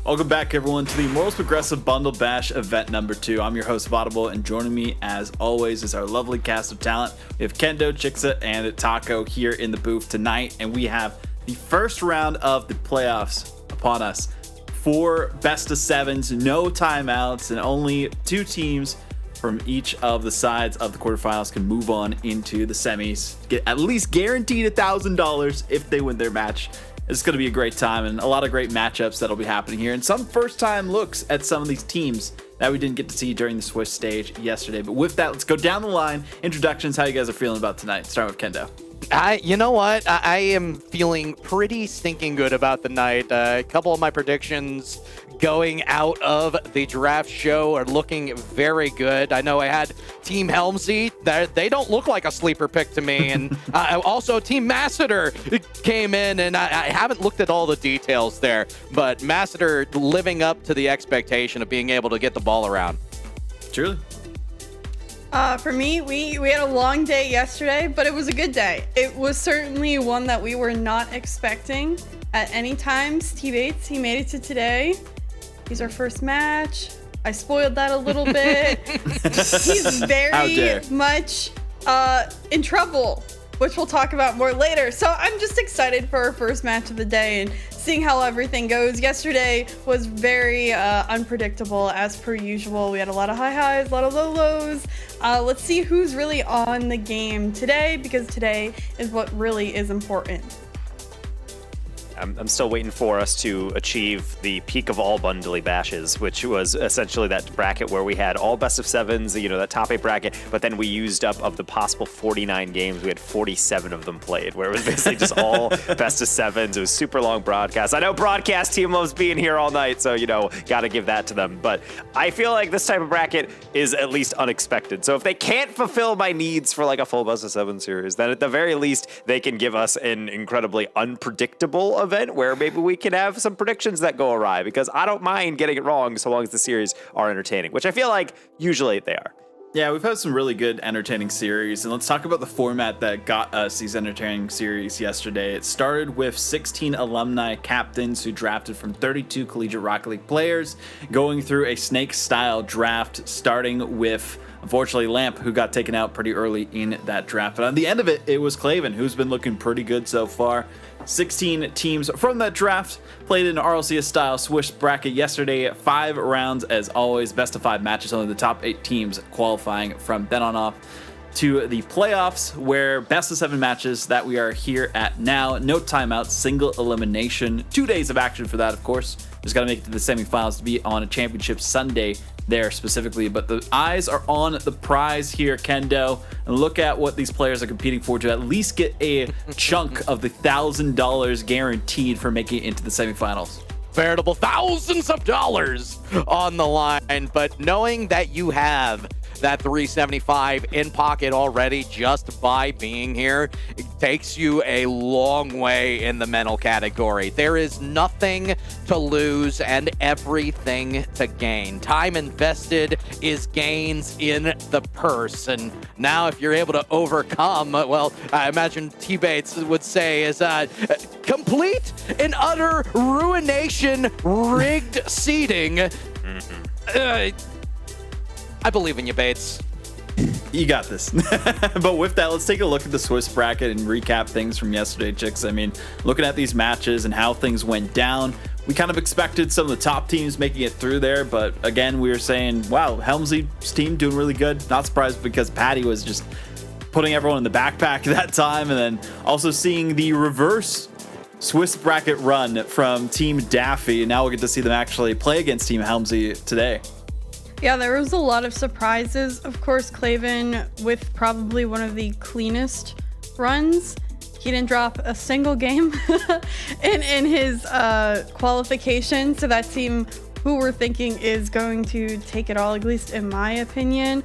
Welcome back, everyone, to the Morals Progressive Bundle Bash event number 2. I'm your host, Audible, and joining me, as always, is our lovely cast of talent. We have Kendo, Chixa, and Taco here in the booth tonight, and we have the first round of the playoffs upon us. 4 best-of-7s, no timeouts, and only 2 teams from each of the sides of the quarterfinals can move on into the semis, get at least guaranteed $1,000 if they win their match. It's going to be a great time and a lot of great matchups that'll be happening here, and some first-time looks at some of these teams that we didn't get to see during the Swiss stage yesterday. But with that, let's go down the line. Introductions, how you guys are feeling about tonight? Start with Kendo. You know what? I am feeling pretty stinking good about the night. A couple of my predictions going out of the draft show are looking very good. I know I had Team Helmsy. They don't look like a sleeper pick to me. And also Team Masseter came in, and I haven't looked at all the details there. But Masseter living up to the expectation of being able to get the ball around. Truly. For me, we had a long day yesterday, but it was a good day. It was certainly one that we were not expecting at any times. T-Bates, he made it to today. He's our first match. I spoiled that a little bit. He's very much in trouble, which we'll talk about more later. So I'm just excited for our first match of the day and seeing how everything goes. Yesterday was very unpredictable as per usual. We had a lot of high highs, a lot of low lows. Let's see who's really on the game today, because today is what really is important. I'm still waiting for us to achieve the peak of all bundly bashes, which was essentially that bracket where we had all best of 7s, that top 8 bracket, but then we used up of the possible 49 games, we had 47 of them played, where it was basically just all best of 7s. It was super long broadcast. I know broadcast team loves being here all night, so, got to give that to them. But I feel like this type of bracket is at least unexpected. So if they can't fulfill my needs for like a full best of 7 series, then at the very least, they can give us an incredibly unpredictable event where maybe we can have some predictions that go awry, because I don't mind getting it wrong so long as the series are entertaining, which I feel like usually they are. Yeah, we've had some really good entertaining series, and let's talk about the format that got us these entertaining series yesterday. It started with 16 alumni captains who drafted from 32 Collegiate Rocket League players, going through a snake-style draft, starting with, unfortunately, Lamp, who got taken out pretty early in that draft. But on the end of it, it was Claven, who's been looking pretty good so far. 16 teams from that draft played in an RLCS-style Swiss bracket yesterday. 5 rounds, as always, best of 5 matches. Only the top 8 teams qualifying from then on off to the playoffs, where best of 7 matches that we are here at now. No timeouts, single elimination. 2 days of action for that, of course. Just got to make it to the semifinals to be on a championship Sunday there specifically. But the eyes are on the prize here, Kendo. And look at what these players are competing for to at least get a chunk of the $1,000 guaranteed for making it into the semifinals. Veritable thousands of dollars on the line. But knowing that you have that 375 in pocket already just by being here, it takes you a long way in the mental category. There is nothing to lose and everything to gain. Time invested is gains in the purse. And now if you're able to overcome, well, I imagine T-Bates would say is complete and utter ruination rigged seeding. I believe in you, Bates. You got this. But with that, let's take a look at the Swiss bracket and recap things from yesterday, Chicks. I mean, looking at these matches and how things went down, we kind of expected some of the top teams making it through there. But again, we were saying, wow, Helmsley's team doing really good. Not surprised, because Patty was just putting everyone in the backpack that time. And then also seeing the reverse Swiss bracket run from Team Daffy. And now we'll get to see them actually play against Team Helmsley today. Yeah, there was a lot of surprises. Of course, Claven with probably one of the cleanest runs. He didn't drop a single game in his qualification. So that team who we're thinking is going to take it all, at least in my opinion.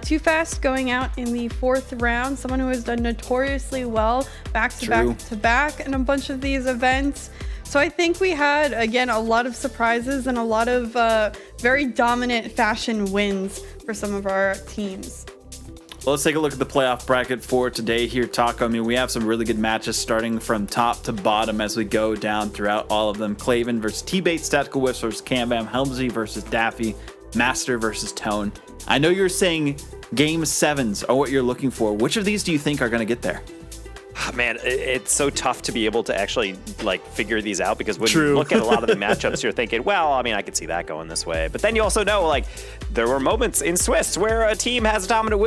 Too Fast going out in the 4th round. Someone who has done notoriously well back to back in a bunch of these events. So I think we had, again, a lot of surprises and a lot of very dominant fashion wins for some of our teams. Well, let's take a look at the playoff bracket for today here, Taco. I mean, we have some really good matches starting from top to bottom as we go down throughout all of them. Claven versus T-Bates, Tactical Whips versus Cambam, Helmsy versus Daffy, Master versus Tone. I know you're saying game 7s are what you're looking for. Which of these do you think are going to get there? Man, it's so tough to be able to actually figure these out, because when you look at a lot of the matchups, you're thinking, well, I mean, I could see that going this way. But then you also know, there were moments in Swiss where a team has a dominant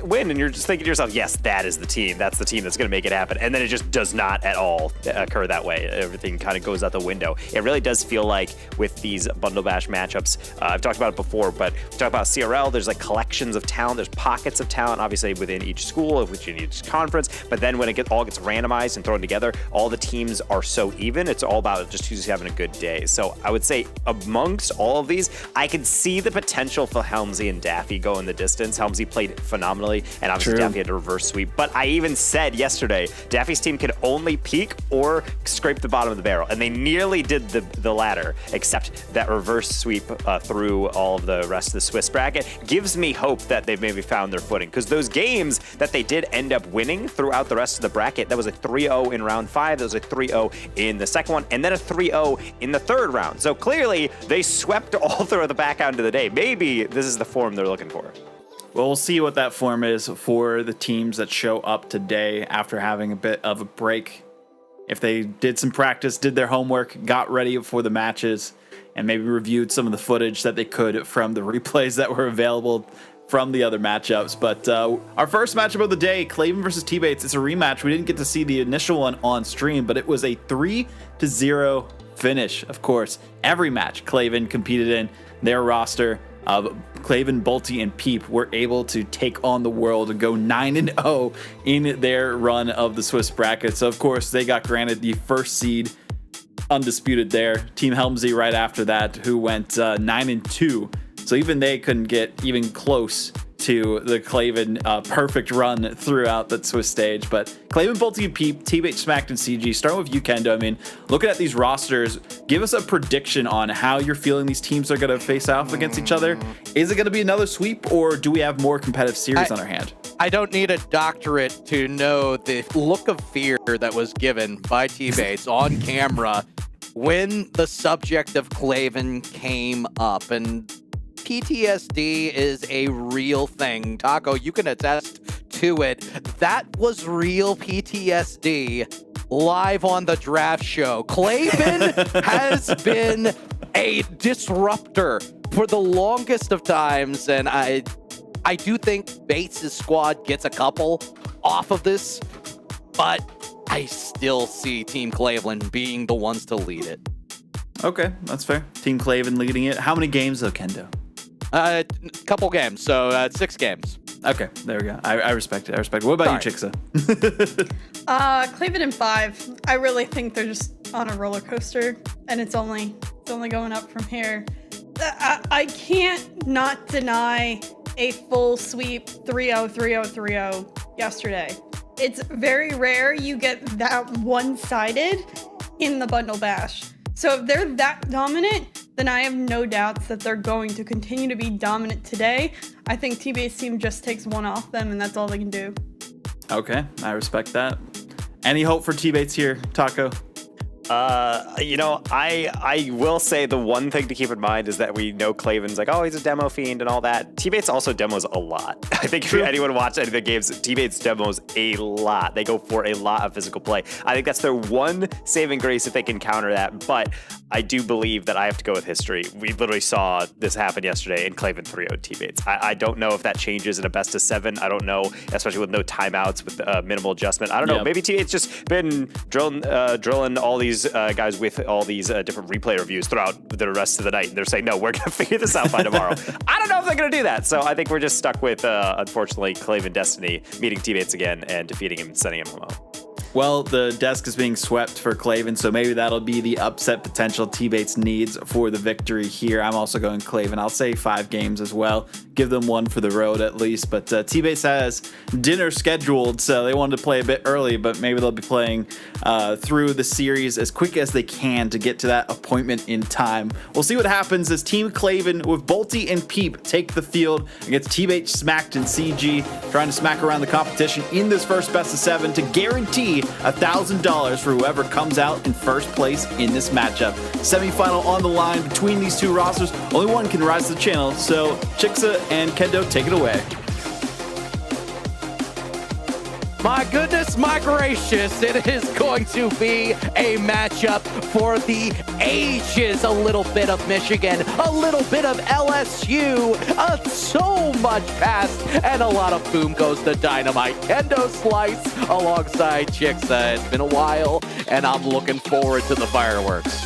win, and you're just thinking to yourself, yes, that is the team. That's the team that's going to make it happen. And then it just does not at all occur that way. Everything kind of goes out the window. It really does feel like with these Bundle Bash matchups, I've talked about it before, but we talk about CRL, there's collections of talent, there's pockets of talent, obviously within each school, of which in each conference. But then when it all gets randomized and thrown together, all the teams are so even. It's all about just who's having a good day. So I would say amongst all of these, I could see the potential for Helmsy and Daffy going the distance. Helmsy played phenomenally, and obviously Daffy had a reverse sweep. But I even said yesterday, Daffy's team could only peak or scrape the bottom of the barrel, and they nearly did the latter, except that reverse sweep through all of the rest of the Swiss bracket gives me hope that they've maybe found their footing, because those games that they did end up winning throughout the rest of the bracket, that was a 3-0 in round 5, there was a 3-0 in the second one, and then a 3-0 in the third round. So clearly they swept all through the back end of the day. Maybe this is the form they're looking for. Well, we'll see what that form is for the teams that show up today after having a bit of a break. If they did some practice, did their homework, got ready for the matches, and maybe reviewed some of the footage that they could from the replays that were available from the other matchups. But our first matchup of the day, Claven versus T-Bates, it's a rematch. We didn't get to see the initial one on stream, but it was a 3-0 finish. Of course, every match Claven competed in, their roster of Claven, Bolty, and Peep were able to take on the world and go 9-0 in their run of the Swiss bracket. So, of course, they got granted the first seed, undisputed there. Team Helmsy right after that, who went 9-2. So even they couldn't get even close to the Claven perfect run throughout that Swiss stage. But Claven, Bolty, and Peep, T-Bate, Smacked, and CG. Starting with you, Kendo. I mean, looking at these rosters, give us a prediction on how you're feeling these teams are going to face off against each other. Is it going to be another sweep, or do we have more competitive series on our hand? I don't need a doctorate to know the look of fear that was given by T-Bates on camera when the subject of Claven came up. And PTSD is a real thing. Taco, you can attest to it. That was real PTSD live on the draft show. Claven has been a disruptor for the longest of times, and I do think Bates' squad gets a couple off of this, but I still see Team Cleveland being the ones to lead it. Okay, that's fair. Team Claven leading it. How many games, though, Kendo? Couple games, so 6 games. Okay, there we go. I respect it. What about you, Chixa? Claven in 5. I really think they're just on a roller coaster, and it's only going up from here. I can't not deny a full sweep 3-0, 3-0, 3-0 yesterday. It's very rare you get that one-sided in the Bundle Bash. So if they're that dominant, then I have no doubts that they're going to continue to be dominant today. I think T-Bate's team just takes one off them, and that's all they can do. Okay, I respect that. Any hope for T-Bates here, Taco? I will say the one thing to keep in mind is that we know Claven's like, oh, he's a demo fiend and all that. T-Bates also demos a lot. I think if anyone watched any of the games, T-Bates demos a lot. They go for a lot of physical play. I think that's their one saving grace if they can counter that. But I do believe that I have to go with history. We literally saw this happen yesterday in Claven 3-0 T-Bates. I don't know if that changes in a best of 7. I don't know, especially with no timeouts, with minimal adjustment. I don't know. Maybe T-Bates just been drilling all these guys with all these different replay reviews throughout the rest of the night. And they're saying, no, we're going to figure this out by tomorrow. I don't know if they're going to do that. So I think we're just stuck with, unfortunately, Claven Destiny meeting T-Bates again and defeating him and sending him home. Well, the desk is being swept for Claven, so maybe that'll be the upset potential T-Bates needs for the victory here. I'm also going Claven. I'll say 5 games as well. Give them one for the road at least. But T-Bates has dinner scheduled, so they wanted to play a bit early, but maybe they'll be playing through the series as quick as they can to get to that appointment in time. We'll see what happens as Team Claven with Bolty and Peep take the field against T-Bates Smacked and CG, trying to smack around the competition in this first best of 7 to guarantee $1,000 for whoever comes out in first place in this matchup. Semifinal on the line between these two rosters. Only one can rise to the channel, so Chixa and Kendo, take it away. My goodness, my gracious, it is going to be a matchup for the ages. A little bit of Michigan, a little bit of LSU, so much past, and a lot of boom goes the dynamite. Kendo Slice alongside Chixa. It's been a while, and I'm looking forward to the fireworks.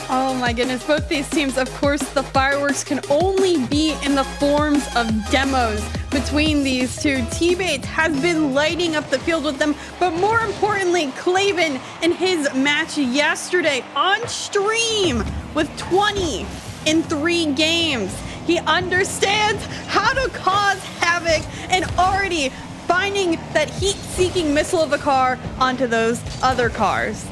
Oh my goodness, both these teams, of course, the fireworks can only be in the forms of demos between these two. T-Bates has been lighting up the field with them, but more importantly, Claven in his match yesterday on stream with 20 in 3 games. He understands how to cause havoc and already finding that heat-seeking missile of a car onto those other cars.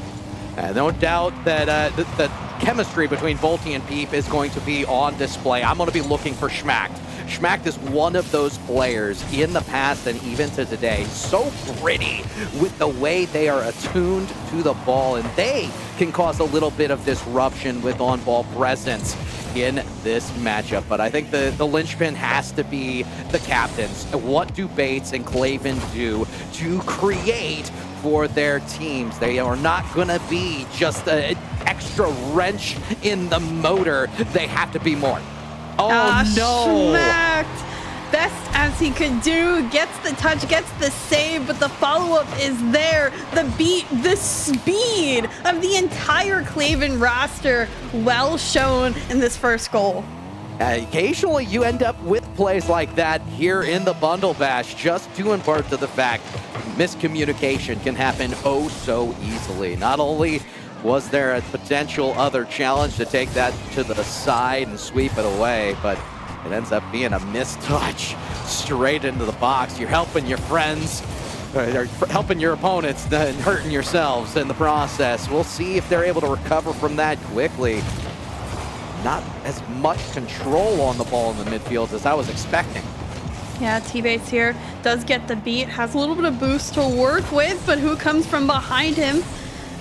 No doubt that the chemistry between Bolty and Peep is going to be on display. I'm going to be looking for Schmacked. Schmacked is one of those players in the past and even to today, so gritty with the way they are attuned to the ball, and they can cause a little bit of disruption with on-ball presence in this matchup. But I think the linchpin has to be the captains. What do Bates and Claven do to create for their teams? They are not going to be just an extra wrench in the motor. They have to be more. Oh, no. Smacked. Best as he could do, gets the touch, gets the save, but the follow-up is there. The beat, the speed of the entire Claven roster, well shown in this first goal. Occasionally you end up with plays like that here in the Bundle Bash, just due in part to the fact miscommunication can happen oh so easily. Not only was there a potential other challenge to take that to the side and sweep it away, but it ends up being a missed touch straight into the box. You're helping your friends, or helping your opponents, and hurting yourselves in the process. We'll see if they're able to recover from that quickly. Not as much control on the ball in the midfield as I was expecting. Yeah, T-Bates here does get the beat, has a little bit of boost to work with, but who comes from behind him?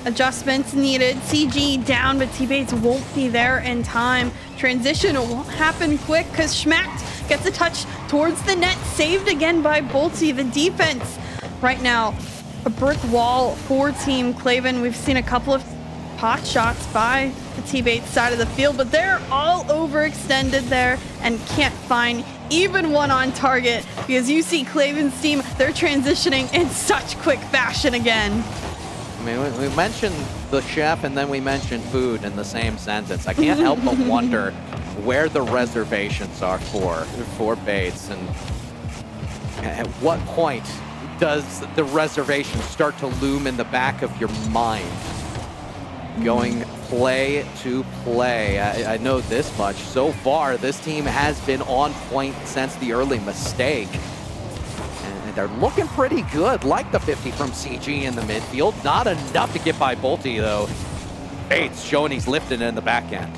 Adjustments needed. CG down, but T-Bates won't be there in time. Transition won't happen quick because Schmacked gets a touch towards the net, saved again by Bolty. The defense right now, a brick wall for Team Claven. We've seen a couple of pot shots by the T-Bates side of the field, but they're all overextended there and can't find even one on target because you see Claven's team, they're transitioning in such quick fashion again. I mean, we mentioned the chef and then we mentioned food in the same sentence. I can't help but wonder where the reservations are for Bates, and at what point does the reservation start to loom in the back of your mind? Going play to play. I know this much. So far, this team has been on point since the early mistake. And they're looking pretty good, like the 50 from CG in the midfield. Not enough to get by Bolty, though. Bates showing he's lifting in the back end.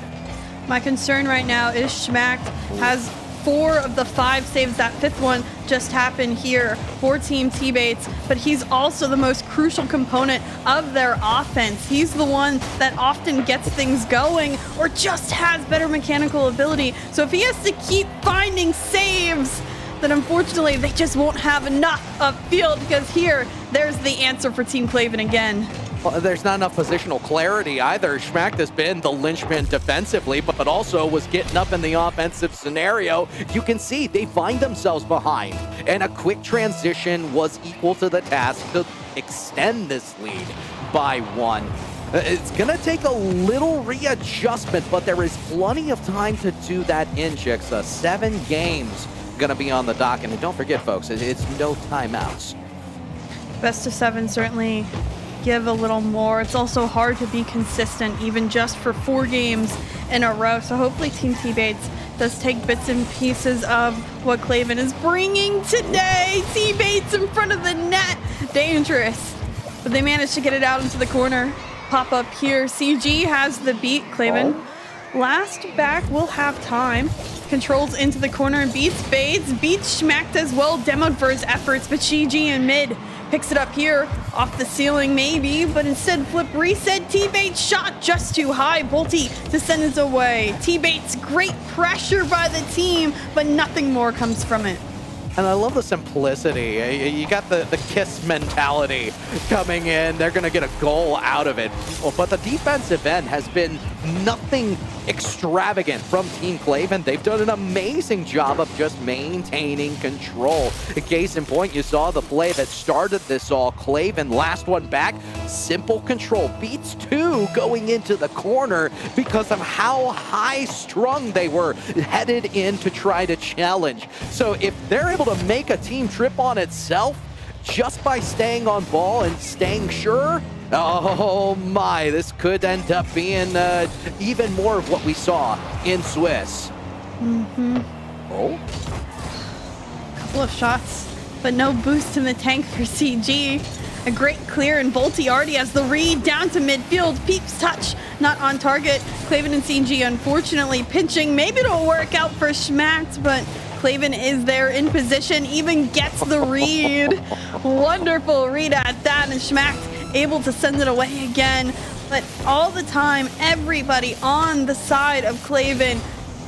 My concern right now is Schmacked has 4 of the 5 saves. That 5th one just happened here for Team T-Bates, but he's also the most crucial component of their offense. He's the one that often gets things going or just has better mechanical ability. So if he has to keep finding saves, then unfortunately they just won't have enough upfield, because here, there's the answer for Team Claven again. Well, there's not enough positional clarity either. Schmacked has been the linchpin defensively, but also was getting up in the offensive scenario. You can see they find themselves behind, and a quick transition was equal to the task to extend this lead by 1. It's going to take a little readjustment, but there is plenty of time to do that in Chixa. 7 games going to be on the docket, and don't forget, folks, it's no timeouts. Best of 7 certainly give a little more. It's also hard to be consistent, even just for 4 games in a row. So hopefully Team T-Bates does take bits and pieces of what Klaven is bringing today. T-Bates in front of the net. Dangerous. But they managed to get it out into the corner. Pop up here. CG has the beat. Klaven. Last back will have time. Controls into the corner and beats Bates. Beats Schmacked as well. Demoed for his efforts, but CG in mid picks it up here. Off the ceiling maybe, but instead flip reset. T-Bates shot just too high. Bolty to send it away. T-Bates, great pressure by the team, but nothing more comes from it. And I love the simplicity. You got the KISS mentality coming in. They're going to get a goal out of it. But the defensive end has been nothing extravagant from Team Klaven. They've done an amazing job of just maintaining control. Case in point, you saw the play that started this all. Klaven, last one back, simple control. Beats 2 going into the corner because of how high strung they were headed in to try to challenge. So if they're able to make a team trip on itself just by staying on ball and staying sure, oh my, this could end up being even more of what we saw in Swiss. Oh, Couple of shots, but no boost in the tank for CG. A great clear, and Bolty already has the read down to midfield. Peeps touch, not on target. Klaven and CG unfortunately pinching. Maybe it'll work out for Schmacked, but Klaven is there in position, even gets the read. Wonderful read at that, and Schmacked able to send it away again. But all the time, everybody on the side of Klaven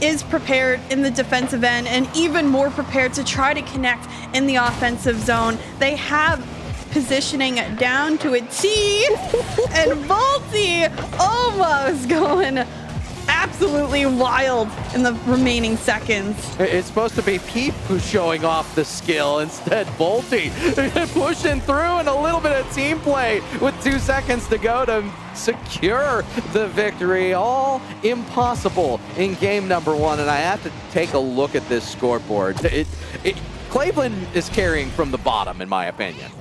is prepared in the defensive end and even more prepared to try to connect in the offensive zone. They have positioning down to a T, and Volty almost going absolutely wild in the remaining seconds. It's supposed to be Peep who's showing off the skill. Instead, Volty pushing through, and a little bit of team play with 2 seconds to go to secure the victory. All impossible in game number 1, and I have to take a look at this scoreboard. Cleveland is carrying from the bottom, in my opinion.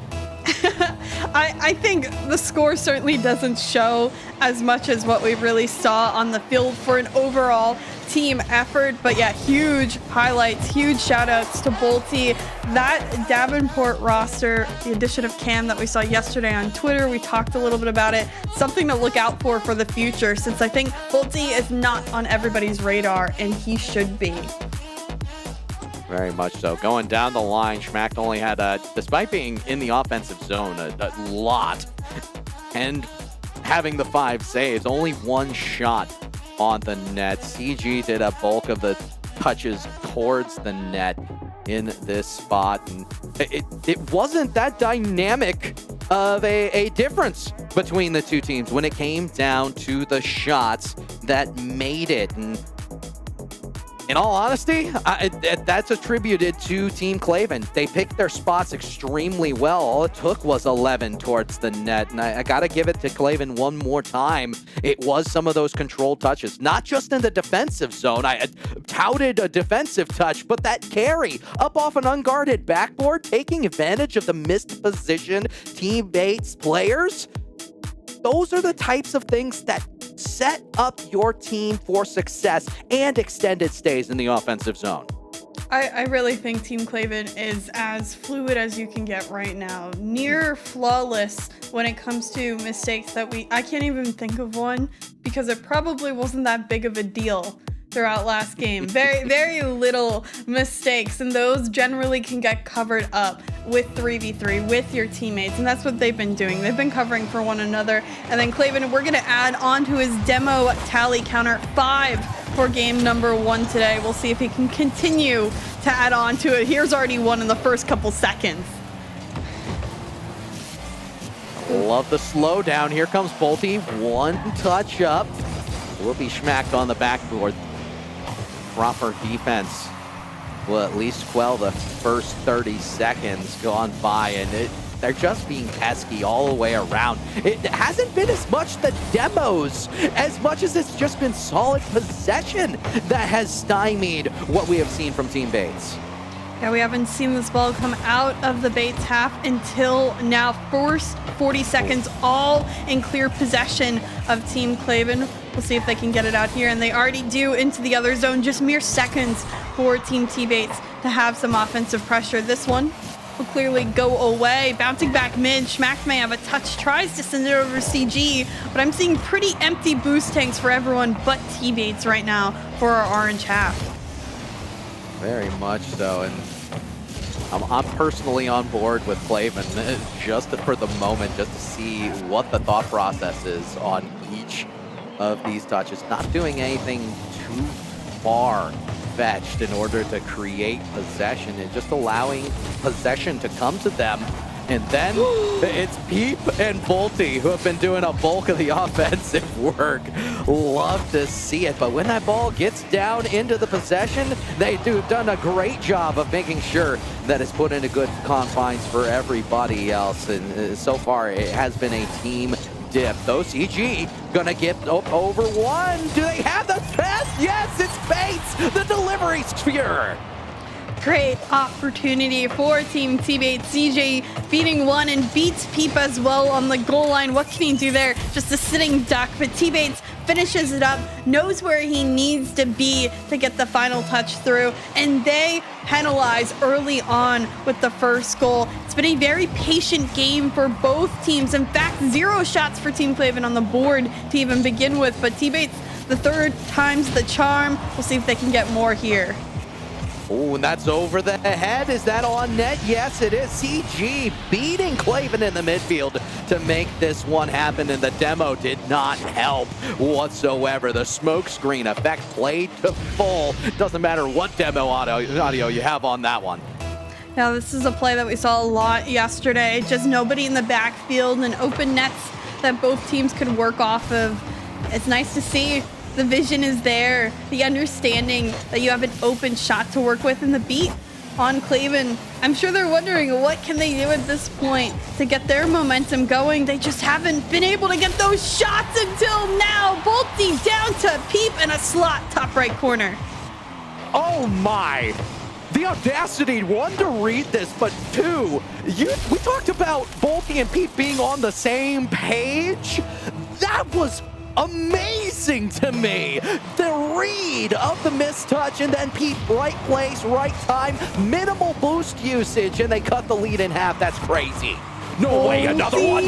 I think the score certainly doesn't show as much as what we really saw on the field for an overall team effort. But yeah, huge highlights, huge shout outs to Bolty. That Davenport roster, the addition of Cam that we saw yesterday on Twitter, we talked a little bit about it. Something to look out for the future, since I think Bolty is not on everybody's radar, and he should be. Very much so. Going down the line, Schmacked only had, despite being in the offensive zone a lot and having the 5 saves, only 1 shot on the net. CG did a bulk of the touches towards the net in this spot, and it wasn't that dynamic of a difference between the two teams when it came down to the shots that made it. And in all honesty, that's attributed to Team Klaven. They picked their spots extremely well. All it took was 11 towards the net. And I got to give it to Klaven one more time. It was some of those controlled touches, not just in the defensive zone. I touted a defensive touch, but that carry up off an unguarded backboard, taking advantage of the missed position teammates players. Those are the types of things that set up your team for success and extended stays in the offensive zone. I really think Team Klaven is as fluid as you can get right now. Near flawless when it comes to mistakes that I can't even think of one, because it probably wasn't that big of a deal throughout last game. Very, very little mistakes, and those generally can get covered up with 3v3 with your teammates, and that's what they've been doing. They've been covering for one another. And then Klaven, we're gonna add on to his demo tally counter 5 for game number 1 today. We'll see if he can continue to add on to it. Here's already 1 in the first couple seconds. Love the slowdown. Here comes Bolty. 1 touch up. Will be smacked on the backboard. Proper defense will at least quell the first 30 seconds gone by, and they're just being pesky all the way around. It hasn't been as much the demos as much as it's just been solid possession that has stymied what we have seen from Team Bates. Yeah, we haven't seen this ball come out of the Bates half until now. First 40 seconds, all in clear possession of Team Claven. We'll see if they can get it out here, and they already do into the other zone. Just mere seconds for Team T-Bates to have some offensive pressure. This one will clearly go away. Bouncing back mid, Schmack may have a touch, tries to send it over to CG, but I'm seeing pretty empty boost tanks for everyone but T-Bates right now for our orange half. Very much so, and I'm personally on board with Claven just for the moment, just to see what the thought process is on each of these touches. Not doing anything too far-fetched in order to create possession, and just allowing possession to come to them. And then it's Peep and Bolty who have been doing a bulk of the offensive work. Love to see it, but when that ball gets down into the possession, they've done a great job of making sure that it's put into good confines for everybody else. And so far, it has been a team dip. Though CG gonna get over one. Do they have the pass? Yes, it's Bates, the delivery sphere. Great opportunity for Team T-Bates. CJ beating one and beats Peep as well on the goal line. What can he do there? Just a sitting duck, but T-Bates finishes it up, knows where he needs to be to get the final touch through, and they penalize early on with the first goal. It's been a very patient game for both teams. In fact, 0 shots for Team Claven on the board to even begin with, but T-Bates, the third time's the charm. We'll see if they can get more here. Oh, and that's over the head. Is that on net? Yes, it is. CG beating Claven in the midfield to make this one happen, and the demo did not help whatsoever. The smoke screen effect played to full. Doesn't matter what demo audio you have on that one. Now, this is a play that we saw a lot yesterday. Just nobody in the backfield and open nets that both teams could work off of. It's nice to see. The vision is there, the understanding that you have an open shot to work with, and the beat on Claven. I'm sure they're wondering what can they do at this point to get their momentum going. They just haven't been able to get those shots until now. Bolty down to Peep in a slot top right corner. Oh my! The audacity, one, to read this, but two, we talked about Bolty and Peep being on the same page. That was amazing to me. The read of the mistouch, and then Pete, right place, right time, minimal boost usage, and they cut the lead in half. That's crazy. No way, another one.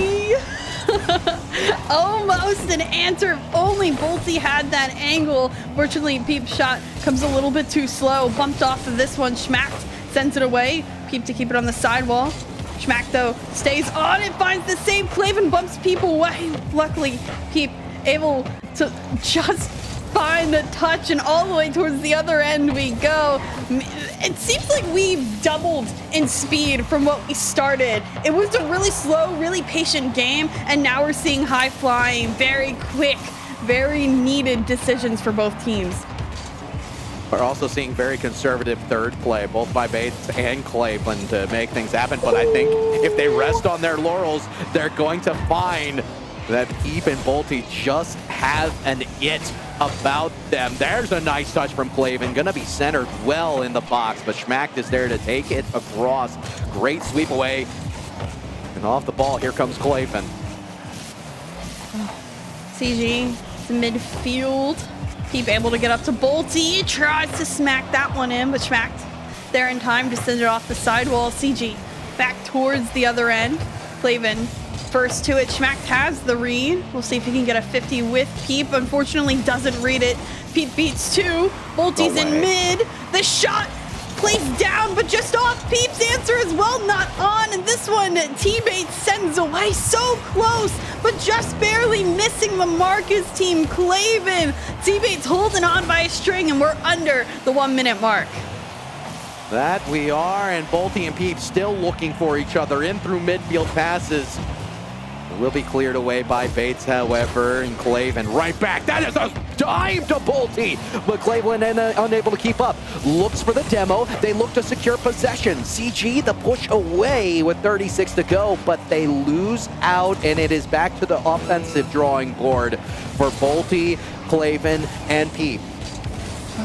Almost an answer. If only Bolty had that angle. Fortunately, Peep's shot comes a little bit too slow. Bumped off of this one. Schmack sends it away. Peep to keep it on the sidewall. Schmack, though, stays on it, finds the save. Claven bumps Peep away. Luckily, Peep able to just find the touch, and all the way towards the other end we go. It seems like we've doubled in speed from what we started. It was a really slow, really patient game, and now we're seeing high flying, very quick, very needed decisions for both teams. We're also seeing very conservative third play, both by Bates and Claven, to make things happen. But I think if they rest on their laurels, they're going to find that Peep and Bolty just have an it about them. There's a nice touch from Claven, gonna be centered well in the box, but Schmack is there to take it across. Great sweep away, and off the ball, here comes Claven. CG to midfield. Peep able to get up to Bolty, tries to smack that one in, but Schmack there in time to send it off the sidewall. CG back towards the other end. Claven first to it. Schmack has the read. We'll see if he can get a 50 with Peep. Unfortunately, doesn't read it. Peep beats 2. Bolty's in mid. The shot placed down, but just off. Peep's answer as well, not on. And this one, T-Bates sends away so close, but just barely missing the mark is Team Claven. T-Bates holding on by a string, and we're under the 1 minute mark. That we are, and Bolty and Peep still looking for each other in through midfield passes. Will be cleared away by Bates, however, and Claven right back. That is a dive to Bolty, but Claven unable to keep up. Looks for the demo. They look to secure possession. CG the push away with 36 to go, but they lose out, and it is back to the offensive drawing board for Bolty, Claven, and Peep.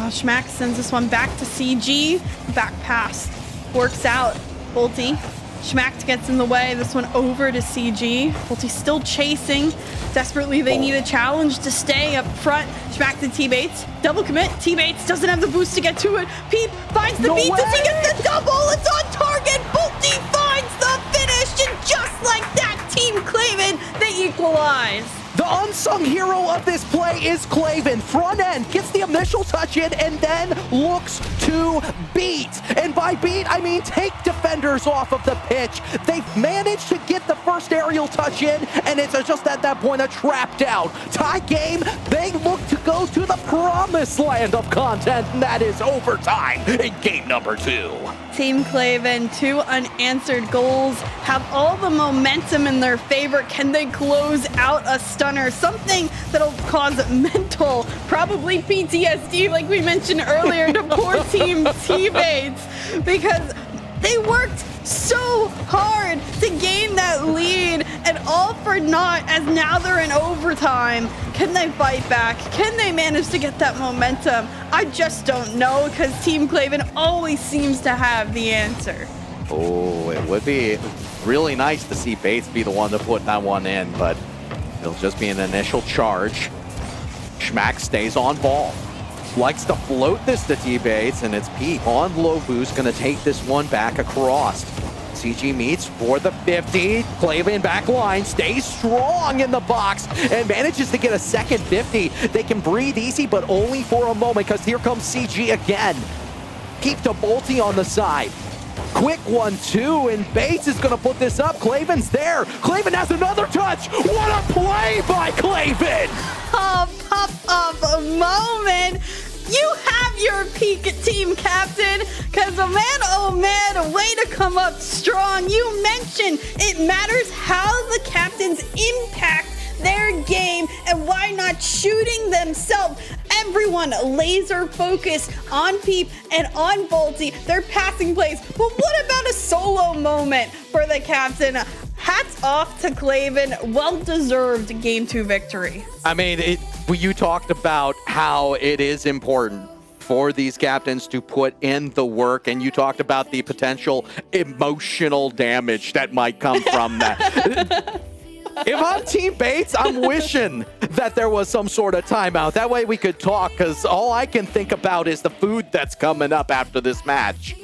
Schmack sends this one back to CG. Back pass works out. Bolty. Schmacked gets in the way. This one over to CG. Bolty still chasing. Desperately, they need a challenge to stay up front. Schmack to T-Bates. Double commit. T-Bates doesn't have the boost to get to it. Peep finds the beat. Does he get the double? It's on target. Bolty finds the finish. And just like that, Team Claven, they equalize. The unsung hero of this play is Claven. Front end gets the initial touch in and then looks to beat. And by beat, I mean take defenders off of the pitch. They've managed to get the first aerial touch in, and it's just at that point a trap down. Tie game, they look to go to the promised land of content, and that is overtime in game number 2. Team Claven, 2 unanswered goals, have all the momentum in their favor. Can they close out a stunner? Something that'll cause mental, probably PTSD, like we mentioned earlier, to poor Team T-Bates, because they worked so hard to gain that lead, and all for naught, as now they're in overtime. Can they fight back? Can they manage to get that momentum? I just don't know, because Team Claven always seems to have the answer. Oh, it would be really nice to see Bates be the one to put that one in, but it'll just be an initial charge. Schmack stays on ball. Likes to float this to T-Bates, and it's Pete on low boost, gonna take this one back across. CG meets for the 50. Claven back line stays strong in the box and manages to get a second 50. They can breathe easy, but only for a moment, because here comes CG again. Keep to Bolty on the side. Quick 1-2, and Bates is gonna put this up. Claven's there. Claven has another touch. What a play by Claven! Oh, pop-up moment. You have your peak team captain, because oh man, way to come up strong. You mentioned it matters how the captains impact their game, and why not shooting themselves? Everyone laser focused on Peep and on Bolty. They're passing plays, but what about a solo moment for the captain? Hats off to Claven. Well-deserved Game 2 victory. I mean, you talked about how it is important for these captains to put in the work, and you talked about the potential emotional damage that might come from that. If I'm Team Bates, I'm wishing that there was some sort of timeout. That way we could talk, because all I can think about is the food that's coming up after this match.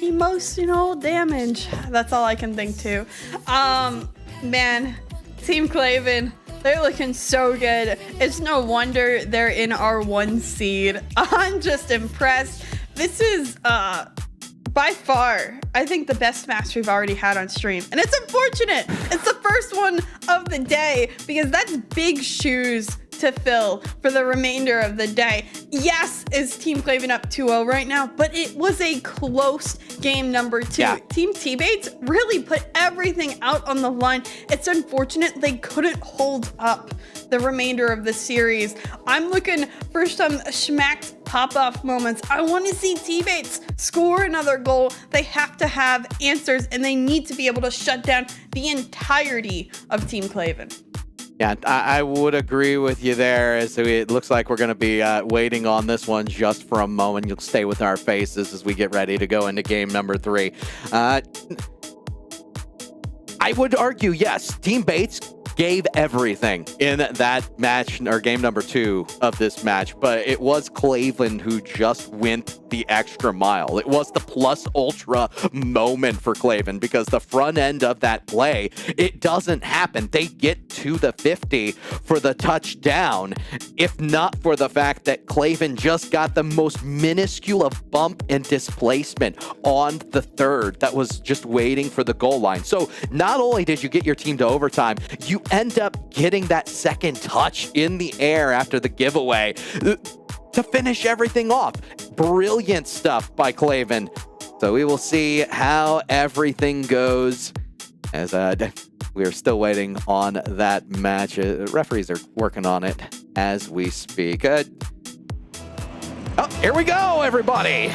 Emotional damage. That's all I can think too. Man, Team Claven, they're looking so good. It's no wonder they're in our 1 seed. I'm just impressed. This is by far, I think, the best match we've already had on stream. And it's unfortunate. It's the first one of the day, because that's big shoes to fill for the remainder of the day. Yes, is Team Claven up 2-0 right now, but it was a close game number 2. Yeah. Team T-Bates really put everything out on the line. It's unfortunate they couldn't hold up the remainder of the series. I'm looking for some Schmacked pop-off moments. I want to see T-Bates score another goal. They have to have answers, and they need to be able to shut down the entirety of Team Claven. Yeah, I would agree with you there, as it looks like we're going to be waiting on this one just for a moment. You'll stay with our faces as we get ready to go into game number 3. I would argue, yes, Team Bates gave everything in that match, or game number 2 of this match, but it was Claven who just went the extra mile. It was the plus ultra moment for Claven, because the front end of that play, it doesn't happen. They get to the 50 for the touchdown, if not for the fact that Claven just got the most minuscule of bump and displacement on the third that was just waiting for the goal line. So not only did you get your team to overtime, you end up getting that second touch in the air after the giveaway to finish everything off. Brilliant stuff by Claven. So we will see how everything goes, as we're still waiting on that match. Referees are working on it as we speak. Oh, here we go, everybody.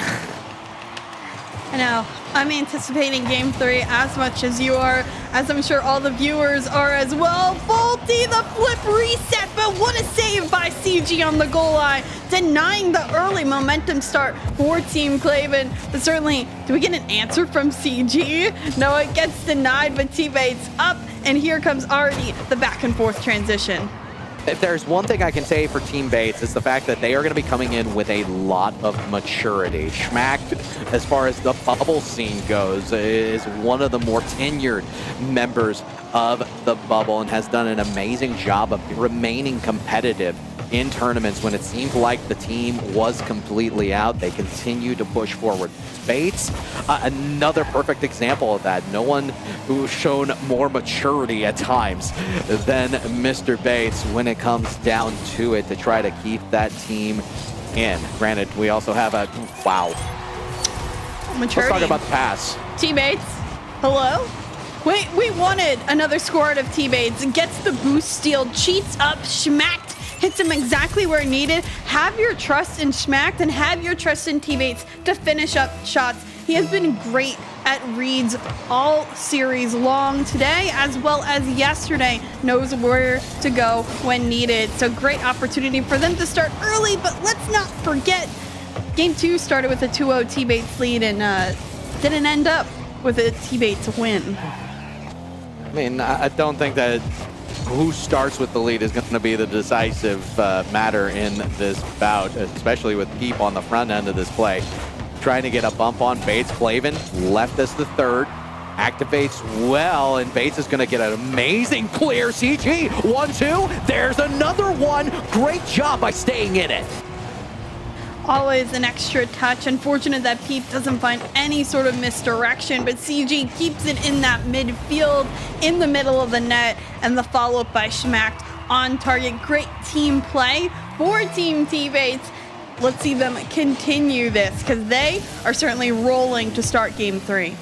I know. I'm anticipating game 3 as much as you are, as I'm sure all the viewers are as well. Bolty, the flip reset, but what a save by CG on the goal line, denying the early momentum start for Team Claven. But certainly, do we get an answer from CG? No, it gets denied, but teammates up, and here comes already the back and forth transition. If there's one thing I can say for Team Bates, it's the fact that they are going to be coming in with a lot of maturity. Schmack, as far as the bubble scene goes, is one of the more tenured members of the bubble and has done an amazing job of remaining competitive in tournaments when it seemed like the team was completely out. They continue to push forward. Bates, another perfect example of that. No one who's shown more maturity at times than Mr. Bates when it comes down to it to try to keep that team in. Granted, we also have a, wow. Maturity. Let's talk about the pass. Teammates, hello? Wait, we wanted another score out of T-Bates. Gets the boost steal, cheats up, schmacked, hits him exactly where needed. Have your trust in Schmacked and have your trust in T-Bates to finish up shots. He has been great at reads all series long today, as well as yesterday. Knows where to go when needed. So great opportunity for them to start early, but let's not forget, Game 2 started with a 2-0 T-Bates lead and didn't end up with a T-Bates win. I mean, I don't think that who starts with the lead is going to be the decisive matter in this bout, especially with Peep on the front end of this play. Trying to get a bump on Bates. Claven left as the third. Activates well, and Bates is going to get an amazing clear. CG, 1-2. There's another one. Great job by staying in it. Always an extra touch. Unfortunate that Peep doesn't find any sort of misdirection, but CG keeps it in that midfield, in the middle of the net, and the follow-up by Schmacked on target. Great team play for Team T-Bates. Let's see them continue this, because they are certainly rolling to start Game 3.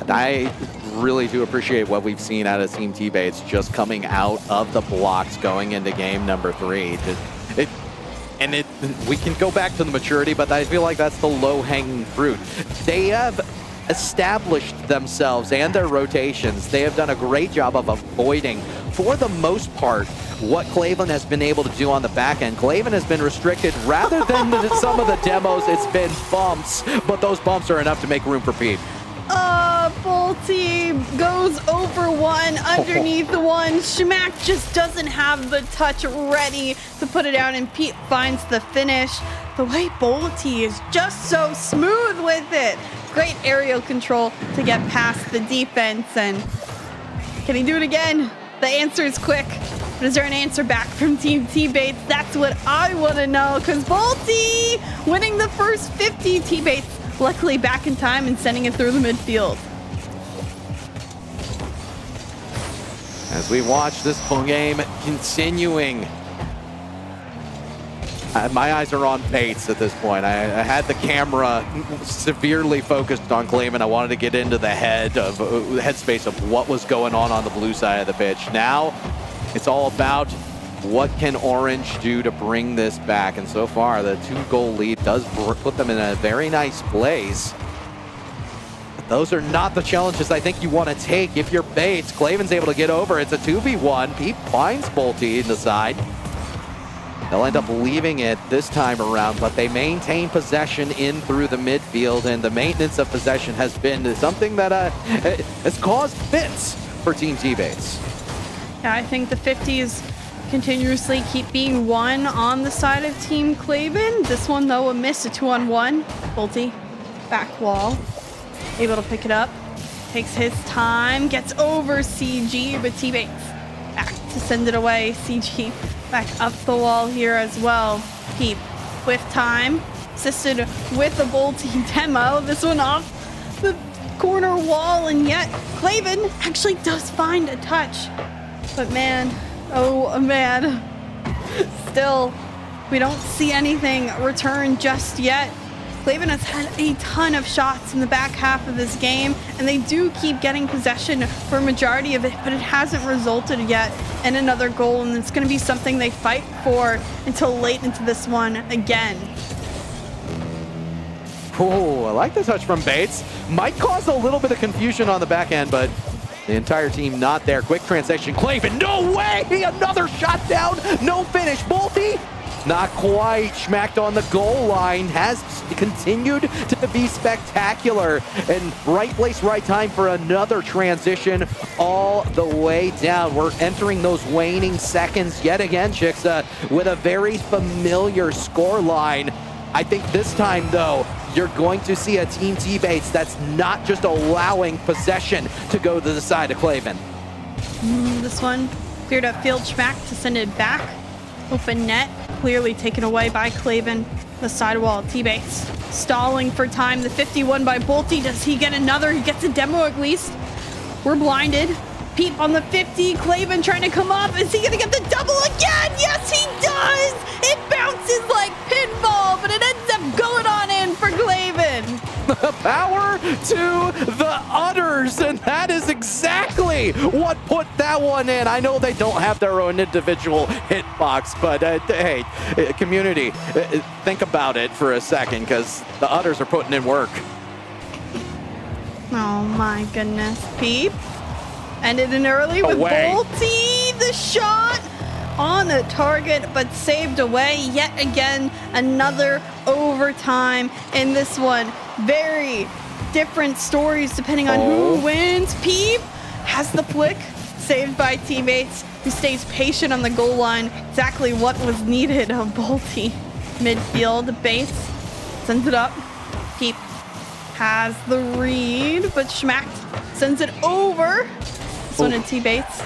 I really do appreciate what we've seen out of Team T-Bates just coming out of the blocks going into game number 3. We can go back to the maturity, but I feel like that's the low-hanging fruit. They have established themselves and their rotations. They have done a great job of avoiding, for the most part, what Claven has been able to do on the back end. Claven has been restricted rather than some of the demos. It's been bumps, but those bumps are enough to make room for Peep. Bolty goes over one, underneath the one. Schmack just doesn't have the touch ready to put it down, and Pete finds the finish. The way Bolty is just so smooth with it. Great aerial control to get past the defense, and can he do it again? The answer is quick. But is there an answer back from Team T-Bates? That's what I want to know, because Bolty winning the first 50. T-Bates luckily back in time and sending it through the midfield. As we watch this full game continuing, my eyes are on Bates at this point. I had the camera severely focused on Claven. I wanted to get into the headspace of what was going on the blue side of the pitch. Now it's all about what can Orange do to bring this back, and so far the 2-goal lead does put them in a very nice place. But those are not the challenges I think you want to take if you're Bates. Claven's able to get over. It's a 2v1. Pete finds Bolty in the side. They'll end up leaving it this time around, but they maintain possession in through the midfield, and the maintenance of possession has been something that has caused fits for Team T-Bates. Yeah, I think the 50s continuously keep being won on the side of Team Claven. This one, though, a miss, a 2-on-1. Bolty, back wall, able to pick it up. Takes his time, gets over CG, but T-Bates back to send it away. CG back up the wall here as well. Peep with time, assisted with the Bolty demo. This one off the corner wall, and yet Claven actually does find a touch. But man, oh man, still, we don't see anything return just yet. Claven has had a ton of shots in the back half of this game, and they do keep getting possession for a majority of it, but it hasn't resulted yet in another goal, and it's going to be something they fight for until late into this one again. Oh, I like the touch from Bates. Might cause a little bit of confusion on the back end, but the entire team not there. Quick transition, Clavin, no way! Another shot down, no finish. Bolty, not quite. Schmacked on the goal line, has continued to be spectacular. And right place, right time for another transition all the way down. We're entering those waning seconds yet again, Chixa, with a very familiar score line. I think this time, though, you're going to see a Team T-Bates that's not just allowing possession to go to the side of Clavin. This one cleared up field. Schmack to send it back. Open net, clearly taken away by Clavin. The sidewall, T-Bates stalling for time. The 51 by Bolty. Does he get another? He gets a demo at least. We're blinded. Peep on the 50. Clavin trying to come up. Is he going to get the double again? Yes, he does! It bounces like pinball, but it ends up going on in for Clavin. Power to the udders, and that is exactly what put that one in. I know they don't have their own individual hitbox, but hey, community, think about it for a second, because the udders are putting in work. Oh my goodness. Peep ended in early with Bolty. The shot on the target, but saved away. Yet again, another overtime in this one. Very different stories depending on who wins. Peep has the flick, saved by teammates, who stays patient on the goal line. Exactly what was needed of Bolty. Midfield, Bates sends it up. Peep has the read, but Schmack sends it over. This one in T-Bates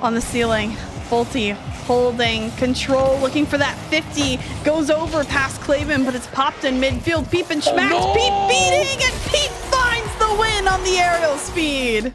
on the ceiling. Bolty holding control, looking for that 50. Goes over past Clavin, but it's popped in midfield. Peep and Schmack. Oh, no! Peep beating, and Peep finds the win on the aerial speed.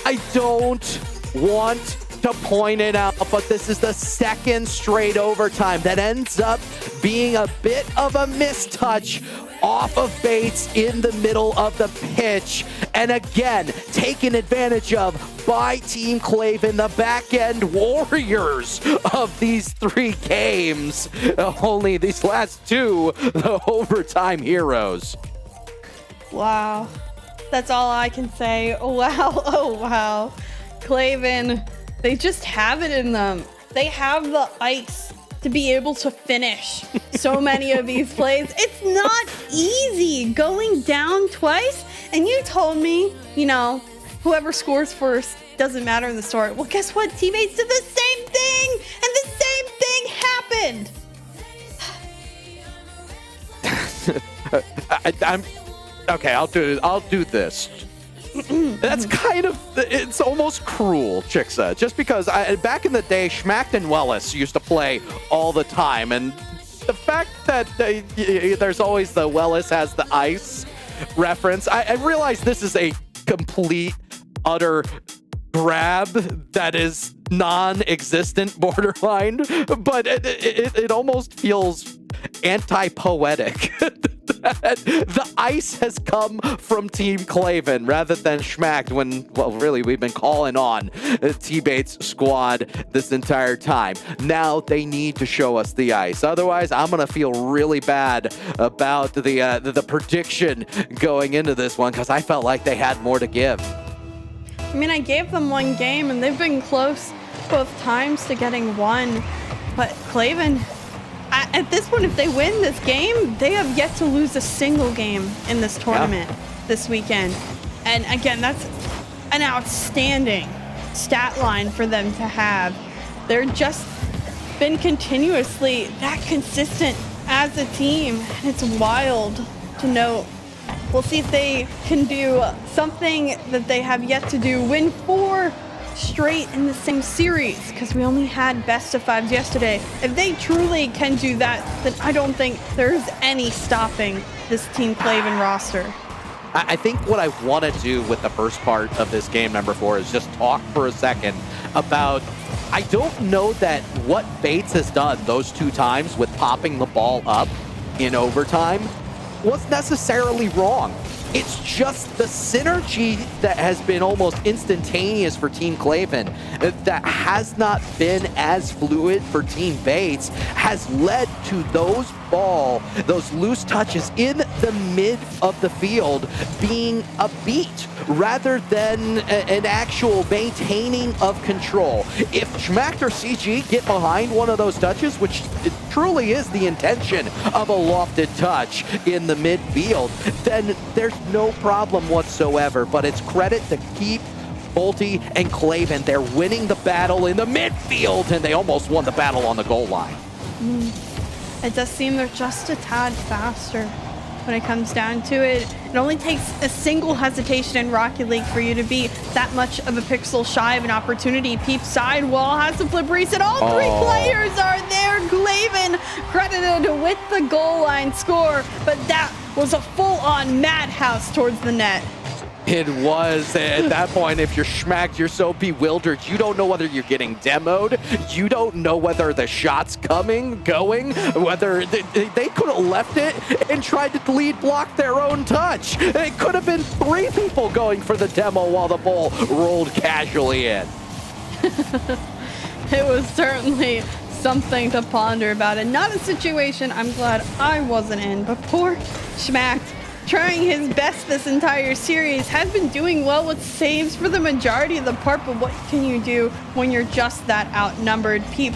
I don't want to point it out, but this is the second straight overtime that ends up being a bit of a mistouch off of Bates in the middle of the pitch. And again, taken advantage of by Team Clavin, the back-end warriors of these three games. Only these last two, the overtime heroes. Wow. That's all I can say. Wow. Oh, wow. Clavin, they just have it in them. They have the ice to be able to finish so many of these plays. It's not easy going down twice. And you told me, you know, whoever scores first doesn't matter in the story. Well, guess what? Teammates did the same thing, and the same thing happened. I'm okay. I'll do this. That's kind of, it's almost cruel, Chixa, just because back in the day, Schmack and Wellis used to play all the time, and the fact that there's always the Wellis has the ice reference, I realize this is a complete, utter grab that is non-existent borderline, but it almost feels anti-poetic. The ice has come from Team Clavin rather than Schmack when, well, really, we've been calling on T-Bates squad this entire time. Now they need to show us the ice. Otherwise, I'm going to feel really bad about the prediction going into this one because I felt like they had more to give. I mean, I gave them one game, and they've been close both times to getting one. But Clavin, at this point, if they win this game, they have yet to lose a single game in this tournament this weekend. And again, that's an outstanding stat line for them to have. They're just been continuously that consistent as a team. And it's wild to note. We'll see if they can do something that they have yet to do. Win 4 straight in the same series, because we only had best of 5s yesterday. If they truly can do that, then I don't think there's any stopping this Team Clavin roster. I think what I want to do with the first part of this game, number 4, is just talk for a second about, I don't know that what Bates has done those 2 times with popping the ball up in overtime was necessarily wrong. It's just the synergy that has been almost instantaneous for Team Claven that has not been as fluid for Team Bates has led to those loose touches in the mid of the field being a beat rather than an actual maintaining of control. If Schmacht or CG get behind one of those touches, which it truly is the intention of a lofted touch in the midfield, then there's no problem whatsoever. But it's credit to keep Bolty and Claven. They're winning the battle in the midfield, and they almost won the battle on the goal line. It does seem they're just a tad faster when it comes down to it. It only takes a single hesitation in Rocket League for you to be that much of a pixel shy of an opportunity. Peep sidewall has the flip reset. All three players are there. Claven credited with the goal line score, but that was a full-on madhouse towards the net. It was. At that point, if you're Schmacked, you're so bewildered. You don't know whether you're getting demoed. You don't know whether the shot's going, whether they could have left it and tried to lead block their own touch. It could have been 3 people going for the demo while the ball rolled casually in. It was certainly something to ponder about, and not a situation I'm glad I wasn't in. But poor Schmacked, trying his best this entire series, has been doing well with saves for the majority of the part, but what can you do when you're just that outnumbered? Peep,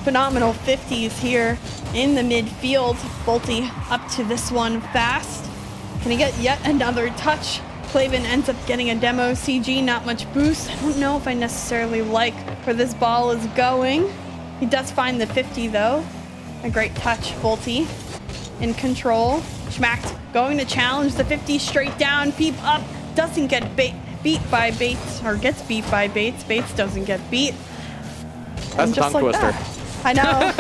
phenomenal 50s here in the midfield. Bolty up to this one fast. Can he get yet another touch? Claven ends up getting a demo. CG, not much boost. I don't know if I necessarily like where this ball is going. He does find the 50 though. A great touch, Bolty in control. Schmacked going to challenge the 50 straight down. Peep up, doesn't get beat by Bates, or gets beat by Bates. Bates doesn't get beat. That's a tongue twister. That. I know,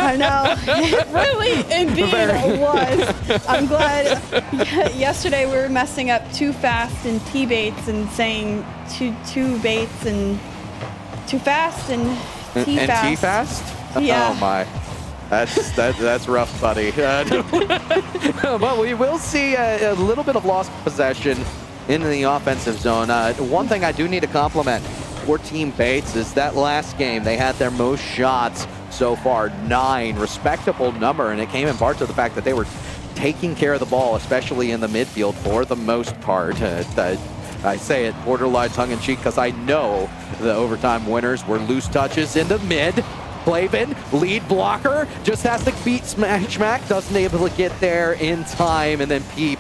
I know. It really indeed was. I'm glad yesterday we were messing up too fast and T-Bates and saying too Bates and too fast and T-fast. And T-fast? Yeah. Oh my. That's rough, buddy. But we will see a little bit of lost possession in the offensive zone. One thing I do need to compliment for Team Bates is that last game they had their most shots so far, 9, respectable number, and it came in part to the fact that they were taking care of the ball, especially in the midfield for the most part. I say it borderline tongue-in-cheek because I know the overtime winners were loose touches in the mid. Claven, lead blocker, just has to beat Schmack, doesn't able to get there in time, and then Peep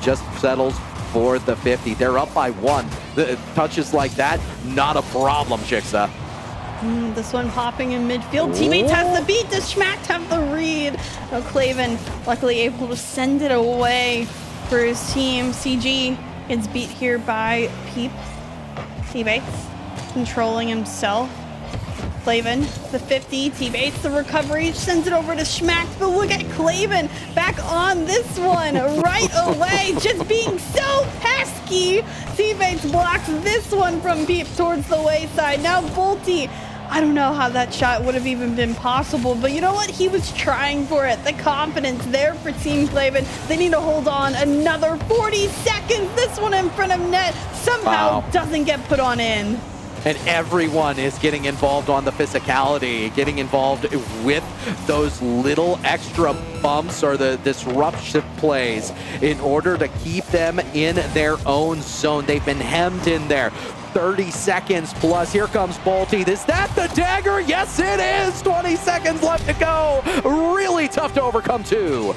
just settles for the 50. They're up by 1. The touches like that, not a problem, Jigsaw. This one hopping in midfield. Teammates has the beat. Does Schmack have the read? No, Claven luckily able to send it away for his team. CG gets beat here by Peep. T-Bates controlling himself. Claven, the 50, T-Bates, the recovery, sends it over to Schmack, but look at Claven back on this one right away, just being so pesky. T-Bates blocks this one from Peep towards the wayside. Now Bolty, I don't know how that shot would have even been possible, but you know what? He was trying for it. The confidence there for Team Claven. They need to hold on another 40 seconds. This one in front of net somehow doesn't get put on in. And everyone is getting involved on the physicality, getting involved with those little extra bumps or the disruptive plays in order to keep them in their own zone. They've been hemmed in there. 30 seconds plus. Here comes Bolty. Is that the dagger? Yes, it is. 20 seconds left to go. Really tough to overcome, too.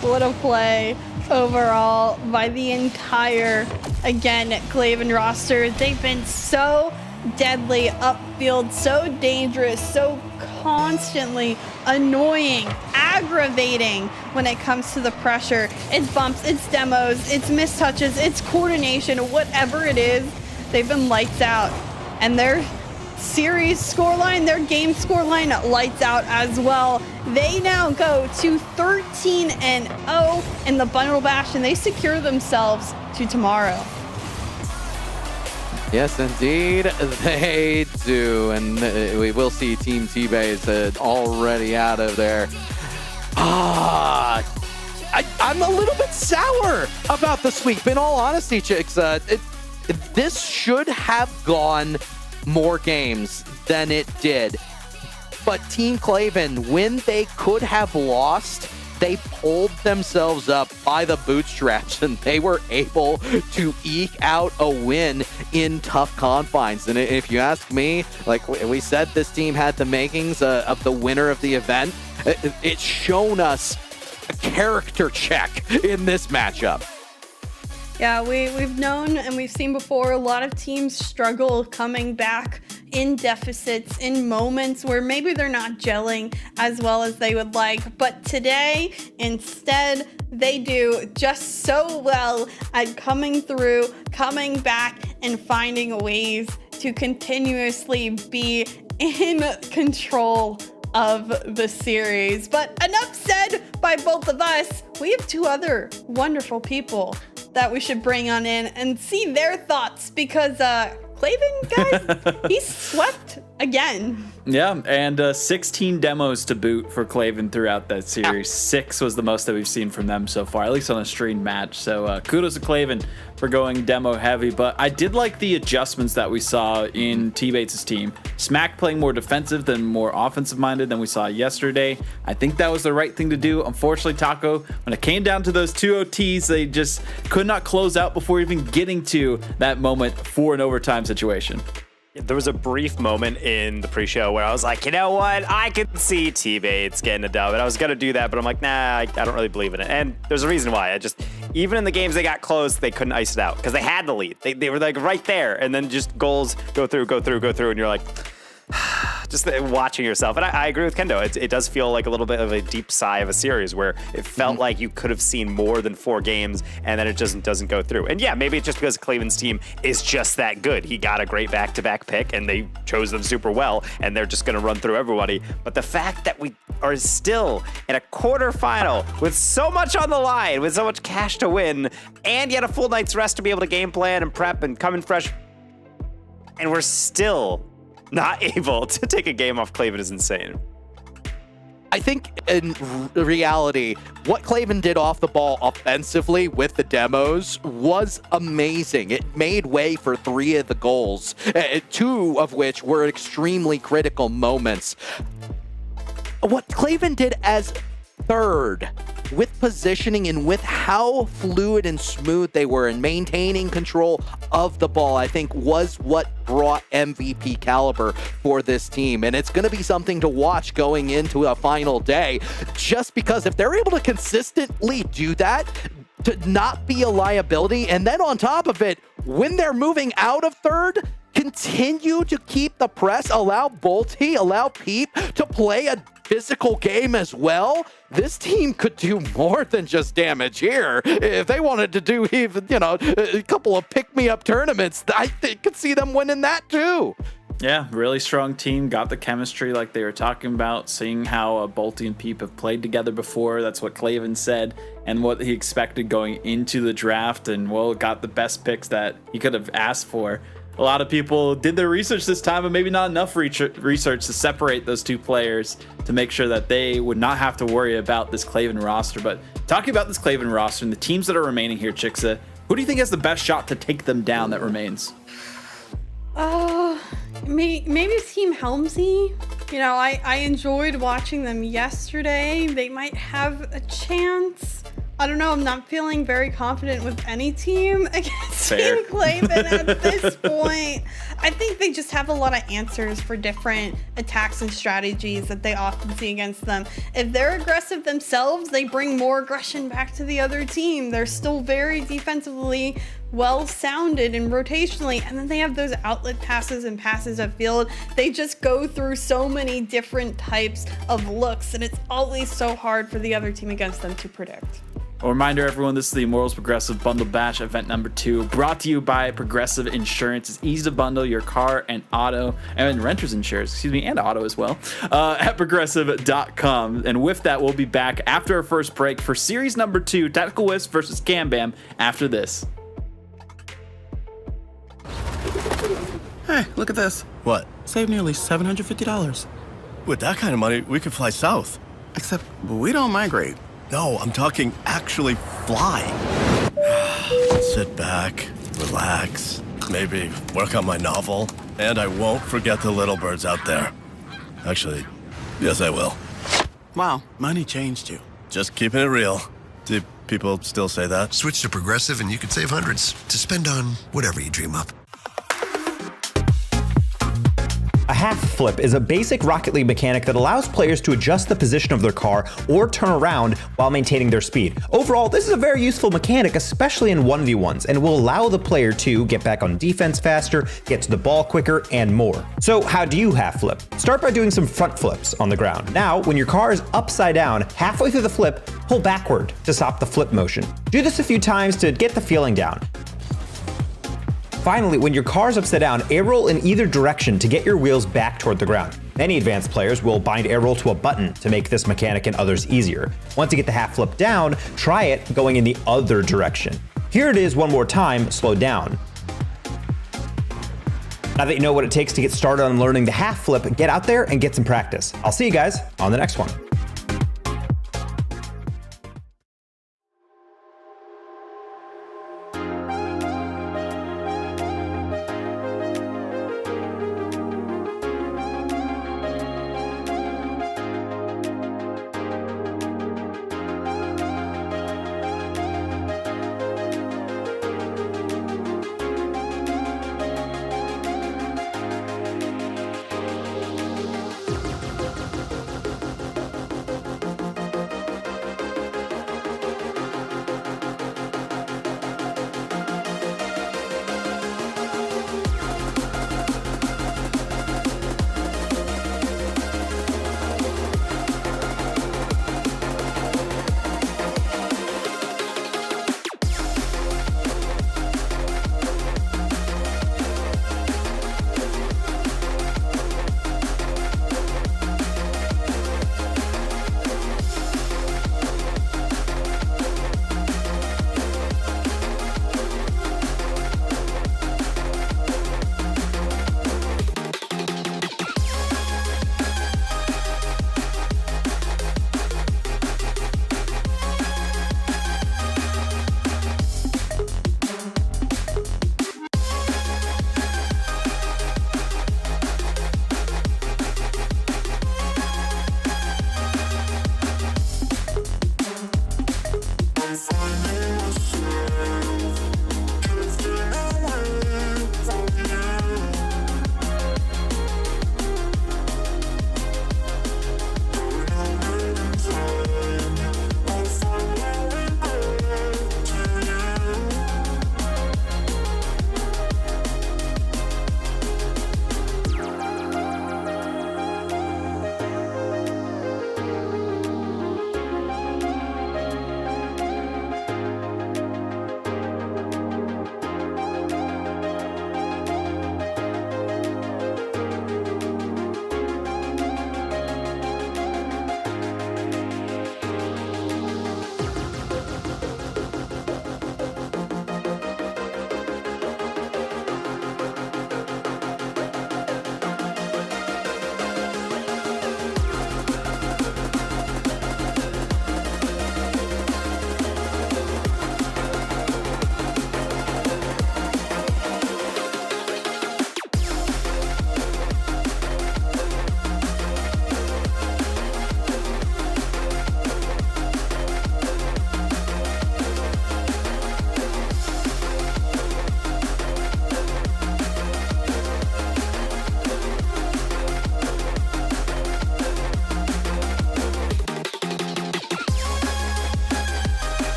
What a play overall by the entire, again, Claven roster. They've been so deadly upfield, so dangerous, so constantly annoying, aggravating when it comes to the pressure. It's bumps, it's demos, it's mistouches, it's coordination, whatever it is, they've been lights out. And their series scoreline, their game scoreline, lights out as well. They now go to 13-0 in the Bundle Bash, and they secure themselves to tomorrow. Yes, indeed, they do. And we will see Team T-Base already out of there. I I'm a little bit sour about the sweep. In all honesty, chicks, this should have gone more games than it did. But Team Claven, when they could have lost, they pulled themselves up by the bootstraps and they were able to eke out a win in tough confines. And if you ask me, like we said, this team had the makings of the winner of the event. It's shown us a character check in this matchup. Yeah, we've known and we've seen before a lot of teams struggle coming back in deficits, in moments where maybe they're not gelling as well as they would like. But today, instead, they do just so well at coming through, coming back, and finding ways to continuously be in control of the series. But enough said by both of us. We have two other wonderful people that we should bring on in and see their thoughts, because Claven, guys, he's swept again. Yeah, and 16 demos to boot for Claven throughout that series. 6 was the most that we've seen from them so far, at least on a streamed match. So kudos to Claven for going demo heavy. But I did like the adjustments that we saw in T-Bates' team. Smack playing more defensive than more offensive-minded than we saw yesterday. I think that was the right thing to do. Unfortunately, Taco, when it came down to those 2 OTs, they just could not close out before even getting to that moment for an overtime situation. There was a brief moment in the pre-show where I was like, you know what? I could see T-Bates getting a dub, and I was going to do that, but I'm like, nah, I don't really believe in it. And there's a reason why. Even in the games they got close, they couldn't ice it out because they had the lead. They were like right there, and then just goals go through, and you're like, just watching yourself. And I agree with Kendo. It does feel like a little bit of a deep sigh of a series where it felt like you could have seen more than 4 games and then it just doesn't go through. And yeah, maybe it's just because Claven's team is just that good. He got a great back-to-back pick and they chose them super well and they're just going to run through everybody. But the fact that we are still in a quarterfinal with so much on the line, with so much cash to win, and yet a full night's rest to be able to game plan and prep and come in fresh, and we're still not able to take a game off Claven is insane. I think in reality, what Claven did off the ball offensively with the demos was amazing. It made way for 3 of the goals, 2 of which were extremely critical moments. What Claven did as third, with positioning and with how fluid and smooth they were in maintaining control of the ball, I think was what brought MVP caliber for this team. And it's going to be something to watch going into a final day, just because if they're able to consistently do that, to not be a liability, and then on top of it, when they're moving out of third, continue to keep the press, allow Bolty, allow Peep to play a physical game as well. This team could do more than just damage here. If they wanted to do even, a couple of pick-me-up tournaments, I could see them winning that too. Yeah, really strong team. Got the chemistry like they were talking about. Seeing how Bolty and Peep have played together before. That's what Claven said and what he expected going into the draft. And, well, got the best picks that he could have asked for. A lot of people did their research this time, but maybe not enough research to separate those 2 players to make sure that they would not have to worry about this Claven roster. But talking about this Claven roster and the teams that are remaining here, Chicksa, who do you think has the best shot to take them down that remains? Maybe Team Helmsy. I enjoyed watching them yesterday. They might have a chance. I don't know. I'm not feeling very confident with any team against Team Claven at this point. I think they just have a lot of answers for different attacks and strategies that they often see against them. If they're aggressive themselves, they bring more aggression back to the other team. They're still very defensively well-sounded and rotationally, and then they have those outlet passes and passes upfield. They just go through so many different types of looks, and it's always so hard for the other team against them to predict. A reminder, everyone, this is the Immortals Progressive Bundle Bash event number 2, brought to you by Progressive Insurance. It's easy to bundle your car and auto, and renter's insurance, and auto as well, at progressive.com. And with that, we'll be back after our first break for series number 2, Tactical Wisp versus Cambam, after this. Hey, look at this. What? Save nearly $750. With that kind of money, we could fly south. Except we don't migrate. No, I'm talking actually fly. Sit back, relax, maybe work on my novel, and I won't forget the little birds out there. Actually, yes, I will. Wow, money changed you. Just keeping it real. Do people still say that? Switch to Progressive and you could save hundreds to spend on whatever you dream up. A half flip is a basic Rocket League mechanic that allows players to adjust the position of their car or turn around while maintaining their speed. Overall, this is a very useful mechanic, especially in 1v1s, and will allow the player to get back on defense faster, get to the ball quicker, and more. So how do you half flip? Start by doing some front flips on the ground. Now, when your car is upside down, halfway through the flip, pull backward to stop the flip motion. Do this a few times to get the feeling down. Finally, when your car's upside down, air roll in either direction to get your wheels back toward the ground. Many advanced players will bind air roll to a button to make this mechanic and others easier. Once you get the half flip down, try it going in the other direction. Here it is one more time, slowed down. Now that you know what it takes to get started on learning the half flip, get out there and get some practice. I'll see you guys on the next one.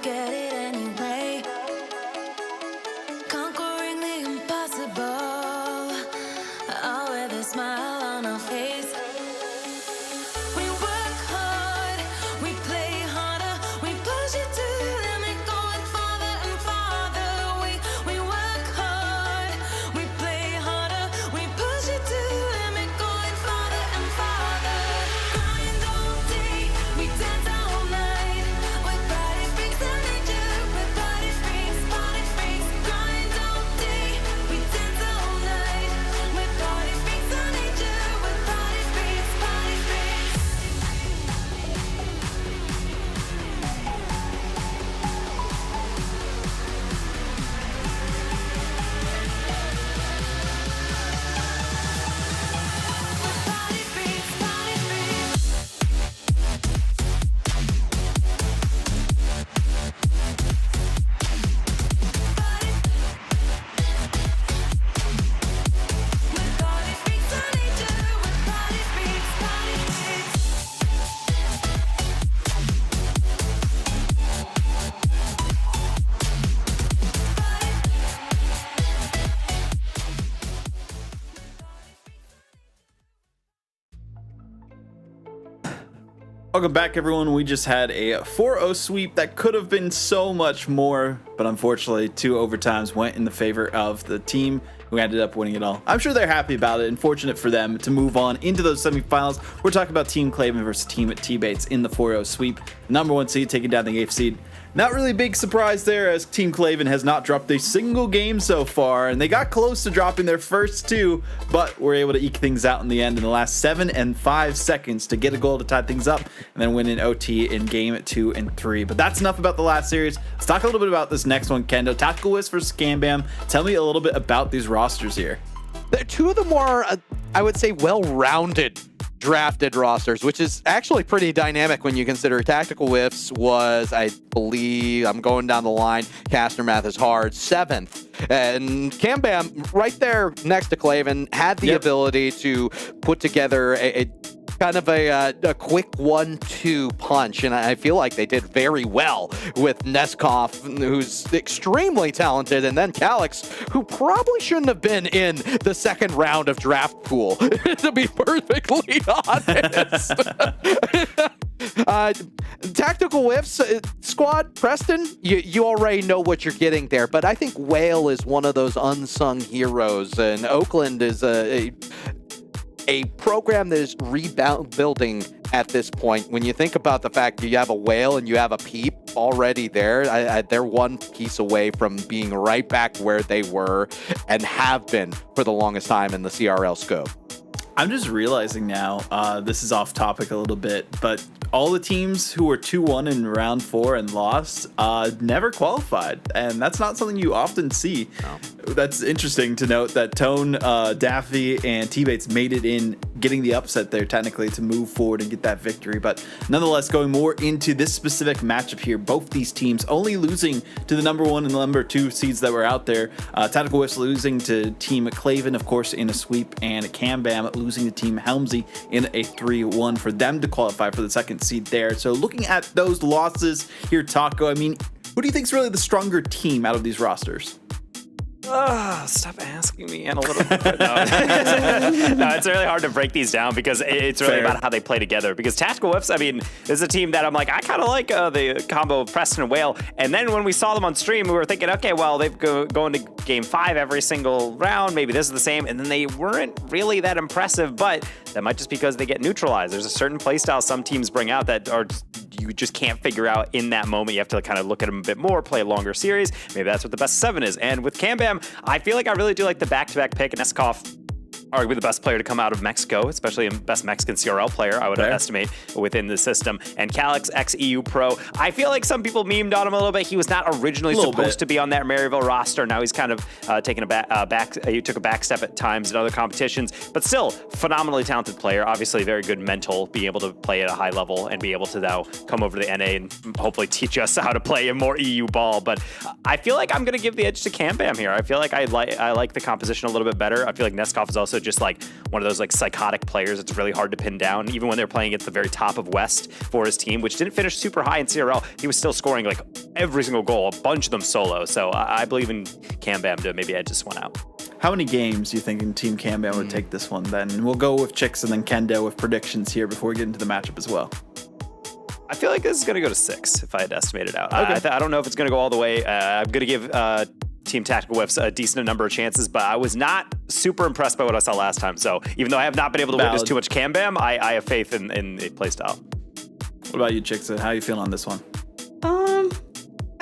get it anyway. Conquering the impossible, all with a smile on our face. We work hard, we play harder, we push it to the limit, going farther and farther. We work hard, we play harder, we push it to the limit, going farther and farther. Grind all day, we dance all night. We're body freaks of nature, we're body freaks, body freaks. Grind all day, we dance all night. We're body freaks of nature, we're body freaks, body freaks. Body freaks, body freaks. We're body freaks of nature, we're body freaks, body freaks. Welcome back, everyone. We just had a 4-0 sweep that could have been so much more, but unfortunately, 2 overtimes went in the favor of the team who ended up winning it all. I'm sure they're happy about it and fortunate for them to move on into those semifinals. We're talking about Team Claven versus Team T-Bates in the 4-0 sweep. Number 1 seed taking down the 8th seed. Not really a big surprise there, as Team Claven has not dropped a single game so far, and they got close to dropping their first 2, but were able to eke things out in the end in the last 7 and 5 seconds to get a goal to tie things up, and then win in OT in game 2 and 3. But that's enough about the last series. Let's talk a little bit about this next one, Kendo. Tactical Wisp versus Cambam. Tell me a little bit about these rosters here. They're two of the more, I would say, well-rounded drafted rosters, which is actually pretty dynamic when you consider Tactical Whiffs was, I believe, I'm going down the line, caster math is hard, 7th. And Cambam, right there next to Claven, had the ability to put together a kind of a quick 1-2 punch, and I feel like they did very well with Neskov, who's extremely talented, and then Calix, who probably shouldn't have been in the second round of draft pool, to be perfectly honest. Tactical Whiffs squad, Preston, you already know what you're getting there, but I think Whale is one of those unsung heroes, and Oakland is a program that is rebuilding at this point. When you think about the fact that you have a Whale and you have a Peep already there, they're one piece away from being right back where they were and have been for the longest time in the CRL scope. I'm just realizing now, this is off topic a little bit, but all the teams who were 2-1 in round 4 and lost never qualified, and that's not something you often see. No. That's interesting to note that Tone, Daffy, and T-Bates made it in, getting the upset there technically to move forward and get that victory. But nonetheless, going more into this specific matchup here, both these teams only losing to the number 1 and the number 2 seeds that were out there. Tactical Whiffs losing to Team Claven, of course, in a sweep, and Cambam losing to Team Helmsy in a 3-1 for them to qualify for the second seed there. So looking at those losses here, Taco, I mean, who do you think is really the stronger team out of these rosters? Stop asking me analytical. No, it's really hard to break these down because it's really about how they play together. Because Tactical Whiffs, I mean, this is a team that I'm like, I kind of like the combo of Preston and Whale. And then when we saw them on stream, we were thinking, okay, well, they've go into game 5 every single round. Maybe this is the same. And then they weren't really that impressive, but that might just because they get neutralized. There's a certain playstyle some teams bring out that are you just can't figure out in that moment. You have to kind of look at them a bit more, play a longer series. Maybe that's what the best 7 is. And with Cambam, I feel like I really do like the back-to-back pick. Neskov, arguably the best player to come out of Mexico, especially a best Mexican CRL player, I would estimate, within the system. And Calix, ex-EU pro. I feel like some people memed on him a little bit. He was not originally supposed to be on that Maryville roster. Now he's kind of taken he took a back step at times in other competitions, but still, phenomenally talented player. Obviously, very good mental, being able to play at a high level and be able to now come over to the NA and hopefully teach us how to play a more EU ball. But I feel like I'm going to give the edge to Cambam here. I feel like I like the composition a little bit better. I feel like Neskov is also just like one of those like psychotic players. It's really hard to pin down. Even when they're playing at the very top of West for his team, which didn't finish super high in CRL, he was still scoring like every single goal, a bunch of them solo. So I believe in CamBam to maybe edge this one out. How many games do you think Team CamBam would take this one then? We'll go with Chicks and then Kendo with predictions here before we get into the matchup as well. I feel like this is going to go to 6 if I had to estimate it out. Okay. I don't know if it's going to go all the way. I'm going to give Team Tactical Whiffs a decent number of chances, but I was not super impressed by what I saw last time. So even though I have not been able to witness too much CamBam, I have faith in the playstyle. What about you, Chicks? How are you feeling on this one?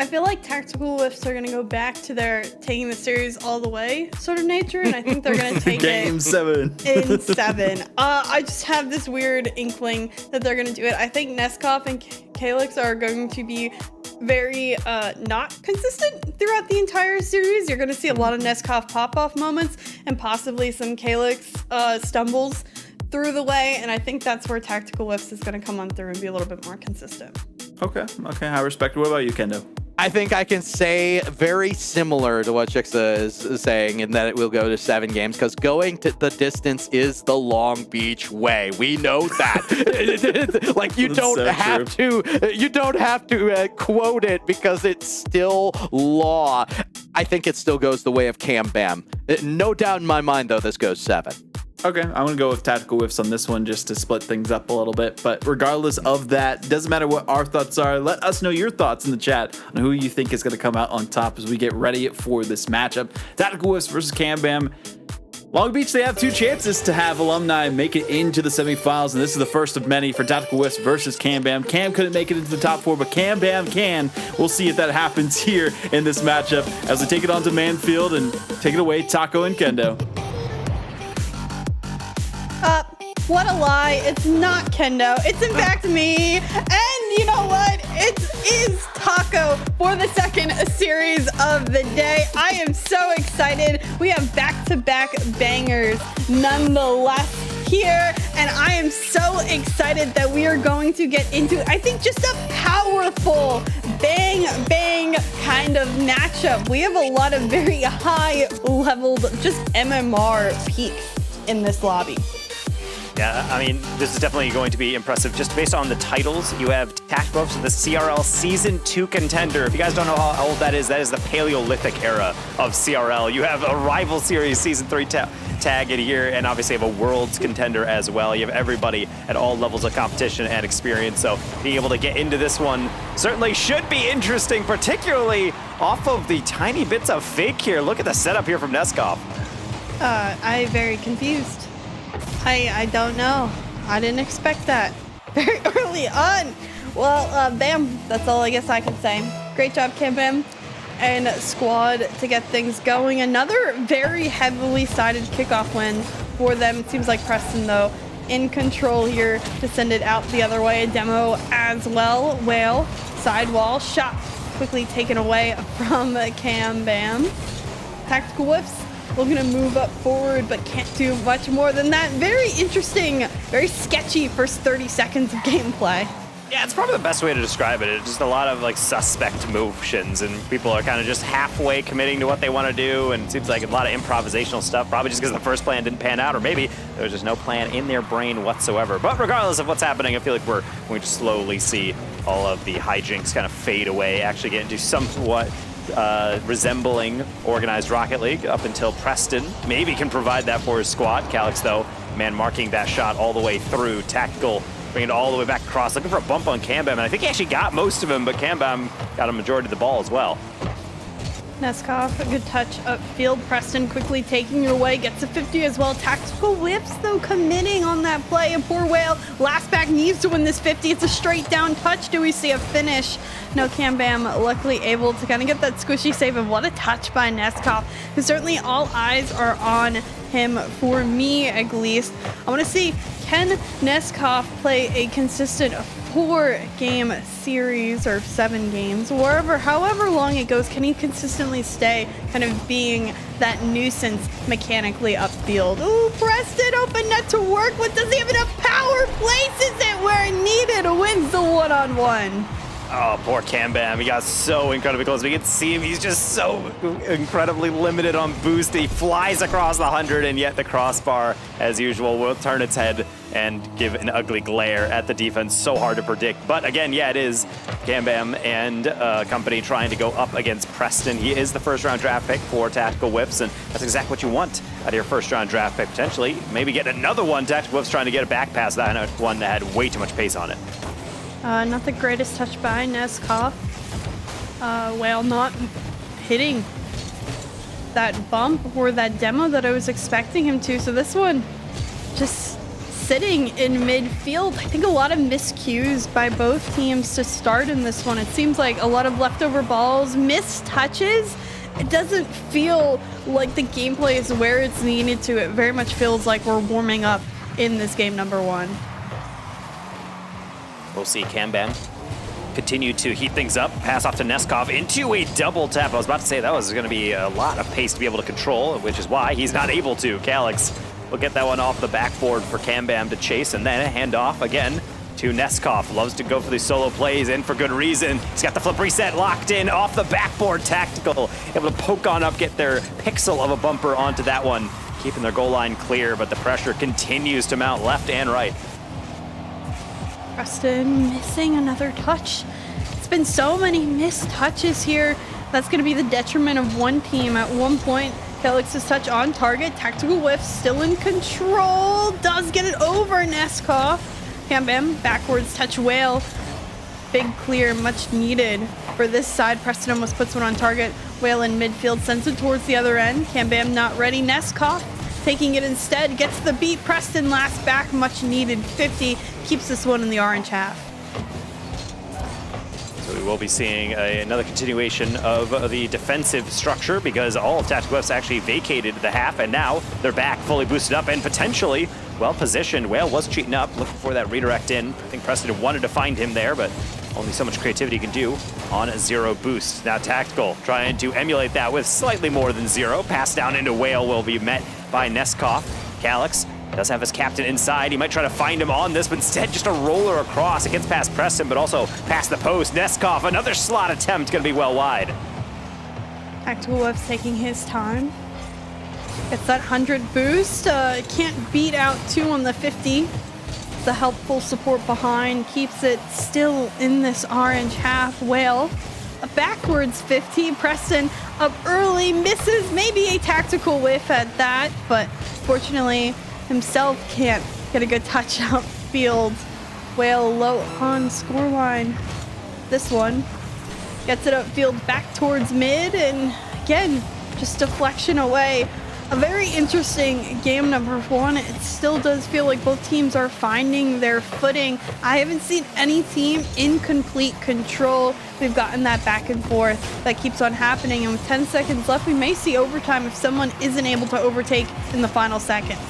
I feel like Tactical Whiffs are going to go back to their taking the series all the way sort of nature, and I think they're going to take Game 7. In 7. I just have this weird inkling that they're going to do it. I think Neskov and Calyx are going to be very not consistent throughout the entire series. You're going to see a lot of Neskov pop-off moments and possibly some Calyx stumbles through the way, and I think that's where Tactical Whiffs is going to come on through and be a little bit more consistent. Okay, I respect it. What about you, Kendo? I think I can say very similar to what Chixa is saying in that it will go to 7 games because going to the distance is the Long Beach way. We know that. Like you don't have to quote it because it's still law. I think it still goes the way of CamBam. No doubt in my mind, though, this goes 7. Okay, I'm going to go with Tactical Whiffs on this one just to split things up a little bit. But regardless of that, doesn't matter what our thoughts are. Let us know your thoughts in the chat on who you think is going to come out on top as we get ready for this matchup. Tactical Whiffs versus CamBam. Long Beach, they have 2 chances to have alumni make it into the semifinals, and this is the first of many for Tactical Whiffs versus CamBam. Cam couldn't make it into the top 4, but CamBam can. We'll see if that happens here in this matchup as we take it on to Manfield and take it away, Taco and Kendo. What a lie. It's not Kendo. It's in fact me. And you know what? It is Taco for the second series of the day. I am so excited. We have back-to-back bangers nonetheless here. And I am so excited that we are going to get into, I think, just a powerful bang kind of matchup. We have a lot of very high-leveled just MMR peaks in this lobby. Yeah, I mean, this is definitely going to be impressive. Just based on the titles, you have Tactical Whiffs, the CRL Season 2 contender. If you guys don't know how old that is the Paleolithic era of CRL. You have a Rival Series Season 3 tag in here, and obviously have a Worlds contender as well. You have everybody at all levels of competition and experience, so being able to get into this one certainly should be interesting, particularly off of the tiny bits of fake here. Look at the setup here from Neskov. I'm very confused. I don't know. I didn't expect that very early on. Well, bam. That's all I guess I can say. Great job, CamBam and squad to get things going. Another very heavily sided kickoff win for them. It seems like Preston, though, in control here to send it out the other way. A demo as well. Whale, sidewall, shot quickly taken away from CamBam. Tactical Whiffs. We're going to move up forward, but can't do much more than that. Very interesting, very sketchy first 30 seconds of gameplay. Yeah, it's probably the best way to describe it. It's just a lot of like suspect motions, and people are kind of just halfway committing to what they want to do, and it seems like a lot of improvisational stuff, probably just because the first plan didn't pan out, or maybe there's just no plan in their brain whatsoever. But regardless of what's happening, I feel like we're going to slowly see all of the hijinks kind of fade away, actually get into somewhat resembling organized Rocket League up until Preston maybe can provide that for his squad. Calyx, though, man, marking that shot all the way through. Tactical bringing it all the way back across, looking for a bump on CamBam, and I think he actually got most of him, but CamBam got a majority of the ball as well. Neskov, a good touch upfield. Preston quickly taking your way, gets a 50 as well. Tactical Whiffs, though, committing on that play. A poor Whale. Last back needs to win this 50. It's a straight down touch. Do we see a finish? No, CamBam luckily able to kind of get that squishy save, and what a touch by Neskov, who certainly all eyes are on him, for me at least. I want to see, can Neskov play a consistent 4-game series or 7 games, however long it goes? Can he consistently stay kind of being that nuisance mechanically upfield? Ooh, Preston, open net to work with. Does he have enough power? Places it where needed, wins the one-on-one. Oh, poor Cambam. He got so incredibly close. We can see him. He's just so incredibly limited on boost. He flies across the 100, and yet the crossbar, as usual, will turn its head and give an ugly glare at the defense. So hard to predict. But again, yeah, it is Cambam and company trying to go up against Preston. He is the first-round draft pick for Tactical Whiffs, and that's exactly what you want out of your first-round draft pick, potentially. Maybe get another one. Tactical Whiffs trying to get a back pass. That one that had way too much pace on it. Not the greatest touch by Neskov. Well, not hitting that bump or that demo that I was expecting him to. So this one just sitting in midfield. I think a lot of miscues by both teams to start in this one. It seems like a lot of leftover balls, missed touches. It doesn't feel like the gameplay is where it's needed to. It very much feels like we're warming up in this game number one. We'll see Cambam continue to heat things up, pass off to Neskov into a double tap. I was about to say that was going to be a lot of pace to be able to control, which is why he's not able to. Calyx will get that one off the backboard for Cambam to chase, and then a handoff again to Neskov. Loves to go for these solo plays, and for good reason. He's got the flip reset locked in off the backboard. Tactical, able to poke on up, get their pixel of a bumper onto that one, keeping their goal line clear, but the pressure continues to mount left and right. Preston missing another touch. It's been so many missed touches here. That's going to be the detriment of one team. At one point, Calyx's touch on target. Tactical Whiff still in control. Does get it over Neskov. Cambam backwards touch Whale. Big clear, much needed for this side. Preston almost puts one on target. Whale in midfield, sends it towards the other end. Cambam not ready. Neskov taking it instead, gets the beat. Preston last back, much needed 50, keeps this one in the orange half. So we will be seeing another continuation of the defensive structure because all of Tactical Whiffs actually vacated the half, and now they're back fully boosted up and potentially well positioned. Whale was cheating up, looking for that redirect in. I think Preston wanted to find him there, but only so much creativity you can do on a 0 boost. Now Tactical trying to emulate that with slightly more than 0. Pass down into Whale will be met by Neskov. Calyx does have his captain inside. He might try to find him on this, but instead just a roller across. It gets past Preston, but also past the post. Neskov, another slot attempt, gonna be well wide. Tactical Whiff's taking his time. Gets that 100 boost. Can't beat out 2 on the 50. The helpful support behind keeps it still in this orange half. Whale, a backwards 50. Preston up early, misses maybe a tactical whiff at that, but fortunately himself can't get a good touch outfield. Whale low on scoreline. This one gets it upfield back towards mid, and again, just deflection away. A very interesting game number one. It still does feel like both teams are finding their footing. I haven't seen any team in complete control. We've gotten that back and forth that keeps on happening, and with 10 seconds left, we may see overtime if someone isn't able to overtake in the final seconds.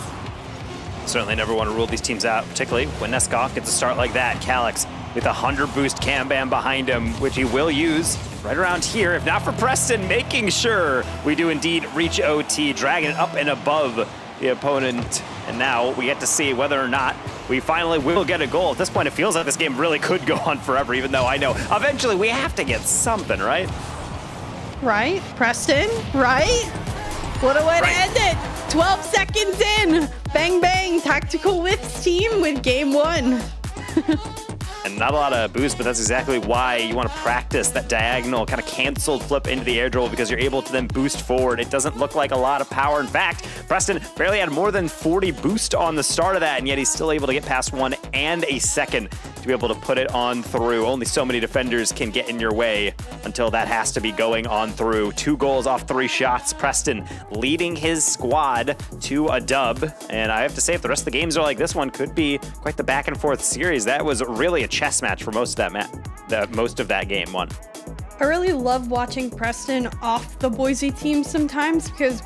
Certainly never want to rule these teams out, particularly when Neskov gets a start like that. Calyx with a 100 boost Cambam behind him, which he will use right around here, if not for Preston, making sure we do indeed reach OT, dragging it up and above the opponent. And now we get to see whether or not we finally will get a goal. At this point, it feels like this game really could go on forever, even though I know eventually we have to get something, right? Right, Preston, right? What a way to end it. 12 seconds in. Bang, bang. Tactical Whiffs team with game one. And not a lot of boost, but that's exactly why you want to practice that diagonal kind of canceled flip into the air dribble, because you're able to then boost forward. It doesn't look like a lot of power. In fact, Preston barely had more than 40 boost on the start of that, and yet he's still able to get past 1 and a second to be able to put it on through. Only so many defenders can get in your way until that has to be going on through. 2 goals off 3 shots. Preston leading his squad to a dub. And I have to say, if the rest of the games are like this one, could be quite the back and forth series. That was really a chess match for most of that game one. I really love watching Preston off the Boise team sometimes, because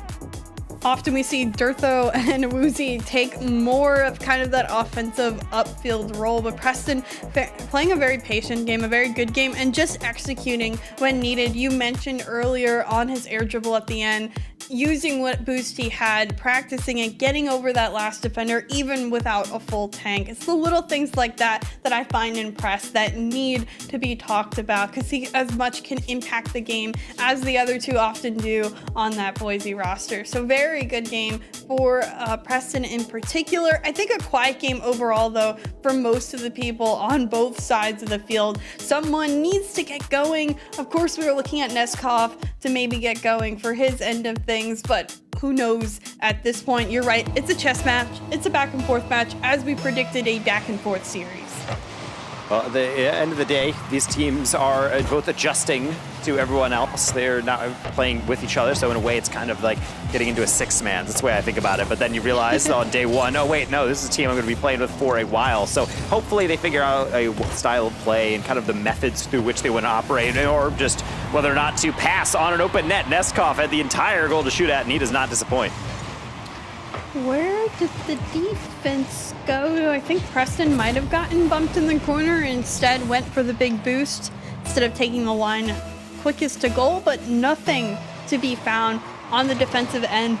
often we see Durtho and Woozy take more of kind of that offensive upfield role, but Preston playing a very patient game, a very good game, and just executing when needed. You mentioned earlier on his air dribble at the end, using what boost he had, practicing it, getting over that last defender, even without a full tank. It's the little things like that that I find impressed that need to be talked about, because he as much can impact the game as the other two often do on that Boise roster. So very good game for Preston in particular. I think a quiet game overall, though, for most of the people on both sides of the field. Someone needs to get going. Of course, we were looking at Neskov to maybe get going for his end of things, but who knows at this point. You're right, it's a chess match, it's a back and forth match, as we predicted, a back and forth series. Well, at the end of the day, these teams are both adjusting to everyone else. They're not playing with each other, so in a way, it's kind of like getting into a six-man. That's the way I think about it. But then you realize on day one, oh wait, no, this is a team I'm going to be playing with for a while. So hopefully they figure out a style of play and kind of the methods through which they want to operate, or just whether or not to pass on an open net. Neskov had the entire goal to shoot at, and he does not disappoint. Where did the defense go? I think Preston might have gotten bumped in the corner, instead went for the big boost instead of taking the line quickest to goal, but nothing to be found on the defensive end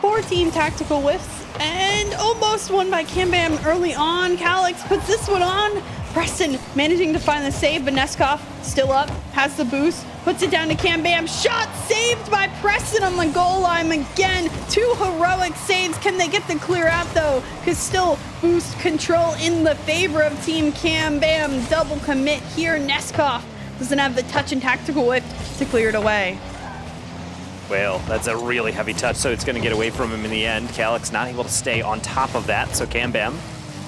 for Team Tactical Whiffs, and almost won by Cambam early on. Calix puts this one on. Preston managing to find the save, but Neskov still up, has the boost, puts it down to Cambam. Shot saved by Preston on the goal line again. Two heroic saves. Can they get the clear out though? Because still boost control in the favor of Team Cambam. Double commit here. Neskov doesn't have the touch and tactical whip to clear it away. Well, that's a really heavy touch, so it's going to get away from him in the end. Calix not able to stay on top of that, so Cambam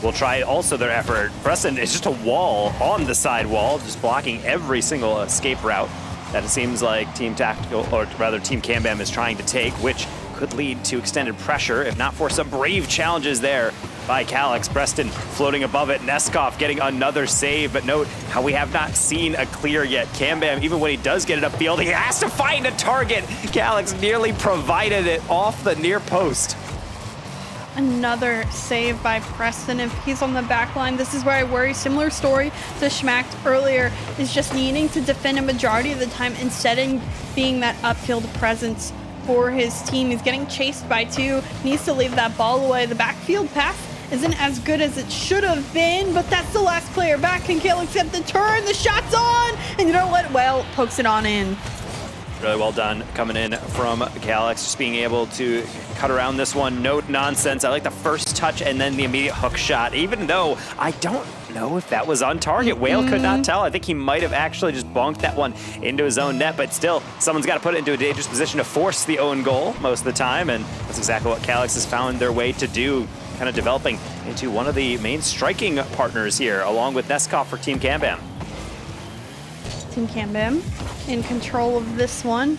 will try also their effort. Preston is just a wall on the side wall, just blocking every single escape route that it seems like Team Tactical, or rather Team Cambam, is trying to take, which could lead to extended pressure, if not for some brave challenges there by Calix. Preston floating above it. Neskov getting another save, but note how we have not seen a clear yet. Cambam, even when he does get it upfield, he has to find a target. Calix nearly provided it off the near post. Another save by Preston. If he's on the back line, this is where I worry. Similar story to Schmacked earlier, is just needing to defend a majority of the time instead of being that upfield presence for his team. He's getting chased by two, needs to leave that ball away. The backfield pass isn't as good as it should have been, but that's the last player back. Can Calix get the turn? The shot's on, and you know what? Well, pokes it on in. Really well done coming in from Calix, just being able to cut around this one. No nonsense. I like the first touch and then the immediate hook shot, even though I don't know if that was on target. Whale could not tell. I think he might have actually just bonked that one into his own net, but still, someone's got to put it into a dangerous position to force the own goal most of the time, and that's exactly what Calix has found their way to do, kind of developing into one of the main striking partners here, along with Neskov for Team Cambam. Team Cambam in control of this one.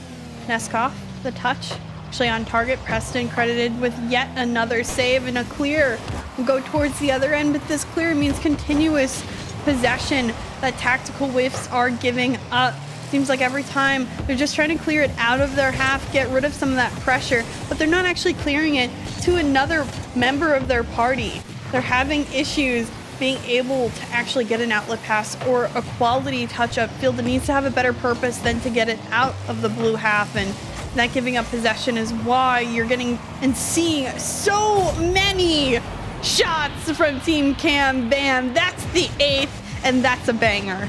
Neskov, the touch, actually on target. Preston credited with yet another save, and a clear will go towards the other end, but this clear means continuous possession that Tactical Whiffs are giving up. Seems like every time they're just trying to clear it out of their half, get rid of some of that pressure, but they're not actually clearing it to another member of their party. They're having issues being able to actually get an outlet pass or a quality touch upfield. That needs to have a better purpose than to get it out of the blue half, and that giving up possession is why you're getting and seeing so many shots from Team Cambam. That's the 8th, and that's a banger.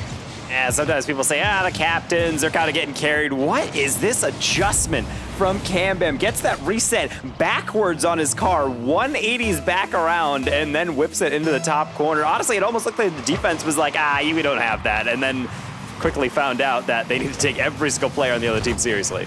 Yeah, sometimes people say, the captains, they're kind of getting carried. What is this adjustment from Cambam? Gets that reset backwards on his car, 180s back around, and then whips it into the top corner. Honestly, it almost looked like the defense was like, we don't have that, and then quickly found out that they need to take every single player on the other team seriously.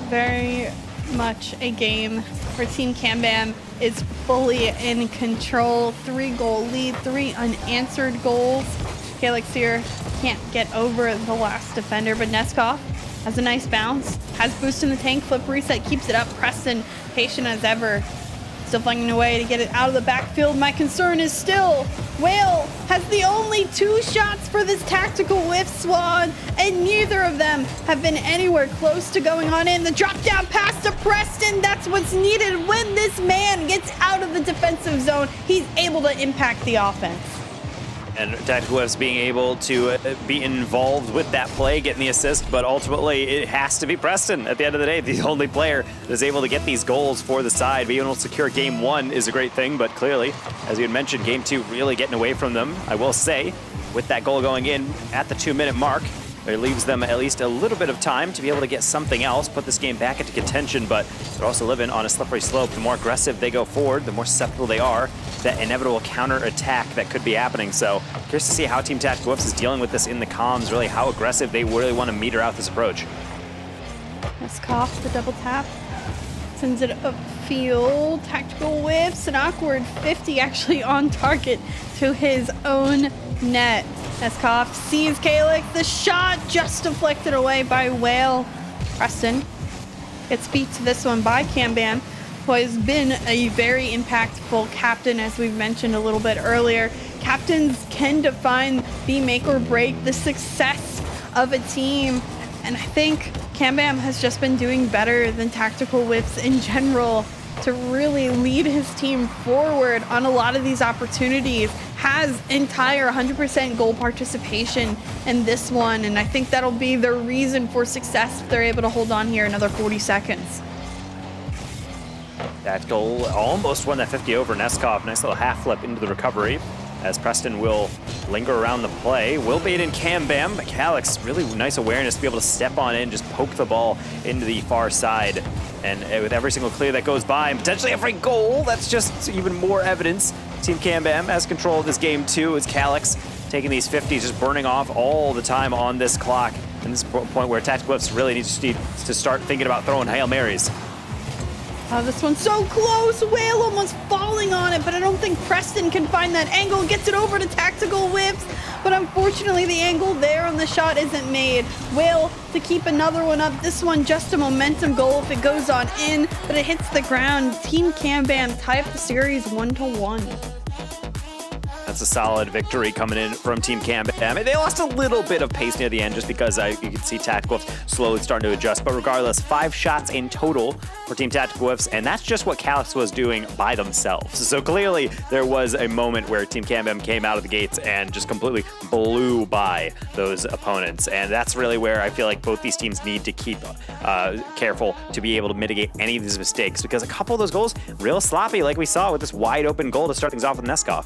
Very much a game where Team Cambam is fully in control. 3-goal lead, 3 unanswered goals. Calix here can't get over the last defender, but Neskov has a nice bounce, has boost in the tank, flip reset, keeps it up. Preston, patient as ever, still finding a way to get it out of the backfield. My concern is still, Whale has the only 2 shots for this Tactical Whiff squad, and neither of them have been anywhere close to going on in. The drop down pass to Preston, that's what's needed. When this man gets out of the defensive zone, he's able to impact the offense. And Tactical Whiffs being able to be involved with that play, getting the assist, but ultimately it has to be Preston. At the end of the day, the only player that is able to get these goals for the side. Being able to secure game 1 is a great thing, but clearly, as you had mentioned, game 2 really getting away from them. I will say, with that goal going in at the 2-minute mark, it leaves them at least a little bit of time to be able to get something else, put this game back into contention, but they're also living on a slippery slope. The more aggressive they go forward, the more susceptible they are to that inevitable counter-attack that could be happening. So curious to see how Team Tactical Whiffs is dealing with this in the comms, really how aggressive they really want to meter out this approach. Neskov, the double tap, sends it upfield. Tactical Whiffs, an awkward 50 actually on target to his own net. Neskov sees Kalix, the shot just deflected away by Whale. Preston gets beat to this one by Cambam, who has been a very impactful captain, as we've mentioned a little bit earlier. Captains can define the make or break, the success of a team, and I think Cambam has just been doing better than Tactical Whiffs in general to really lead his team forward on a lot of these opportunities. Has entire 100% goal participation in this one, and I think that'll be their reason for success if they're able to hold on here another 40 seconds. That goal almost won that 50 over Neskov. Nice little half flip into the recovery as Preston will linger around the play. Will bait in Cambam, but Calix, really nice awareness to be able to step on in, just poke the ball into the far side. And with every single clear that goes by, and potentially every goal, that's just even more evidence. Team Cambam has control of this game too, as Calix taking these 50s, just burning off all the time on this clock. And this is a point where Tactical Whiffs really needs to start thinking about throwing Hail Marys. Oh, this one's so close. Whale almost falling on it, but I don't think Preston can find that angle. Gets it over to Tactical Whiffs, but unfortunately the angle there on the shot isn't made. Whale to keep another one up. This one just a momentum goal if it goes on in, but it hits the ground. Team Cambam tie up the series 1-1. That's a solid victory coming in from Team Cambam. They lost a little bit of pace near the end just because you could see Tactical Whiffs slowly starting to adjust. But regardless, 5 shots in total for Team Tactical Whiffs, and that's just what Calix was doing by themselves. So clearly there was a moment where Team Cambam came out of the gates and just completely blew by those opponents. And that's really where I feel like both these teams need to keep careful to be able to mitigate any of these mistakes, because a couple of those goals real sloppy, like we saw with this wide open goal to start things off with Neskov.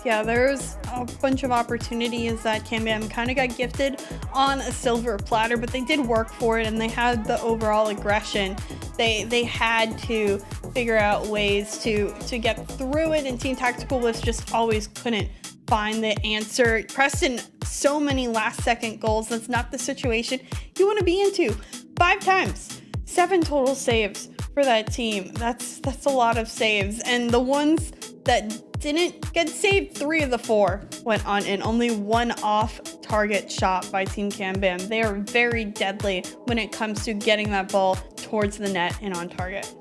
Yeah, there's a bunch of opportunities that Cambam kind of got gifted on a silver platter, but they did work for it and they had the overall aggression. They had to figure out ways to get through it, and Team Tactical Whiffs just always couldn't find the answer. Preston, so many last second goals. That's not the situation you want to be into. 5 times, 7 total saves for that team. That's a lot of saves, and the ones that didn't get saved, 3 of the 4 went on in. Only 1 off-target shot by Team Cambam. They are very deadly when it comes to getting that ball towards the net and on target.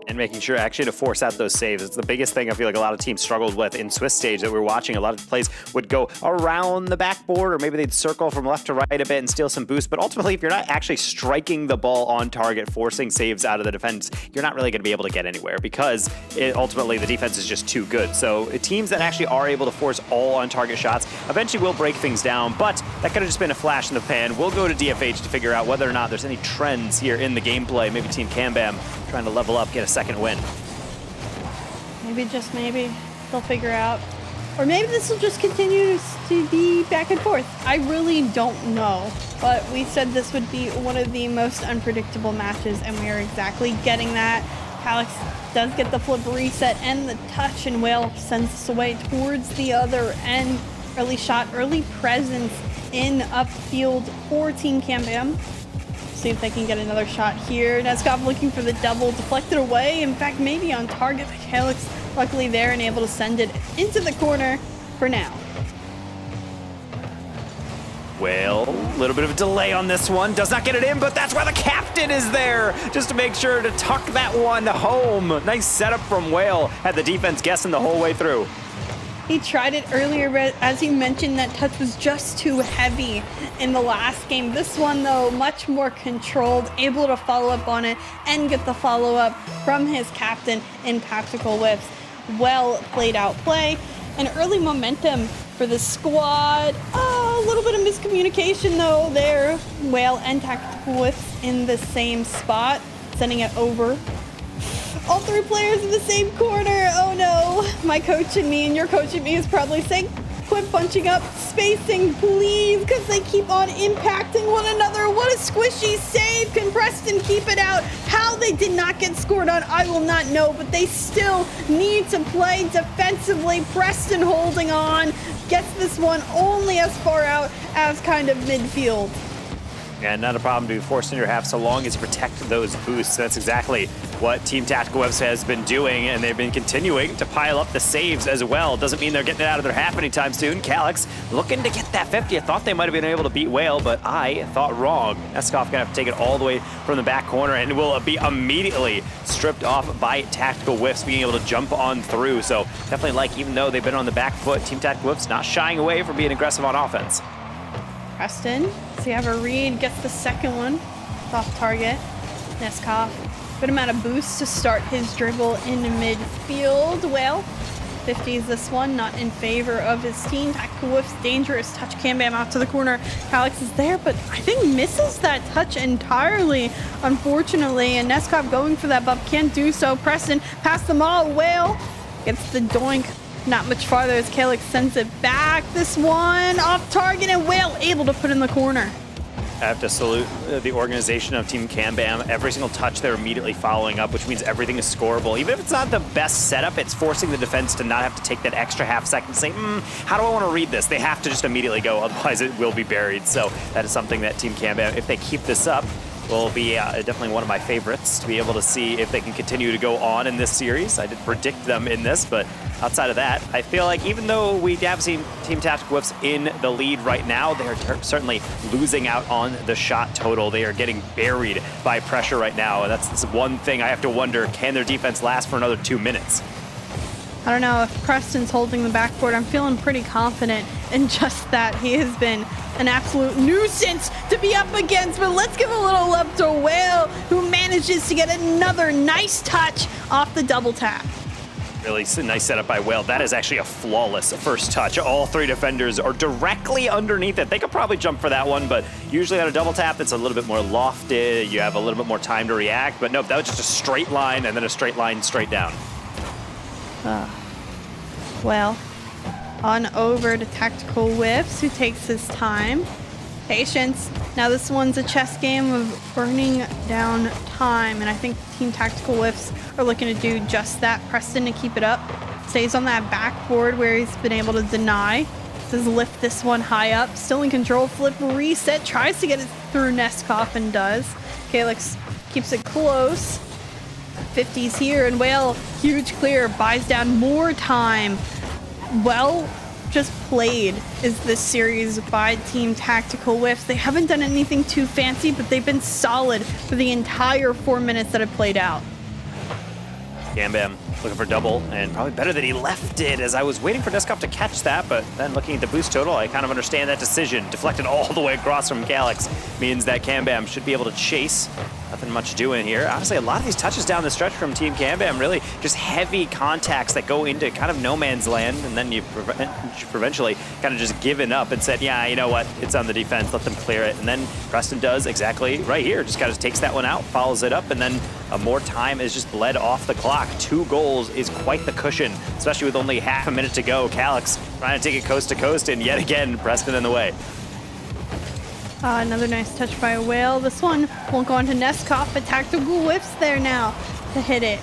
And making sure actually to force out those saves. It's the biggest thing I feel like a lot of teams struggled with in Swiss stage that we were watching. A lot of plays would go around the backboard, or maybe they'd circle from left to right a bit and steal some boost. But ultimately, if you're not actually striking the ball on target, forcing saves out of the defense, you're not really going to be able to get anywhere, because ultimately the defense is just too good. So teams that actually are able to force all on target shots eventually will break things down. But that could have just been a flash in the pan. We'll go to DFH to figure out whether or not there's any trends here in the gameplay. Maybe Team Cambam trying to level up, get a second win. Maybe, just maybe, they'll figure out. Or maybe this will just continue to be back and forth. I really don't know. But we said this would be one of the most unpredictable matches, and we are exactly getting that. Calix does get the flip reset and the touch, and Whale sends us away towards the other end. Early shot, early presence in upfield for Team Cambam. See if they can get another shot here. Neskov looking for the double, deflected away. In fact, maybe on target, but Calix luckily there and able to send it into the corner for now. Well, a little bit of a delay on this one. Does not get it in, but that's why the captain is there, just to make sure to tuck that one home. Nice setup from Whale. Had the defense guessing the whole way through. He tried it earlier, but as you mentioned, that touch was just too heavy in the last game. This one, though, much more controlled, able to follow up on it and get the follow-up from his captain in Tactical Whiffs. Well played out play. and early momentum for the squad. A little bit of miscommunication though there. Whale and Tactical Whiffs in the same spot, sending it over. All three players in the same corner. Oh no, my coach and me and your coach and me is probably saying, quit bunching up, spacing, please, because they keep on impacting one another. What a squishy save. Can Preston keep it out? How they did not get scored on, I will not know, but they still need to play defensively. Preston holding on, gets this one only as far out as kind of midfield. Yeah, not a problem to be forced into your half so long as you protect those boosts. That's exactly what Team Tactical Whiffs has been doing, and they've been continuing to pile up the saves as well. Doesn't mean they're getting it out of their half anytime soon. Calyx looking to get that 50. I thought they might have been able to beat Whale, but I thought wrong. Eskov gonna have to take it all the way from the back corner and will be immediately stripped off by Tactical Whiffs being able to jump on through. So definitely like, even though they've been on the back foot, Team Tactical Whiffs not shying away from being aggressive on offense. Preston, so you have a read, gets the second one off target. Neskov, good amount of boost to start his dribble in midfield. Well, 50s this one, not in favor of his team. Tactical Whiffs, dangerous touch, Cambam out to the corner. Calyx is there, but I think misses that touch entirely, unfortunately. And Neskov going for that buff, can't do so. Preston past them all. Whale gets the doink. Not much farther as Calyx sends it back. This one off target and Whale able to put in the corner. I have to salute the organization of Team Cambam. Every single touch they're immediately following up, which means everything is scoreable. Even if it's not the best setup, it's forcing the defense to not have to take that extra half second to say, how do I want to read this? They have to just immediately go, otherwise it will be buried. So that is something that Team Cambam, if they keep this up, will be definitely one of my favorites to be able to see if they can continue to go on in this series. I did predict them in this, but outside of that, I feel like even though we have seen Team Tactical Whiffs in the lead right now, they're certainly losing out on the shot total. They are getting buried by pressure right now, and that's one thing I have to wonder, can their defense last for another 2 minutes? I don't know if Preston's holding the backboard. I'm feeling pretty confident in just that. He has been an absolute nuisance to be up against, but let's give a little love to Whale, who manages to get another nice touch off the double tap. Really nice setup by Whale. That is actually a flawless first touch. All three defenders are directly underneath it. They could probably jump for that one, but usually on a double tap, it's a little bit more lofted. You have a little bit more time to react, but nope, that was just a straight line and then a straight line straight down. Well, on over to Tactical Whiffs, who takes his time. Patience. Now this one's a chess game of burning down time, and I think Team Tactical Whiffs are looking to do just that. Preston to keep it up. Stays on that backboard where he's been able to deny. Does lift this one high up. Still in control. Flip reset. Tries to get it through Neskov and does. Calyx keeps it close. 50s here, and Whale, huge clear, buys down more time. Well just played is this series by Team Tactical Whiffs. They haven't done anything too fancy, but they've been solid for the entire 4 minutes that have played out. Gambam looking for double, and probably better that he left it, as I was waiting for Neskov to catch that, but then looking at the boost total, I kind of understand that decision. Deflected all the way across from Calyx means that Cambam should be able to chase. Nothing much doing here. Honestly, a lot of these touches down the stretch from Team Cambam, really just heavy contacts that go into kind of no man's land, and then you've eventually kind of just given up and said, yeah, you know what, it's on the defense, let them clear it. And then Preston does exactly right here, just kind of takes that one out, follows it up, and then more time is just bled off the clock. 2 goals is quite the cushion, especially with only half a minute to go. Calyx trying to take it coast to coast, and yet again, Preston in the way. Another nice touch by Whale. This one won't go on to Neskov, but Tactical Whiffs there now to hit it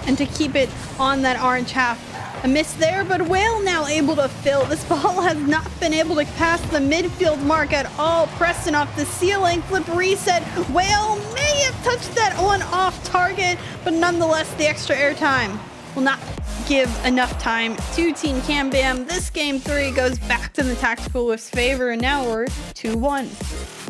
and to keep it on that orange half. A miss there, but Whale now able to fill. This ball has not been able to pass the midfield mark at all. Preston off the ceiling, flip reset. Whale may have touched that one off target, but nonetheless, the extra airtime will not give enough time to Team Cambam. This game 3 goes back to the Tactical Whiffs' favor, and now we're 2-1.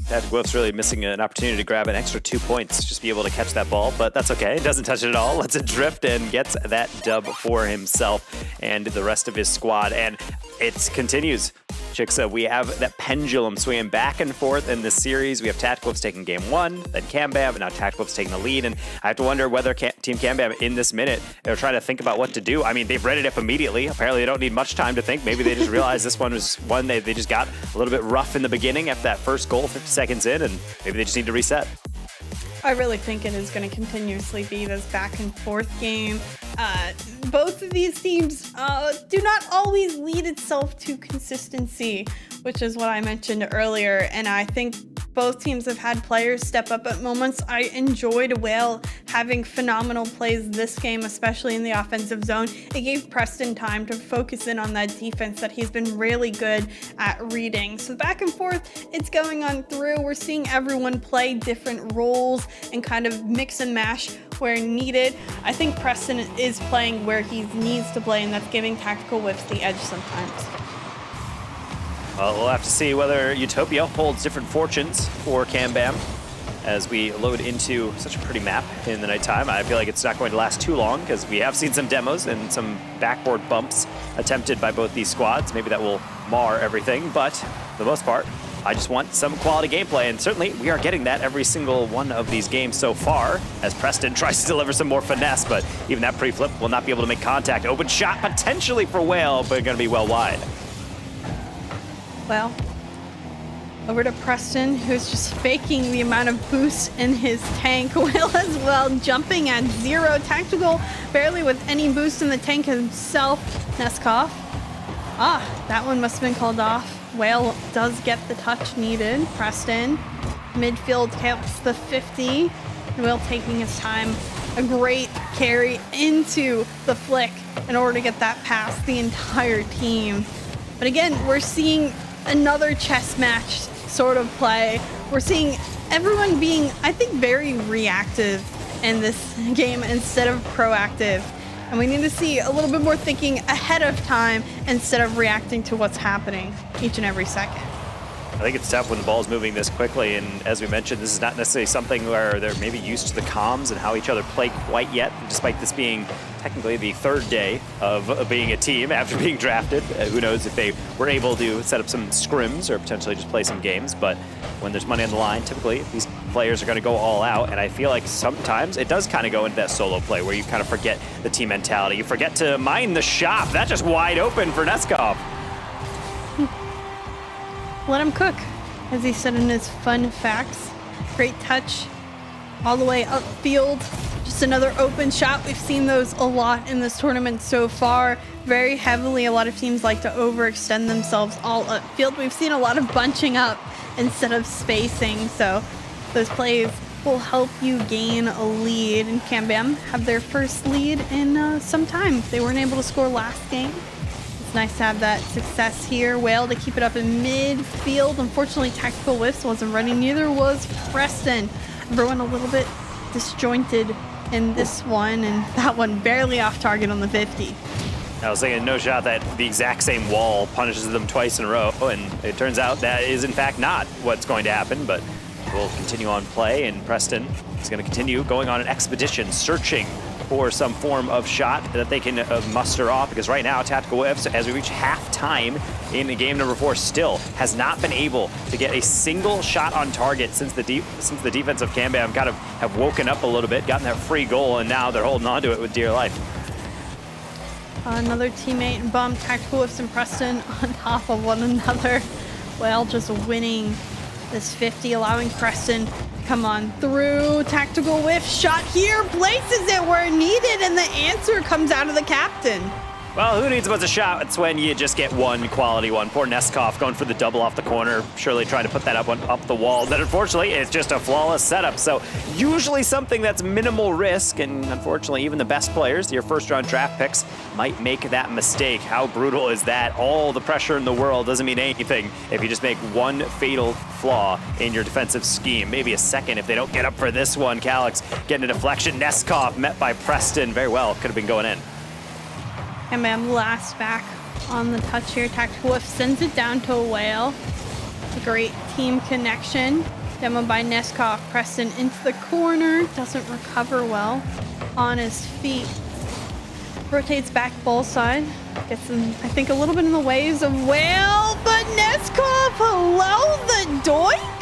Tactical Whiffs really missing an opportunity to grab an extra 2 points, just be able to catch that ball, but that's okay. Doesn't touch it at all, lets it drift and gets that dub for himself and the rest of his squad. And it continues. Chicksa, we have that pendulum swinging back and forth in this series. We have Tactical Whips taking game 1, then Cambam, and now Tactical Whips taking the lead. And I have to wonder whether Team Cambam in this minute, they're trying to think about what to do. I mean, they've read it up immediately. Apparently, they don't need much time to think. Maybe they just realized this one was one they just got a little bit rough in the beginning after that first goal 50 seconds in, and maybe they just need to reset. I really think it is going to continuously be this back and forth game. Both of these teams do not always lead itself to consistency, which is what I mentioned earlier. And I think both teams have had players step up at moments. I enjoyed Whale having phenomenal plays this game, especially in the offensive zone. It gave Preston time to focus in on that defense that he's been really good at reading. So back and forth, it's going on through. We're seeing everyone play different roles and kind of mix and mash where needed. I think Preston is playing where he needs to play, and that's giving Tactical Whips the edge sometimes. Well, we'll have to see whether Utopia holds different fortunes for Cambam as we load into such a pretty map in the nighttime. I feel like it's not going to last too long because we have seen some demos and some backboard bumps attempted by both these squads. Maybe that will mar everything, but for the most part, I just want some quality gameplay, and certainly we are getting that every single one of these games so far as Preston tries to deliver some more finesse, but even that pre-flip will not be able to make contact. Open shot potentially for Whale, but going to be well wide. Well, over to Preston, who's just faking the amount of boost in his tank. Whale as well, jumping at 0. Tactical, barely with any boost in the tank himself. Neskov. That one must have been called off. Whale does get the touch needed. Preston, midfield camps the 50. Whale taking his time. A great carry into the flick in order to get that past the entire team. But again, we're seeing another chess match sort of play. We're seeing everyone being, I think, very reactive in this game instead of proactive. And we need to see a little bit more thinking ahead of time instead of reacting to what's happening each and every second. I think it's tough when the ball is moving this quickly, and as we mentioned, this is not necessarily something where they're maybe used to the comms and how each other play quite yet, despite this being technically the third day of being a team after being drafted. Who knows if they were able to set up some scrims or potentially just play some games, but when there's money on the line, typically these players are going to go all out, and I feel like sometimes it does kind of go into that solo play where you kind of forget the team mentality. You forget to mind the shop. That's just wide open for Neskov. Let him cook, as he said in his fun facts. Great touch all the way upfield. Just another open shot. We've seen those a lot in this tournament so far. Very heavily, a lot of teams like to overextend themselves all upfield. We've seen a lot of bunching up instead of spacing, so those plays will help you gain a lead. And Cambam have their first lead in some time. They weren't able to score last game. It's nice to have that success here. Whale to keep it up in midfield. Unfortunately, Tactical Whips wasn't ready. Neither was Preston. Everyone a little bit disjointed in this one, and that one barely off target on the 50. I was thinking, no shot that the exact same wall punishes them twice in a row, and it turns out that is in fact not what's going to happen, but we'll continue on play, and Preston is going to continue going on an expedition, searching for some form of shot that they can muster off, because right now Tactical Whips, as we reach halftime in game number 4, still has not been able to get a single shot on target since the defense of Cambam kind of have woken up a little bit, gotten that free goal, and now they're holding on to it with dear life. Another teammate bump. Tactical Whips and Preston on top of one another. Well, just winning this 50, allowing Preston to come on through. Tactical Whip shot here, places it where needed, and the answer comes out of the captain. Well, who needs a bunch of shots when you just get one quality one? Poor Neskov going for the double off the corner, surely trying to put that up the wall. But unfortunately, it's just a flawless setup. So usually something that's minimal risk, and unfortunately, even the best players, your first-round draft picks, might make that mistake. How brutal is that? All the pressure in the world doesn't mean anything if you just make one fatal flaw in your defensive scheme. Maybe a second if they don't get up for this one. Calyx getting a deflection. Neskov met by Preston. Very well, could have been going in. Cambam last back on the touch here. Tactical Whip sends it down to a Whale. A great team connection. Demo by Neskov. Preston into the corner. Doesn't recover well on his feet. rotates back ball side. Gets in, I think, a little bit in the ways of Whale, but Neskov below the doink.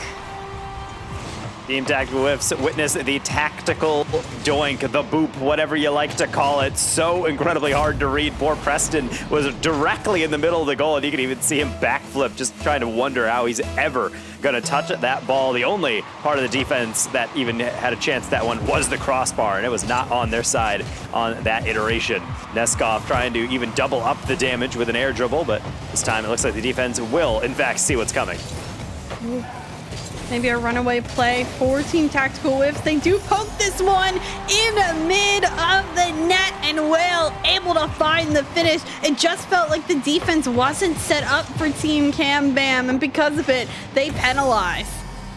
Team Tactical Whiffs witness the tactical doink, the boop, whatever you like to call it. So incredibly hard to read. Poor Preston was directly in the middle of the goal, and you can even see him backflip, just trying to wonder how he's ever going to touch that ball. The only part of the defense that even had a chance that one was the crossbar, and it was not on their side on that iteration. Neskov trying to even double up the damage with an air dribble, but this time it looks like the defense will, in fact, see what's coming. Maybe a runaway play for Team Tactical Whiffs. They do poke this one in the mid of the net, and Whale able to find the finish. It just felt like the defense wasn't set up for Team Cam Bam, and because of it, they penalize.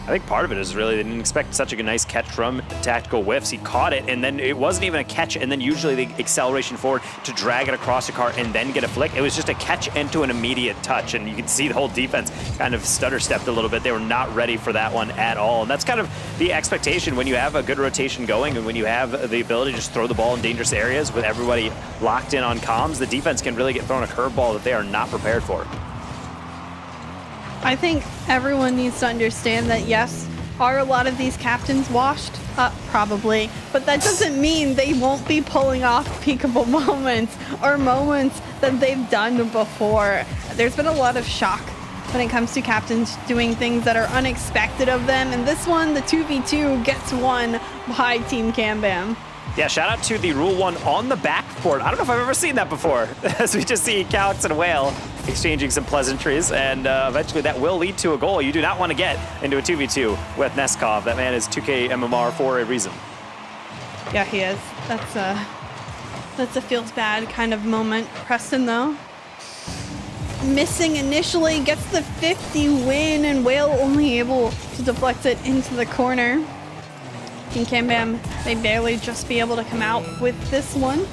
I think part of it is really they didn't expect such a nice catch from Tactical Whiffs. He caught it, and then it wasn't even a catch, and then usually the acceleration forward to drag it across the car and then get a flick. It was just a catch into an immediate touch, and you could see the whole defense kind of stutter-stepped a little bit. They were not ready for that one at all, and that's kind of the expectation when you have a good rotation going and when you have the ability to just throw the ball in dangerous areas with everybody locked in on comms. The defense can really get thrown a curveball that they are not prepared for. I think everyone needs to understand that, yes, are a lot of these captains washed? Probably. But that doesn't mean they won't be pulling off peakable moments or moments that they've done before. There's been a lot of shock when it comes to captains doing things that are unexpected of them. And this one, the 2v2, gets won by Team Cam Bam. Yeah, shout out to the Rule 1 on the backboard. I don't know if I've ever seen that before. As we just see Calix and Whale exchanging some pleasantries, and eventually that will lead to a goal. You do not want to get into a 2v2 with Neskov. That man is 2K MMR for a reason. Yeah, he is. That's a feels bad kind of moment. Preston, though, missing initially, gets the 50 win, and Whale only able to deflect it into the corner. Team Cam Bam, they barely just be able to come out with this one.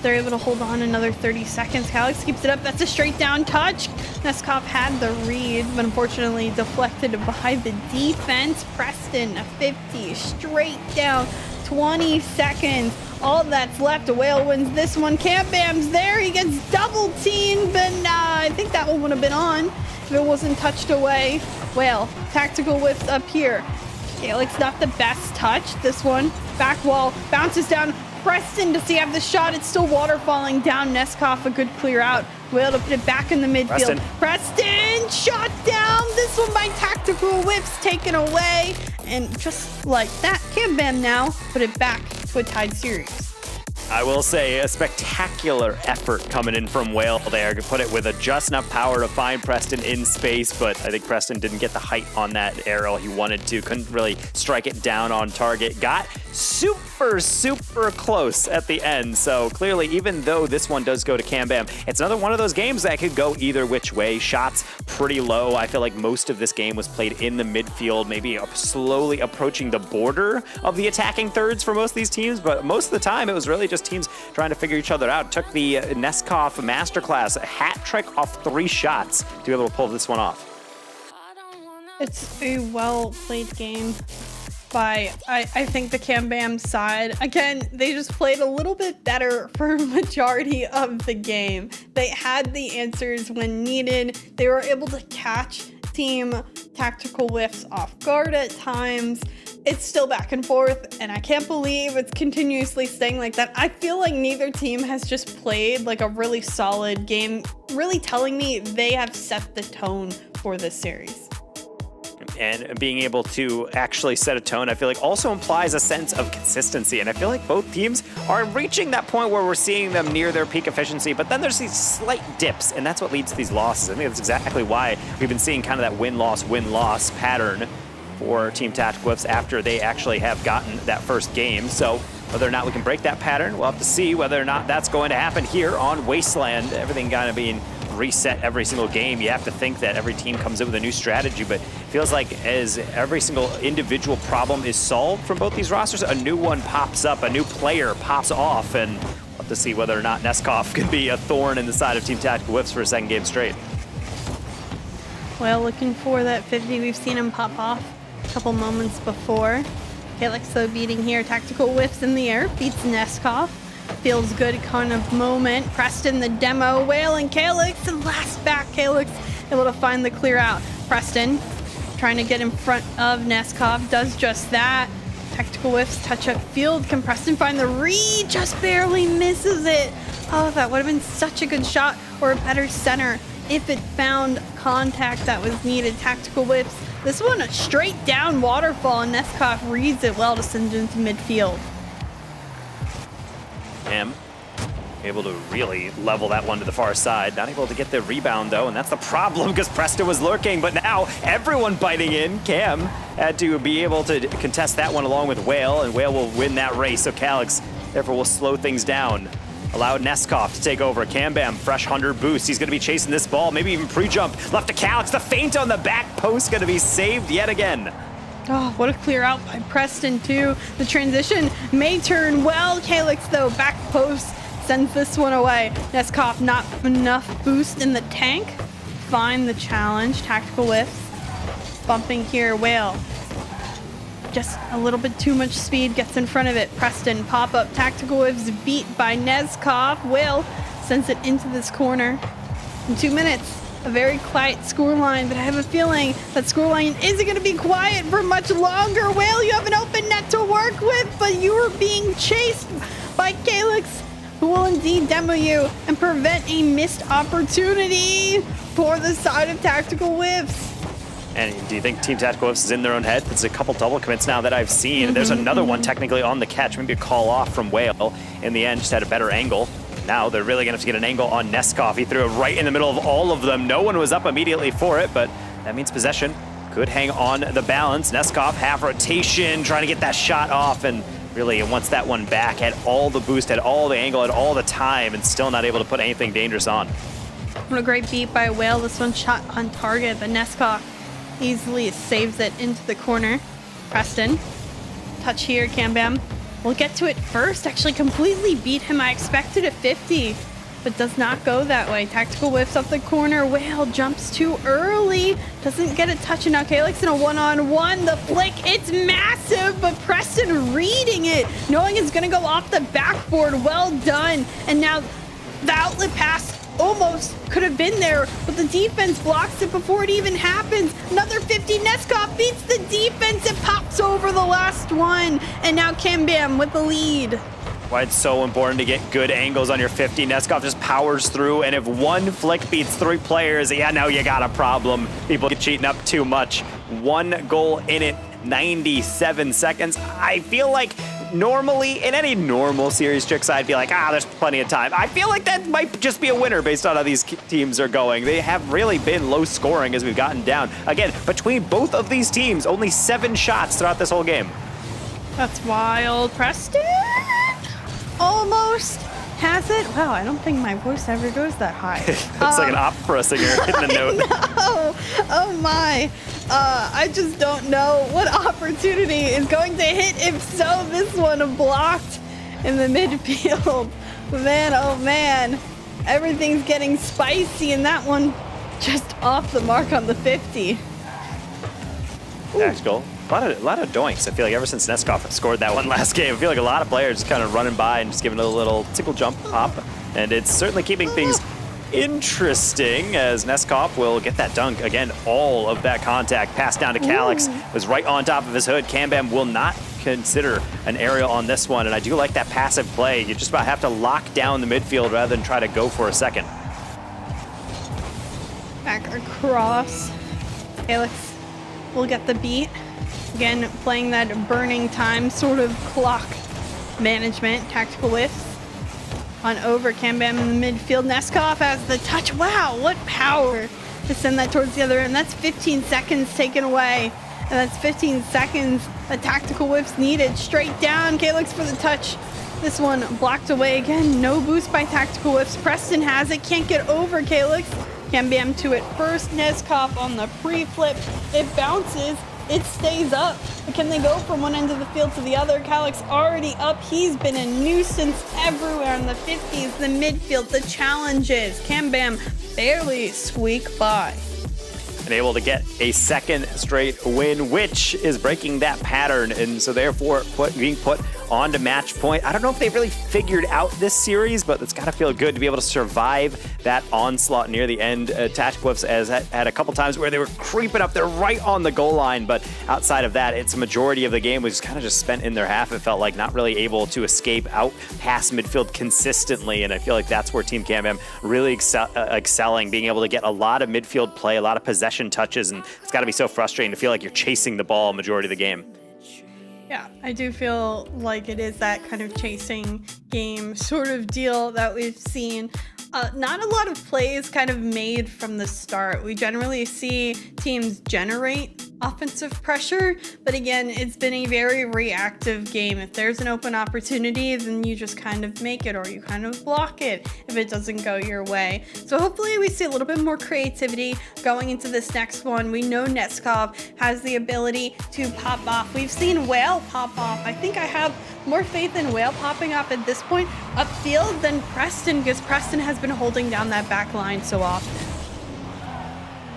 They're able to hold on another 30 seconds. Calix keeps it up. That's a straight down touch. Neskov had the read, but unfortunately deflected by the defense. Preston, a 50 straight down, 20 seconds. All that's left. Whale wins this one. Cam Bam's there. He gets double teamed, but I think that one would have been on if it wasn't touched away. Whale, Tactical Whiffs up here. Calix not the best touch. This one, back wall, bounces down. Preston, does he have the shot? It's still water falling down. Neskov, a good clear out. Whale to put it back in the midfield. Preston shot down. This one by Tactical Whiffs taken away. And just like that, Cam Bam now put it back to a tied series. I will say a spectacular effort coming in from Whale there to put it with just enough power to find Preston in space, but I think Preston didn't get the height on that arrow he wanted to. Couldn't really strike it down on target. Got super close at the end. So clearly, even though this one does go to Cam Bam, it's another one of those games that could go either which way. Shots pretty low. I feel like most of this game was played in the midfield, maybe slowly approaching the border of the attacking thirds for most of these teams, but most of the time it was really just teams trying to figure each other out. Took the Neskov masterclass, a hat trick off 3 shots to be able to pull this one off. It's a well-played game by, I think, the Cam Bam side. Again, they just played a little bit better for majority of the game. They had the answers when needed. They were able to catch Team Tactical Whiffs off guard at times. It's still back and forth, and I can't believe it's continuously staying like that. I feel like neither team has just played like a really solid game, really telling me they have set the tone for this series. And being able to actually set a tone, I feel like also implies a sense of consistency. And I feel like both teams are reaching that point where we're seeing them near their peak efficiency, but then there's these slight dips, and that's what leads to these losses. I think that's exactly why we've been seeing kind of that win-loss pattern for Team Tactical Whiffs after they actually have gotten that first game. So whether or not we can break that pattern, we'll have to see whether or not that's going to happen here on Wasteland. Everything kind of being reset every single game. You have to think that every team comes in with a new strategy, but it feels like as every single individual problem is solved from both these rosters, a new one pops up, a new player pops off, and we'll have to see whether or not Neskov can be a thorn in the side of Team Tactical Whiffs for a second game straight. Well, looking for that 50. We've seen him pop off a couple moments before. Calix though beating here. Tactical Whiffs in the air, beats Neskov. feels good kind of moment. Preston, the demo, Whale, and Calyx, and last back, Calyx able to find the clear out. Preston trying to get in front of Neskov, does just that. Tactical whiffs, touch up field. Can Preston find the read? Just barely misses it. Oh, that would have been such a good shot, or a better center if it found contact that was needed. Tactical whiffs. This one a straight down waterfall, and Neskov reads it well to send it into midfield. Able to really level that one to the far side. Not able to get the rebound though, and that's the problem because Preston was lurking, but now everyone biting in. Cam had to be able to contest that one along with Whale, and Whale will win that race, so Calyx therefore will slow things down. Allow Neskov to take over. Cambam, fresh 100 boost. He's going to be chasing this ball, maybe even pre-jump. Left to Calyx, the feint on the back post going to be saved yet again. Oh, what a clear out by Preston too. The transition may turn well. Calyx though, back post, sends this one away. Neskov, not enough boost in the tank. Find the challenge. Tactical whiffs. Bumping here, Whale. Just a little bit too much speed, gets in front of it. Preston, pop up, tactical whiffs beat by Neskov. Whale sends it into this corner. In 2 minutes, a very quiet scoreline, but I have a feeling that scoreline isn't going to be quiet for much longer. Whale, you have an open net to work with, but you are being chased by Calyx, who will indeed demo you and prevent a missed opportunity for the side of tactical whiffs. And do you think Team Tactical Whiffs is in their own head? There's a couple double commits now that I've seen. There's another one technically on the catch, maybe a call off from Whale. In the end, just had a better angle. Now they're really gonna have to get an angle on Neskov. He threw it right in the middle of all of them. No one was up immediately for it, but that means possession could hang on the balance. Neskov, half rotation, trying to get that shot off, and really wants that one back. Had all the boost, had all the angle, had all the time, and still not able to put anything dangerous on. What a great beat by Whale. This one shot on target, but Neskov easily saves it into the corner. Preston, touch here, Cambam. We'll get to it first. Actually completely beat him. I expected a 50, but does not go that way. Tactical whiffs up the corner. Whale jumps too early. Doesn't get a touch, and now Calyx in a one-on-one. The flick, it's massive, but Preston reading it, knowing it's gonna go off the backboard. Well done. And now the outlet pass almost could have been there, but the defense blocks it before it even happens. Another 50. Neskov beats the defense and pops over the last one. And now Cambam with the lead. Why it's so important to get good angles on your 50. Neskov just powers through, and if one flick beats 3 players, yeah, now you got a problem. People get cheating up too much. 1 goal in it, 97 seconds. I feel like normally, in any normal series tricks, I'd be like, there's plenty of time. I feel like that might just be a winner based on how these teams are going. They have really been low scoring as we've gotten down. Again, between both of these teams, only 7 shots throughout this whole game. That's wild. Preston almost has it. Wow, I don't think my voice ever goes that high. It's like an opera singer hitting a note. No. Oh my. I just don't know what opportunity is going to hit. If so, this one blocked in the midfield. Man, oh man. Everything's getting spicy, and that one just off the mark on the 50. Tactical. A lot of doinks. I feel like ever since Neskov scored that one last game, I feel like a lot of players just kind of running by and just giving it a little tickle jump hop. And it's certainly keeping things interesting as Neskov will get that dunk. Again, all of that contact passed down to Calyx was right on top of his hood. Cambam will not consider an aerial on this one, and I do like that passive play. You just about have to lock down the midfield rather than try to go for a second. Back across. Calyx will get the beat. Again, playing that burning time sort of clock management. Tactical whiffs on over. Cambam in the midfield. Neskov has the touch. Wow, what power to send that towards the other end. That's 15 seconds taken away. And that's 15 seconds that tactical whiffs needed. Straight down. Calyx for the touch. This one blocked away again. No boost by tactical whiffs. Preston has it. Can't get over Calyx. Cambam to it first. Neskov on the pre-flip. It bounces. It stays up. But can they go from one end of the field to the other? Calyx already up. He's been a nuisance everywhere in the 50s, the midfield, the challenges. Cambam barely squeak by. and able to get a second straight win, which is breaking that pattern, and so therefore being put onto match point. I don't know if they've really figured out this series, but it's got to feel good to be able to survive that onslaught near the end. Tactical Whiffs has had a couple times where they were creeping up there right on the goal line, but outside of that, it's a majority of the game was kind of just spent in their half. It felt like not really able to escape out past midfield consistently, and I feel like that's where Team CanBam really excelling, being able to get a lot of midfield play, a lot of possession touches, and it's got to be so frustrating to feel like you're chasing the ball majority of the game. Yeah, I do feel like it is that kind of chasing game sort of deal that we've seen. Not a lot of plays kind of made from the start. We generally see teams generate offensive pressure, but again, it's been a very reactive game. If there's an open opportunity, then you just kind of make it or you kind of block it if it doesn't go your way. So hopefully we see a little bit more creativity going into this next one. We know Neskov has the ability to pop off. We've seen Whale pop off. I think I have more faith in Whale popping off at this point upfield than Preston, because Preston has been holding down that back line so often.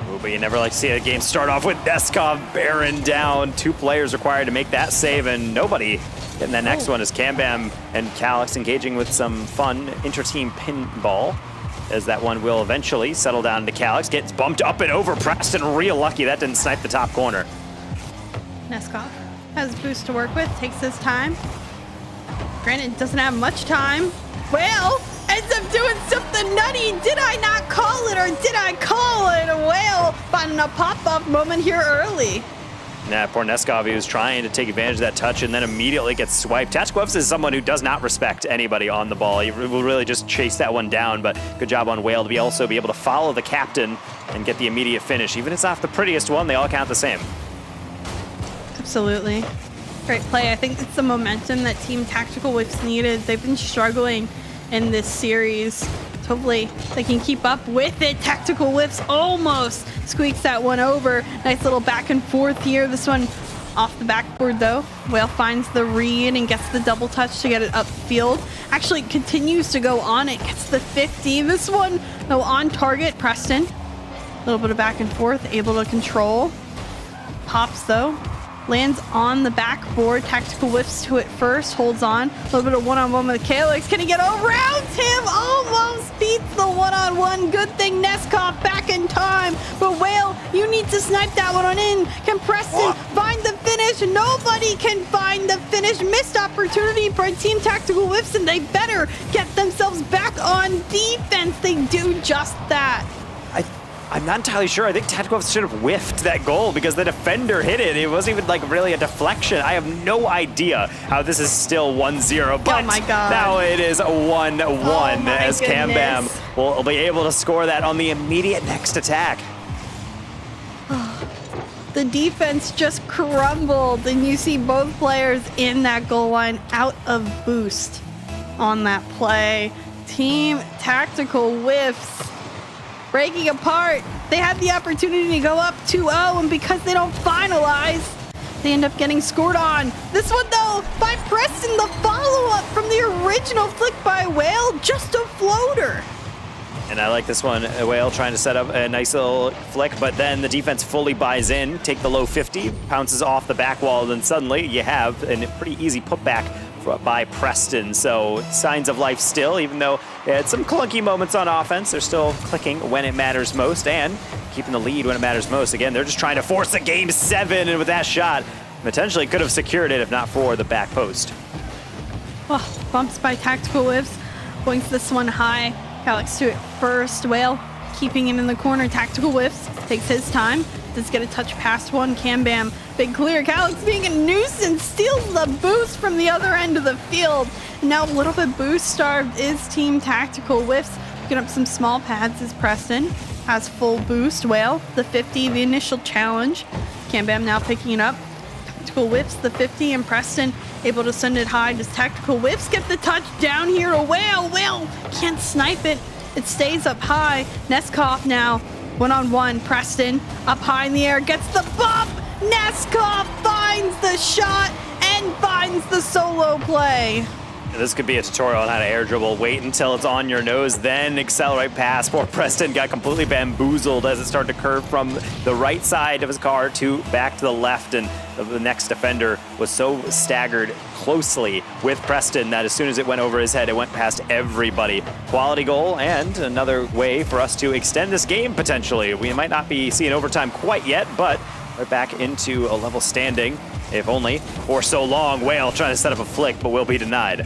Ooh, but you never like to see a game start off with Neskov bearing down. 2 players required to make that save, and nobody getting that next one is CanBam and Calyx engaging with some fun inter-team pinball, as that one will eventually settle down to Calyx. Gets bumped up and over Preston. Real lucky that didn't snipe the top corner. Neskov has boost to work with, takes his time. Granted, doesn't have much time. Whale ends up doing something nutty. Did I not call it, or did I call it? Whale finding a pop-up moment here early. Nah, poor Neskov, he was trying to take advantage of that touch and then immediately gets swiped. Tactical Whiffs is someone who does not respect anybody on the ball. He will really just chase that one down, but good job on Whale to also be able to follow the captain and get the immediate finish. Even if it's not the prettiest one, they all count the same. Absolutely. Great play. I think it's the momentum that Team Tactical Whiffs needed. They've been struggling in this series. Hopefully they can keep up with it. Tactical Whiffs almost squeaks that one over. Nice little back and forth here. This one off the backboard though. Whale finds the read and gets the double touch to get it upfield. Actually continues to go on it. Gets the 50. This one though on target. Preston. A little bit of back and forth. Able to control. Pops though. Lands on the backboard. Tactical Whiffs to it first. Holds on. A little bit of one-on-one with Calyx. Can he get around him? Almost beats the one-on-one. Good thing Neskov back in time. But Whale, you need to snipe that one on in. Can Preston find the finish? Nobody can find the finish. Missed opportunity for Team Tactical Whiffs, and they better get themselves back on defense. They do just that. I'm not entirely sure. I think Tactical Whiffs should have whiffed that goal because the defender hit it. It wasn't even like really a deflection. I have no idea how this is still 1-0. But oh my God. Now it is 1-1 as CanBam will be able to score that on the immediate next attack. The defense just crumbled, and you see both players in that goal line out of boost on that play. Team Tactical Whiffs breaking apart. They had the opportunity to go up 2-0, and because they don't finalize, they end up getting scored on. This one, though, by Preston, the follow-up from the original flick by Whale, just a floater. And I like this one. Whale trying to set up a nice little flick, but then the defense fully buys in, take the low 50, pounces off the back wall, and then suddenly you have a pretty easy putback by Preston. So signs of life still, even though they had some clunky moments on offense, they're still clicking when it matters most and keeping the lead when it matters most. Again, they're just trying to force a game 7, and with that shot, potentially could have secured it if not for the back post. Oh, bumps by Tactical Whiffs, points this one high. Calyx to it first. Whale keeping him in the corner. Tactical Whiffs takes his time. Does get a touch past one. CanBam, big clear. Calyx being a nuisance, steals the boost from the other end of the field. Now a little bit boost starved is Team Tactical Whiffs. Picking up some small pads is Preston. Has full boost. Whale, the 50, the initial challenge. CanBam now picking it up. Tactical Whiffs, the 50, and Preston able to send it high. Does Tactical Whiffs get the touch down here to Whale? Whale can't snipe it. It stays up high. Neskov now one-on-one. Preston up high in the air, gets the bump. Neskov finds the shot and finds the solo play. This could be a tutorial on how to air dribble. Wait until it's on your nose, then accelerate pass. Poor Preston got completely bamboozled as it started to curve from the right side of his car to back to the left, and the next defender was so staggered closely with Preston that as soon as it went over his head, it went past everybody. Quality goal, and another way for us to extend this game potentially. We might not be seeing overtime quite yet, but we're back into a level standing, if only for so long. Whale trying to set up a flick, but will be denied.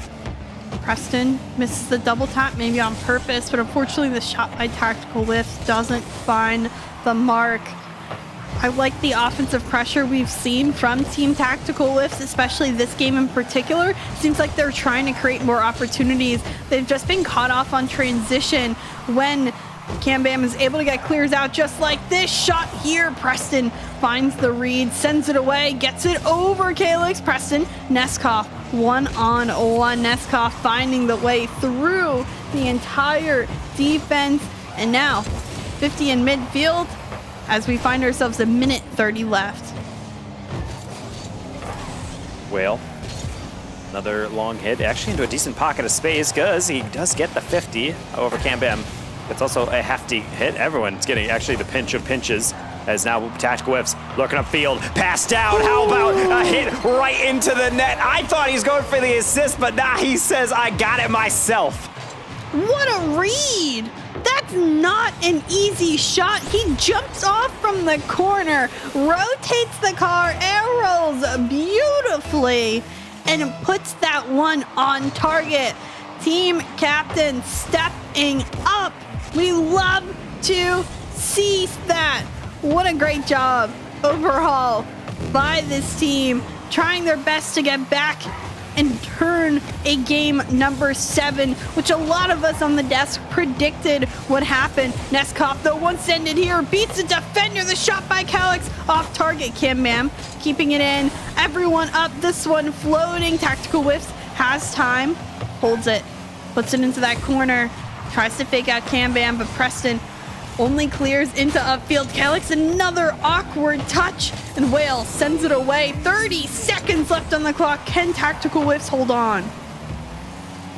Preston misses the double tap, maybe on purpose, but unfortunately the shot by Tactical Lifts doesn't find the mark. I like the offensive pressure we've seen from Team Tactical Lifts, especially this game in particular. Seems like they're trying to create more opportunities. They've just been caught off on transition when Cam Bam is able to get clears out just like this shot here. Preston finds the read, sends it away, gets it over Calyx. Preston, Neskov, one-on-one. Neskov finding the way through the entire defense. And now 50 in midfield as we find ourselves a minute 30 left. Whale, another long hit, actually into a decent pocket of space because he does get the 50. However, Cam Bam, it's also a hefty hit. Everyone's getting actually the pinch of pinches as now Tactical Whips looking upfield, pass down. How about a hit right into the net? I thought he was going for the assist, but nah, he says, I got it myself. What a read! That's not an easy shot. He jumps off from the corner, rotates the car, arrows beautifully, and puts that one on target. Team captain stepping up. We love to see that. What a great job overall by this team, trying their best to get back and turn a game number 7, which a lot of us on the desk predicted would happen. Neskov, though, once ended here, beats the defender. The shot by Calyx off target. Cam Bam keeping it in. Everyone up. This one floating. Tactical Whiffs has time. Holds it. Puts it into that corner. Tries to fake out Cam Bam, but Preston only clears into upfield. Calyx, another awkward touch, and Whale sends it away. 30 seconds left on the clock. Can Tactical Whiffs hold on?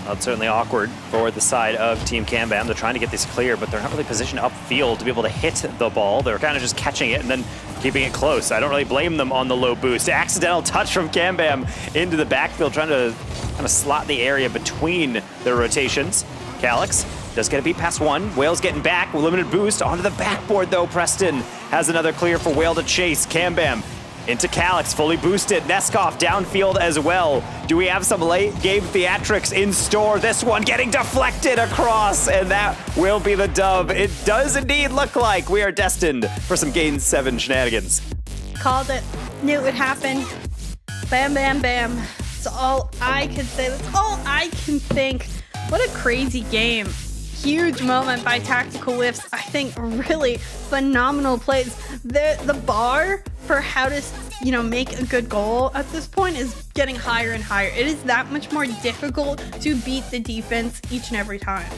Well, it's certainly awkward for the side of Team Cam Bam. They're trying to get this clear, but they're not really positioned upfield to be able to hit the ball. They're kind of just catching it and then keeping it close. I don't really blame them on the low boost. Accidental touch from Cam Bam into the backfield, trying to kind of slot the area between their rotations. Calyx does get a beat past one. Whale's getting back with limited boost onto the backboard though. Preston has another clear for Whale to chase. Cam Bam into Calyx, fully boosted. Neskov downfield as well. Do we have some late game theatrics in store? This one getting deflected across, and that will be the dub. It does indeed look like we are destined for some Game 7 shenanigans. Called it. Knew it would happen. Bam, bam, bam. That's all I can say. That's all I can think. What a crazy game. Huge moment by Tactical Whiffs. I think really phenomenal plays. The bar for how to, make a good goal at this point is getting higher and higher. It is that much more difficult to beat the defense each and every time.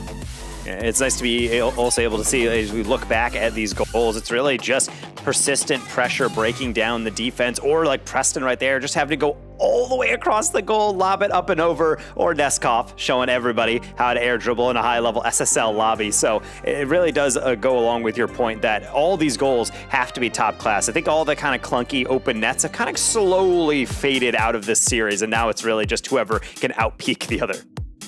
It's nice to be also able to see as we look back at these goals, it's really just persistent pressure breaking down the defense, or like Preston right there, just having to go all the way across the goal, lob it up and over, or Neskov showing everybody how to air dribble in a high-level SSL lobby. So it really does go along with your point that all these goals have to be top class. I think all the kind of clunky open nets have kind of slowly faded out of this series, and now it's really just whoever can outpeak the other.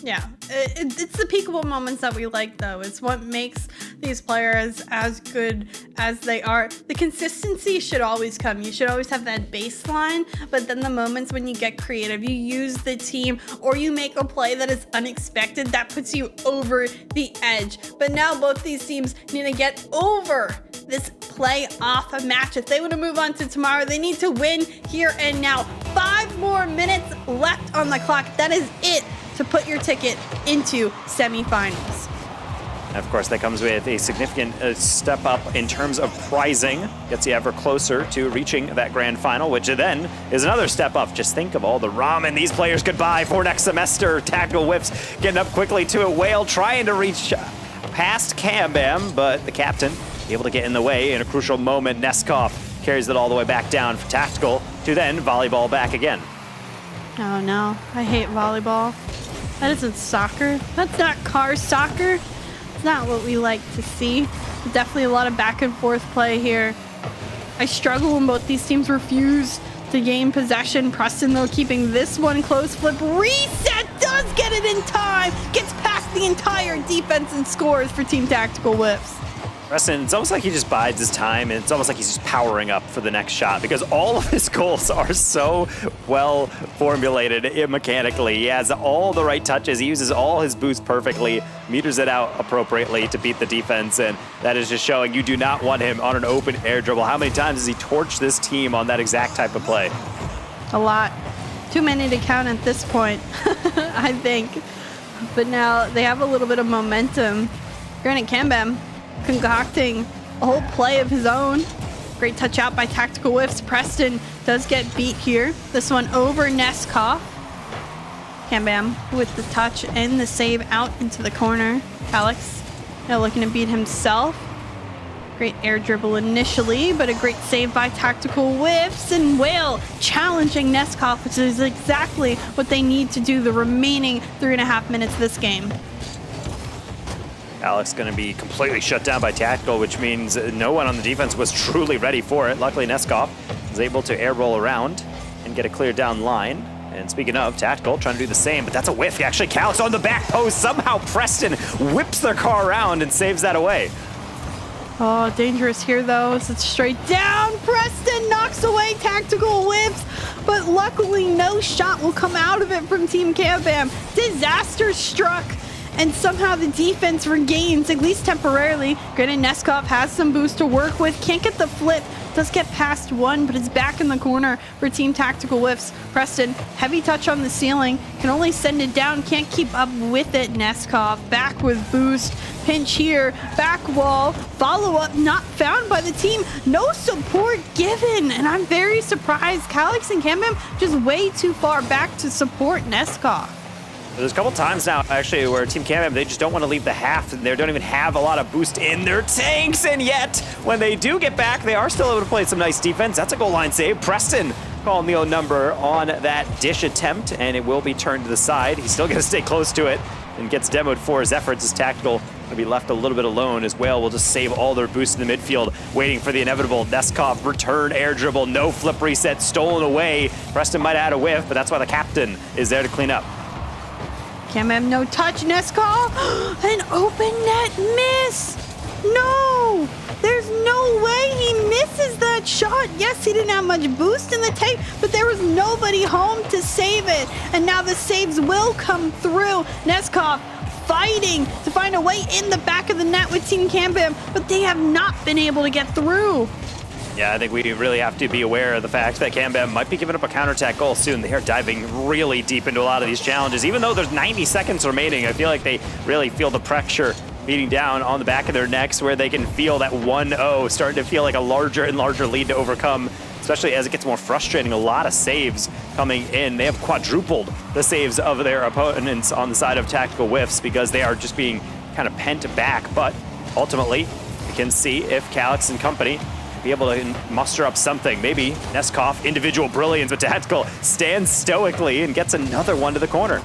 Yeah, it's the peakable moments that we like, though. It's what makes these players as good as they are. The consistency should always come. You should always have that baseline, but then the moments when you get creative, you use the team, or you make a play that is unexpected, that puts you over the edge. But now both these teams need to get over this playoff match. If they want to move on to tomorrow, they need to win here and now. 5 more minutes left on the clock. That is it to put your ticket into semifinals. Of course, that comes with a significant step up in terms of prizing. Gets you ever closer to reaching that grand final, which then is another step up. Just think of all the ramen these players could buy for next semester. Tactical Whiffs getting up quickly to a Whale, trying to reach past Cam Bam, but the captain able to get in the way in a crucial moment. Neskov carries it all the way back down for Tactical to then volleyball back again. Oh no, I hate volleyball. That isn't soccer. That's not car soccer. It's not what we like to see. Definitely a lot of back and forth play here. I struggle when both these teams refuse to gain possession. Preston, though, keeping this one close. Flip reset, does get it in time. Gets past the entire defense and scores for Team Tactical Whiffs. Preston, it's almost like he just bides his time, and it's almost like he's just powering up for the next shot because all of his goals are so well formulated mechanically. He has all the right touches. He uses all his boosts perfectly, meters it out appropriately to beat the defense, and that is just showing you do not want him on an open air dribble. How many times has he torched this team on that exact type of play? A lot. Too many to count at this point, I think. But now they have a little bit of momentum. Granted, Cambam concocting a whole play of his own. Great touch out by Tactical Whiffs. Preston does get beat here. This one over Neskov. Cambam with the touch and the save out into the corner. Alex now looking to beat himself. Great air dribble initially, but a great save by Tactical Whiffs, and Whale challenging Neskov, which is exactly what they need to do the remaining 3.5 minutes of this game. Alex going to be completely shut down by Tactical, which means no one on the defense was truly ready for it. Luckily, Neskov was able to air roll around and get a clear down line. And speaking of, Tactical trying to do the same, but that's a whiff. Actually, Alex on the back post. Somehow Preston whips their car around and saves that away. Oh, dangerous here, though, as it's straight down. Preston knocks away Tactical Whiffs, but luckily no shot will come out of it from Team Cambam. Disaster struck, and somehow the defense regains, at least temporarily. Granted, Neskov has some boost to work with. Can't get the flip. Does get past one, but it's back in the corner for Team Tactical Whiffs. Preston, heavy touch on the ceiling. Can only send it down. Can't keep up with it. Neskov back with boost. Pinch here. Back wall. Follow up not found by the team. No support given. And I'm very surprised. Calix and Cambam just way too far back to support Neskov. There's a couple times now, actually, where Team Cambam, they just don't want to leave the half, and they don't even have a lot of boost in their tanks, and yet, when they do get back, they are still able to play some nice defense. That's a goal line save. Preston calling the own number on that dish attempt, and it will be turned to the side. He's still going to stay close to it, and gets demoed for his efforts. His Tactical going to be left a little bit alone, as Whale will just save all their boosts in the midfield, waiting for the inevitable Neskov return air dribble, no flip reset, stolen away. Preston might have had a whiff, but that's why the captain is there to clean up. Cambam no touch. Neskov, an open net miss. No, there's no way he misses that shot. Yes, he didn't have much boost in the tape, but there was nobody home to save it. And now the saves will come through. Neskov fighting to find a way in the back of the net with Team Cambam, but they have not been able to get through. Yeah, I think we really have to be aware of the fact that Cambam might be giving up a counterattack goal soon. They are diving really deep into a lot of these challenges. Even though there's 90 seconds remaining, I feel like they really feel the pressure beating down on the back of their necks, where they can feel that 1-0 starting to feel like a larger and larger lead to overcome, especially as it gets more frustrating. A lot of saves coming in. They have quadrupled the saves of their opponents on the side of Tactical Whiffs because they are just being kind of pent back. But ultimately, we can see if Calix and company be able to muster up something. Maybe Neskov, individual brilliance, but Tactical stands stoically and gets another one to the corner.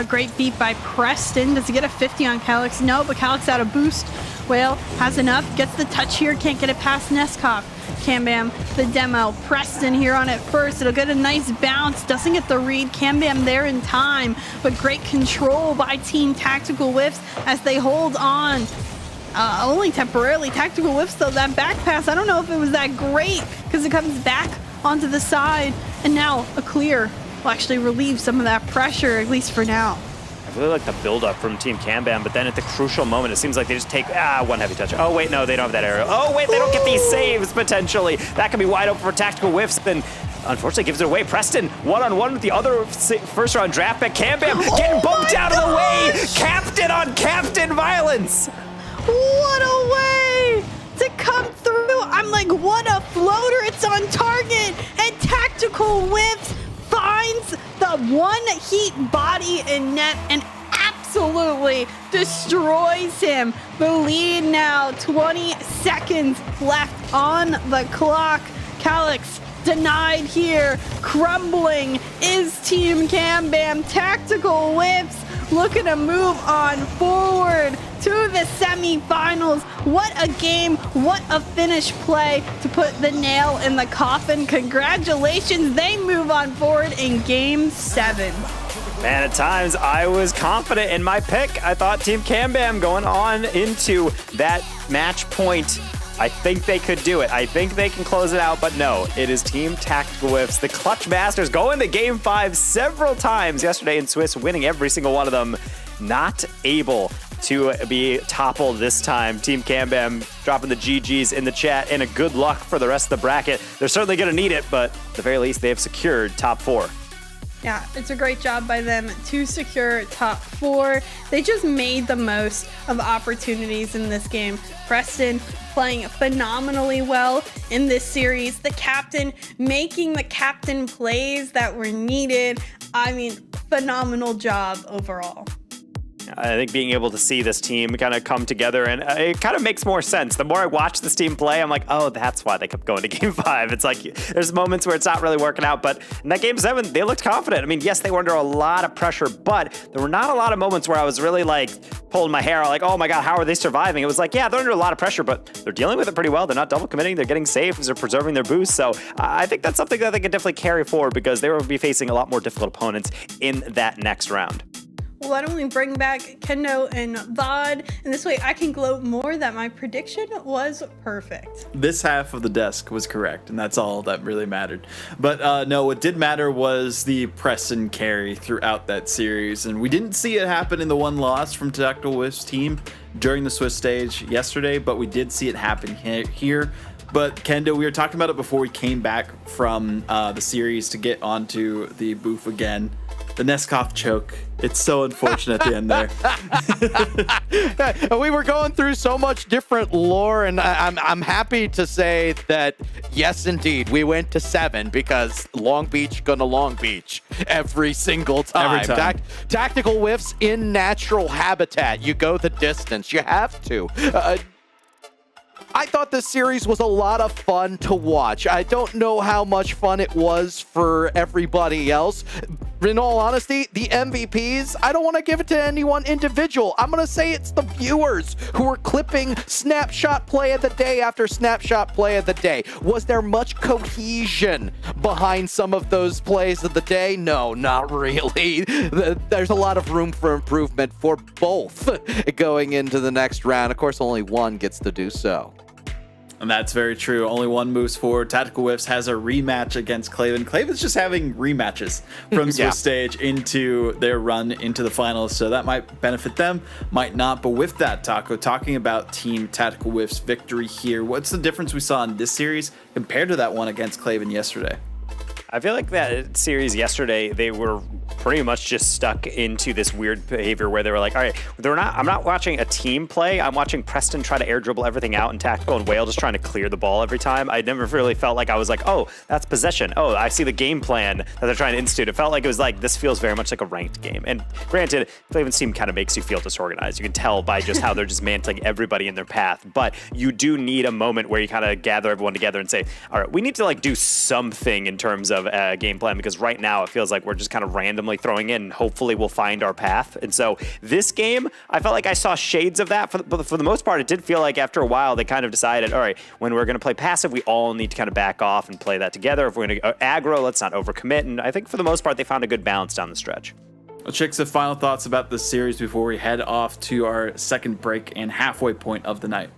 Great beat by Preston. Does he get a 50 on Calix? No, but Calix out of boost. Whale has enough, gets the touch here, can't get it past Neskov. Cambam, the demo. Preston here on it first. It'll get a nice bounce. Doesn't get the read. Cambam there in time, but great control by Team Tactical Whiffs as they hold on. Only temporarily. Tactical Whiffs, though, that back pass, I don't know if it was that great because it comes back onto the side. And now a clear will actually relieve some of that pressure, at least for now. I really like the build-up from Team Cambam, but then at the crucial moment, it seems like they just take one heavy touch. Oh, wait, no, they don't have that arrow. Oh, wait, they don't get these saves, potentially. That could be wide open for Tactical Whiffs, then unfortunately gives it away. Preston, one-on-one with the other first-round draft pick. Cambam getting bumped out of the way. Captain on captain violence. What a way to come through. I'm like, what a floater. It's on target. And Tactical Whiffs finds the one heat body in net and absolutely destroys him. The lead now, 20 seconds left on the clock. Calix denied here. Crumbling is Team Cambam. Tactical Whips looking to move on forward to the semifinals. What a game, what a finish play to put the nail in the coffin. Congratulations, they move on forward in Game 7. Man, at times I was confident in my pick. I thought Team Cambam going on into that match point, I think they could do it. I think they can close it out, but no, it is Team Tactical Whiffs, the clutch masters, going to Game 5 several times yesterday in Swiss, winning every single one of them. Not able to be toppled this time. Team Cambam dropping the GGs in the chat, and a good luck for the rest of the bracket. They're certainly going to need it, but at the very least, they have secured top 4. Yeah, it's a great job by them to secure top 4. They just made the most of opportunities in this game. Preston playing phenomenally well in this series. The captain making the captain plays that were needed. I mean, phenomenal job overall. I think being able to see this team kind of come together, and it kind of makes more sense. The more I watch this team play, I'm like, oh, that's why they kept going to Game 5. It's like there's moments where it's not really working out, but in that Game 7, they looked confident. I mean, yes, they were under a lot of pressure, but there were not a lot of moments where I was really like pulling my hair, like, oh my God, how are they surviving? It was like, yeah, they're under a lot of pressure, but they're dealing with it pretty well. They're not double committing. They're getting saves. They're preserving their boost. So I think that's something that they can definitely carry forward because they will be facing a lot more difficult opponents in that next round. Well, why don't we bring back Kendo and Vod, and this way I can gloat more that my prediction was perfect. This half of the desk was correct, and that's all that really mattered. But no, what did matter was the Preston carry throughout that series, and we didn't see it happen in the one loss from Tactical Whiff's team during the Swiss stage yesterday, but we did see it happen here. But Kendo, we were talking about it before we came back from the series to get onto the booth again. The Neskov choke. It's so unfortunate at the end there. We were going through so much different lore, and I'm happy to say that, yes, indeed, we went to 7 because Long Beach gonna Long Beach every single time. Every time. Tactical Whiffs in natural habitat. You go the distance. You have to. I thought this series was a lot of fun to watch. I don't know how much fun it was for everybody else. In all honesty, the MVPs, I don't want to give it to anyone individual. I'm going to say it's the viewers who were clipping snapshot play of the day after snapshot play of the day. Was there much cohesion behind some of those plays of the day? No, not really. There's a lot of room for improvement for both going into the next round. Of course, only one gets to do so. And that's very true. Only one moves forward. Tactical Whiffs has a rematch against Claven. Claven's just having rematches from Swiss stage into their run into the finals, so that might benefit them, might not. But with that, Taco, talking about Team Tactical Whiff's victory here, what's the difference we saw in this series compared to that one against Claven yesterday? I feel like that series yesterday, they were pretty much just stuck into this weird behavior where they were like, all right, I'm not watching a team play. I'm watching Preston try to air dribble everything out, and Tactical and Whale just trying to clear the ball every time. I never really felt like I was like, oh, that's possession. Oh, I see the game plan that they're trying to institute. It felt like it was like, this feels very much like a ranked game. And granted, Claven's team kind of makes you feel disorganized. You can tell by just how they're just mantling everybody in their path. But you do need a moment where you kind of gather everyone together and say, all right, we need to like do something in terms of game plan, because right now it feels like we're just kind of randomly throwing in and hopefully we'll find our path. And so this game, I felt like I saw shades of that. But for the most part, it did feel like after a while they kind of decided, all right, when we're going to play passive, we all need to kind of back off and play that together. If we're going to aggro, let's not overcommit. And I think for the most part, they found a good balance down the stretch. Well, Chicks, the final thoughts about this series before we head off to our second break and halfway point of the night.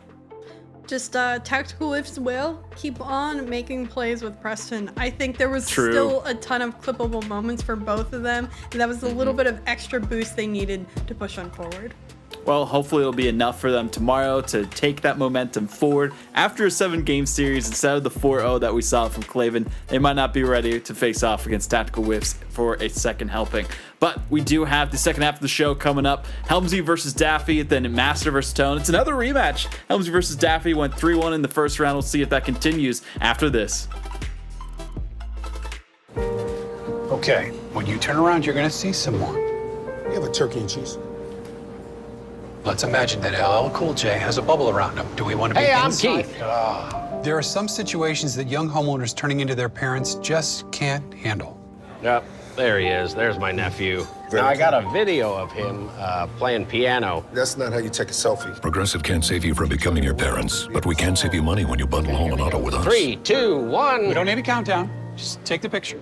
Just Tactical Whiffs will keep on making plays with Preston. I think there was still a ton of clippable moments for both of them, and that was a little bit of extra boost they needed to push on forward. Well, hopefully it'll be enough for them tomorrow to take that momentum forward. After a 7-game series, instead of the 4-0 that we saw from Claven, they might not be ready to face off against Tactical Whiffs for a second helping. But we do have the second half of the show coming up. Helmsy versus Daffy, then Master versus Tone. It's another rematch. Helmsy versus Daffy went 3-1 in the first round. We'll see if that continues after this. Okay, when you turn around, you're going to see some more. We have a turkey and cheese. Let's imagine that LL Cool J has a bubble around him. Do we want to be inside? Hey, I'm Keith. There are some situations that young homeowners turning into their parents just can't handle. Yep, there he is. There's my nephew. Now, I got a video of him playing piano. That's not how you take a selfie. Progressive can't save you from becoming your parents, but we can save you money when you bundle home and auto with us. 3, 2, 1. We don't need a countdown. Just take the picture.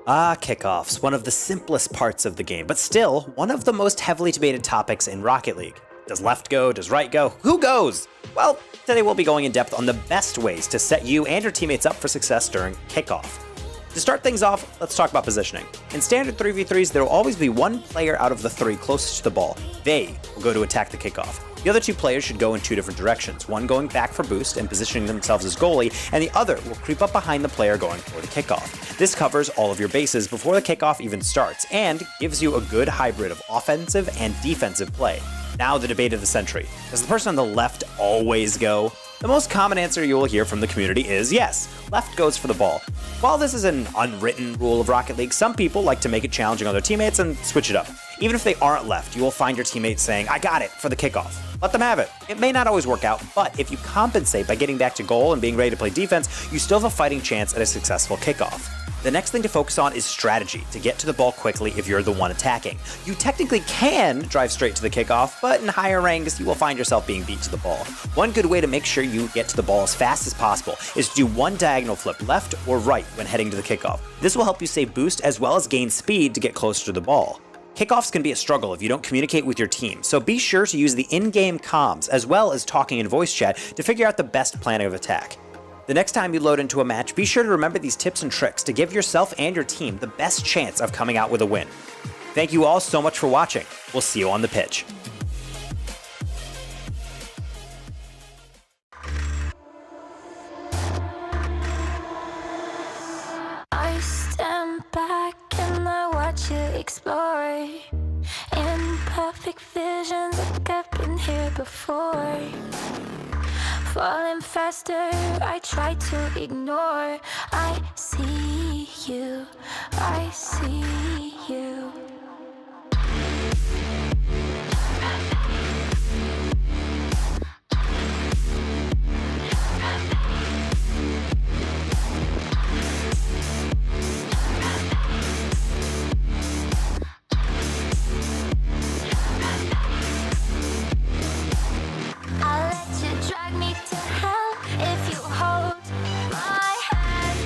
Kickoffs, one of the simplest parts of the game, but still one of the most heavily debated topics in Rocket League. Does left go? Does right go? Who goes? Well, today we'll be going in depth on the best ways to set you and your teammates up for success during kickoff. To start things off, let's talk about positioning. In standard 3v3s, there will always be one player out of the three closest to the ball. They will go to attack the kickoff. The other two players should go in two different directions, one going back for boost and positioning themselves as goalie, and the other will creep up behind the player going for the kickoff. This covers all of your bases before the kickoff even starts, and gives you a good hybrid of offensive and defensive play. Now the debate of the century. Does the person on the left always go? The most common answer you will hear from the community is yes, left goes for the ball. While this is an unwritten rule of Rocket League, some people like to make it challenging on their teammates and switch it up. Even if they aren't left, you will find your teammates saying, I got it, for the kickoff. Let them have it. It may not always work out, but if you compensate by getting back to goal and being ready to play defense, you still have a fighting chance at a successful kickoff. The next thing to focus on is strategy, to get to the ball quickly if you're the one attacking. You technically can drive straight to the kickoff, but in higher ranks, you will find yourself being beat to the ball. One good way to make sure you get to the ball as fast as possible is to do one diagonal flip left or right when heading to the kickoff. This will help you save boost as well as gain speed to get closer to the ball. Kickoffs can be a struggle if you don't communicate with your team, so be sure to use the in-game comms as well as talking in voice chat to figure out the best planning of attack. The next time you load into a match, be sure to remember these tips and tricks to give yourself and your team the best chance of coming out with a win. Thank you all so much for watching. We'll see you on the pitch. I stand back and I watch you explore. Imperfect visions like I've been here before. Falling faster, I try to ignore. I see you, I see you. I'll let you drag me to hell if you hold my hand.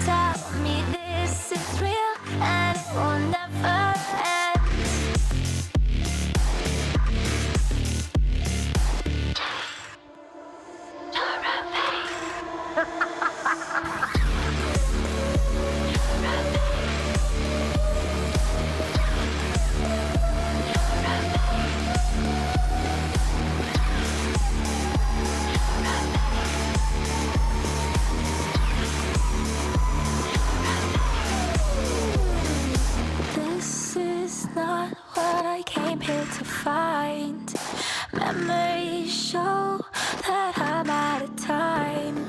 Tell me this is real and it will never end. This is not what I came here to find. Memories show that I'm out of time.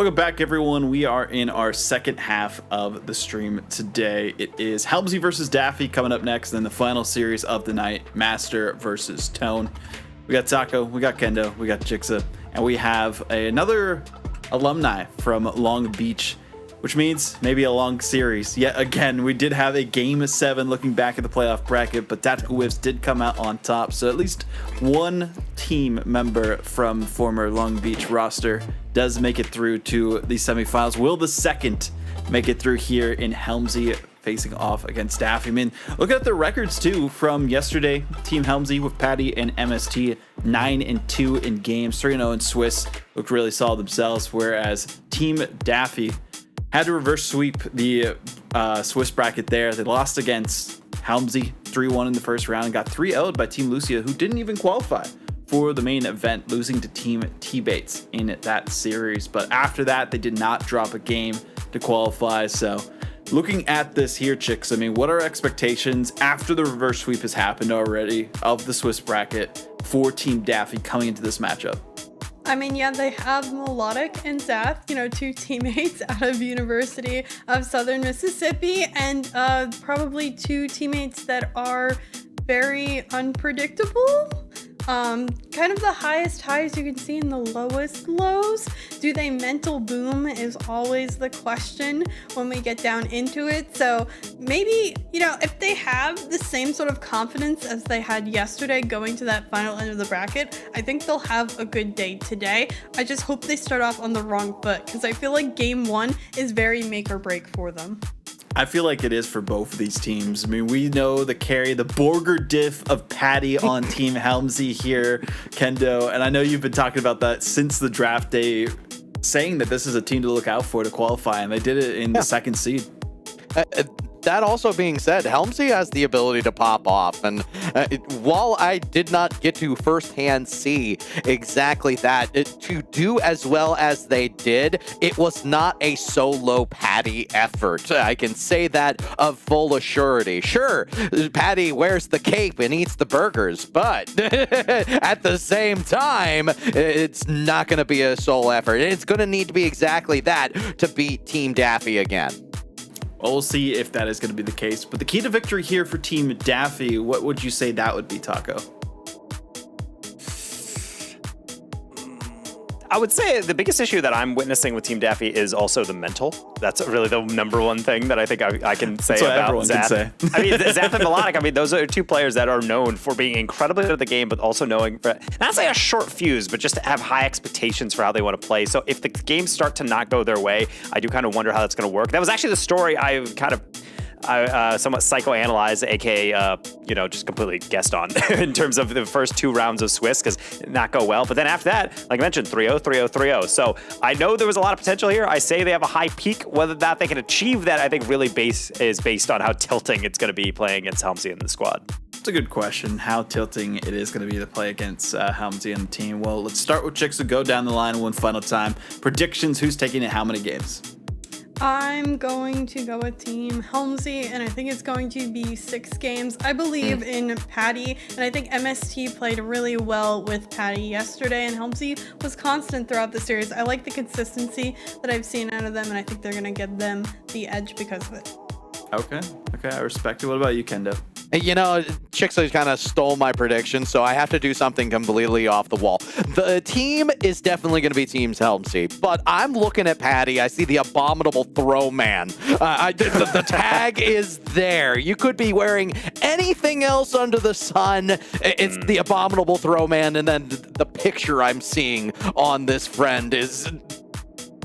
Welcome back, everyone. We are in our second half of the stream today. It is Helmsy versus Daffy coming up next, and then the final series of the night, Master versus Tone. We got Taco, we got Kendo, we got Jixa, and we have another alumni from Long Beach, which means maybe a long series. Yet again, we did have a Game 7 looking back at the playoff bracket, but Tactical Whiffs did come out on top, so at least one team member from former Long Beach roster does make it through to the semifinals. Will the second make it through here in Helmsy facing off against Daffy? I mean, look at the records too from yesterday. Team Helmsy with Patty and MST 9-2 in games, 3-0 in Swiss, looked really solid themselves, whereas Team Daffy had to reverse sweep the Swiss bracket there. They lost against Helmsy 3-1 in the first round and got 3-0'd by Team Lucia, who didn't even qualify for the main event, losing to Team T-Bates in that series. But after that, they did not drop a game to qualify. So looking at this here, chicks, I mean, what are expectations after the reverse sweep has happened already of the Swiss bracket for Team Daffy coming into this matchup? I mean, yeah, they have Melodic and Zath, two teammates out of University of Southern Mississippi, and probably two teammates that are very unpredictable. Kind of the highest highs you can see in the lowest lows. Do they mental boom is always the question when we get down into it. So maybe, if they have the same sort of confidence as they had yesterday going to that final end of the bracket, I think they'll have a good day today. I just hope they start off on the wrong foot, because I feel like game 1 is very make or break for them. I feel like it is for both of these teams. I mean, we know the carry, the Borger diff of Patty on Team Helmsy here, Kendo, and I know you've been talking about that since the draft day, saying that this is a team to look out for to qualify, and they did it in the second seed. That also being said, Helmsy has the ability to pop off, and while I did not get to firsthand see exactly that, to do as well as they did, it was not a solo Patty effort. I can say that of full assurity. Sure, Patty wears the cape and eats the burgers, but at the same time, it's not going to be a solo effort. It's going to need to be exactly that to beat Team Daffy again. Well, we'll see if that is going to be the case. But the key to victory here for Team Daffy, what would you say that would be, Taco? I would say the biggest issue that I'm witnessing with Team Daffy is also the mental. That's really the number one thing that I think I can say about Zath. I mean, Zath and Melodic, those are two players that are known for being incredibly good at the game, but also knowing, not say a short fuse, but just to have high expectations for how they want to play. So if the games start to not go their way, I do kind of wonder how that's going to work. That was actually the story I somewhat psychoanalyzed, aka, just completely guessed on in terms of the first 2 rounds of Swiss, because it did not go well. But then after that, like I mentioned, 3-0, 3-0, 3-0. So I know there was a lot of potential here. I say they have a high peak. Whether that they can achieve that, I think really is based on how tilting it's going to be playing against Helmsy in the squad. It's a good question, how tilting it is going to be to play against Helmsy and the team. Well, let's start with Chicks, go down the line one final time. Predictions, who's taking it how many games? I'm going to go with Team Helmsy, and I think it's going to be 6 games. I believe in Patty, and I think MST played really well with Patty yesterday, and Helmsy was constant throughout the series. I like the consistency that I've seen out of them, and I think they're going to give them the edge because of it. Okay, I respect it. What about you, Kendo? Chixley kind of stole my prediction, so I have to do something completely off the wall. The team is definitely going to be Team Helmsy, but I'm looking at Patty. I see the abominable throw man. The tag is there. You could be wearing anything else under the sun. It's the abominable throw man, and then the picture I'm seeing on this friend is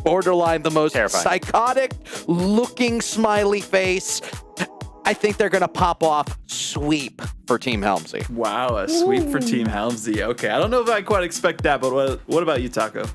borderline the most psychotic looking smiley face. I think they're going to pop off sweep for Team Helmsy. Wow, a sweep for Team Helmsy. Okay, I don't know if I quite expect that, but what about you, Taco?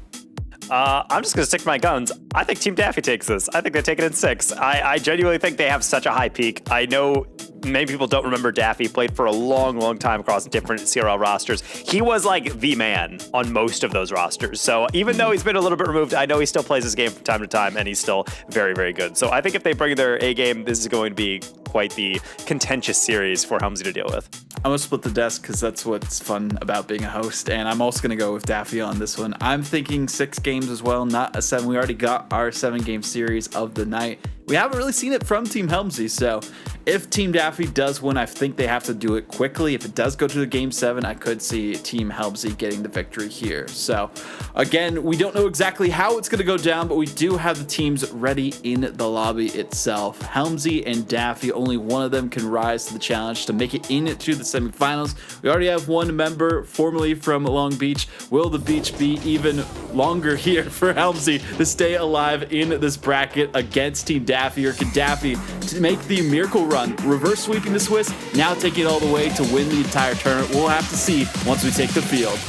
I'm just going to stick to my guns. I think Team Daffy takes this. I think they take it in 6. I genuinely think they have such a high peak. I know many people don't remember Daffy, played for a long, long time across different CRL rosters. He was like the man on most of those rosters. So even though he's been a little bit removed, I know he still plays this game from time to time, and he's still very, very good. So I think if they bring their A game, this is going to be quite the contentious series for Helmsy to deal with. I'm going to split the desk because that's what's fun about being a host, and I'm also going to go with Daffy on this one. I'm thinking 6 games as well, not a 7. We already got our 7-game series of the night. We haven't really seen it from Team Helmsy, so if Team Daffy does win, I think they have to do it quickly. If it does go to the Game 7, I could see Team Helmsy getting the victory here. So, again, we don't know exactly how it's going to go down, but we do have the teams ready in the lobby itself. Helmsy and Daffy, only one of them can rise to the challenge to make it into the semifinals. We already have one member, formerly from Long Beach. Will the beach be even longer here for Helmsy to stay alive in this bracket against Team Daffy, or can Daffy make the miracle run, reverse sweeping the Swiss, now taking it all the way to win the entire tournament? We'll have to see once we take the field.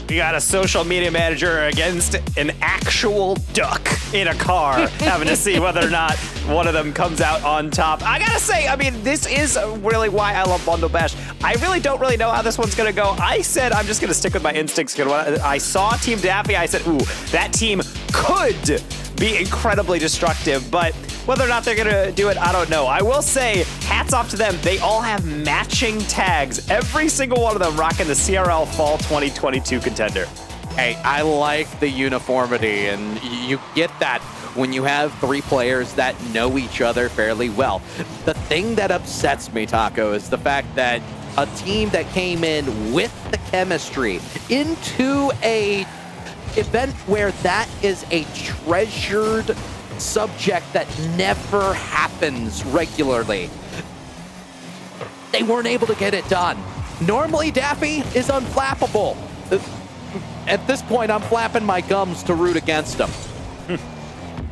We got a social media manager against an actual duck in a car, having to see whether or not one of them comes out on top. I gotta say, I mean, this is really why I love Bundle Bash. I really don't know how this one's gonna go. I said I'm just gonna stick with my instincts. When I saw Team Daffy, I said, ooh, that team could be incredibly destructive, but whether or not they're gonna do it, I don't know. I will say, hats off to them. They all have matching tags. Every single one of them rocking the CRL Fall 2022 contender. Hey, I like the uniformity, and you get that when you have 3 players that know each other fairly well. The thing that upsets me, Taco, is the fact that a team that came in with the chemistry into a event where that is a treasured subject that never happens regularly, they weren't able to get it done. Normally, Daffy is unflappable. At this point, I'm flapping my gums to root against him.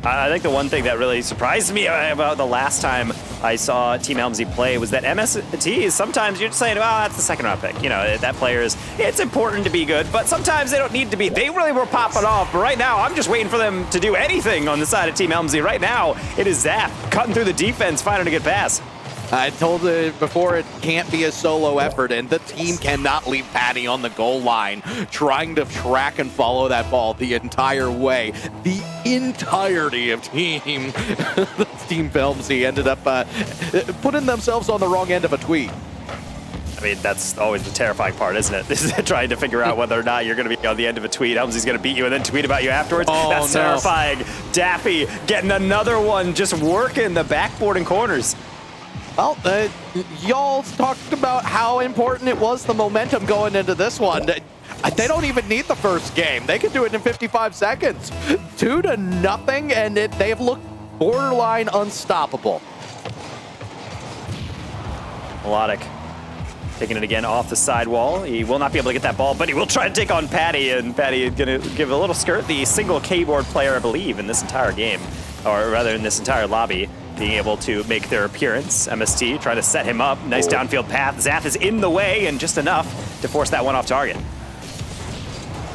I think the one thing that really surprised me about the last time I saw Team Helmsy play was that MSTs, sometimes you're just saying, well, that's the second round pick. You know, that player is, it's important to be good, but sometimes they don't need to be. They really were popping off, but right now, I'm just waiting for them to do anything on the side of Team Helmsy. Right now, it is Zap cutting through the defense, finding a good pass. I told it before, it can't be a solo effort, and the team cannot leave Patty on the goal line trying to track and follow that ball the entire way. The entirety of Team Helmsy ended up putting themselves on the wrong end of a tweet. I mean, that's always the terrifying part, isn't it? Is trying to figure out whether or not you're going to be on the end of a tweet. Helmsy's going to beat you and then tweet about you afterwards. Oh, that's no. terrifying. Daffy getting another one, just working the backboard and corners. Well, y'all talked about how important it was, the momentum going into this one. They don't even need the first game. They can do it in 55 seconds. 2-0, and they have looked borderline unstoppable. Melodic taking it again off the sidewall. He will not be able to get that ball, but he will try to take on Patty, and Patty is going to give a little skirt. The single keyboard player, I believe, in this entire game, or rather in this entire lobby, being able to make their appearance. MST trying to set him up. Nice downfield path. Zap is in the way, and just enough to force that one off target.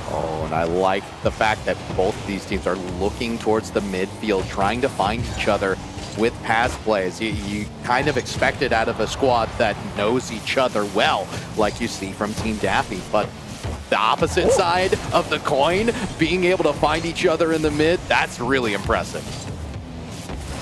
Oh, and I like the fact that both these teams are looking towards the midfield, trying to find each other with pass plays. You kind of expect it out of a squad that knows each other well, like you see from Team Daffy, but the opposite side of the coin, being able to find each other in the mid, that's really impressive.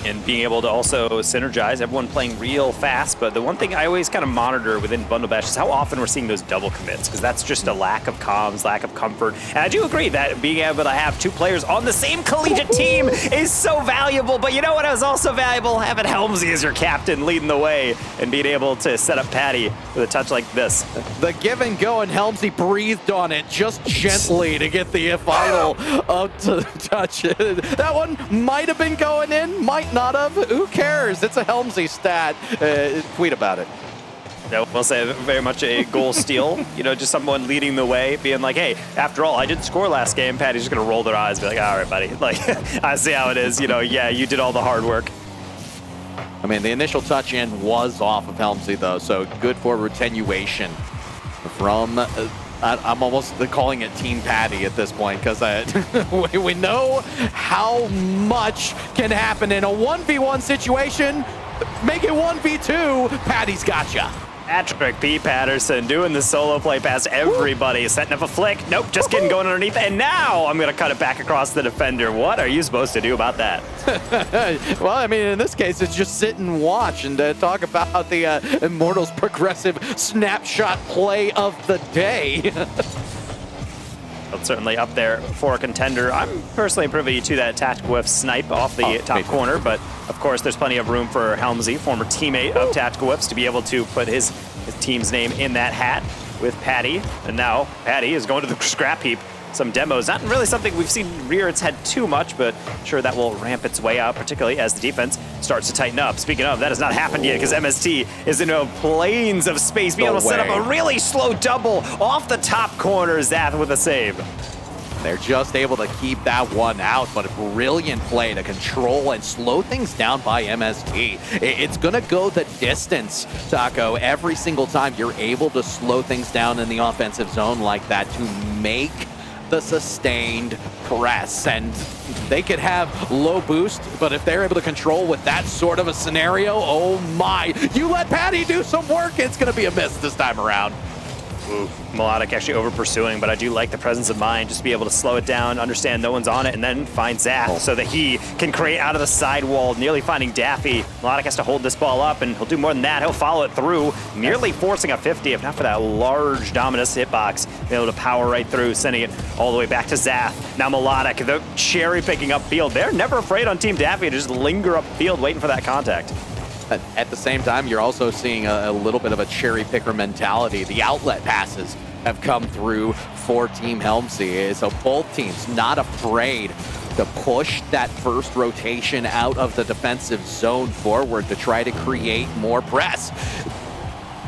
And being able to also synergize, everyone playing real fast. But the one thing I always kind of monitor within Bundle Bash is how often we're seeing those double commits, because that's just a lack of comms, lack of comfort. And I do agree that being able to have 2 players on the same collegiate team is so valuable. But you know what is also valuable? Having Helmsy as your captain leading the way and being able to set up Patty with a touch like this. The give and go, and Helmsy breathed on it just gently to get the final up to touch. That one might have been going in, might not have. Who cares? It's a Helmsy stat. Tweet about it. Yeah, we'll say very much a goal steal. You know, just someone leading the way, being like, hey, after all, I didn't score last game. Patty's just going to roll their eyes and be like, all right, buddy. Like, I see how it is. You know, yeah, you did all the hard work. I mean, the initial touch-in was off of Helmsy, though, so good for attenuation from I'm almost calling it Team Patty at this point because we know how much can happen in a 1v1 situation. Make it 1v2. Patty's gotcha. Patrick P. Patterson doing the solo play past everybody, setting up a flick. Nope, just kidding, going underneath. And now I'm going to cut it back across the defender. What are you supposed to do about that? Well, I mean, in this case, it's just sit and watch and talk about the Immortals progressive snapshot play of the day. Well, certainly up there for a contender. I'm personally privy to that tactical whiff snipe off the top corner, but of course there's plenty of room for Helmsy, former teammate of Tactical Whiffs, to be able to put his team's name in that hat with Patty. And now Patty is going to the scrap heap. Some demos, not really something we've seen Reards had too much, but I'm sure that will ramp its way up, particularly as the defense starts to tighten up. Speaking of, that has not happened yet because MST is in planes of space, being able to set up a really slow double off the top corner. Zath with a save. They're just able to keep that one out, but a brilliant play to control and slow things down by MST. It's going to go the distance, Taco, every single time you're able to slow things down in the offensive zone like that to make the sustained press. And they could have low boost, but if they're able to control with that sort of a scenario, oh my, you let Patty do some work, it's going to be a miss this time around. Ooh, Melodic actually over pursuing, but I do like the presence of mind, just to be able to slow it down, understand no one's on it, and then find Zath so that he can create out of the sidewall, nearly finding Daffy. Melodic has to hold this ball up, and he'll do more than that. He'll follow it through, nearly forcing a 50, if not for that large Dominus hitbox, being able to power right through, sending it all the way back to Zath. Now Melodic, the cherry picking up field. They're never afraid on Team Daffy to just linger up field waiting for that contact. At the same time, you're also seeing a little bit of a cherry picker mentality. The outlet passes have come through for Team Helmsy. So both teams not afraid to push that first rotation out of the defensive zone forward to try to create more press.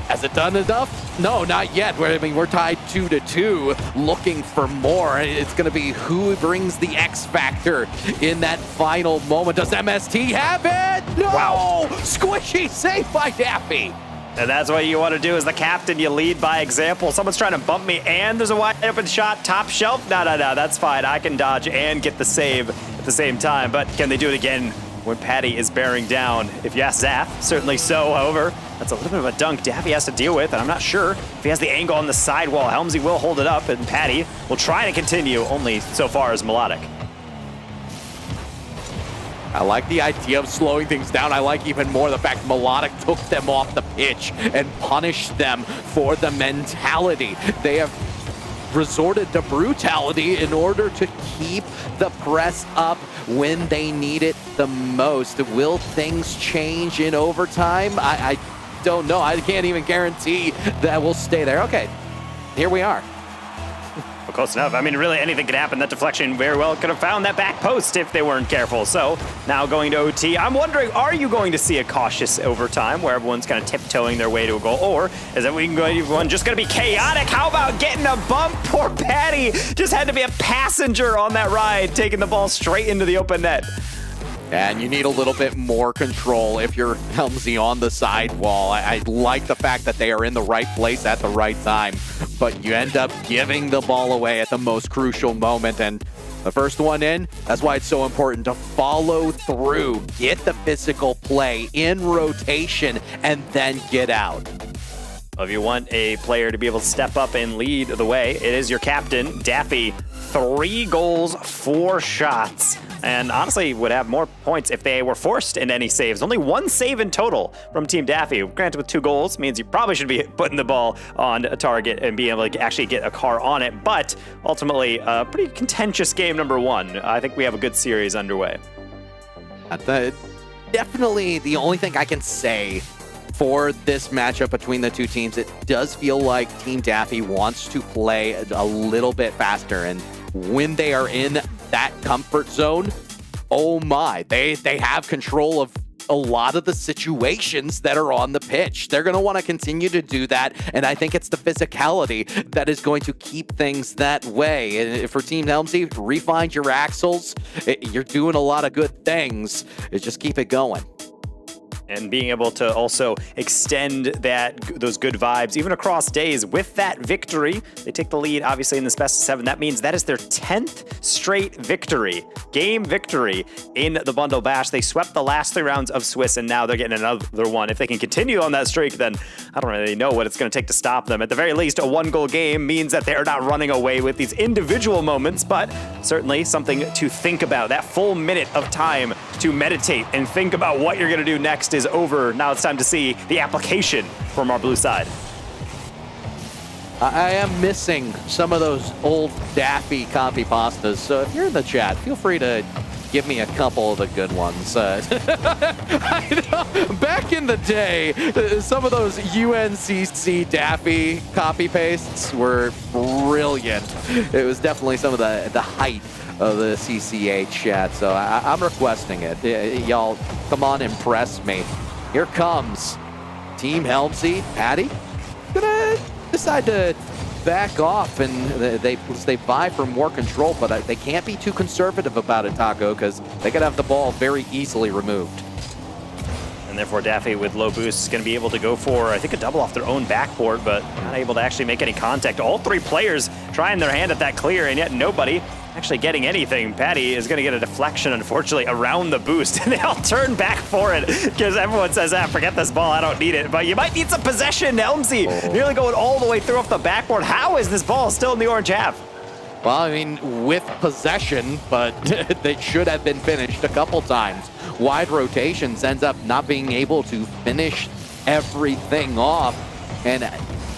Has it done enough? No, not yet. I mean, we're tied 2-2, looking for more. It's going to be who brings the X factor in that final moment. Does MST have it? No! Wow. Squishy save by Daffy. And that's what you want to do as the captain. You lead by example. Someone's trying to bump me, and there's a wide open shot. Top shelf? No, that's fine. I can dodge and get the save at the same time. But can they do it again when Patty is bearing down? If you ask Zath, certainly so. However, that's a little bit of a dunk Daffy has to deal with, and I'm not sure if he has the angle on the sidewall. Helmsy will hold it up, and Patty will try to continue, only so far as Melodic. I like the idea of slowing things down. I like even more the fact Melodic took them off the pitch and punished them for the mentality. They have resorted to brutality in order to keep the press up when they need it the most. Will things change in overtime? I don't know. I can't even guarantee that we'll stay there. Okay, here we are. Well, close enough. I mean, really anything could happen. That deflection very well could have found that back post if they weren't careful. So now going to OT. I'm wondering, are you going to see a cautious overtime where everyone's kind of tiptoeing their way to a goal? Or is everyone just going to be chaotic? How about getting a bump? Poor Patty just had to be a passenger on that ride, taking the ball straight into the open net. And you need a little bit more control if you're Helmsy on the sidewall. I like the fact that they are in the right place at the right time, but you end up giving the ball away at the most crucial moment. And the first one in, that's why it's so important to follow through, get the physical play in rotation, and then get out. If you want a player to be able to step up and lead the way, it is your captain, Daffy. 3 goals, 4 shots. And honestly, would have more points if they were forced into any saves. Only 1 save in total from Team Daffy. Granted, with 2 goals, means you probably should be putting the ball on a target and being able to actually get a car on it. But ultimately, a pretty contentious game number 1. I think we have a good series underway. Definitely the only thing I can say for this matchup between the two teams, it does feel like Team Daffy wants to play a little bit faster. And when they are in that comfort zone, oh my, they have control of a lot of the situations that are on the pitch. They're going to want to continue to do that, and I think it's the physicality that is going to keep things that way. And for Team Helmsy, refine your axles. You're doing a lot of good things. Just keep it going. And being able to also extend those good vibes even across days with that victory. They take the lead, obviously, in this best of 7. That means that is their 10th straight victory, game victory in the Bundle Bash. They swept the last 3 rounds of Swiss, and now they're getting another one. If they can continue on that streak, then I don't really know what it's going to take to stop them. At the very least, a 1-goal game means that they're not running away with these individual moments, but certainly something to think about. That full minute of time to meditate and think about what you're going to do next is over. Now it's time to see the application from our blue side. I am missing some of those old Daffy copy pastas, so if you're in the chat, feel free to give me a couple of the good ones. I know, back in the day, some of those UNCC Daffy copy pastes were brilliant. It was definitely some of the height of the CCH chat, so I'm requesting it. Y'all, come on, impress me. Here comes Team Helmsy. Patty gonna decide to back off, and they vie for more control, but they can't be too conservative about it, Taco, because they could have the ball very easily removed. And therefore, Daffy with low boost is going to be able to go for, I think, a double off their own backboard, but not able to actually make any contact. All 3 players trying their hand at that clear, and yet nobody actually getting anything. Patty is going to get a deflection, unfortunately, around the boost, and they all turn back for it because everyone says, forget this ball, I don't need it. But you might need some possession. Helmsy nearly going all the way through off the backboard. How is this ball still in the orange half? Well, I mean, with possession, but they should have been finished a couple times. Wide rotations ends up not being able to finish everything off. And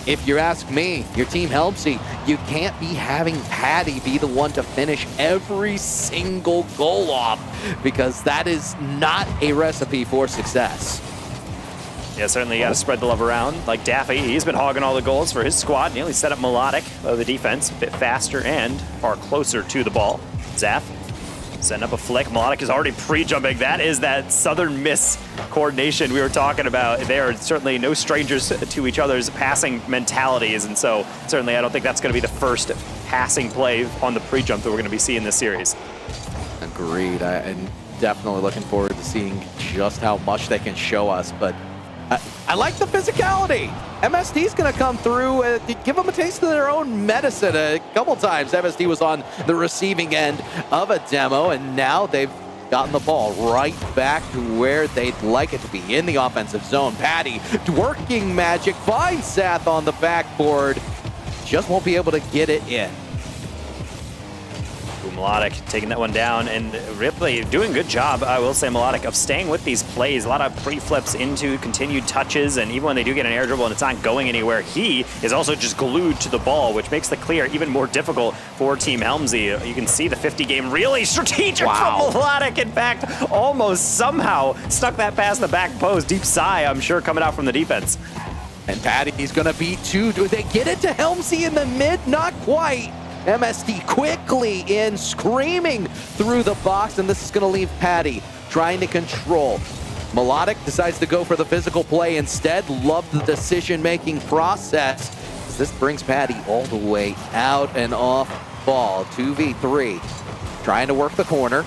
if you ask me, your Team Helmsy, you can't be having Patty be the one to finish every single goal off, because that is not a recipe for success. Yeah, certainly you got to spread the love around. Like Daffy, he's been hogging all the goals for his squad. Nearly set up Melodic, the defense, a bit faster and far closer to the ball. Zath setting up a flick. Melodic is already pre-jumping. That is that Southern Miss coordination we were talking about. They are certainly no strangers to each other's passing mentalities, and so certainly I don't think that's going to be the first passing play on the pre-jump that we're going to be seeing this series. Agreed. I'm definitely looking forward to seeing just how much they can show us, but I like the physicality. MSD's going to come through, give them a taste of their own medicine. A couple times MSD was on the receiving end of a demo, and now they've gotten the ball right back to where they'd like it to be, in the offensive zone. Patty working magic, finds Zath on the backboard, just won't be able to get it in. Melodic taking that one down, and Ripley doing a good job, I will say, Melodic, of staying with these plays. A lot of pre-flips into continued touches, and even when they do get an air dribble and it's not going anywhere, he is also just glued to the ball, which makes the clear even more difficult for Team Helmsy. You can see the 50 game really strategic from Melodic. In fact, almost somehow stuck that past the back post. Deep sigh, I'm sure, coming out from the defense. And Patty's gonna beat 2. Do they get it to Helmsy in the mid? Not quite. MSD quickly in, screaming through the box, and this is going to leave Patty trying to control. Melodic decides to go for the physical play instead. Love the decision-making process. This brings Patty all the way out and off ball. 2v3. Trying to work the corner.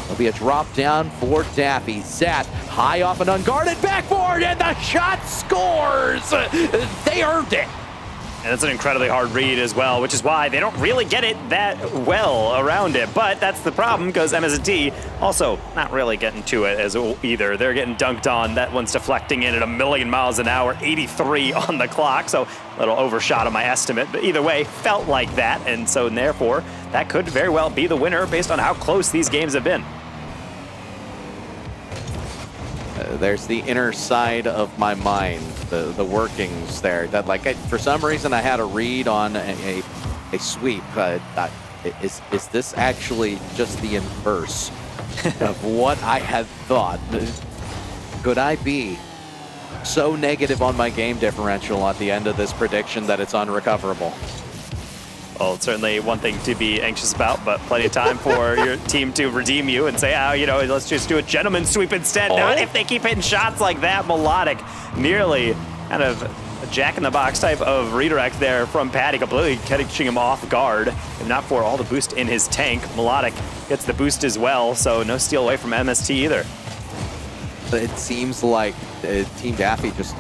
There'll be a drop down for Daffy. Zath high off an unguarded backboard, and the shot scores! They earned it. And it's an incredibly hard read as well, which is why they don't really get it that well around it. But that's the problem, because MSD also not really getting to it as either. They're getting dunked on. That one's deflecting in at 1,000,000 miles an hour, 83 on the clock. So a little overshot on my estimate, but either way, felt like that. And so therefore, that could very well be the winner based on how close these games have been. There's the inner side of my mind, the workings there. That, like, for some reason, I had a read on a sweep. Is this actually just the inverse of what I had thought? Could I be so negative on my game differential at the end of this prediction that it's unrecoverable? Well, it's certainly one thing to be anxious about, but plenty of time for your team to redeem you and say, let's just do a gentleman's sweep instead. Not if they keep hitting shots like that. Melodic nearly kind of a jack-in-the-box type of redirect there from Patty, completely catching him off guard. If not for all the boost in his tank, Melodic gets the boost as well, so no steal away from MST either. It seems like Team Daffy just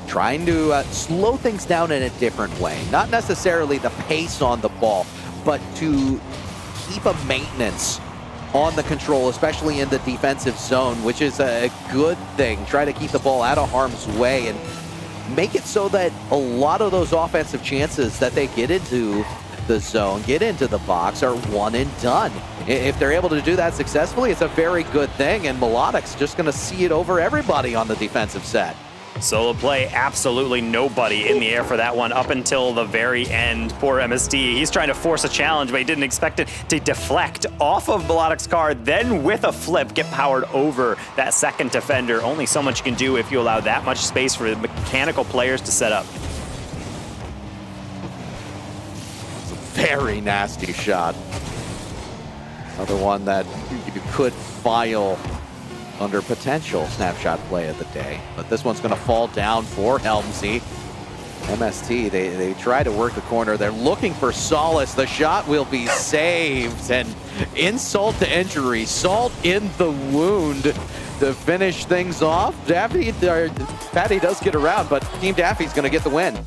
trying to slow things down in a different way. Not necessarily the pace on the ball, but to keep a maintenance on the control, especially in the defensive zone, which is a good thing. Try to keep the ball out of harm's way and make it so that a lot of those offensive chances that they get into the zone, get into the box, are one and done. If they're able to do that successfully, it's a very good thing, and Melodic's just going to see it over everybody on the defensive set. Solo play, absolutely nobody in the air for that one up until the very end. Poor MST, he's trying to force a challenge, but he didn't expect it to deflect off of Melodic's car, then with a flip, get powered over that second defender. Only so much you can do if you allow that much space for mechanical players to set up. It's a very nasty shot. Another one that you could file under potential snapshot play of the day. But this one's going to fall down for Helmsy. MST, they try to work the corner. They're looking for solace. The shot will be saved. And insult to injury, salt in the wound to finish things off. Patty does get around, but Team Daffy's going to get the win.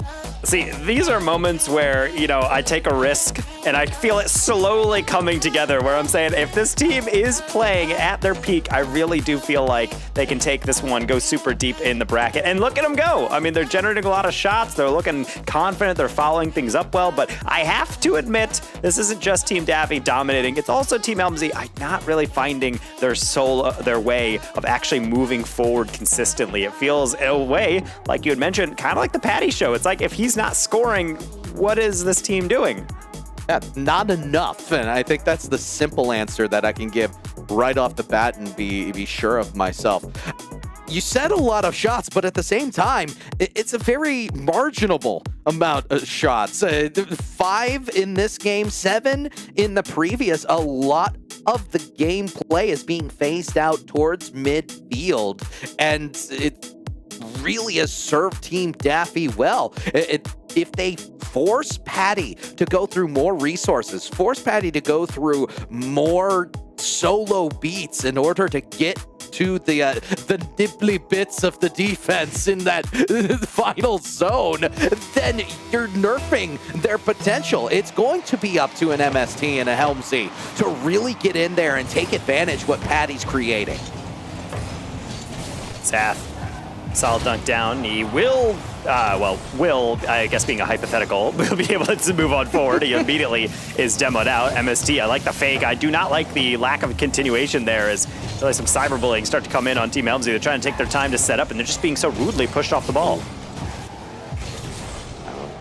See, these are moments where, you know, I take a risk and I feel it slowly coming together, where I'm saying if this team is playing at their peak, I really do feel like they can take this one, go super deep in the bracket, and look at them go. I mean, they're generating a lot of shots. They're looking confident. They're following things up well, but I have to admit, this isn't just Team Daffy dominating. It's also Team Helmsy. I'm not really finding their way of actually moving forward consistently. It feels, in a way, like you had mentioned, kind of like the Patty show. It's like if he's not scoring, what is this team doing? Yeah, not enough. And I think that's the simple answer that I can give right off the bat and be sure of myself. You said a lot of shots, but at the same time, it's a very marginable amount of shots. 5 in this game, 7 in the previous. A lot of the gameplay is being phased out towards midfield, and it really has served Team Daffy well. If they force Patty to go through more resources, force Patty to go through more solo beats in order to get to the nibbly bits of the defense in that final zone, then you're nerfing their potential. It's going to be up to an MST and a Helmsy to really get in there and take advantage of what Patty's creating. Sath, solid dunk down. He will, I guess being a hypothetical, will be able to move on forward. He immediately is demoed out. MST, I like the fake. I do not like the lack of continuation there, as really some cyberbullying start to come in on Team Helmsy. They're trying to take their time to set up, and they're just being so rudely pushed off the ball.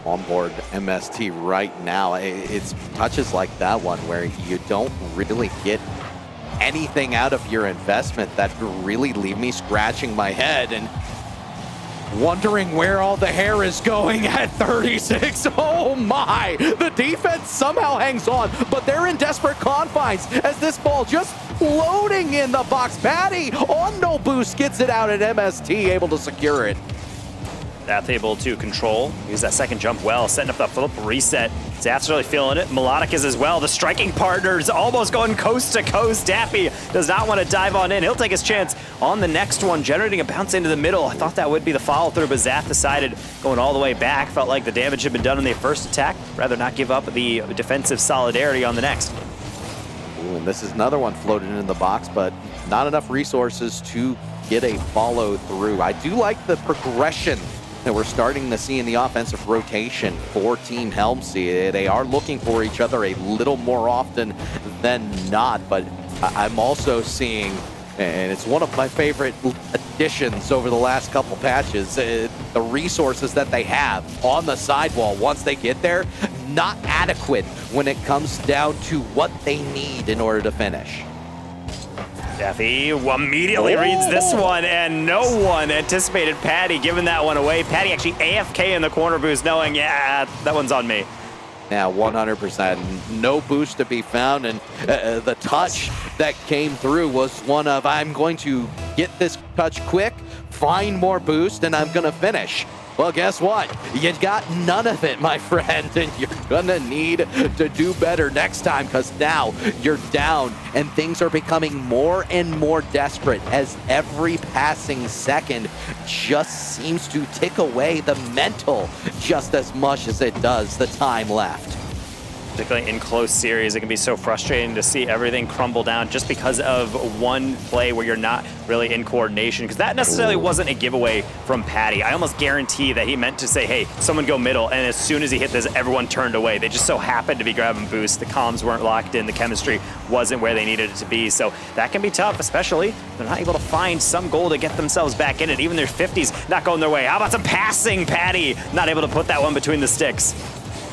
On board MST right now, it's touches like that one where you don't really get anything out of your investment that really leave me scratching my head and wondering where all the hair is going at 36. Oh my! The defense somehow hangs on, but they're in desperate confines as this ball just floating in the box. Patty on no boost gets it out, and MST able to secure it. Zath able to control, use that second jump well, setting up that flip reset. Zath's really feeling it. Melodic is as well. The striking partner's almost going coast to coast. Daffy does not want to dive on in. He'll take his chance on the next one, generating a bounce into the middle. I thought that would be the follow through, but Zath decided going all the way back. Felt like the damage had been done on the first attack. Rather not give up the defensive solidarity on the next. Ooh, and this is another one floated in the box, but not enough resources to get a follow through. I do like the progression that we're starting to see in the offensive rotation for Team Helmsy. They are looking for each other a little more often than not, but I'm also seeing, and it's one of my favorite additions over the last couple patches, the resources that they have on the sidewall once they get there, not adequate when it comes down to what they need in order to finish. Daffy immediately reads this one, and no one anticipated Patty giving that one away. Patty actually AFK in the corner boost, knowing, yeah, that one's on me. Yeah, 100%. No boost to be found, and the touch that came through was one of, I'm going to get this touch quick, find more boost, and I'm going to finish. Well, guess what? You got none of it, my friend, and you're gonna need to do better next time because now you're down and things are becoming more and more desperate as every passing second just seems to tick away the mental just as much as it does the time left. Particularly in close series, it can be so frustrating to see everything crumble down just because of one play where you're not really in coordination, because that necessarily wasn't a giveaway from Patty. I almost guarantee that he meant to say, hey, someone go middle, and as soon as he hit this, everyone turned away. They just so happened to be grabbing boost. The comms weren't locked in. The chemistry wasn't where they needed it to be. So that can be tough, especially if they're not able to find some goal to get themselves back in it. Even their 50s not going their way. How about some passing? Patty not able to put that one between the sticks.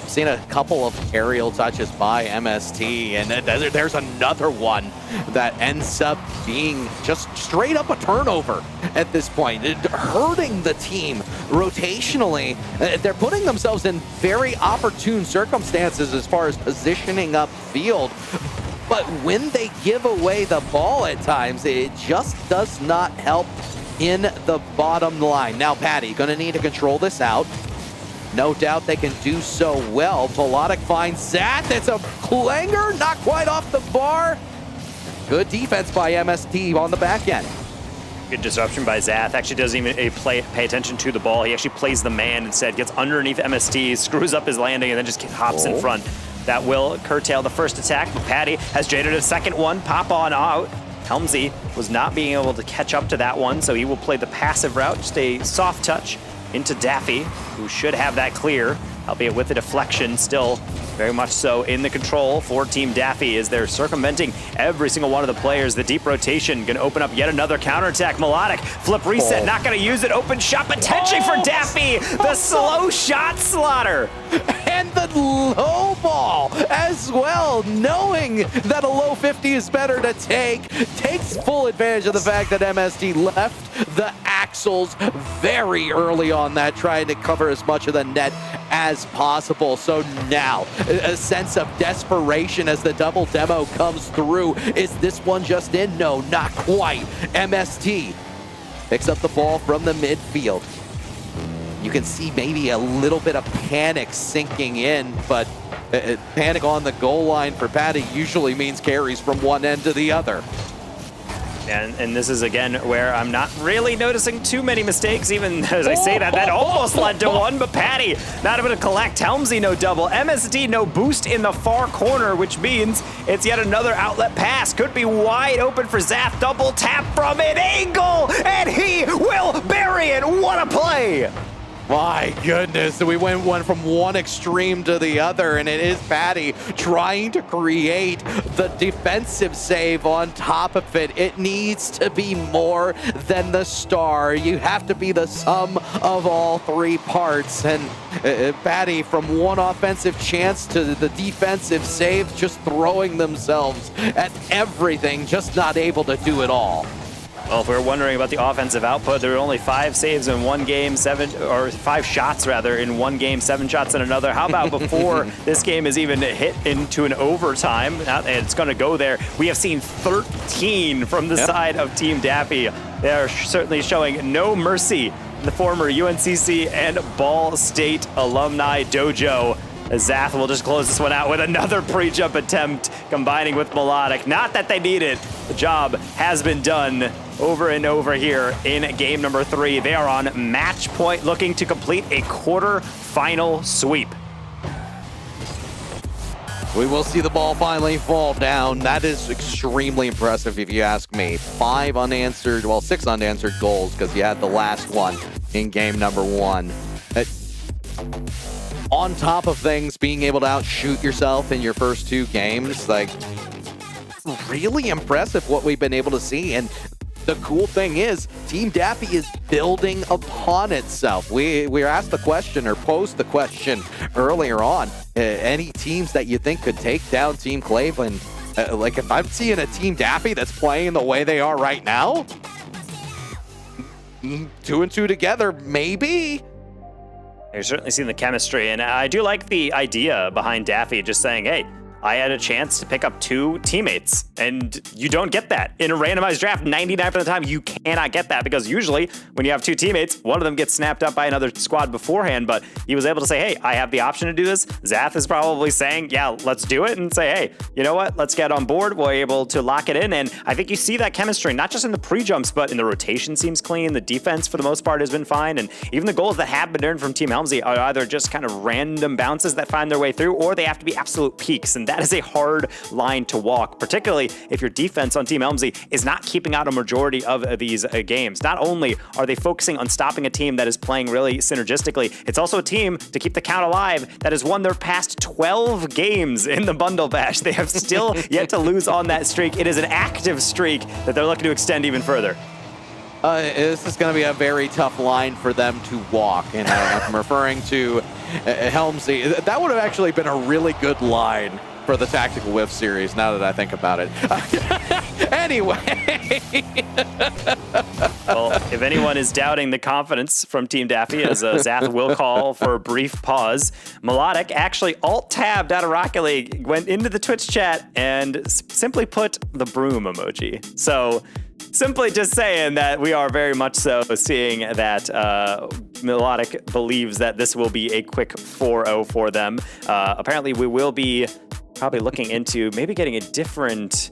Seen a couple of aerial touches by MST, and there's another one that ends up being just straight up a turnover at this point, hurting the team rotationally. They're putting themselves in very opportune circumstances as far as positioning up field, but when they give away the ball at times, it just does not help in the bottom line. Now, Patty, gonna need to control this out. No doubt they can do so well. Melodic finds Zat. It's a clanger, not quite off the bar. Good defense by MST on the back end. Good disruption by Zath. Actually doesn't even pay attention to the ball. He actually plays the man instead, gets underneath MST, screws up his landing, and then just hops in front. That will curtail the first attack, but Patty has jaded a second one. Pop on out. Helmsy was not being able to catch up to that one, so he will play the passive route, just a soft touch into Daffy, who should have that clear, albeit with a deflection, still very much so in the control for Team Daffy as they're circumventing every single one of the players. The deep rotation gonna open up yet another counterattack. Melodic, flip reset, not gonna use it. Open shot potentially for Daffy. The slow shot slaughter. And the low ball as well, knowing that a low 50 is better to take, takes full advantage of the fact that MST left the axles very early on that, trying to cover as much of the net as possible. So now, a sense of desperation as the double demo comes through. Is this one just in? No, not quite. MST picks up the ball from the midfield. You can see maybe a little bit of panic sinking in, but panic on the goal line for Patty usually means carries from one end to the other. And this is, again, where I'm not really noticing too many mistakes, even as I say that. That almost led to one, but Patty not able to collect. Helmsy, no double. MSD, no boost in the far corner, which means it's yet another outlet pass. Could be wide open for Zath. Double tap from an angle, and he will bury it. What a play! My goodness, we went from one extreme to the other, and it is Patty trying to create the defensive save on top of it. It needs to be more than the star. You have to be the sum of all three parts, and Patty, from one offensive chance to the defensive save, just throwing themselves at everything, just not able to do it all. Well, if we were wondering about the offensive output, there were only 5 saves in one game, 5 shots rather in one game, 7 shots in another. How about before this game is even hit into an overtime? And it's going to go there. We have seen 13 from the side of Team Daffy. They are certainly showing no mercy. The former UNCC and Ball State alumni dojo. Zath will just close this one out with another pre-jump attempt, combining with Melodic. Not that they need it. The job has been done over and over here in game number 3. They are on match point, looking to complete a quarter-final sweep. We will see the ball finally fall down. That is extremely impressive if you ask me. 6 unanswered goals because you had the last one in game number 1. On top of things, being able to outshoot yourself in your first 2 games, like, really impressive what we've been able to see. And the cool thing is, Team Daffy is building upon itself. We were asked the question, or posed the question earlier on, any teams that you think could take down Team Cleveland? Like, if I'm seeing a Team Daffy that's playing the way they are right now, 2 and 2 together, maybe. You're certainly seeing the chemistry, and I do like the idea behind Daffy just saying, hey, I had a chance to pick up 2 teammates, and you don't get that. In a randomized draft, 99% of the time, you cannot get that, because usually when you have 2 teammates, one of them gets snapped up by another squad beforehand, but he was able to say, hey, I have the option to do this. Zath is probably saying, yeah, let's do it, and say, hey, you know what? Let's get on board. We're able to lock it in, and I think you see that chemistry, not just in the pre-jumps, but in the rotation seems clean. The defense, for the most part, has been fine, and even the goals that have been earned from Team Helmsy are either just kind of random bounces that find their way through, or they have to be absolute peaks, and that is a hard line to walk, particularly if your defense on Team Helmsy is not keeping out a majority of these games. Not only are they focusing on stopping a team that is playing really synergistically, it's also a team, to keep the count alive, that has won their past 12 games in the Bundle Bash. They have still yet to lose on that streak. It is an active streak that they're looking to extend even further. This is going to be a very tough line for them to walk, and I'm referring to Helmsy. That would have actually been a really good line for the Tactical Whiff series, now that I think about it. Anyway. Well, if anyone is doubting the confidence from Team Daffy, as Zath will call for a brief pause, Melodic actually alt-tabbed out of Rocket League, went into the Twitch chat, and simply put the broom emoji. So, simply just saying that we are very much so seeing that Melodic believes that this will be a quick 4-0 for them. Apparently, we will be probably looking into maybe getting a different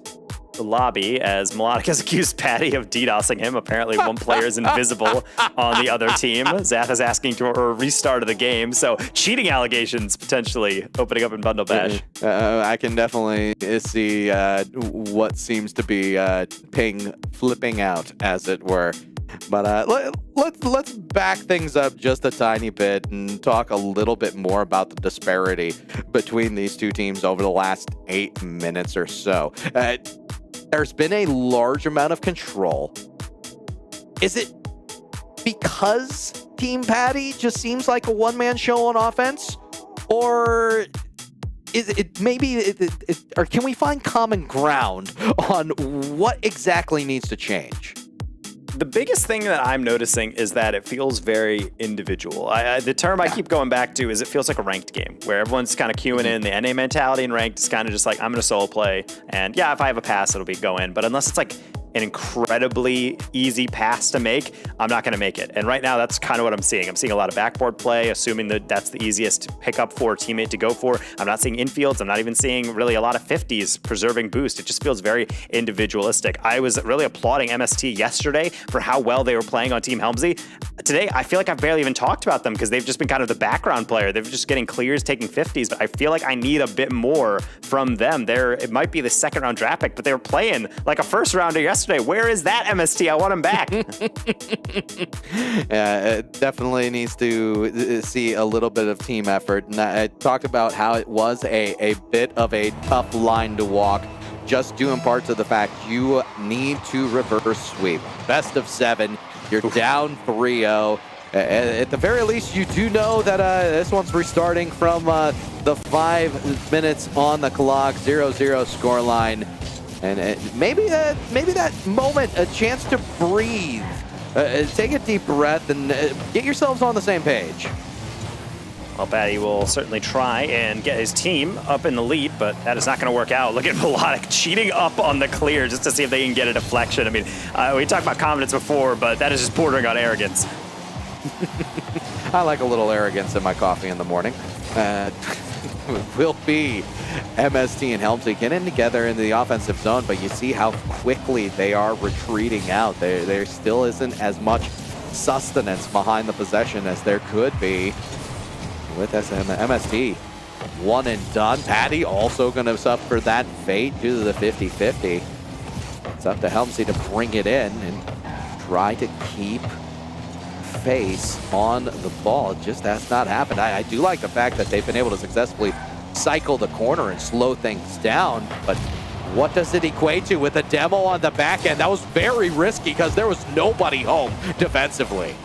lobby, as Melodic has accused Patty of DDoSing him. Apparently one player is invisible on the other team. Zath is asking for a restart of the game, so cheating allegations potentially opening up in Bundle Bash. I can definitely see what seems to be ping flipping out, as it were. But let's back things up just a tiny bit and talk a little bit more about the disparity between these two teams over the last 8 minutes or so. There's been a large amount of control. Is it because Team Patty just seems like a one-man show on offense? Or is it maybe, or can we find common ground on what exactly needs to change? The biggest thing that I'm noticing is that it feels very individual. The term I keep going back to is it feels like a ranked game, where everyone's kind of queuing in. The NA mentality in ranked is kind of just like, I'm going to solo play. And yeah, if I have a pass, it'll be go in. But unless it's like an incredibly easy pass to make, I'm not going to make it. And right now, that's kind of what I'm seeing. I'm seeing a lot of backboard play, assuming that that's the easiest pickup for a teammate to go for. I'm not seeing infields. I'm not even seeing really a lot of 50s preserving boost. It just feels very individualistic. I was really applauding MST yesterday for how well they were playing on Team Helmsy. Today, I feel like I've barely even talked about them because they've just been kind of the background player. They're just getting clears, taking 50s, but I feel like I need a bit more from them. It might be the second round draft pick, but they were playing like a first rounder yesterday. Where is that MST? I want him back. Yeah, it definitely needs to see a little bit of team effort. And I talked about how it was a bit of a tough line to walk, just due in part to the fact you need to reverse sweep. Best of 7, you're down 3-0. At the very least, you do know that this one's restarting from the 5 minutes on the clock, 0-0 scoreline. And maybe that moment, a chance to breathe, take a deep breath, and get yourselves on the same page. Well, Patty will certainly try and get his team up in the lead, but that is not going to work out. Look at Melodic cheating up on the clear just to see if they can get a deflection. I mean, we talked about confidence before, but that is just bordering on arrogance. I like a little arrogance in my coffee in the morning. Will be MST and Helmsy getting together in the offensive zone, but you see how quickly they are retreating out. There still isn't as much sustenance behind the possession as there could be with MST. One and done. Patty also going to suffer that fate due to the 50-50. It's up to Helmsy to bring it in and try to keep face on the ball. It just has not happened. I do like the fact that they've been able to successfully cycle the corner and slow things down, but what does it equate to with a demo on the back end? That was very risky because there was nobody home defensively.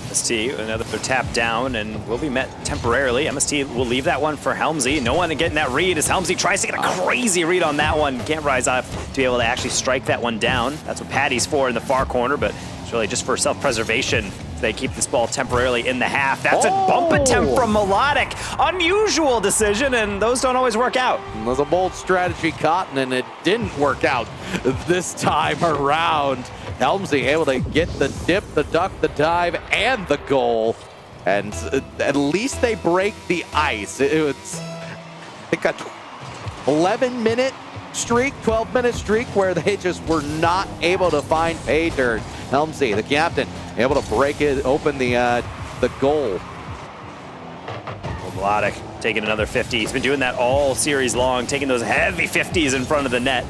MST, another tap down, and will be met temporarily. MST will leave that one for Helmsy. No one getting that read as Helmsy tries to get a crazy read on that one. Can't rise up to be able to actually strike that one down. That's what Patty's for in the far corner, but it's really just for self-preservation They keep this ball temporarily in the half. That's a bump attempt from Melodic. Unusual decision, and those don't always work out. It was a bold strategy, Cotton, and it didn't work out this time around. Helmsy able to get the dip, the duck, the dive, and the goal. And at least they break the ice. It was, I think, a 11-minute streak, 12-minute streak where they just were not able to find pay dirt. Helmsy, the captain, able to break it open the goal. Melodic taking another 50. He's been doing that all series long, taking those heavy 50s in front of the net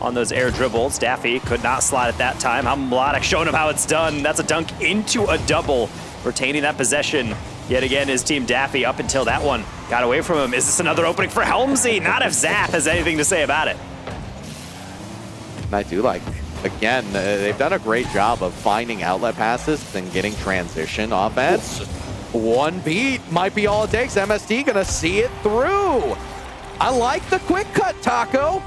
on those air dribbles. Daffy could not slide at that time. Melodic showing him how it's done. That's a dunk into a double, retaining that possession. Yet again, his team Daffy up until that one got away from him. Is this another opening for Helmsy? Not if Zaf has anything to say about it. I do like, again, they've done a great job of finding outlet passes and getting transition offense. One beat might be all it takes. MST gonna see it through. I like the quick cut, Taco.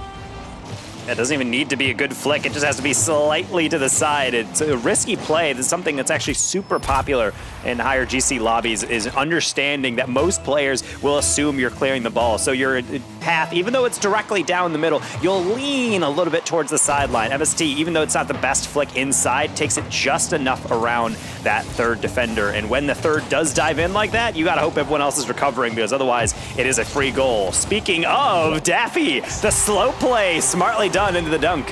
It doesn't even need to be a good flick. It just has to be slightly to the side. It's a risky play. This is something that's actually super popular in higher GC lobbies, is understanding that most players will assume you're clearing the ball. So your path, even though it's directly down the middle, you'll lean a little bit towards the sideline. MST, even though it's not the best flick inside, takes it just enough around that third defender. And when the third does dive in like that, you gotta hope everyone else is recovering, because otherwise it is a free goal. Speaking of Daffy, the slow play, smartly done into the dunk.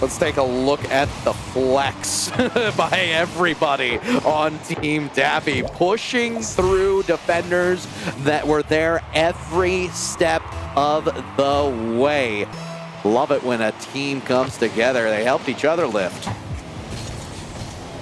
Let's take a look at the flex by everybody on Team Daffy, pushing through defenders that were there every step of the way. Love it when a team comes together. They helped each other lift.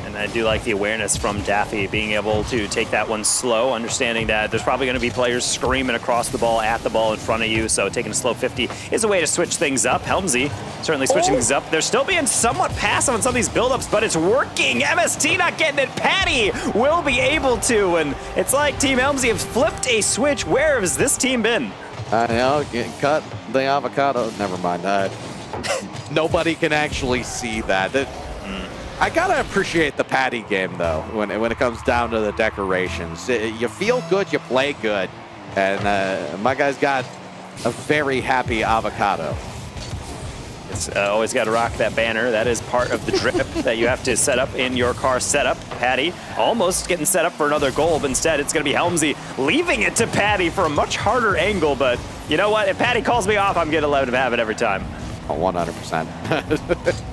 And I do like the awareness from Daffy, being able to take that one slow, understanding that there's probably going to be players screaming across the ball, at the ball in front of you, so taking a slow 50 is a way to switch things up. Helmsy certainly switching things up. They're still being somewhat passive on some of these buildups, but it's working. MST not getting it. Patty will be able to, and it's like Team Helmsy have flipped a switch. Where has this team been? I know, cut the avocado. Never mind. Nobody can actually see that. I gotta appreciate the Patty game though. When it comes down to the decorations, you feel good, you play good, and my guy's got a very happy avocado. It's always got to rock that banner. That is part of the drip that you have to set up in your car setup. Patty almost getting set up for another goal, but instead it's going to be Helmsy leaving it to Patty for a much harder angle. But you know what? If Patty calls me off, I'm going to let him have it every time. 100%.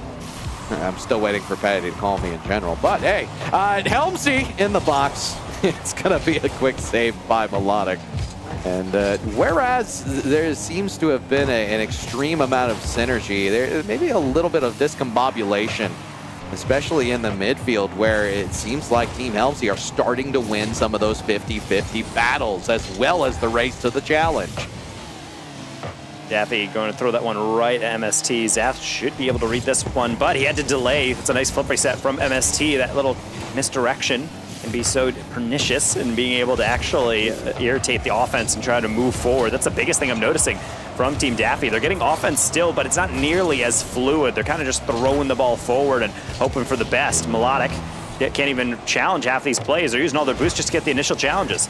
I'm still waiting for Patty to call me in general. But hey, Helmsy in the box. It's going to be a quick save by Melodic. And whereas there seems to have been an extreme amount of synergy, there may be a little bit of discombobulation, especially in the midfield, where it seems like Team Helmsy are starting to win some of those 50-50 battles, as well as the race to the challenge. Daffy going to throw that one right at MST. Zaf should be able to read this one, but he had to delay. It's a nice flip reset from MST. That little misdirection can be so pernicious in being able to actually irritate the offense and try to move forward. That's the biggest thing I'm noticing from Team Daffy. They're getting offense still, but it's not nearly as fluid. They're kind of just throwing the ball forward and hoping for the best. Melodic can't even challenge half these plays. They're using all their boosts just to get the initial challenges.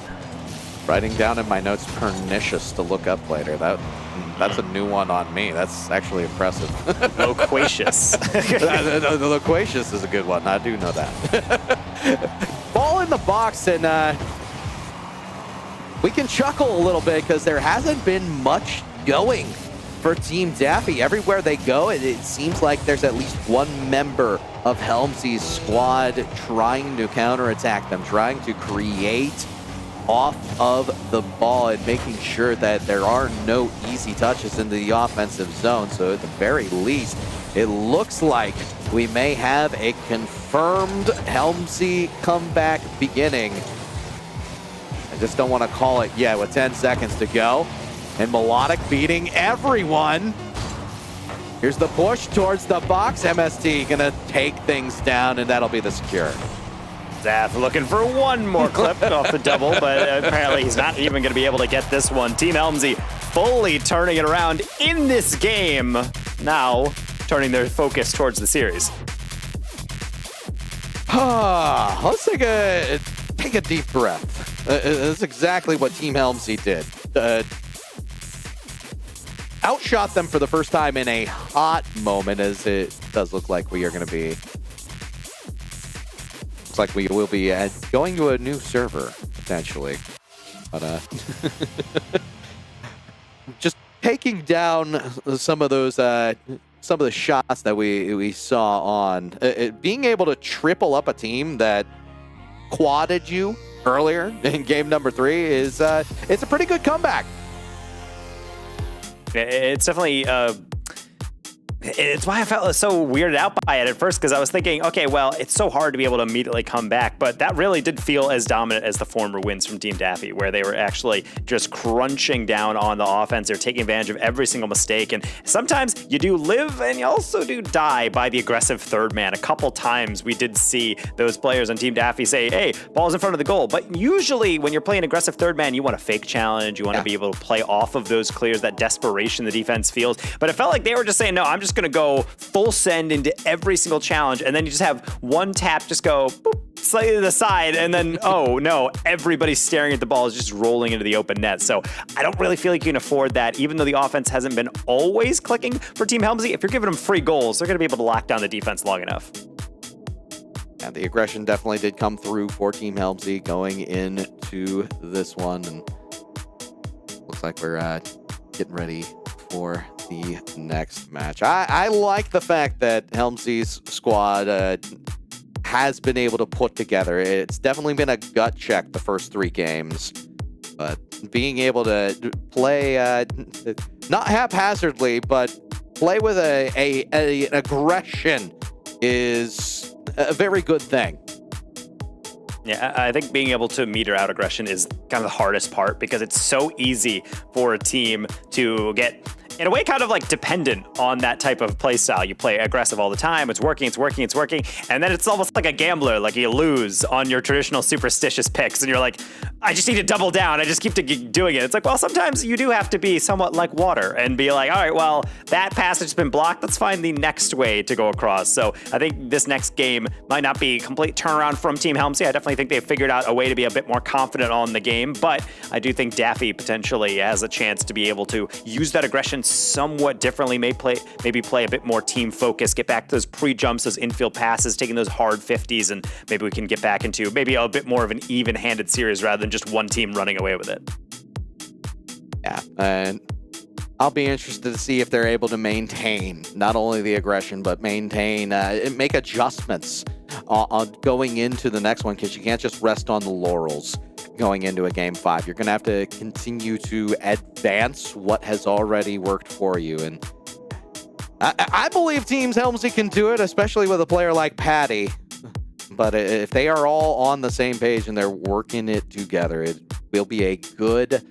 Writing down in my notes, pernicious to look up later. That's a new one on me. That's actually impressive. Loquacious. The loquacious is a good one. I do know that. Ball in the box, and we can chuckle a little bit because there hasn't been much going for Team Daffy. Everywhere they go, it seems like there's at least one member of Helmsy's squad trying to counterattack them, trying to create off of the ball and making sure that there are no easy touches into the offensive zone. So at the very least, it looks like we may have a confirmed Helmsy comeback beginning. I just don't want to call it yet with 10 seconds to go. And Melodic beating everyone. Here's the push towards the box. MST gonna take things down, and that'll be the secure. Zaf looking for one more clip off the double, but apparently he's not even going to be able to get this one. Team Helmsy fully turning it around in this game, now turning their focus towards the series. Let's take a deep breath. That's exactly what Team Helmsy did. Outshot them for the first time in a hot moment, as it does look like we are going to be. Looks like we will be going to a new server potentially, but just taking down some of those. Some of the shots that we saw on being able to triple up a team that quadded you earlier in game number 3 is it's a pretty good comeback. It's definitely it's why I felt so weirded out by it at first, because I was thinking, okay, well, it's so hard to be able to immediately come back, but that really did feel as dominant as the former wins from Team Daffy, where they were actually just crunching down on the offense. They're taking advantage of every single mistake, and sometimes you do live and you also do die by the aggressive third man. A couple times we did see those players on Team Daffy say, hey, ball's in front of the goal, but usually when you're playing aggressive third man, you want a fake challenge, you want to be able to play off of those clears, that desperation the defense feels, but it felt like they were just saying, no, I'm just going to go full send into every single challenge, and then you just have one tap just go boop, slightly to the side, and then oh no, everybody's staring at the ball is just rolling into the open net. So I don't really feel like you can afford that, even though the offense hasn't been always clicking for Team Helmsy. If you're giving them free goals, they're going to be able to lock down the defense long enough. And the aggression definitely did come through for Team Helmsy going into this one, and looks like we're getting ready for the next match. I like the fact that Helmsy's squad has been able to put together. It's definitely been a gut check the first 3 games, but being able to play not haphazardly, but play with an aggression is a very good thing. Yeah, I think being able to meter out aggression is kind of the hardest part, because it's so easy for a team to get, in a way, kind of like dependent on that type of play style. You play aggressive all the time. It's working, it's working, it's working. And then it's almost like a gambler, like you lose on your traditional superstitious picks. And you're like, I just need to double down. I just keep doing it. It's like, well, sometimes you do have to be somewhat like water and be like, all right, well, that passage has been blocked. Let's find the next way to go across. So I think this next game might not be a complete turnaround from Team Helmsy. I definitely think they've figured out a way to be a bit more confident on the game. But I do think Daffy potentially has a chance to be able to use that aggression somewhat differently, maybe play a bit more team focus, get back to those pre-jumps, those infield passes, taking those hard 50s, and maybe we can get back into maybe a bit more of an even-handed series rather than just one team running away with it. Yeah, and I'll be interested to see if they're able to maintain not only the aggression, but maintain, make adjustments on going into the next one, because you can't just rest on the laurels going into a game 5. You're going to have to continue to advance what has already worked for you. And I believe Teams Helmsy can do it, especially with a player like Patty. But if they are all on the same page and they're working it together, it will be a good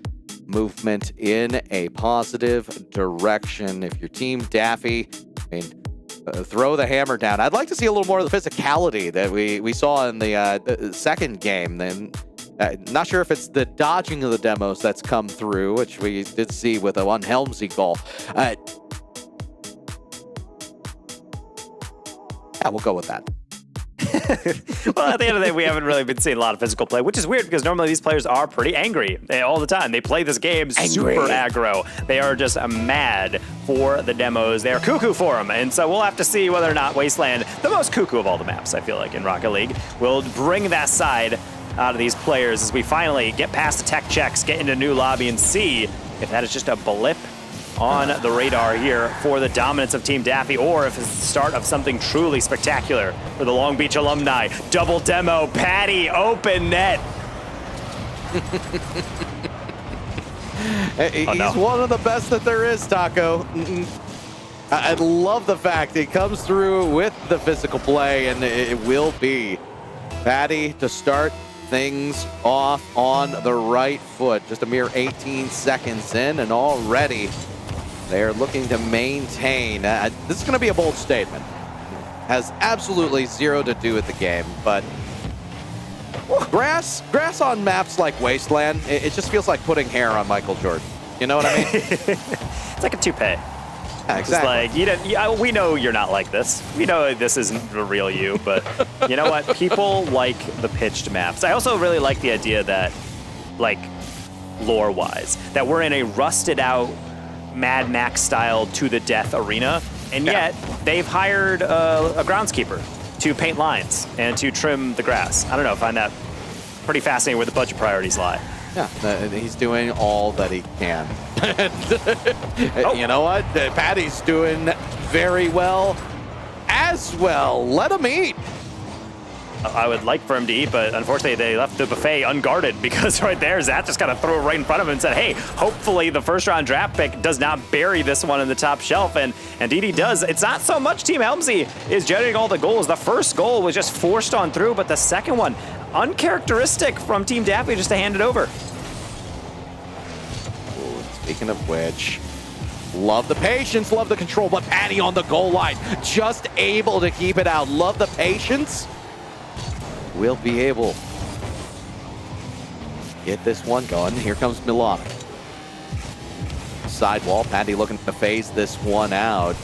movement in a positive direction. If your team Daffy, throw the hammer down. I'd like to see a little more of the physicality that we saw in the second game. Then, not sure if it's the dodging of the demos that's come through, which we did see with a one Helmsy goal. Yeah, we'll go with that. Well, at the end of the day, we haven't really been seeing a lot of physical play, which is weird because normally these players are pretty angry all the time. They play this game super aggro. They are just mad for the demos. They are cuckoo for them. And so we'll have to see whether or not Wasteland, the most cuckoo of all the maps, I feel like, in Rocket League, will bring that side out of these players as we finally get past the tech checks, get into a new lobby, and see if that is just a blip on the radar here for the dominance of Team Daffy, or if it's the start of something truly spectacular for the Long Beach alumni. Double demo, Patty, open net. He's one of the best that there is, Taco. I love the fact he comes through with the physical play, and it will be Patty to start things off on the right foot. Just a mere 18 seconds in, and already they're looking to maintain. This is going to be a bold statement. Has absolutely zero to do with the game, but grass on maps like Wasteland, it just feels like putting hair on Michael Jordan. You know what I mean? It's like a toupee. Yeah, exactly. It's like, we know you're not like this. We know this isn't the real you, but you know what? People like the pitched maps. I also really like the idea that, like, lore-wise, that we're in a rusted-out Mad Max-style to-the-death arena, and yet they've hired a groundskeeper to paint lines and to trim the grass. I don't know, I find that pretty fascinating where the budget priorities lie. Yeah, he's doing all that he can. You know what? Patty's doing very well as well. Let him eat. I would like for him to eat, but unfortunately they left the buffet unguarded because right there, Zach just kind of threw it right in front of him and said, hey, hopefully the first round draft pick does not bury this one in the top shelf. And indeed he does. It's not so much Team Helmsy is generating all the goals. The first goal was just forced on through, but the second one, uncharacteristic from Team Daffy just to hand it over. Ooh, speaking of which, love the patience, love the control, but Patty on the goal line, just able to keep it out. Love the patience. We'll be able to get this one going. Here comes Milana. Sidewall, Patty looking to phase this one out.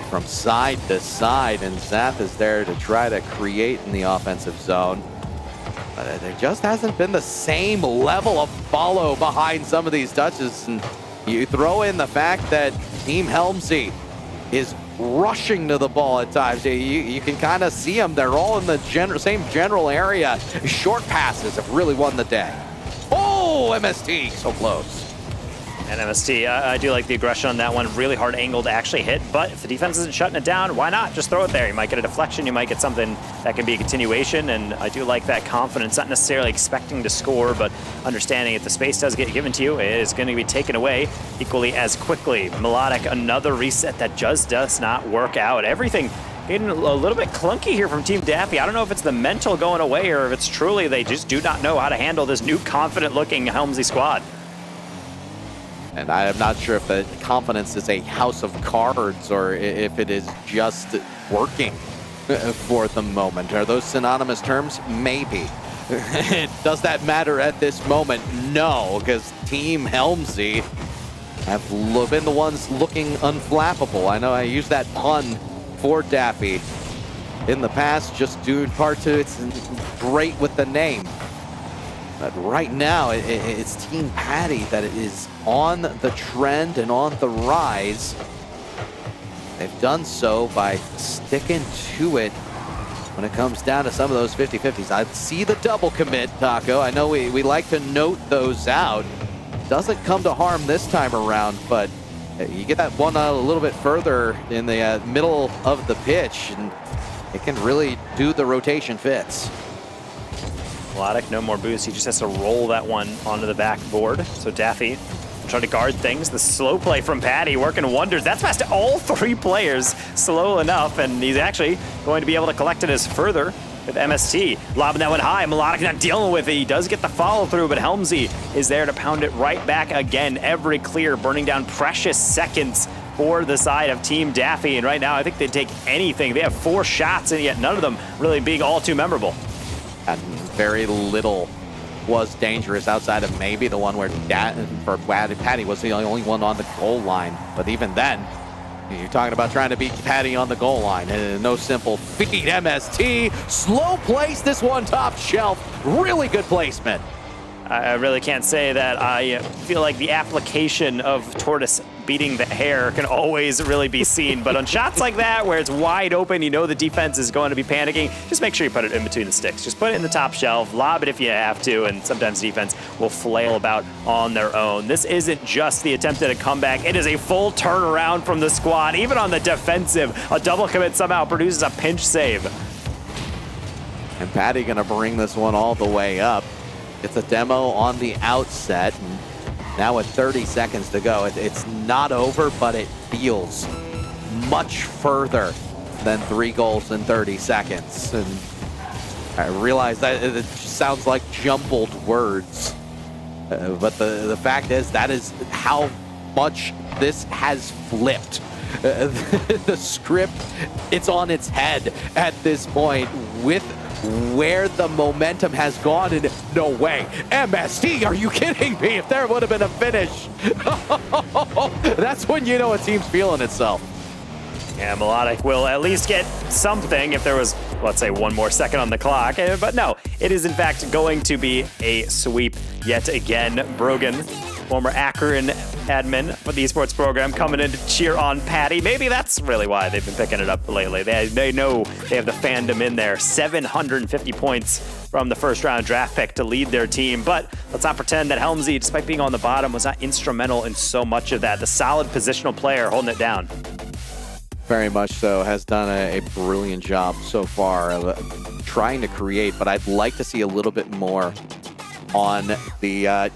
From side to side, and Zap is there to try to create in the offensive zone. But there just hasn't been the same level of follow behind some of these touches. And you throw in the fact that Team Helmsy is rushing to the ball at times. You can kind of see them. They're all in the same general area. Short passes have really won the day. Oh, MST, so close. And MST, I do like the aggression on that one. Really hard angle to actually hit, but if the defense isn't shutting it down, why not? Just throw it there. You might get a deflection, you might get something that can be a continuation, and I do like that confidence, not necessarily expecting to score, but understanding if the space does get given to you, it is going to be taken away equally as quickly. Melodic, another reset that just does not work out. Everything getting a little bit clunky here from Team Daffy. I don't know if it's the mental going away or if it's truly they just do not know how to handle this new confident-looking Helmsy squad. And I am not sure if the confidence is a house of cards or if it is just working for the moment. Are those synonymous terms? Maybe. Does that matter at this moment? No, because Team Helmsy have been the ones looking unflappable. I know I used that pun for Daffy in the past, just due in part to it's great with the name. But right now, it's Team Patty that is on the trend and on the rise. They've done so by sticking to it when it comes down to some of those 50-50s. I see the double commit, Taco. I know we like to note those out. Doesn't come to harm this time around, but you get that one a little bit further in the middle of the pitch, and it can really do the rotation fits. Melodic, no more boost. He just has to roll that one onto the backboard. So Daffy trying to guard things. The slow play from Patty working wonders. That's past all three players slow enough, and he's actually going to be able to collect it as further with MST. Lobbing that one high. Melodic not dealing with it. He does get the follow through, but Helmsy is there to pound it right back again. Every clear, burning down precious seconds for the side of Team Daffy. And right now, I think they'd take anything. They have 4 shots, and yet none of them really being all too memorable. And very little was dangerous outside of maybe the one where Patty was the only one on the goal line. But even then, you're talking about trying to beat Patty on the goal line. And no simple feat. MST, slow place this one top shelf. Really good placement. I really can't say that I feel like the application of Tortoise beating the hair can always really be seen. But on shots like that, where it's wide open, you know the defense is going to be panicking, just make sure you put it in between the sticks. Just put it in the top shelf, lob it if you have to, and sometimes defense will flail about on their own. This isn't just the attempt at a comeback. It is a full turnaround from the squad. Even on the defensive, a double commit somehow produces a pinch save. And Patty gonna bring this one all the way up. It's a demo on the outset. And now with 30 seconds to go, it's not over, but it feels much further than 3 goals in 30 seconds. And I realize that it sounds like jumbled words. But the fact is, that is how much this has flipped. The script, it's on its head at this point with where the momentum has gone, and no way. MST, are you kidding me? If there would have been a finish, that's when you know a team's feeling itself. Yeah, Melodic will at least get something if there was, let's say, one more second on the clock. But no, it is in fact going to be a sweep yet again. Brogan, former Akron admin for the esports program, coming in to cheer on Patty. Maybe that's really why they've been picking it up lately. They know they have the fandom in there. 750 points from the first round draft pick to lead their team. But let's not pretend that Helmsy, despite being on the bottom, was not instrumental in so much of that. The solid positional player holding it down. Very much so, has done a brilliant job so far of trying to create, but I'd like to see a little bit more on the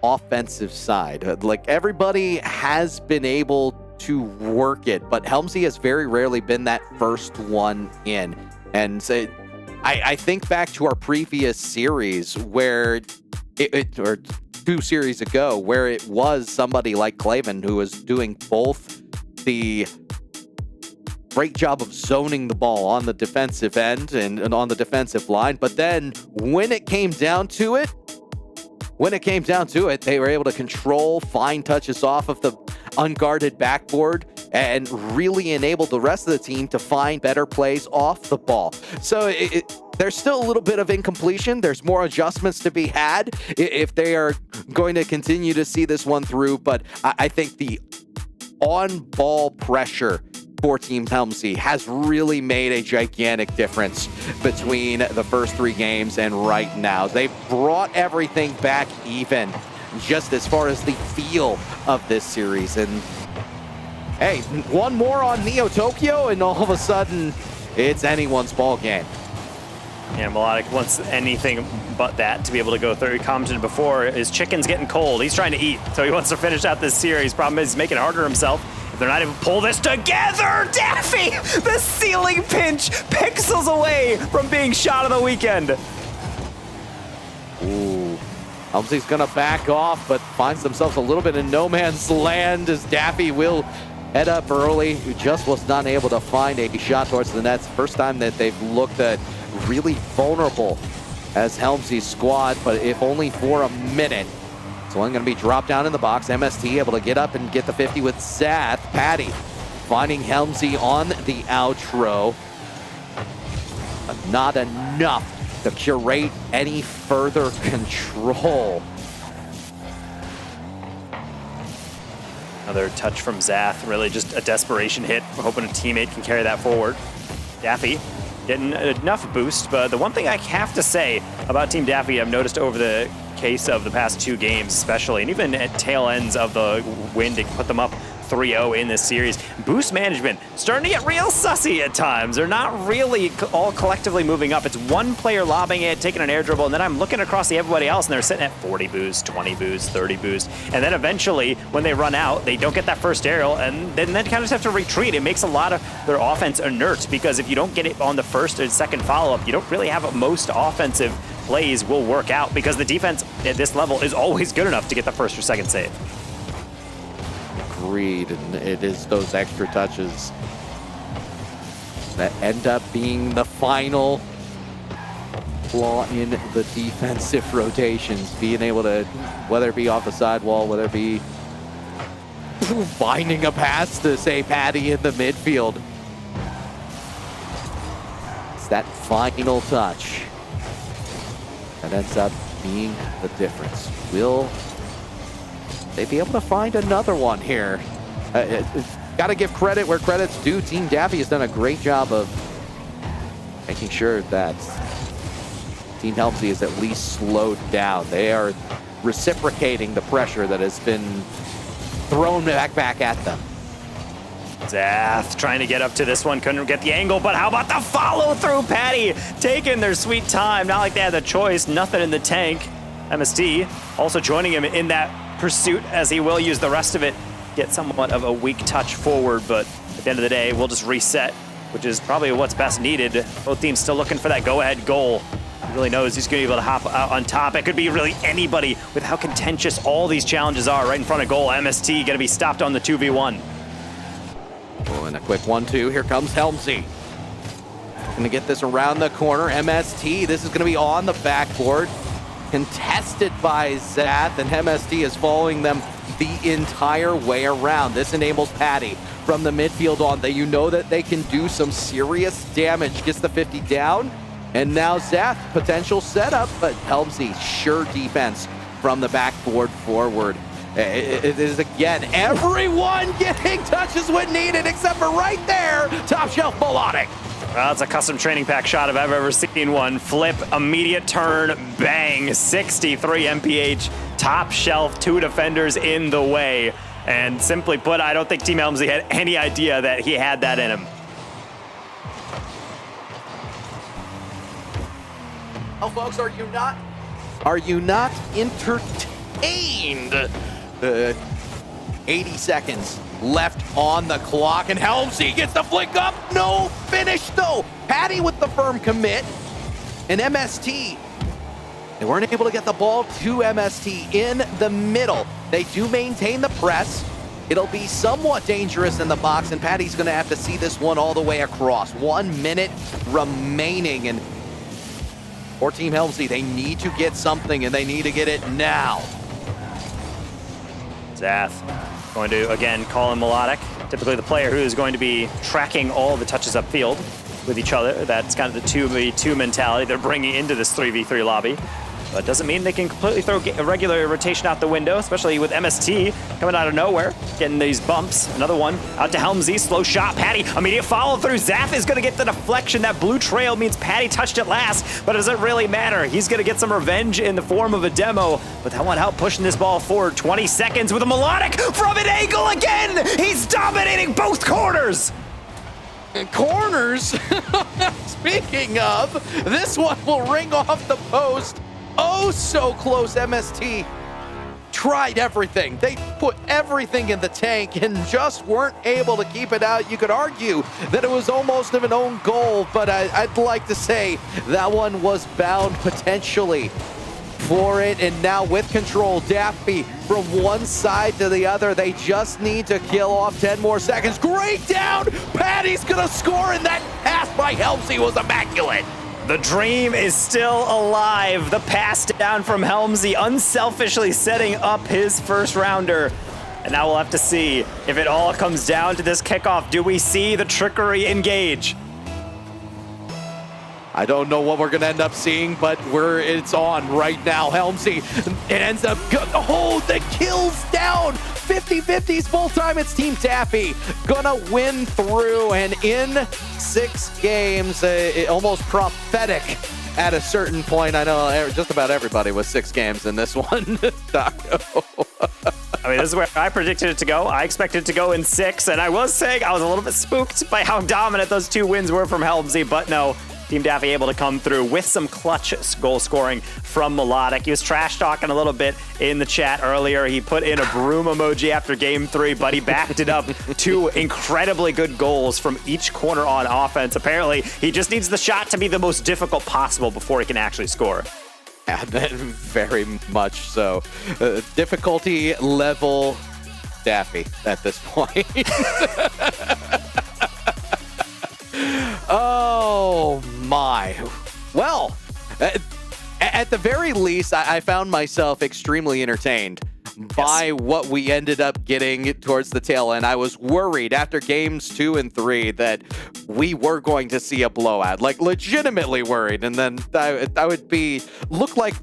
offensive side. Like, everybody has been able to work it, but Helmsy has very rarely been that first one in. And I think back to our previous series where or 2 series ago, where it was somebody like Claven who was doing both the great job of zoning the ball on the defensive end and on the defensive line. But then when it came down to it, they were able to control fine touches off of the unguarded backboard and really enable the rest of the team to find better plays off the ball. So there's still a little bit of incompletion. There's more adjustments to be had if they are going to continue to see this one through. But I think the on-ball pressure for Team Helmsy has really made a gigantic difference between the first 3 games and right now. They've brought everything back even, just as far as the feel of this series. And hey, one more on Neo Tokyo, and all of a sudden, it's anyone's ball game. Yeah, Melodic wants anything but that to be able to go through. He commented before, his chicken's getting cold. He's trying to eat, so he wants to finish out this series. Problem is, he's making it harder himself. If they're not able to pull this together, Daffy, the ceiling pinch, pixels away from being shot of the weekend. Ooh, Helmsy's gonna back off, but finds themselves a little bit in no man's land as Daffy will head up early, who just was not able to find a shot towards the net. First time that they've looked at really vulnerable as Helmsy's squad, but if only for a minute. So I'm going to be dropped down in the box. MST able to get up and get the 50 with Zath. Patty finding Helmsy on the outro. But not enough to curate any further control. Another touch from Zath, really just a desperation hit. We're hoping a teammate can carry that forward. Daffy getting enough boost, but the one thing I have to say about Team Daffy, I've noticed over the case of the past 2 games especially, and even at tail ends of the win to put them up 3-0 in this series, boost management starting to get real sussy at times. They're not really all collectively moving up. It's one player lobbing it, taking an air dribble, and then I'm looking across the everybody else, and they're sitting at 40 boost, 20 boost, 30 boost, and then eventually when they run out, they don't get that first aerial, and then they kind of just have to retreat. It makes a lot of their offense inert, because if you don't get it on the first or second follow-up, you don't really have most offensive plays will work out, because the defense at this level is always good enough to get the first or second save. Agreed, and it is those extra touches that end up being the final flaw in the defensive rotations. Being able to, whether it be off the sidewall, whether it be finding a pass to, say, Patty in the midfield. It's that final touch that ends up being the difference. Will they be able to find another one here? Got to give credit where credit's due. Team Daffy has done a great job of making sure that Team Helmsy is at least slowed down. They are reciprocating the pressure that has been thrown back at them. Zath trying to get up to this one, couldn't get the angle, but how about the follow through? Patty taking their sweet time, not like they had the choice, nothing in the tank. MST also joining him in that pursuit, as he will use the rest of it, get somewhat of a weak touch forward, but at the end of the day, we'll just reset, which is probably what's best needed. Both teams still looking for that go-ahead goal. He really knows he's going to be able to hop out on top. It could be really anybody with how contentious all these challenges are right in front of goal. MST going to be stopped on the 2v1. Oh, and a quick 1-2. Here comes Helmsy. Gonna get this around the corner. MST, this is gonna be on the backboard. Contested by Zath, and MST is following them the entire way around. This enables Patty from the midfield on. That you know that they can do some serious damage. Gets the 50 down, and now Zath, potential setup, but Helmsy, sure defense from the backboard forward. It is again, everyone getting touches when needed, except for right there, top shelf Melodic. Well, that's a custom training pack shot if I've ever seen one. Flip, immediate turn, bang, 63 MPH, top shelf, 2 defenders in the way. And simply put, I don't think Team Helmsy had any idea that he had that in him. Oh, folks, are you not entertained? 80 seconds left on the clock, and Helmsy gets the flick up. No finish, though. Patty with the firm commit, and MST, they weren't able to get the ball to MST in the middle. They do maintain the press. It'll be somewhat dangerous in the box, and Patty's going to have to see this one all the way across. 1 minute remaining, and for Team Helmsy, they need to get something, and they need to get it now. Zath going to, again, call in Melodic. Typically the player who is going to be tracking all the touches upfield with each other. That's kind of the 2v2 mentality they're bringing into this 3v3 lobby. But doesn't mean they can completely throw a regular rotation out the window, especially with MST coming out of nowhere, getting these bumps. Another one out to Helmsy, slow shot. Patty, immediate follow through. Zath is going to get the deflection. That blue trail means Patty touched it last, but it doesn't really matter. He's going to get some revenge in the form of a demo, but that one out pushing this ball forward. 20 seconds with a Melodic from an angle again. He's dominating both corners. Corners? Speaking of, this one will ring off the post. Oh, so close. MST tried everything. They put everything in the tank and just weren't able to keep it out. You could argue that it was almost of an own goal, but I'd like to say that one was bound potentially for it. And now with control, Daffy from one side to the other. They just need to kill off 10 more seconds. Great down. Patty's gonna score, and that pass by Helmsy was immaculate. The dream is still alive. The pass down from Helmsy, unselfishly setting up his first rounder. And now we'll have to see if it all comes down to this kickoff. Do we see the trickery engage? I don't know what we're gonna end up seeing, but it's on right now. Helmsy, it ends up, the kill's down. 50-50s full time. It's Team Taffy gonna win through, and in 6 games, almost prophetic at a certain point. I know just about everybody was 6 games in this one. Taco. I mean, this is where I predicted it to go. I expected it to go in 6, and I was saying I was a little bit spooked by how dominant those 2 wins were from Helmsy, but no. Team Daffy able to come through with some clutch goal scoring from Melodic. He was trash talking a little bit in the chat earlier. He put in a broom emoji after game 3, but he backed it up. 2 incredibly good goals from each corner on offense. Apparently, he just needs the shot to be the most difficult possible before he can actually score. Yeah, very much so. Difficulty level Daffy at this point. Oh my. Well, at the very least, I found myself extremely entertained by what we ended up getting towards the tail end. I was worried after games 2 and 3 that we were going to see a blowout, like legitimately worried. And then I would look like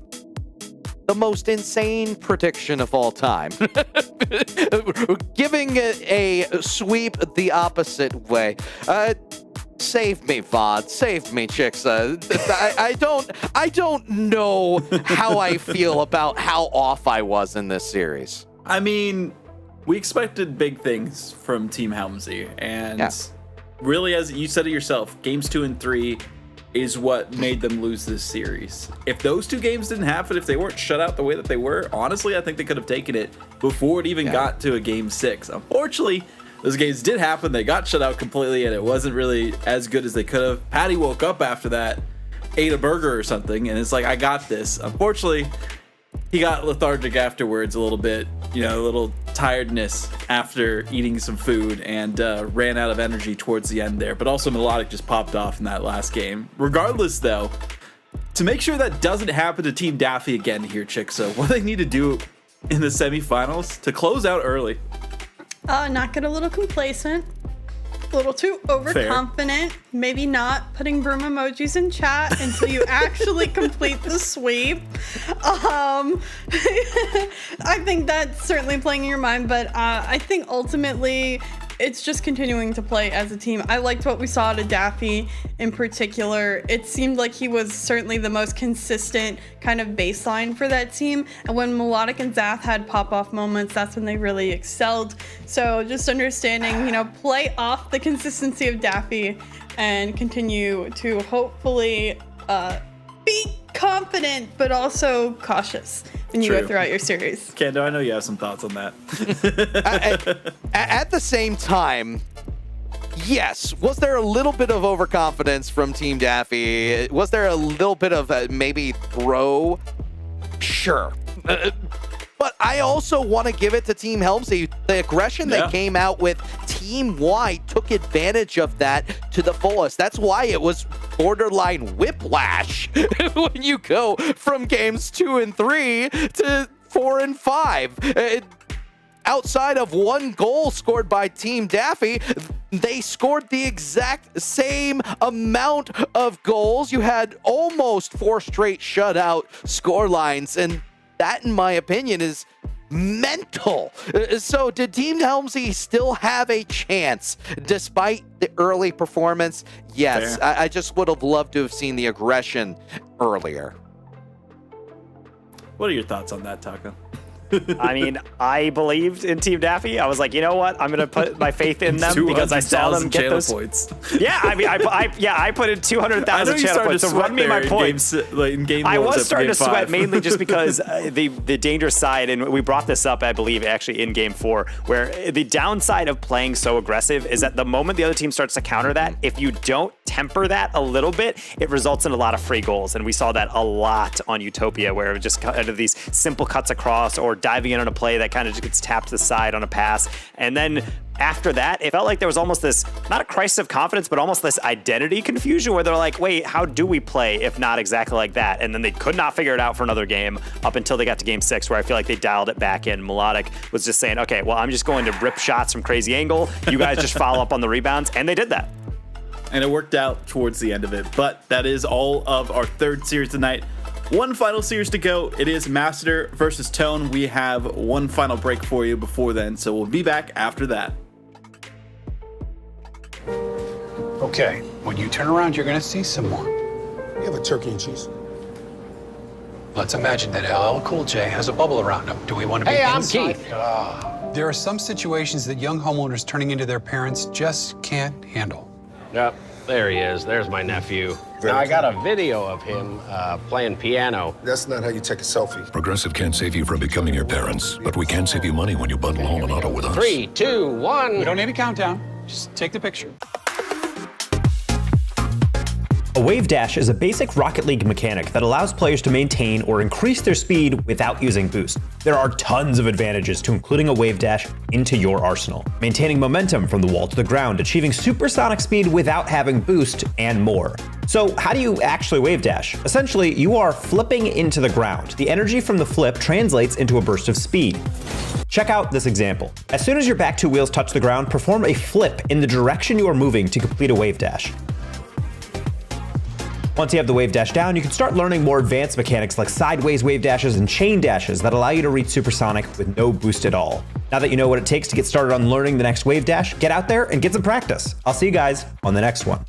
the most insane prediction of all time. Giving a sweep the opposite way. Save me, VOD. Save me, Chicksa. I don't know how I feel about how off I was in this series. I mean, we expected big things from Team Helmsy, and really, as you said it yourself, games 2 and 3 is what made them lose this series. If those 2 games didn't happen, if they weren't shut out the way that they were, honestly, I think they could have taken it before it even got to a game 6. Unfortunately, those games did happen. They got shut out completely, and it wasn't really as good as they could have. Patty woke up after that, ate a burger or something, and it's like, I got this. Unfortunately, he got lethargic afterwards a little bit, a little tiredness after eating some food and ran out of energy towards the end there. But also Melodic just popped off in that last game. Regardless, though, to make sure that doesn't happen to Team Daffy again here, Chicksa, what do they need to do in the semifinals to close out early? Not get a little complacent. A little too overconfident. Fair. Maybe not putting broom emojis in chat until you actually complete the sweep. I think that's certainly playing in your mind, but I think ultimately it's just continuing to play as a team. I liked what we saw to Daffy in particular. It seemed like he was certainly the most consistent kind of baseline for that team. And when Melodic and Zath had pop-off moments, that's when they really excelled. So just understanding, play off the consistency of Daffy and continue to hopefully be confident, but also cautious when you go throughout your series. Kendo, I know you have some thoughts on that. At the same time, yes, was there a little bit of overconfidence from Team Daffy? Was there a little bit of maybe throw? Sure. But I also want to give it to Team Helmsy. The aggression they came out with team-wide took advantage of that to the fullest. That's why it was borderline whiplash when you go from games 2 and 3 to 4 and 5. Outside of one goal scored by Team Daffy, they scored the exact same amount of goals. You had almost 4 straight shutout score lines, and that, in my opinion, is mental. So did Team Helmsy still have a chance despite the early performance? Yes. I just would have loved to have seen the aggression earlier. What are your thoughts on that, Taco? I mean, I believed in Team Daffy. I was like, you know what? I'm going to put my faith in them because I saw them get those points. Yeah, I mean, I put in 200,000 channel points. So run me my points. I was starting to sweat mainly just because the dangerous side, and we brought this up, I believe, actually in Game 4, where the downside of playing so aggressive is that the moment the other team starts to counter that, if you don't temper that a little bit, it results in a lot of free goals. And we saw that a lot on Utopia, where it was just kind of these simple cuts across or diving in on a play that kind of just gets tapped to the side on a pass. And then after that, it felt like there was almost this, not a crisis of confidence, but almost this identity confusion where they're like, wait, how do we play if not exactly like that? And then they could not figure it out for another game up until they got to Game 6, where I feel like they dialed it back in. Melodic was just saying, okay, well, I'm just going to rip shots from crazy angle. You guys just follow up on the rebounds. And they did that. And it worked out towards the end of it. But that is all of our third series tonight. One final series to go. It is Master versus Tone. We have one final break for you before then, so we'll be back after that. Okay, when you turn around, you're going to see some more. You have a turkey and cheese. Let's imagine that LL Cool J has a bubble around him. Do we want to be inside? I'm Keith. There are some situations that young homeowners turning into their parents just can't handle. Yep, there he is. There's my nephew. Now, I got a video of him playing piano. That's not how you take a selfie. Progressive can't save you from becoming your parents, but we can save you money when you bundle home and auto with us. 3, 2, 1. We don't need a countdown. Just take the picture. A wave dash is a basic Rocket League mechanic that allows players to maintain or increase their speed without using boost. There are tons of advantages to including a wave dash into your arsenal. Maintaining momentum from the wall to the ground, achieving supersonic speed without having boost, and more. So how do you actually wave dash? Essentially, you are flipping into the ground. The energy from the flip translates into a burst of speed. Check out this example. As soon as your back two wheels touch the ground, perform a flip in the direction you are moving to complete a wave dash. Once you have the wave dash down, you can start learning more advanced mechanics like sideways wave dashes and chain dashes that allow you to reach supersonic with no boost at all. Now that you know what it takes to get started on learning the next wave dash, get out there and get some practice. I'll see you guys on the next one.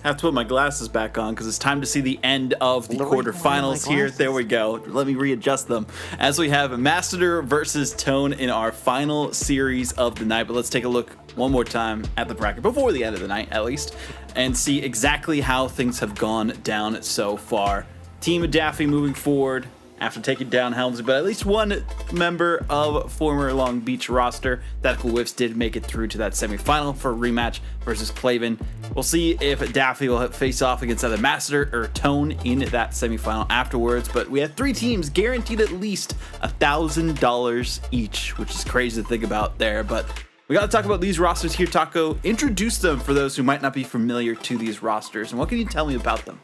Have to put my glasses back on because it's time to see the end of the quarterfinals here. There we go. Let me readjust them. As we have Master versus Tone in our final series of the night. But let's take a look one more time at the bracket before the end of the night, at least, and see exactly how things have gone down so far. Team of Daffy moving forward after taking down Helmsley, but at least one member of former Long Beach roster, Tactical Whiffs, did make it through to that semifinal for a rematch versus Claven. We'll see if Daffy will face off against either Master or Tone in that semifinal afterwards, but we had 3 teams guaranteed at least $1,000 each, which is crazy to think about there, but we got to talk about these rosters here. Taco, introduce them for those who might not be familiar to these rosters, and what can you tell me about them?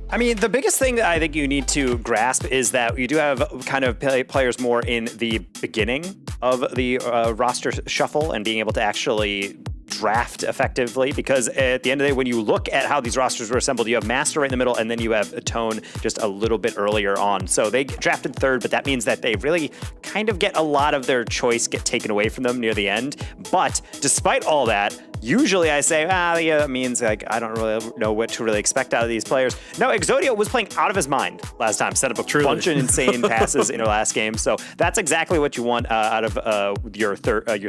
I mean, the biggest thing that I think you need to grasp is that you do have kind of players more in the beginning of the roster shuffle and being able to actually draft effectively, because at the end of the day, when you look at how these rosters were assembled, you have Master right in the middle, and then you have a Tone just a little bit earlier on. So they drafted 3rd, but that means that they really kind of get a lot of their choice get taken away from them near the end. But despite all that, usually I say, yeah, it means like I don't really know what to really expect out of these players. No, Exodia was playing out of his mind last time, set up a bunch of insane passes in her last game. So that's exactly what you want out of your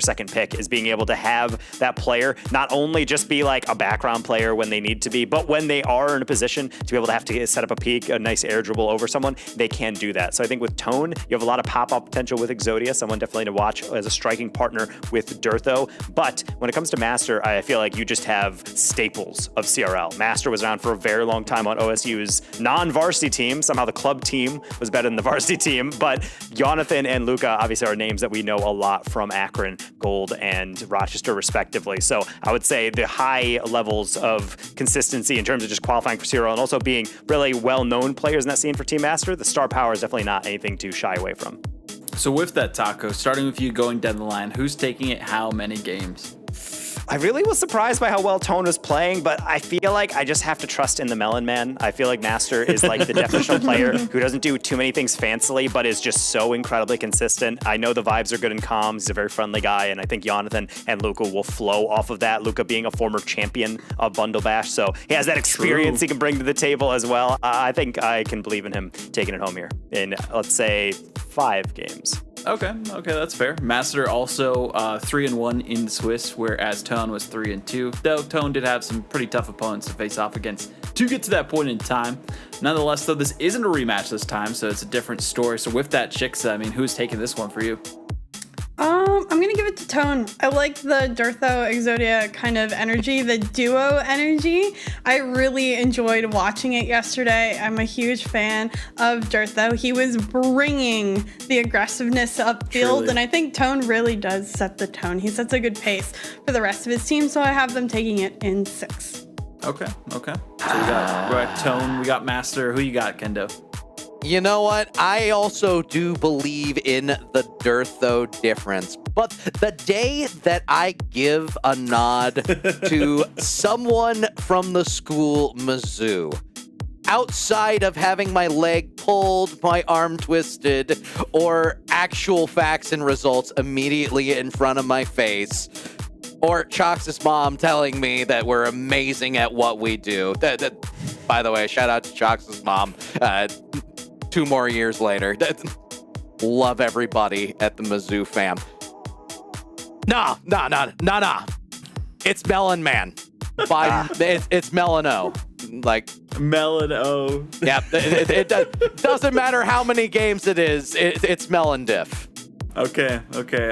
second pick, is being able to have that player not only just be like a background player when they need to be, but when they are in a position to be able to have to set up a peek, a nice air dribble over someone, they can do that. So I think with Tone, you have a lot of pop-up potential with Exodia, someone definitely to watch as a striking partner with Durtho. But when it comes to Master, I feel like you just have staples of CRL. Master was around for a very long time on OSU's non-varsity team. Somehow the club team was better than the varsity team, but Jonathan and Luca obviously are names that we know a lot from Akron, Gold, and Rochester respectively. So I would say the high levels of consistency in terms of just qualifying for CRL and also being really well-known players in that scene for Team Master, the star power is definitely not anything to shy away from. So with that, Taco, starting with you going down the line, who's taking it how many games? I really was surprised by how well Tone was playing, but I feel like I just have to trust in the Melon Man. I feel like Master is like the definitional player who doesn't do too many things fancily, but is just so incredibly consistent. I know the vibes are good in comms. He's a very friendly guy, and I think Jonathan and Luca will flow off of that. Luca being a former champion of Bundle Bash, so he has that experience he can bring to the table as well. I think I can believe in him taking it home here in, let's say, 5 games. Okay, that's fair. Master also 3-1 in the Swiss, whereas Tone was 3-2. Though Tone did have some pretty tough opponents to face off against to get to that point in time. Nonetheless, though, this isn't a rematch this time, so it's a different story. So with that, Chicksa, I mean, who's taking this one for you? I'm gonna give it to Tone. I like the Durtho Exodia kind of energy, the duo energy. I really enjoyed watching it yesterday. I'm a huge fan of Durtho. He was bringing the aggressiveness upfield, and I think Tone really does set the tone. He sets a good pace for the rest of his team, so I have them taking it in 6. Okay. So we got Tone, we got Master. Who you got, Kendo? You know what? I also do believe in the Durtho difference. But the day that I give a nod to someone from the school Mizzou, outside of having my leg pulled, my arm twisted, or actual facts and results immediately in front of my face, or Chalks' mom telling me that we're amazing at what we do. By the way, shout out to Chalks' mom. 2 more years later. Love everybody at the Mizzou fam. Nah. It's Melon Man. It's Melon-O. Like Melon-O. Yeah, it doesn't matter how many games it is. It's Melon Diff. Okay.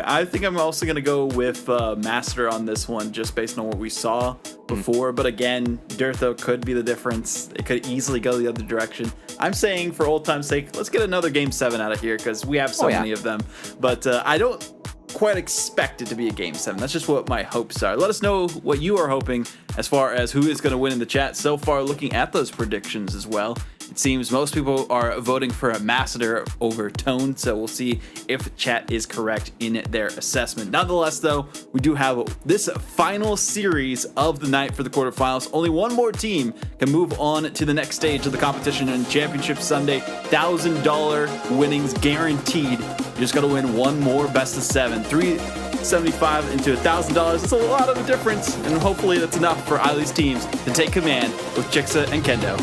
I think I'm also going to go with Master on this one, just based on what we saw before. But again, Durtho could be the difference. It could easily go the other direction. I'm saying, for old time's sake, let's get another Game 7 out of here, because we have so many of them. But I don't quite expect it to be a Game 7. That's just what my hopes are. Let us know what you are hoping as far as who is going to win in the chat. So far, looking at those predictions as well, it seems most people are voting for a Master over Tone, so we'll see if chat is correct in their assessment. Nonetheless, though, we do have this final series of the night for the quarterfinals. Only one more team can move on to the next stage of the competition, and Championship Sunday, $1,000 winnings guaranteed. You just got to win one more best of 7. 3 $75 into $1,000. It's a lot of a difference, and hopefully that's enough for Eileen's teams to take command with Jixxa and Kendo.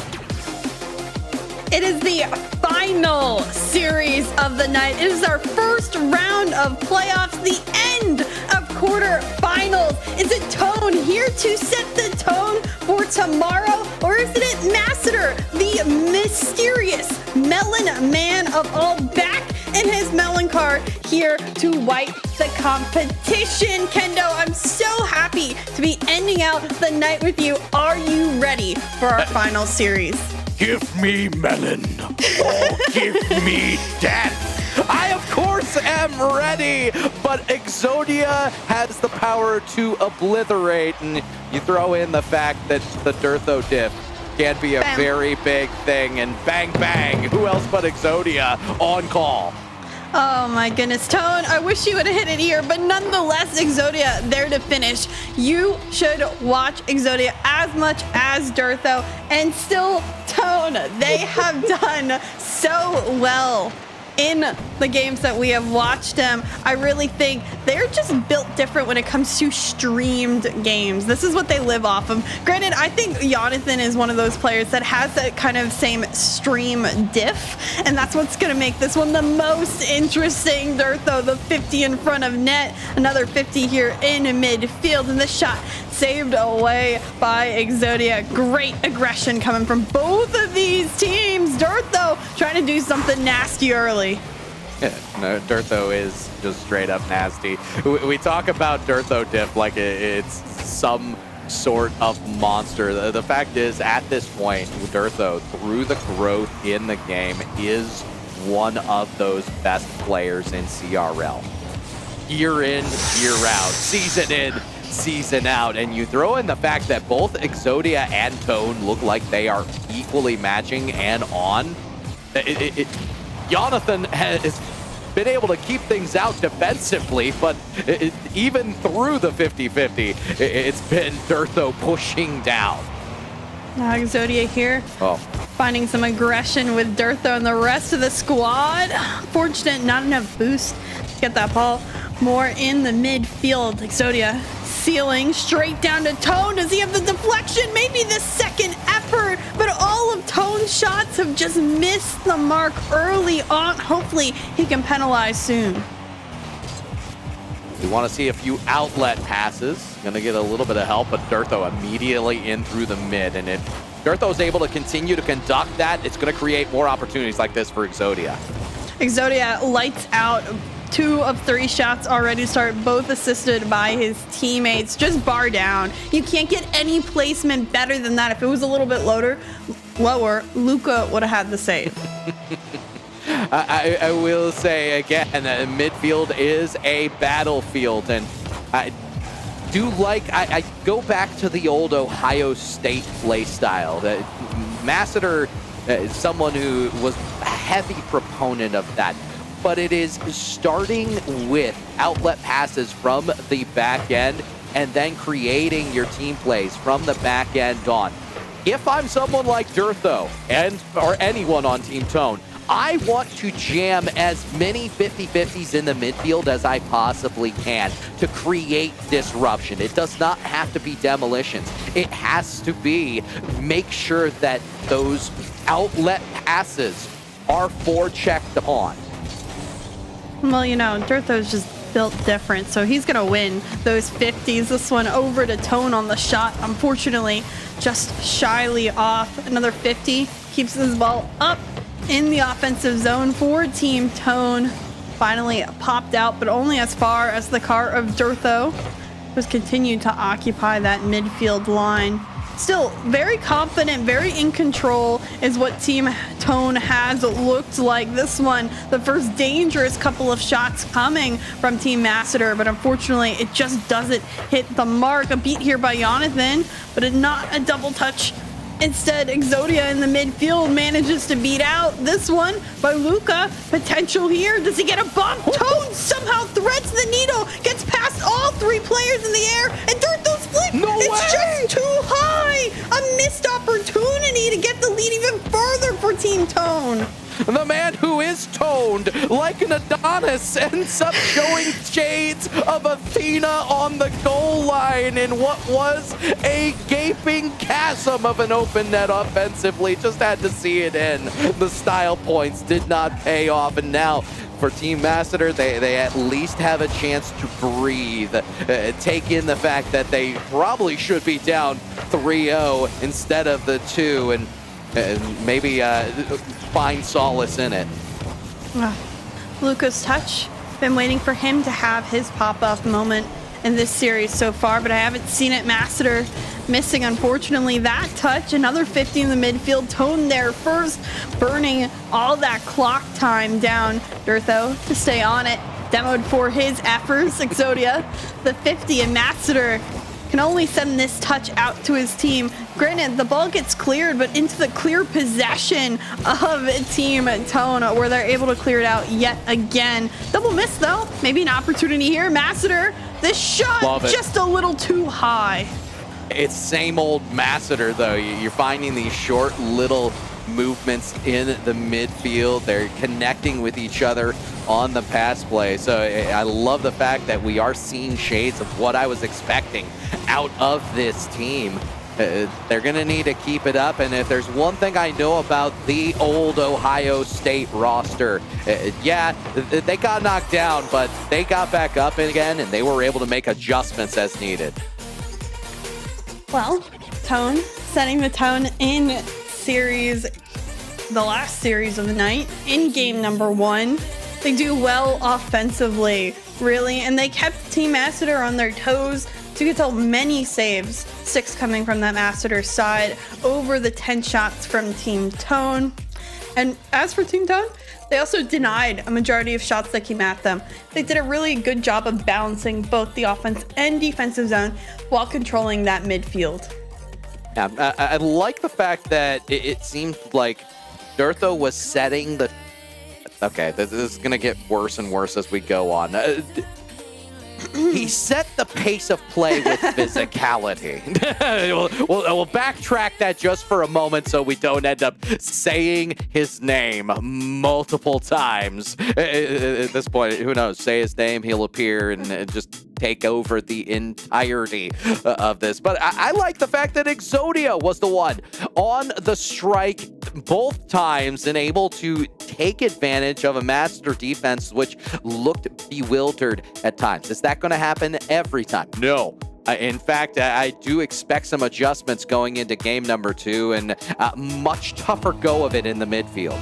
It is the final series of the night. It is our first round of playoffs, the end of quarterfinals. Is it Tone here to set the tone for tomorrow, or is it Masseter, the mysterious melon man of all, back in his melon car here to wipe the competition? Kendo, I'm so happy to be ending out the night with you. Are you ready for our final series? Give me melon, or give me death. I, of course, am ready, but Exodia has the power to obliterate, and you throw in the fact that the Dirtho diff can be a very big thing, and bang, bang, who else but Exodia on call? Oh my goodness, Tone, I wish you would have hit it here, but nonetheless, Exodia there to finish. You should watch Exodia as much as Dirtho, and still, Tone, they have done so well in the games that we have watched them. I really think they're just built different when it comes to streamed games. This is what they live off of. Granted, I think Jonathan is one of those players that has that kind of same stream diff, and that's what's going to make this one the most interesting. Dirtho, the 50 in front of net, another 50 here in midfield, and this shot saved away by Exodia. Great aggression coming from both of these teams. Dirtho trying to do something nasty early. Yeah, no, Dirtho is just straight up nasty. We talk about Dirtho diff like it's some sort of monster. The fact is, at this point, Dirtho, through the growth in the game, is one of those best players in CRL. Year in, year out, season in, season out, and you throw in the fact that both Exodia and Tone look like they are equally matching and on. Jonathan has been able to keep things out defensively, but even through the 50-50, it's been Dirtho pushing down. Now Exodia here, finding some aggression with Dirtho and the rest of the squad. Fortunate, not enough boost to get that ball more in the midfield. Exodia sealing straight down to Tone. Does he have the deflection? Maybe the second effort, but all of Tone's shots have just missed the mark early on. Hopefully he can penalize soon. We want to see a few outlet passes. Gonna get a little bit of help, but Dirtho immediately in through the mid, and if Dirtho's able to continue to conduct that, it's gonna create more opportunities like this for Exodia. Exodia lights out. 2 of 3 shots already start, both assisted by his teammates. Just bar down. You can't get any placement better than that. If it was a little bit lower, Luca would have had the save. I will say again, midfield is a battlefield, and I do like, I go back to the old Ohio State play style. Masseter is someone who was a heavy proponent of that. But it is starting with outlet passes from the back end and then creating your team plays from the back end on. If I'm someone like Dirtho or anyone on Team Tone, I want to jam as many 50-50s in the midfield as I possibly can to create disruption. It does not have to be demolitions. It has to be make sure that those outlet passes are forechecked on. Well, you know, Dirtho's just built different, so he's going to win those 50s. This one over to Tone on the shot. Unfortunately, just shyly off. Another 50. Keeps his ball up in the offensive zone for Team Tone. Finally popped out, but only as far as the car of Dirtho was continued to occupy that midfield line. Still very confident, very in control is what Team Tone has looked like. This one, the first dangerous couple of shots coming from Team Masseter, but unfortunately it just doesn't hit the mark. A beat here by Jonathan, but not a double touch. Instead, Exodia in the midfield manages to beat out this one by Luca. Potential here. Does he get a bump? Tone somehow threads the needle, gets past all 3 players in the air, and Dirtho's flip. No way! It's just too high. A missed opportunity to get the lead even further for Team Tone. The man who is Tone toned like an Adonis, ends up showing shades of Athena on the goal line in what was a gaping chasm of an open net offensively. Just had to see it in. The style points did not pay off, and now for Team Masseter, they at least have a chance to breathe, take in the fact that they probably should be down 3-0 instead of the 2, and maybe find solace in it. Luca's touch. Been waiting for him to have his pop-up moment in this series so far, but I haven't seen it. Masseter missing, unfortunately, that touch. Another 50 in the midfield. Tone there first, burning all that clock time down. Durtho to stay on it. Demoed for his efforts. Exodia, the 50, and Masseter can only send this touch out to his team. Granted, the ball gets cleared, but into the clear possession of Team Tone, where they're able to clear it out yet again. Double miss, though. Maybe an opportunity here. Masseter, this shot just a little too high. It's same old Masseter, though. You're finding these short little movements in the midfield. They're connecting with each other on the pass play. So I love the fact that we are seeing shades of what I was expecting out of this team. They're going to need to keep it up. And if there's one thing I know about the old Ohio State roster, yeah, they got knocked down, but they got back up again, and they were able to make adjustments as needed. Well, Tone setting the tone in the last series of the night, in game number 1. They do well offensively, really, and they kept Team Masseter on their toes. So you can tell many saves, 6 coming from that Masseter side, over the 10 shots from Team Tone. And as for Team Tone, they also denied a majority of shots that came at them. They did a really good job of balancing both the offense and defensive zone while controlling that midfield. Yeah, I like the fact that it seemed like Durtho was setting the... Okay, this is going to get worse and worse as we go on. He set the pace of play with physicality. We'll backtrack that just for a moment so we don't end up saying his name multiple times. At this point, who knows? Say his name, he'll appear and just take over the entirety of this. But I like the fact that Exodia was the one on the strike both times and able to take advantage of a Masseter defense which looked bewildered at times. Is that going to happen every time? No. In fact, I do expect some adjustments going into game number 2 and a much tougher go of it in the midfield.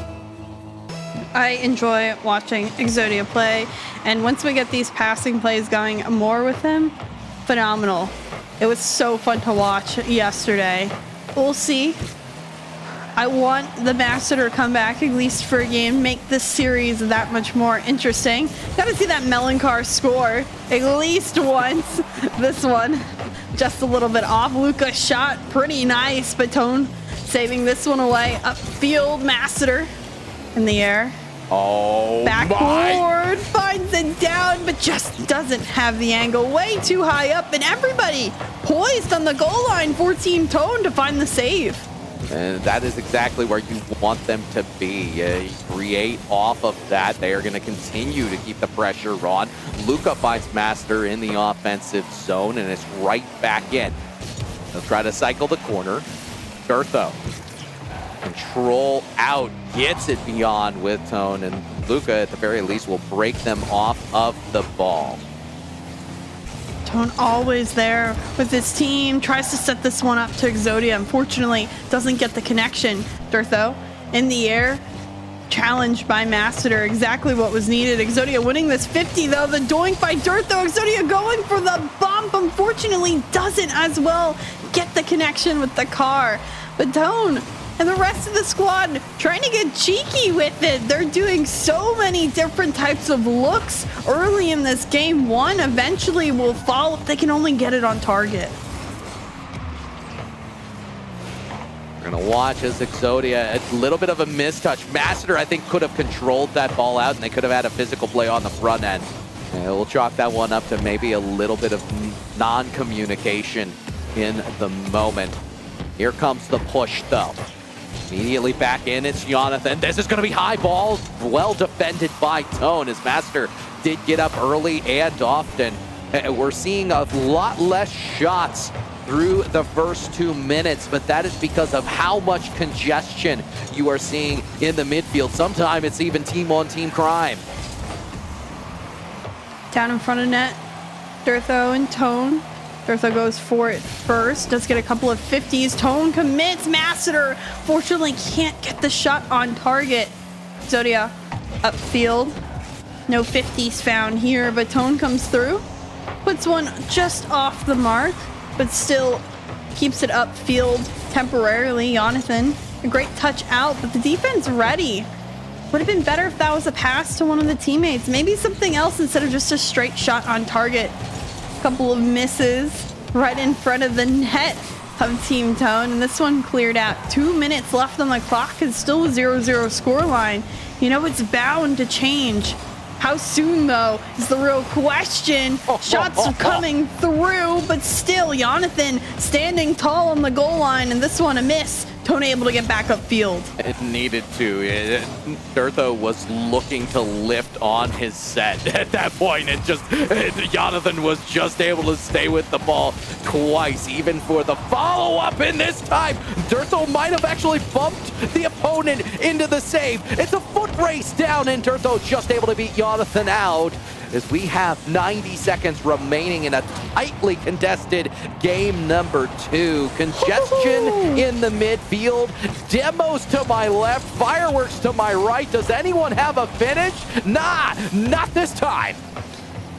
I enjoy watching Exodia play, and once we get these passing plays going more with him, phenomenal. It was so fun to watch yesterday. We'll see. I want the Masseter to come back at least for a game, make this series that much more interesting. Gotta see that Melancar score at least once. This one just a little bit off. Luca shot pretty nice, but Tone saving this one away. Upfield, Masseter in the air. Oh, backboard, finds it down, but just doesn't have the angle. Way too high up, and everybody poised on the goal line for Team Tone to find the save. And that is exactly where you want them to be. Create off of that. They are going to continue to keep the pressure on. Luca finds Masseter in the offensive zone, and it's right back in. They'll try to cycle the corner. Durtho. Control out, gets it beyond with Tone, and Luca at the very least will break them off of the ball. Tone always there with his team, tries to set this one up to Exodia. Unfortunately, doesn't get the connection. Durtho in the air, challenged by Masseter, exactly what was needed. Exodia winning this 50 though, the doink by Durtho. Exodia going for the bump, unfortunately doesn't as well get the connection with the car. But Tone and the rest of the squad trying to get cheeky with it. They're doing so many different types of looks early in this game. One eventually will fall if they can only get it on target. We're going to watch as Exodia, a little bit of a mistouch. Masseter, I think, could have controlled that ball out, and they could have had a physical play on the front end. And we'll chalk that one up to maybe a little bit of non-communication in the moment. Here comes the push, though. Immediately back in, it's Jonathan. This is going to be high ball. Well defended by Tone, as Master did get up early and often. We're seeing a lot less shots through the first 2 minutes, but that is because of how much congestion you are seeing in the midfield. Sometimes it's even team-on-team crime. Down in front of net, Durtho and Tone. Durtho goes for it first. Does get a couple of 50s. Tone commits. Masseter fortunately can't get the shot on target. Zodia upfield. No 50s found here, but Tone comes through. Puts one just off the mark, but still keeps it upfield temporarily. Jonathan, a great touch out, but the defense ready. Would have been better if that was a pass to one of the teammates. Maybe something else instead of just a straight shot on target. Couple of misses right in front of the net of Team Tone, and this one cleared out. 2 minutes left on the clock and still a 0-0 scoreline. You know, it's bound to change. How soon, though, is the real question. Shots coming through, but still, Jonathan standing tall on the goal line, and this one a miss. Tone able to get back upfield. It needed to. Durtho was looking to lift on his set at that point, and Jonathan was just able to stay with the ball twice, even for the follow-up. In this time, Durtho might have actually bumped the opponent into the save. It's a foot race down, and Durtho just able to beat Jonathan out, as we have 90 seconds remaining in a tightly contested game number 2. Congestion in the midfield, demos to my left, fireworks to my right. Does anyone have a finish? Nah, not this time.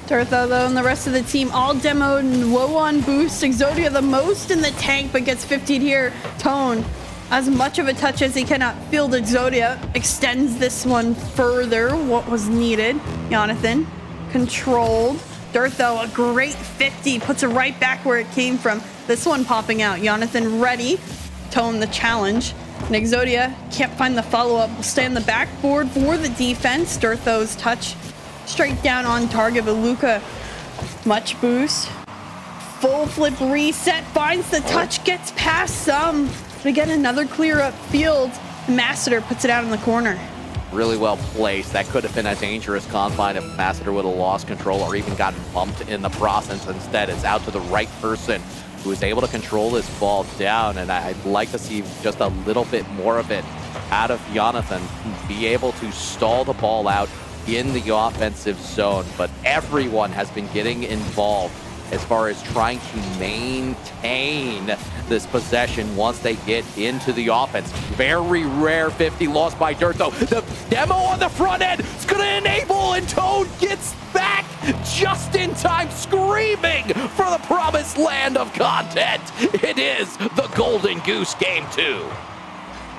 Durtho, though, and the rest of the team all demoed and low on boost. Exodia the most in the tank, but gets 50'd here. Tone, as much of a touch as he cannot field Exodia, extends this one further. What was needed? Jonathan, controlled. Durtho, a great 50, puts it right back where it came from. This one popping out. Jonathan ready. Tone the challenge. And Exodia can't find the follow-up. Will stay on the backboard for the defense. Durtho's touch straight down on target, but Luca, much boost. Full flip reset, finds the touch, gets past some. We get another clear up field. Masseter puts it out in the corner. Really well placed. That could have been a dangerous confine if Masseter would have lost control or even gotten bumped in the process. Instead, it's out to the right person who is able to control this ball down, and I'd like to see just a little bit more of it out of Jonathan. Be able to stall the ball out in the offensive zone, but everyone has been getting involved as far as trying to maintain this possession once they get into the offense. Very rare 50 lost by Durtho. The demo on the front end is going to enable, and Toad gets back just in time, screaming for the promised land of content. It is the Golden Goose Game 2.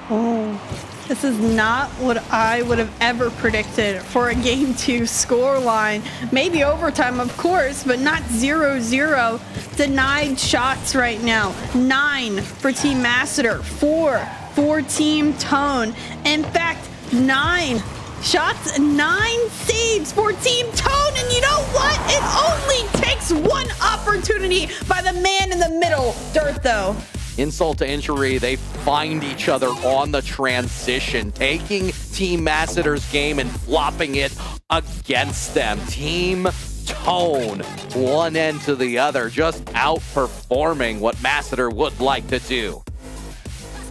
Oh, this is not what I would have ever predicted for a Game 2 scoreline. Maybe overtime, of course, but not 0-0. Denied shots right now. 9 for Team Masseter, 4 for Team Tone. In fact, 9 shots, 9 saves for Team Tone. And you know what? It only takes one opportunity by the man in the middle, Durtho. Insult to injury, they find each other on the transition, taking Team Masseter's game and flopping it against them. Team Tone, one end to the other, just outperforming what Masseter would like to do.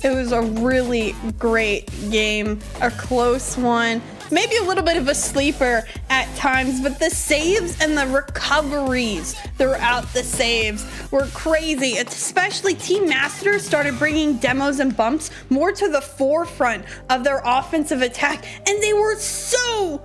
It was a really great game, a close one, maybe a little bit of a sleeper at times, but the saves and the recoveries throughout the saves were crazy. Especially Team Masseter started bringing demos and bumps more to the forefront of their offensive attack, and they were so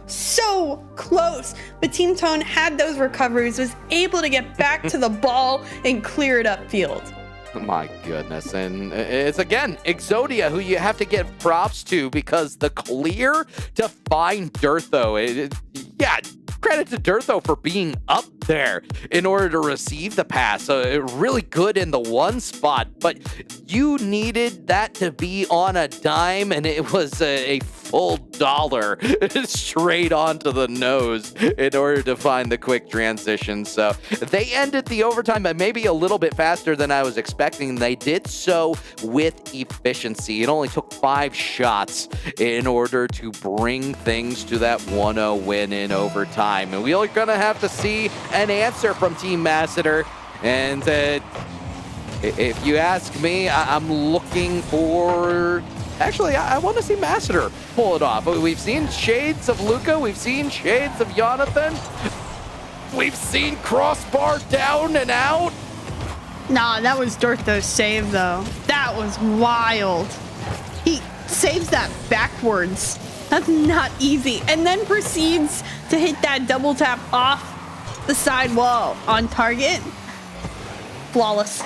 close. But Team Tone had those recoveries, was able to get back to the ball and clear it upfield. My goodness. And it's, again, Exodia, who you have to give props to, because the clear to find Durtho, yeah, credit to Durtho for being up there in order to receive the pass. Really good in the one spot, but you needed that to be on a dime, and it was a full dollar straight onto the nose in order to find the quick transition. So they ended the overtime by maybe a little bit faster than I was expecting. They did so with efficiency. It only took 5 shots in order to bring things to that 1-0 win in overtime. And we are going to have to see an answer from Team Masseter. And if you ask me, I'm looking for... Actually, I want to see Masseter pull it off. We've seen shades of Luka. We've seen shades of Jonathan. We've seen crossbar down and out. Nah, that was Dortho's save, though. That was wild. He saves that backwards. That's not easy. And then proceeds to hit that double tap off the side wall on target. Flawless.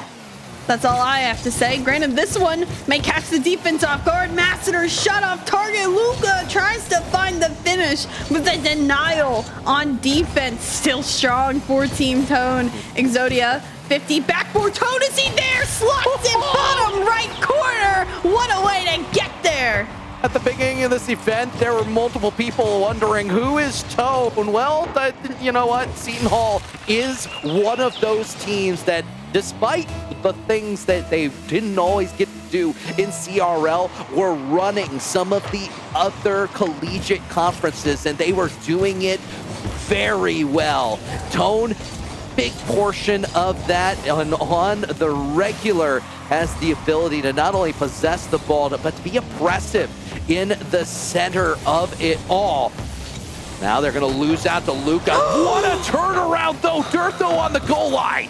That's all I have to say. Granted, this one may catch the defense off guard. Masseter's shot off target. Luka tries to find the finish with a denial on defense. Still strong for Team Tone. Exodia, 50 backboard. Tone, is he there? Slots it bottom right corner. What a way to get there. At the beginning of this event, there were multiple people wondering who is Tone. Well, you know what? Seton Hall is one of those teams that, despite the things that they didn't always get to do in CRL, were running some of the other collegiate conferences, and they were doing it very well. Tone, big portion of that on the regular, has the ability to not only possess the ball, but to be oppressive in the center of it all. Now they're going to lose out to Luka. What a turnaround, though. Dortho on the goal line.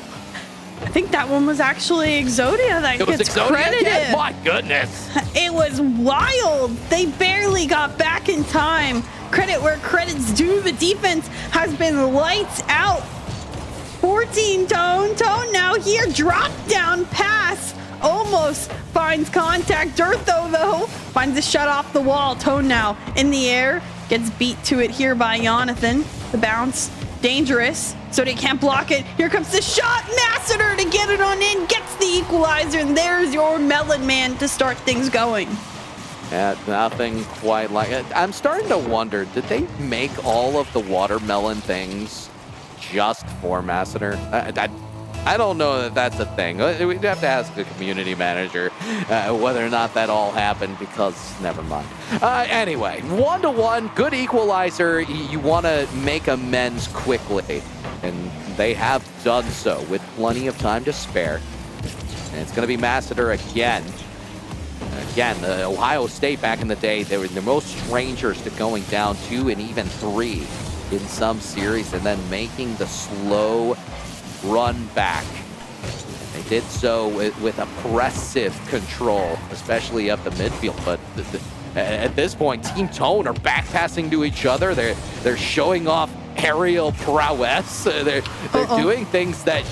I think that one was actually Exodia that gets credited. Again? My goodness. It was wild. They barely got back in time. Credit where credit's due. The defense has been lights out. 14 Tone. Tone now here. Drop down pass. Almost finds contact. Dortho, though, finds a shot off the wall. Tone now in the air. Gets beat to it here by Jonathan. The bounce. Dangerous. So they can't block it. Here comes the shot. Masseter to get it on in. Gets the equalizer. And there's your Melon Man to start things going. Yeah, nothing quite like it. I'm starting to wonder, did they make all of the watermelon things just for Masseter? I don't know that that's a thing. We'd have to ask the community manager whether or not that all happened, because never mind. Anyway, 1-1, good equalizer. You want to make amends quickly, and they have done so with plenty of time to spare. And it's going to be Masseter again. Again, Ohio State back in the day, they were the most strangers to going down 2 and even 3 in some series, and then making the slow run back. They did so with oppressive control, especially up the midfield. But at this point, Team Tone are back passing to each other. They're showing off aerial prowess. They're doing things that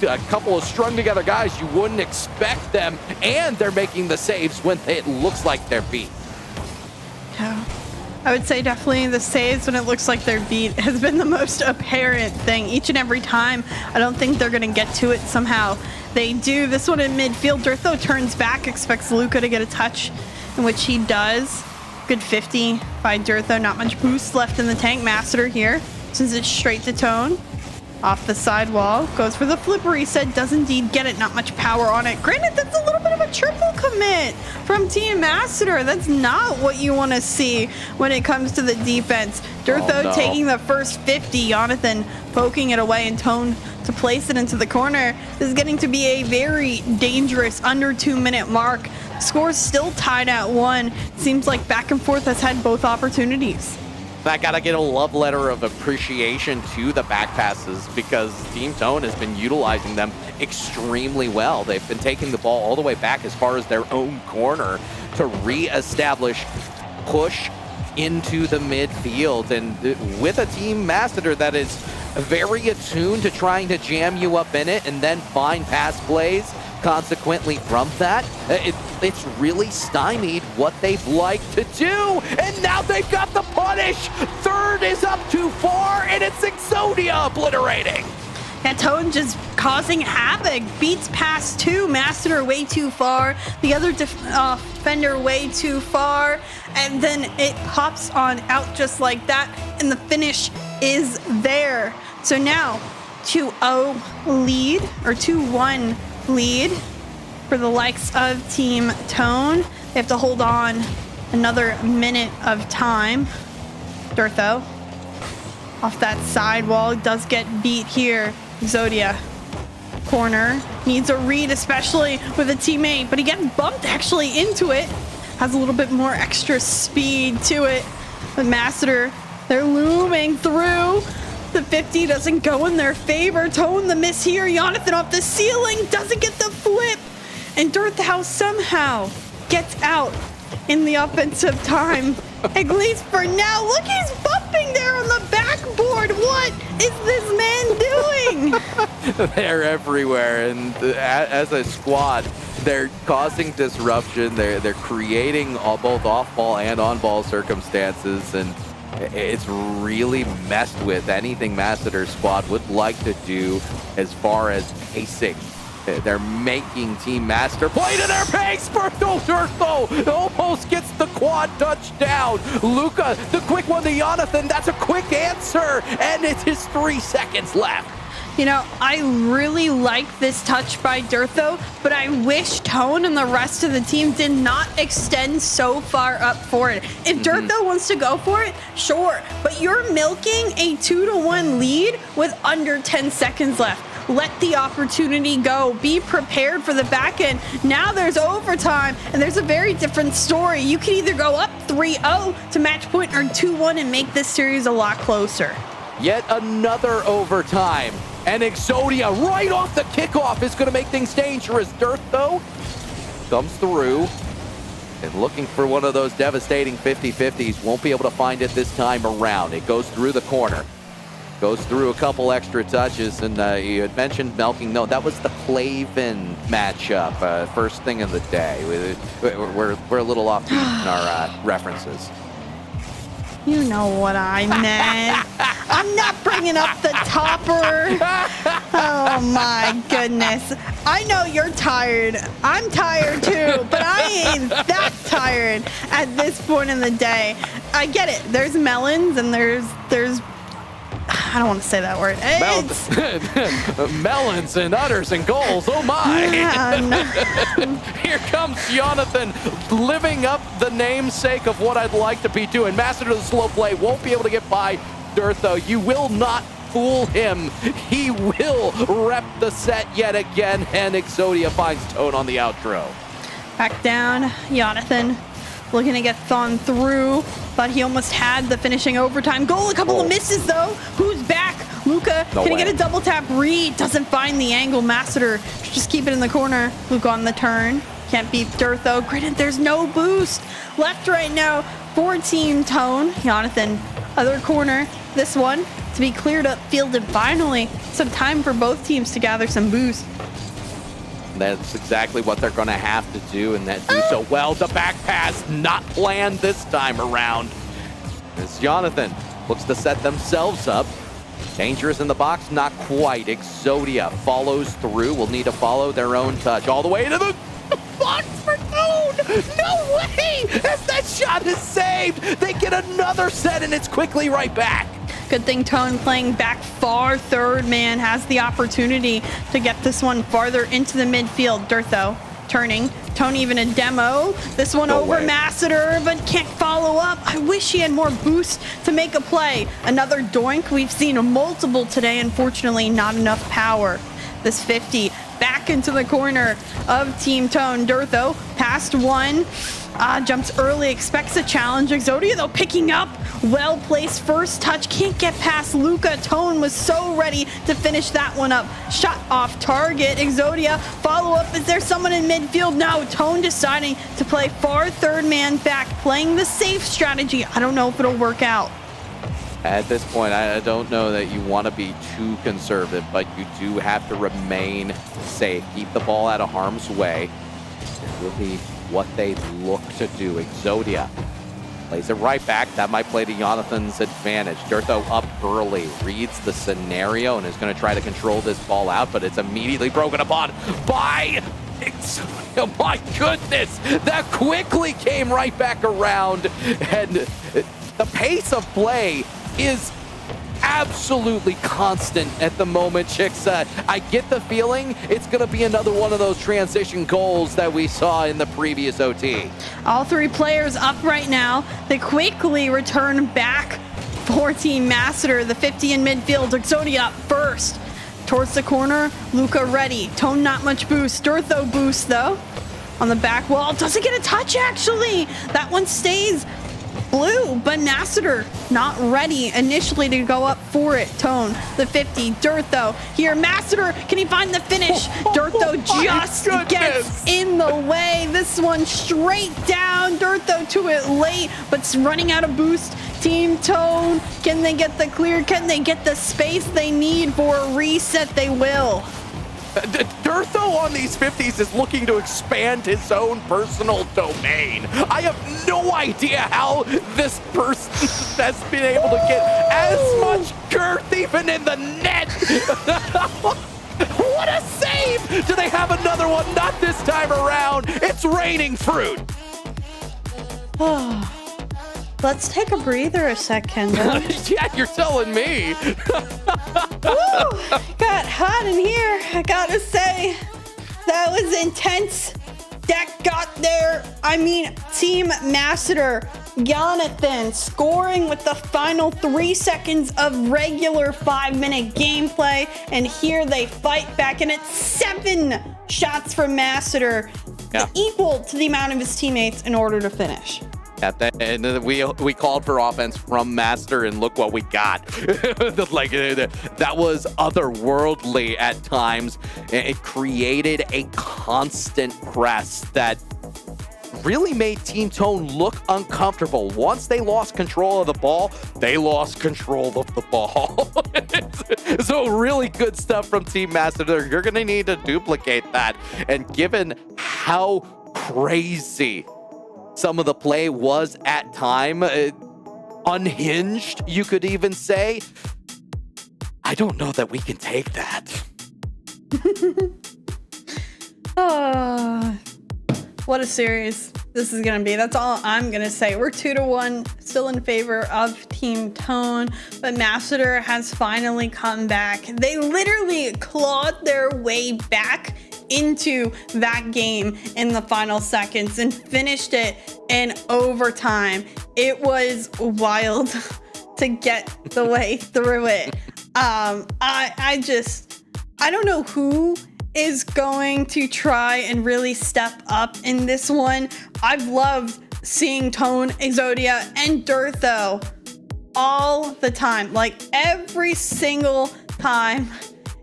a couple of strung together guys, you wouldn't expect them, and they're making the saves when it looks like they're beat. Yeah. I would say definitely the saves when it looks like they're beat has been the most apparent thing each and every time. I don't think they're going to get to it somehow. They do. This one in midfield. Dortho turns back, expects Luka to get a touch, in which he does. Good 50 by Dortho. Not much boost left in the tank. Masseter here sends it straight to Tone. Off the sidewall, goes for the flip reset, does indeed get it, not much power on it. Granted, that's a little bit of a triple commit from Team Masseter. That's not what you want to see when it comes to the defense. Dortho taking the first 50, Jonathan poking it away, and Tone to place it into the corner. This is getting to be a very dangerous under 2-minute mark. Score's still tied at 1. Seems like back and forth has had both opportunities. I gotta get a love letter of appreciation to the back passes, because Team Tone has been utilizing them extremely well. They've been taking the ball all the way back as far as their own corner to re-establish push into the midfield. And with a Team Masseter that is very attuned to trying to jam you up in it and then find pass plays consequently from that, it's really stymied what they'd like to do. And now they've got the punish. Third is up too far, and it's Exodia obliterating. And Tone just causing havoc. Beats past 2. Master way too far. The other defender way too far. And then it hops on out just like that. And the finish is there. So now 2-0 lead, or 2-1 lead for the likes of Team Tone. They have to hold on another minute of time. Durtho off that sidewall does get beat here. Exodia corner needs a read, especially with a teammate, but he gets bumped actually into it. Has a little bit more extra speed to it. But Master, they're looming through. The 50 doesn't go in their favor. Tone the miss here. Jonathan off the ceiling doesn't get the flip. And Durtho somehow gets out in the offensive time. At least for now. Look, he's bumping there on the backboard. What is this man doing? They're everywhere, and as a squad, they're causing disruption. They're creating both off-ball and on-ball circumstances, and it's really messed with anything Masseter's squad would like to do as far as pacing. They're making Team Master play to their pace. Durtho almost gets the quad touchdown. Luca, the quick one to Jonathan. That's a quick answer, and it is 3 seconds left. You know, I really like this touch by Durtho, but I wish Tone and the rest of the team did not extend so far up for it. If Durtho wants to go for it, sure, but you're milking a 2-1 lead with under 10 seconds left. Let the opportunity go. Be prepared for the back end. Now there's overtime, and there's a very different story. You can either go up 3-0 to match point or 2-1 and make this series a lot closer. Yet another overtime. And Exodia right off the kickoff is going to make things dangerous. Durtho comes through and looking for one of those devastating 50-50s. Won't be able to find it this time around. It goes through the corner. Goes through a couple extra touches, and you had mentioned milking. No, that was the Claven matchup, first thing of the day. We're a little off beat in our references. You know what I meant. I'm not bringing up the topper. Oh my goodness. I know you're tired. I'm tired too, but I ain't that tired at this point in the day. I get it. There's melons and there's I don't want to say that word. Melons and udders and goals. Oh my. Here comes Jonathan living up the namesake of what I'd like to be doing. Master to the slow play. Won't be able to get by Durtho. You will not fool him. He will rep the set yet again. And Exodia finds Tone on the outro. Back down. Jonathan looking to get thrown through. Thought he almost had the finishing overtime goal. A couple of misses though. Who's back? Luca can he get a double tap read? Doesn't find the angle. Masseter just keep it in the corner. Luca on the turn. Can't beat Durtho. Granted, there's no boost left right now for Team Tone. Jonathan, other corner. This one to be cleared up field, and finally some time for both teams to gather some boost. That's exactly what they're going to have to do, and that do so well. The back pass not planned this time around. As Jonathan looks to set themselves up. Dangerous in the box, not quite. Exodia follows through. Will need to follow their own touch all the way to the box for Tone. No way! As that shot is saved, they get another set, and it's quickly right back. Good thing Tone playing back far. Third man has the opportunity to get this one farther into the midfield. Durtho turning. Tone even a demo. This one over Masseter, but can't follow up. I wish he had more boost to make a play. Another doink. We've seen multiple today. Unfortunately, not enough power. This 50 back into the corner of Team Tone. Durtho past one. Jumps early, expects a challenge. Exodia, though, picking up. Well-placed first touch. Can't get past Luca. Tone was so ready to finish that one up. Shot off target. Exodia, follow-up. Is there someone in midfield? No. Tone deciding to play far third man back, playing the safe strategy. I don't know if it'll work out. At this point, I don't know that you want to be too conservative, but you do have to remain safe. Keep the ball out of harm's way. It will be what they look to do. Exodia Plays it right back. That might play to Jonathan's advantage. Durtho up early, reads the scenario, and is going to try to control this ball out, but it's immediately broken upon by... Oh my goodness! That quickly came right back around, and the pace of play is absolutely constant at the moment, Chicks. I get the feeling it's going to be another one of those transition goals that we saw in the previous OT. All three players up right now. They quickly return back for Team Masseter. The 50 in midfield. Exodia up first. Towards the corner, Luca ready. Tone not much boost. Durtho boost though. On the back wall, doesn't get a touch actually. That one stays blue, but Masseter not ready initially to go up for it. Tone, the 50, Durtho here. Masseter, can he find the finish? Durtho just gets in the way. This one straight down. Durtho to it late, but it's running out of boost. Team Tone, can they get the clear? Can they get the space they need for a reset? They will. Durtho on these 50s is looking to expand his own personal domain. I have no idea how this person has been able to get as much girth even in the net. What a save! Do they have another one? Not this time around. It's raining fruit. Let's take a breather a sec, Kendall. Yeah, you're telling me. Woo! Got hot in here. I gotta say, that was intense. Deck got there. I mean, Team Masseter, Jonathan scoring with the final 3 seconds of regular 5-minute gameplay. And here they fight back, and it's 7 shots from Masseter, equal to the amount of his teammates in order to finish. And we called for offense from Master, and look what we got. Like, that was otherworldly at times. It created a constant press that really made Team Tone look uncomfortable. Once they lost control of the ball, they lost control of the ball. So really good stuff from Team Master. You're going to need to duplicate that. And given how crazy some of the play was at time, unhinged, you could even say, I don't know that we can take that. What a series this is gonna be. That's all I'm gonna say. We're 2-1, still in favor of Team Tone, but Masseter has finally come back. They literally clawed their way back into that game in the final seconds and finished it in overtime. It was wild to get the way through it. I don't know who is going to try and really step up in this one. I've loved seeing Tone, Exodia, and Durtho all the time. Like every single time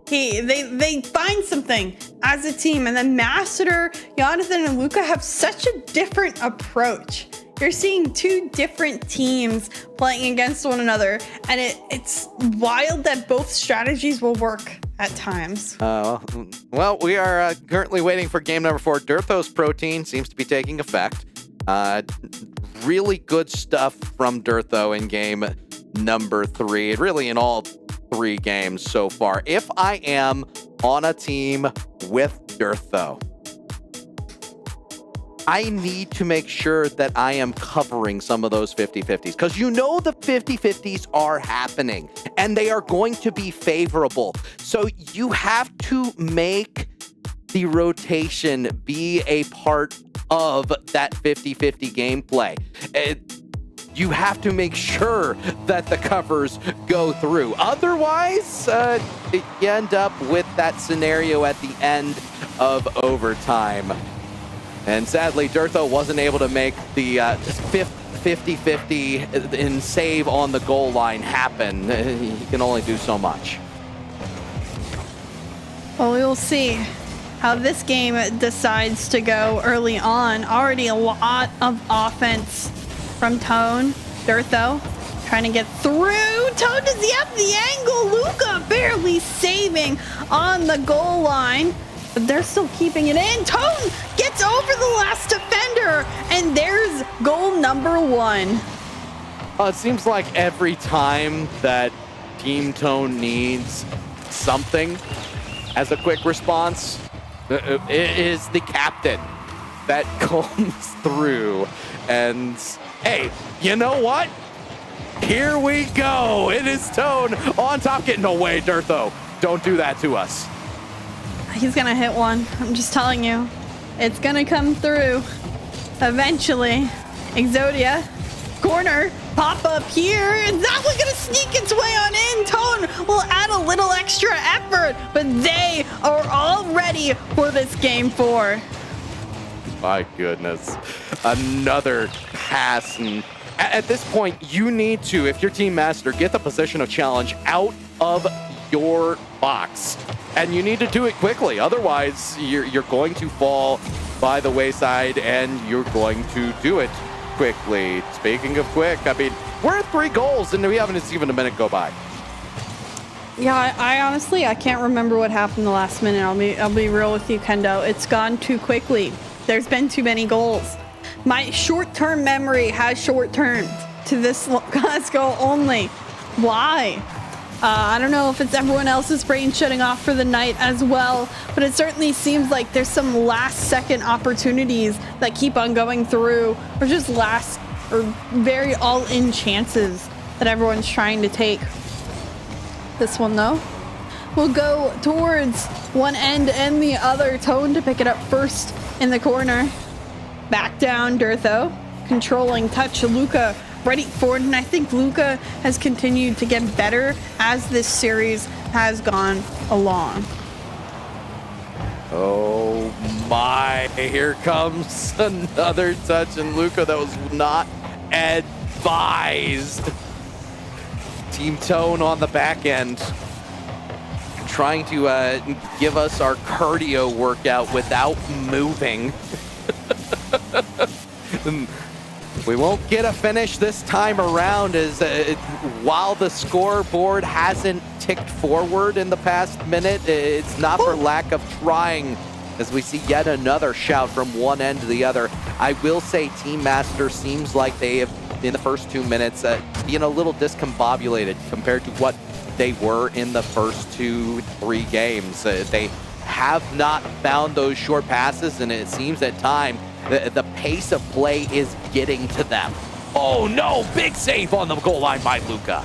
they find something as a team, and then Masseter, Jonathan, and Luca have such a different approach. You're seeing 2 different teams playing against one another, and it's wild that both strategies will work at times. Well, we are currently waiting for game number 4. Durtho's protein seems to be taking effect. Really good stuff from Durtho in game number 3, really in all 3 games so far. If I am on a team with Durtho, I need to make sure that I am covering some of those 50-50s, because you know the 50-50s are happening and they are going to be favorable. So you have to make the rotation be a part of that 50-50 gameplay. You have to make sure that the covers go through. Otherwise, you end up with that scenario at the end of overtime. And sadly, Durtho wasn't able to make the 50-50 in save on the goal line happen. He can only do so much. Well, we will see how this game decides to go early on. Already a lot of offense from Tone. Durtho trying to get through. Tone, does he have the angle? Luca barely saving on the goal line, but they're still keeping it in. Tone gets over the last defender, and there's goal number 1. It seems like every time that Team Tone needs something as a quick response, it is the captain that comes through. And hey, you know what? Here we go. It is Tone on top. No way, Dirtho. Don't do that to us. He's gonna hit one. I'm just telling you. It's gonna come through. Eventually. Exodia. Corner. Pop up here. Is that one gonna sneak its way on in? Tone will add a little extra effort, but they are all ready for this game 4. My goodness. Another pass. And at this point, you need to, if you're Team Master, get the position of challenge out of your box. And you need to do it quickly. Otherwise, you're going to fall by the wayside and you're going to do it quickly. Speaking of quick, I mean, we're at 3 goals and we haven't even a minute go by. Yeah, I honestly, I can't remember what happened the last minute. I'll be real with you, Kendo. It's gone too quickly. There's been too many goals. My short-term memory has short-termed to this last goal only. Why? I don't know if it's everyone else's brain shutting off for the night as well, but it certainly seems like there's some last-second opportunities that keep on going through, or just very all-in chances that everyone's trying to take. This one, though, will go towards one end and the other. Tone to pick it up first in the corner. Back down, Dirtho. Controlling touch, Luca ready for it, and I think Luca has continued to get better as this series has gone along. Oh my, here comes another touch, and Luca, that was not advised. Team Tone on the back end, trying to give us our cardio workout without moving. We won't get a finish this time around, as while the scoreboard hasn't ticked forward in the past minute, it's not for lack of trying, as we see yet another shout from one end to the other. I will say Team Master seems like they have, in the first 2 minutes, been a little discombobulated compared to what they were in the first 2-3 games. They have not found those short passes, and it seems at time the pace of play is getting to them. Oh no, big save on the goal line by Luca.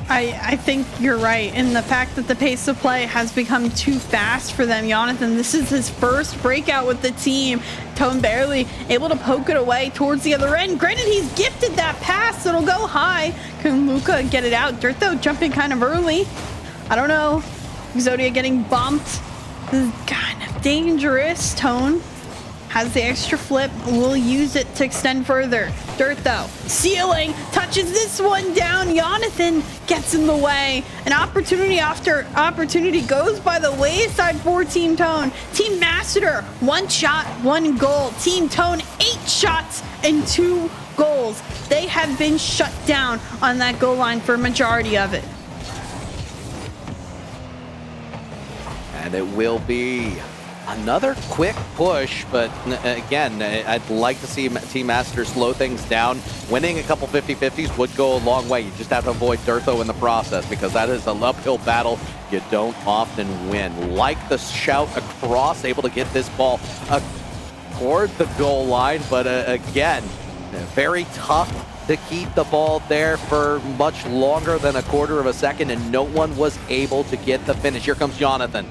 I think you're right in the fact that the pace of play has become too fast for them. Jonathan, this is his first breakout with the team. Tone barely able to poke it away towards the other end. Granted, he's gifted that pass, it'll go high. Can Luca get it out? Dirtho jumping kind of early. I don't know. Exodia getting bumped. This is kind of dangerous. Tone has the extra flip, will use it to extend further. Dirtho, ceiling, touches this one down. Jonathan gets in the way. An opportunity after opportunity goes by the wayside for Team Tone. Team Master, 1 shot, 1 goal. Team Tone, 8 shots and 2 goals. They have been shut down on that goal line for a majority of it. And it will be another quick push, but again, I'd like to see Team Master slow things down. Winning a couple 50-50s would go a long way. You just have to avoid Dirtho in the process, because that is an uphill battle you don't often win. Like the shout across, able to get this ball toward the goal line, but again, very tough to keep the ball there for much longer than a quarter of a second, and no one was able to get the finish. Here comes Jonathan.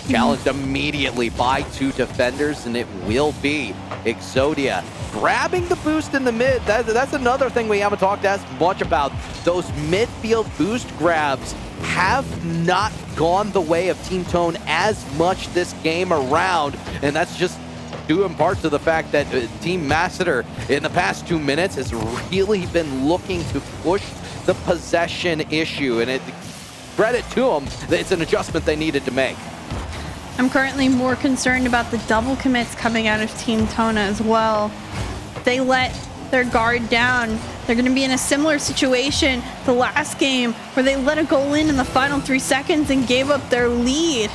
Challenged immediately by 2 defenders, and it will be Exodia grabbing the boost in the mid. That's another thing we haven't talked as much about. Those midfield boost grabs have not gone the way of Team Tone as much this game around, and that's just due in part to the fact that Team Master in the past 2 minutes has really been looking to push the possession issue, and credit to them, it's an adjustment they needed to make. I'm currently more concerned about the double commits coming out of Team Tona as well. They let their guard down. They're going to be in a similar situation the last game where they let a goal in the final 3 seconds and gave up their lead.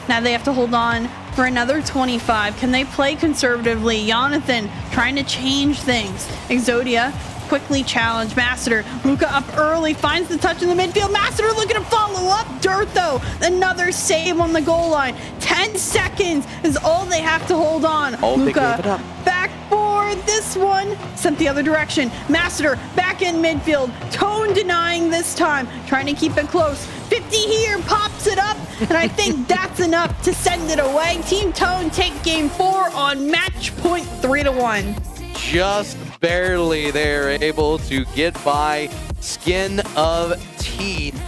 Now they have to hold on for another 25. Can they play conservatively? Jonathan trying to change things. Exodia quickly challenge Masseter. Luca up early, finds the touch in the midfield. Masseter looking to follow up. Dirtho, another save on the goal line. 10 seconds is all they have to hold on. Oh, Luca they gave it up. backboard. This one sent the other direction. Masseter back in midfield. Tone denying this time, trying to keep it close. 50 here, pops it up, and I think that's enough to send it away. Team Tone take game 4 on match point 3-1. Just barely they're able to get by skin of teeth.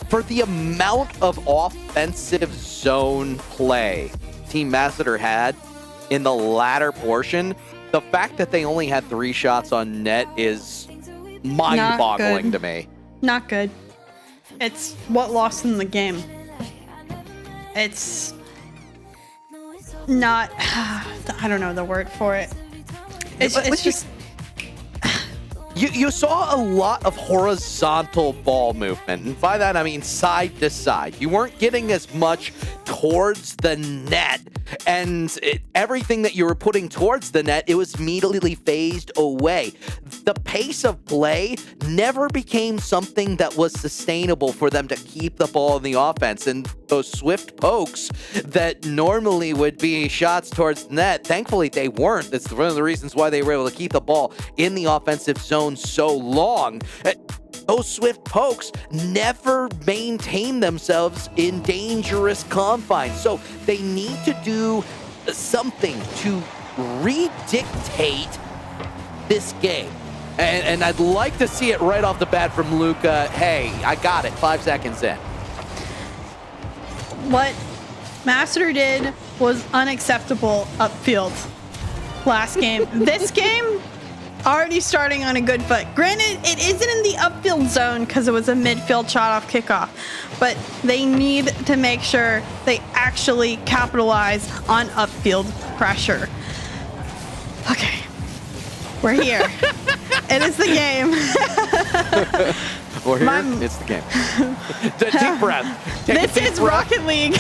For the amount of offensive zone play Team Masseter had in the latter portion, the fact that they only had 3 shots on net is mind-boggling to me. Not good. It's what lost them the game. It's not, I don't know the word for it. It's just... You saw a lot of horizontal ball movement, and by that I mean side to side. You weren't getting as much towards the net, and everything that you were putting towards the net, it was immediately phased away. The pace of play never became something that was sustainable for them to keep the ball in the offense, and those swift pokes that normally would be shots towards the net, thankfully they weren't. That's one of the reasons why they were able to keep the ball in the offensive zone so long. Those swift pokes never maintain themselves in dangerous confines. So they need to do something to redictate this game. And I'd like to see it right off the bat from Luca. Hey, I got it, 5 seconds in. What Masseter did was unacceptable upfield last game. This game, already starting on a good foot. Granted, it isn't in the upfield zone because it was a midfield shot off kickoff, but they need to make sure they actually capitalize on upfield pressure. Okay, we're here. It is the game. We're here. It's the game. Deep breath. This is Rocket League.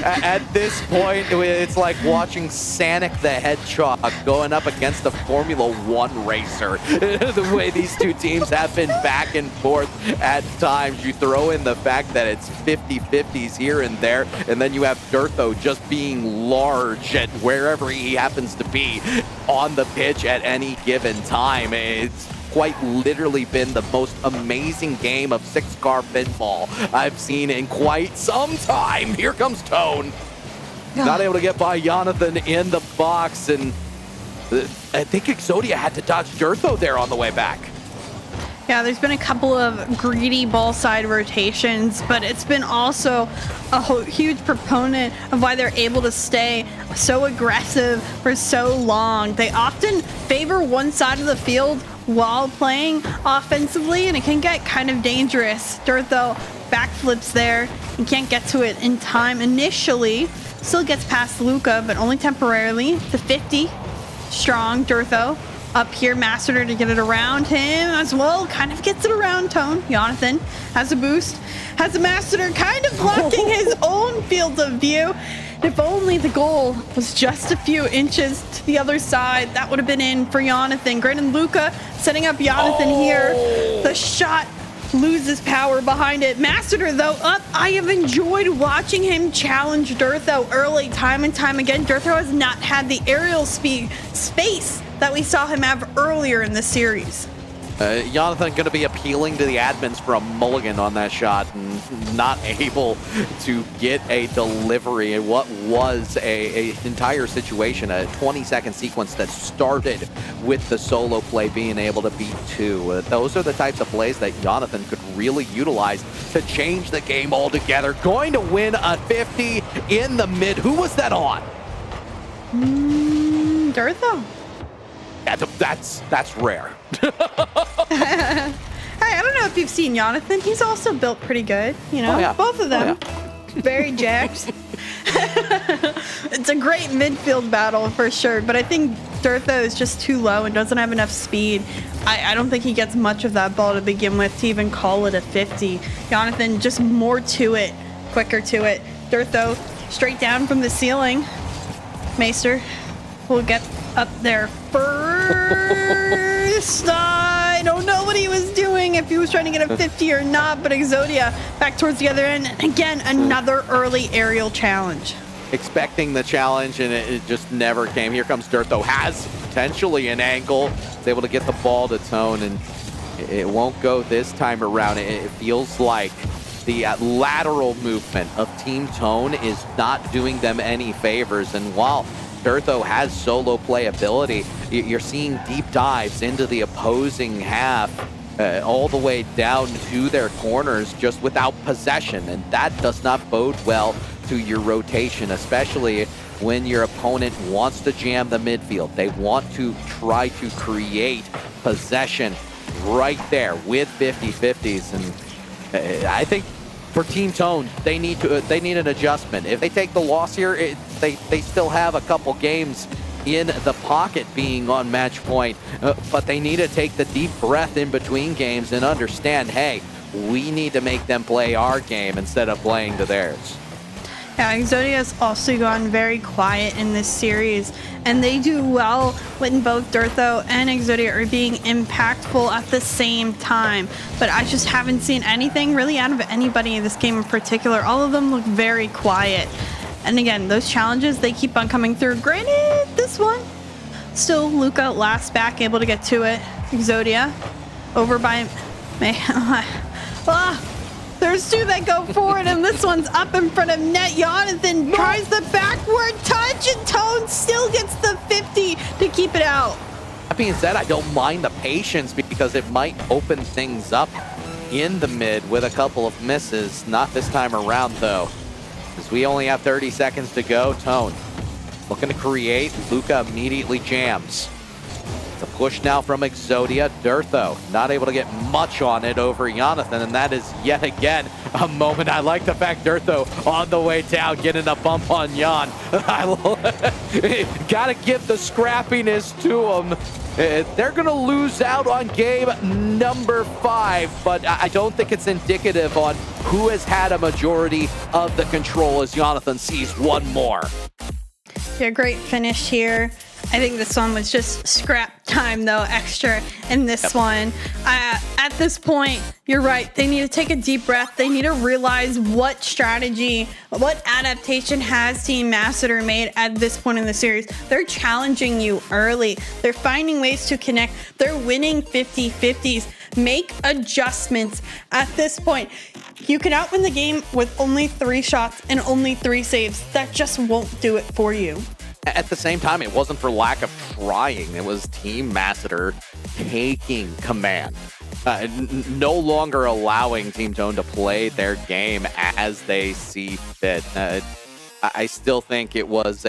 At this point, it's like watching Sonic the Hedgehog going up against a Formula One racer. The way these two teams have been back and forth at times. You throw in the fact that it's 50-50s here and there, and then you have Dirtho just being large at wherever he happens to be on the pitch at any given time. It's quite literally been the most amazing game of 6-car pinball I've seen in quite some time. Here comes Tone. Not able to get by Jonathan in the box, and I think Exodia had to dodge Dirtho there on the way back. Yeah, there's been a couple of greedy ball side rotations, but it's been also a huge proponent of why they're able to stay so aggressive for so long. They often favor one side of the field while playing offensively, and it can get kind of dangerous. Dirtho backflips there and can't get to it in time initially. Still gets past Luca, but only temporarily to 50. Strong Dirtho. Up here, Masseter to get it around him as well. Kind of gets it around Tone. Jonathan has a boost. Has a Masseter kind of blocking his own field of view. If only the goal was just a few inches to the other side, that would have been in for Jonathan. Granted, Luca setting up Jonathan here. The shot loses power behind it. Masseter, though, up. I have enjoyed watching him challenge Dirtho early, time and time again. Dirtho has not had the aerial space that we saw him have earlier in the series. Jonathan going to be appealing to the admins for a mulligan on that shot and not able to get a delivery in what was a entire situation, a 20-second sequence that started with the solo play being able to beat 2. Those are the types of plays that Jonathan could really utilize to change the game altogether. Going to win a 50 in the mid. Who was that on? Dirtho. Yeah, that's rare. Hey, I don't know if you've seen Jonathan. He's also built pretty good. You know, both of them. Very jacked. It's a great midfield battle for sure, but I think Dirtho is just too low and doesn't have enough speed. I don't think he gets much of that ball to begin with to even call it a 50. Jonathan, just more to it, quicker to it. Dirtho straight down from the ceiling. Meister will get up there first. I don't know what he was doing, if he was trying to get a 50 or not, but Exodia back towards the other end. And again, another early aerial challenge. Expecting the challenge, and it just never came. Here comes Dirt, though, has potentially an angle. Is able to get the ball to Tone, and it won't go this time around. It feels like the lateral movement of Team Tone is not doing them any favors. And while Dirtho has solo playability, you're seeing deep dives into the opposing half all the way down to their corners just without possession. And that does not bode well to your rotation, especially when your opponent wants to jam the midfield. They want to try to create possession right there with 50-50s. And I think for Team Tone, they need an adjustment. If they take the loss here, they still have a couple games in the pocket being on match point, but they need to take the deep breath in between games and understand, hey, we need to make them play our game instead of playing to theirs. Yeah, Exodia has also gone very quiet in this series, and they do well when both Dirtho and Exodia are being impactful at the same time. But I just haven't seen anything really out of anybody in this game in particular. All of them look very quiet. And again, those challenges, they keep on coming through. Granted, this one, still Luca last back, able to get to it. Exodia over by there's two that go forward, and this one's up in front of net. Jonathan tries the backward touch, and Tone still gets the 50 to keep it out. That being said, I don't mind the patience because it might open things up in the mid with a couple of misses. Not this time around, though, because we only have 30 seconds to go. Tone looking to create. Luca immediately jams. The push now from Exodia. Dirtho not able to get much on it over Jonathan, and that is yet again a moment. I like the fact Dirtho on the way down getting a bump on Jan. Gotta give the scrappiness to him. They're gonna lose out on game number 5, but I don't think it's indicative on who has had a majority of the control as Jonathan sees one more. Yeah, great finish here. I think this one was just scrap time, though, extra in this one. At this point, you're right. They need to take a deep breath. They need to realize what strategy, what adaptation has Team Masseter made at this point in the series. They're challenging you early. They're finding ways to connect. They're winning 50-50s. Make adjustments at this point. You can outwin the game with only 3 shots and only 3 saves. That just won't do it for you. At the same time, it wasn't for lack of trying. It was Team Masseter taking command. No longer allowing Team Tone to play their game as they see fit. I still think it was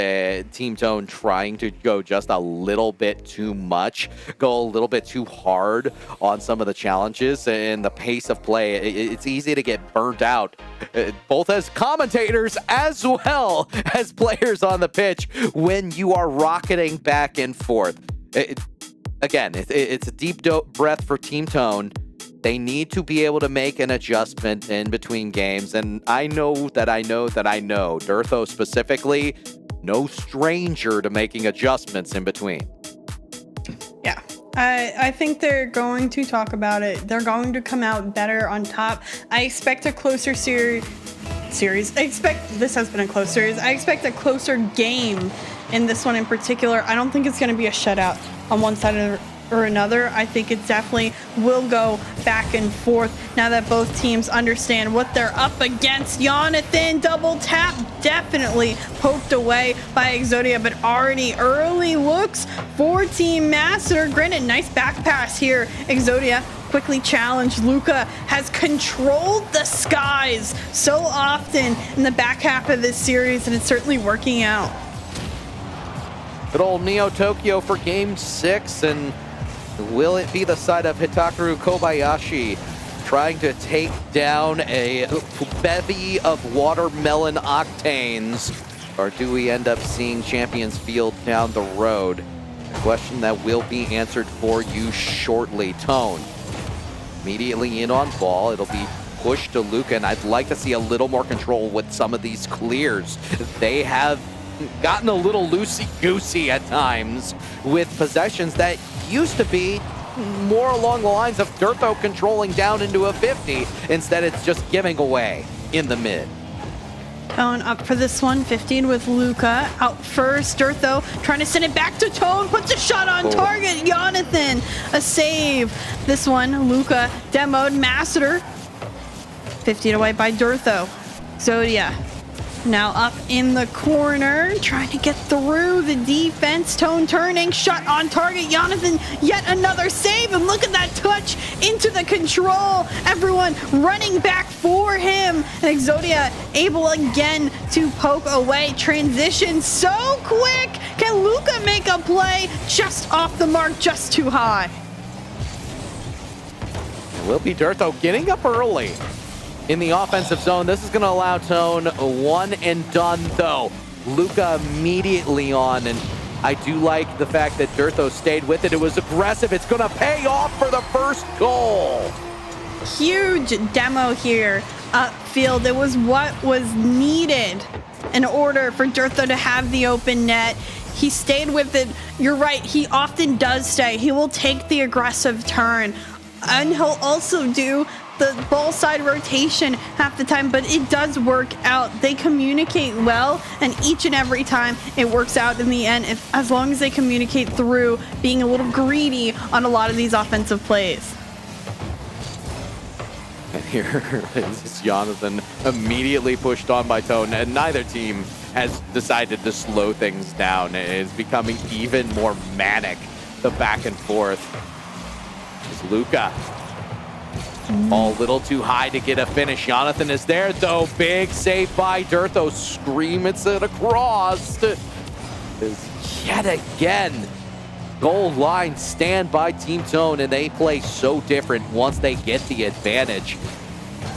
Team Tone trying to go just a little bit too much, go a little bit too hard on some of the challenges and the pace of play. It's easy to get burnt out, both as commentators as well as players on the pitch when you are rocketing back and forth. Again, it's a deep breath for Team Tone. They need to be able to make an adjustment in between games. And I know. Dirtho specifically, no stranger to making adjustments in between. Yeah, I think they're going to talk about it. They're going to come out better on top. I expect a closer series. This has been a close series. I expect a closer game in this one in particular. I don't think it's going to be a shutout on one side or another. I think it definitely will go back and forth now that both teams understand what they're up against. Jonathan double tap, definitely poked away by Exodia, but already early looks for Team Masseter. Granted, nice back pass here. Exodia quickly challenged. Luca has controlled the skies so often in the back half of this series, and it's certainly working out. Good old Neo Tokyo for game 6, and will it be the side of Hitakeru Kobayashi trying to take down a bevy of watermelon octanes, or do we end up seeing Champions Field down the road? A question that will be answered for you shortly. Tone immediately in on ball. It'll be push to Luca, and I'd like to see a little more control with some of these clears. They have gotten a little loosey-goosey at times with possessions that used to be more along the lines of Dirtho controlling down into a 50. Instead, it's just giving away in the mid. Tone up for this one, 15 with Luca. Out first, Dirtho trying to send it back to Tone, puts a shot on target. Jonathan, a save. This one, Luca demoed, Masseter. 15 away by Dirtho. Zodia now up in the corner, trying to get through the defense. Tone turning, shot on target. Jonathan, yet another save, and look at that touch into the control. Everyone running back for him. And Exodia able again to poke away. Transition so quick. Can Luca make a play? Just off the mark, just too high. It will be Dirtho getting up early in the offensive zone. This is going to allow Tone one and done, though. Luca immediately on, and I do like the fact that Dirtho stayed with it. It was aggressive. It's going to pay off for the first goal. Huge demo here upfield. It was what was needed in order for Dirtho to have the open net. He stayed with it. You're right. He often does stay. He will take the aggressive turn, and he'll also do the ball side rotation half the time, but it does work out. They communicate well, and each and every time it works out in the end, as long as they communicate through being a little greedy on a lot of these offensive plays. And here is Jonathan immediately pushed on by Tone, and neither team has decided to slow things down. It's becoming even more manic, the back and forth. It's Luca. All a little too high to get a finish. Jonathan is there, though. Big save by Dirtho. Scream it's it across. Is yet again. Goal line stand by Team Tone, and they play so different once they get the advantage.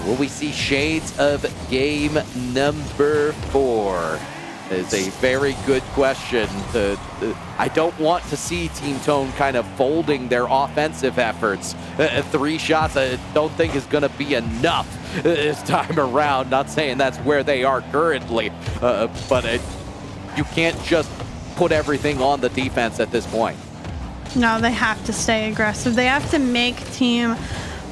Will we see shades of game number 4? Is a very good question. I don't want to see Team Tone kind of folding their offensive efforts. 3 shots I don't think is going to be enough this time around. Not saying that's where they are currently, but you can't just put everything on the defense at this point. No, they have to stay aggressive. They have to make Team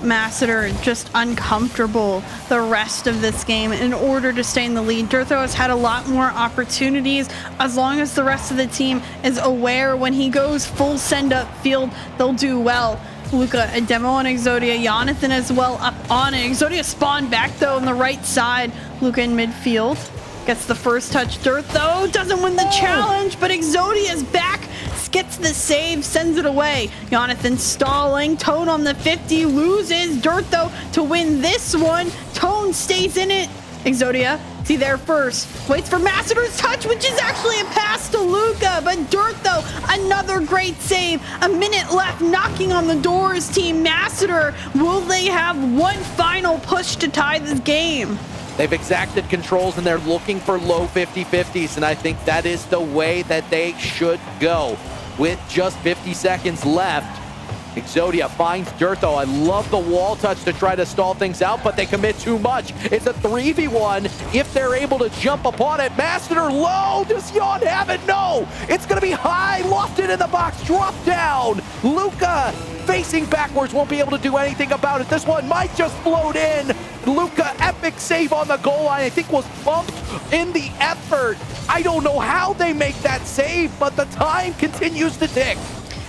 Masseter just uncomfortable the rest of this game in order to stay in the lead. Dirtho has had a lot more opportunities. As long as the rest of the team is aware when he goes full send up field, they'll do well. Luca, a demo on Exodia. Jonathan as well up on it. Exodia spawned back though on the right side. Luca in midfield. Gets the first touch. Dirtho doesn't win the challenge, but Exodia's back. Gets the save, sends it away. Jonathan stalling. Tone on the 50, loses. Dirtho to win this one. Tone stays in it. Exodia, see there first. Waits for Masseter's touch, which is actually a pass to Luca. But Dirtho, another great save. A minute left, knocking on the doors. Team Masseter, will they have one final push to tie this game? They've exacted controls, and they're looking for low 50-50s, and I think that is the way that they should go. With just 50 seconds left, Exodia finds Dirtho. I love the wall touch to try to stall things out, but they commit too much. It's a 3v1 if they're able to jump upon it. Masseter low. Does Yon have it? No. It's going to be high. Lost it in the box. Drop down. Luca facing backwards. Won't be able to do anything about it. This one might just float in. Luca, epic save on the goal line. I think was bumped in the effort. I don't know how they make that save, but the time continues to tick.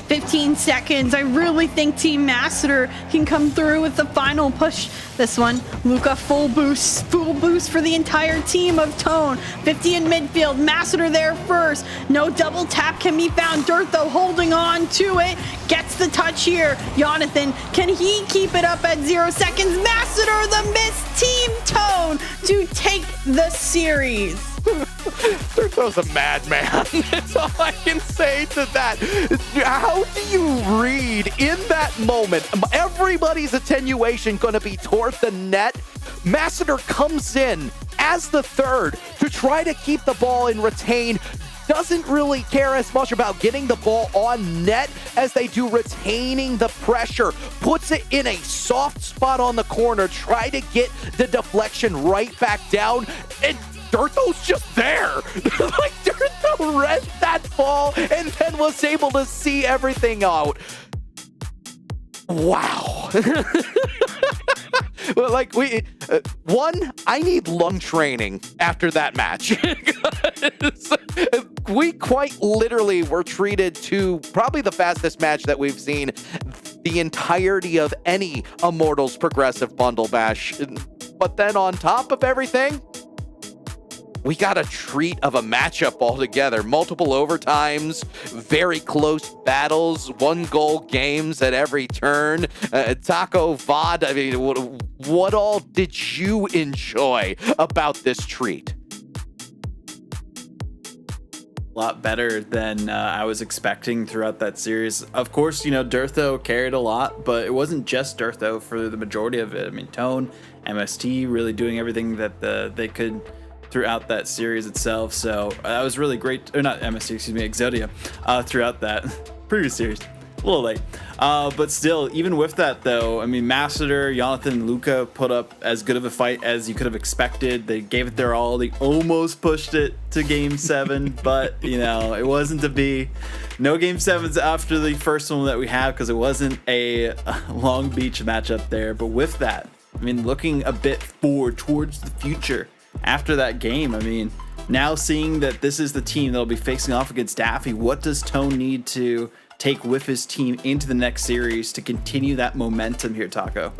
15 seconds. I really think Team Masseter can come through with the final push. This one, Luca full boost for the entire team of Tone. 50 in midfield, Masseter there first. No double tap can be found. Dirtho holding on to it. Gets the touch here. Jonathan, can he keep it up at 0 seconds? Masseter, the miss. Team Tone to take the series. Dirtho's a madman. That's all I can say to that. How do you read in that moment? Everybody's attenuation going to be toward the net. Masseter comes in as the third to try to keep the ball and retain. doesn't really care as much about getting the ball on net as they do retaining the pressure. Puts it in a soft spot on the corner, try to get the deflection right back down, and Dirtho's just there. Like, Dirtho read that ball and then was able to see everything out. Wow. Like, I need lung training after that match. We quite literally were treated to probably the fastest match that we've seen the entirety of any Immortals Progressive Bundle Bash. But then on top of everything, we got a treat of a matchup altogether. Multiple overtimes, very close battles, 1-goal games at every turn. Taco Vod, I mean, what all did you enjoy about this treat? A lot better than I was expecting throughout that series. Of course, Dirtho carried a lot, but it wasn't just Dirtho for the majority of it. I mean, Tone, MST really doing everything that they could throughout that series itself. So that was really great. Or not MST, excuse me, Exodia throughout that previous series. A little late. But still, even with that though, I mean, Masseter, Jonathan, and Luca put up as good of a fight as you could have expected. They gave it their all. They almost pushed it to Game 7, but it wasn't to be. No Game 7s after the first one that we have because it wasn't a Long Beach matchup there. But with that, I mean, looking a bit forward towards the future after that game, I mean, now seeing that this is the team that'll be facing off against Daffy, what does Tone need to take with his team into the next series to continue that momentum here, Taco?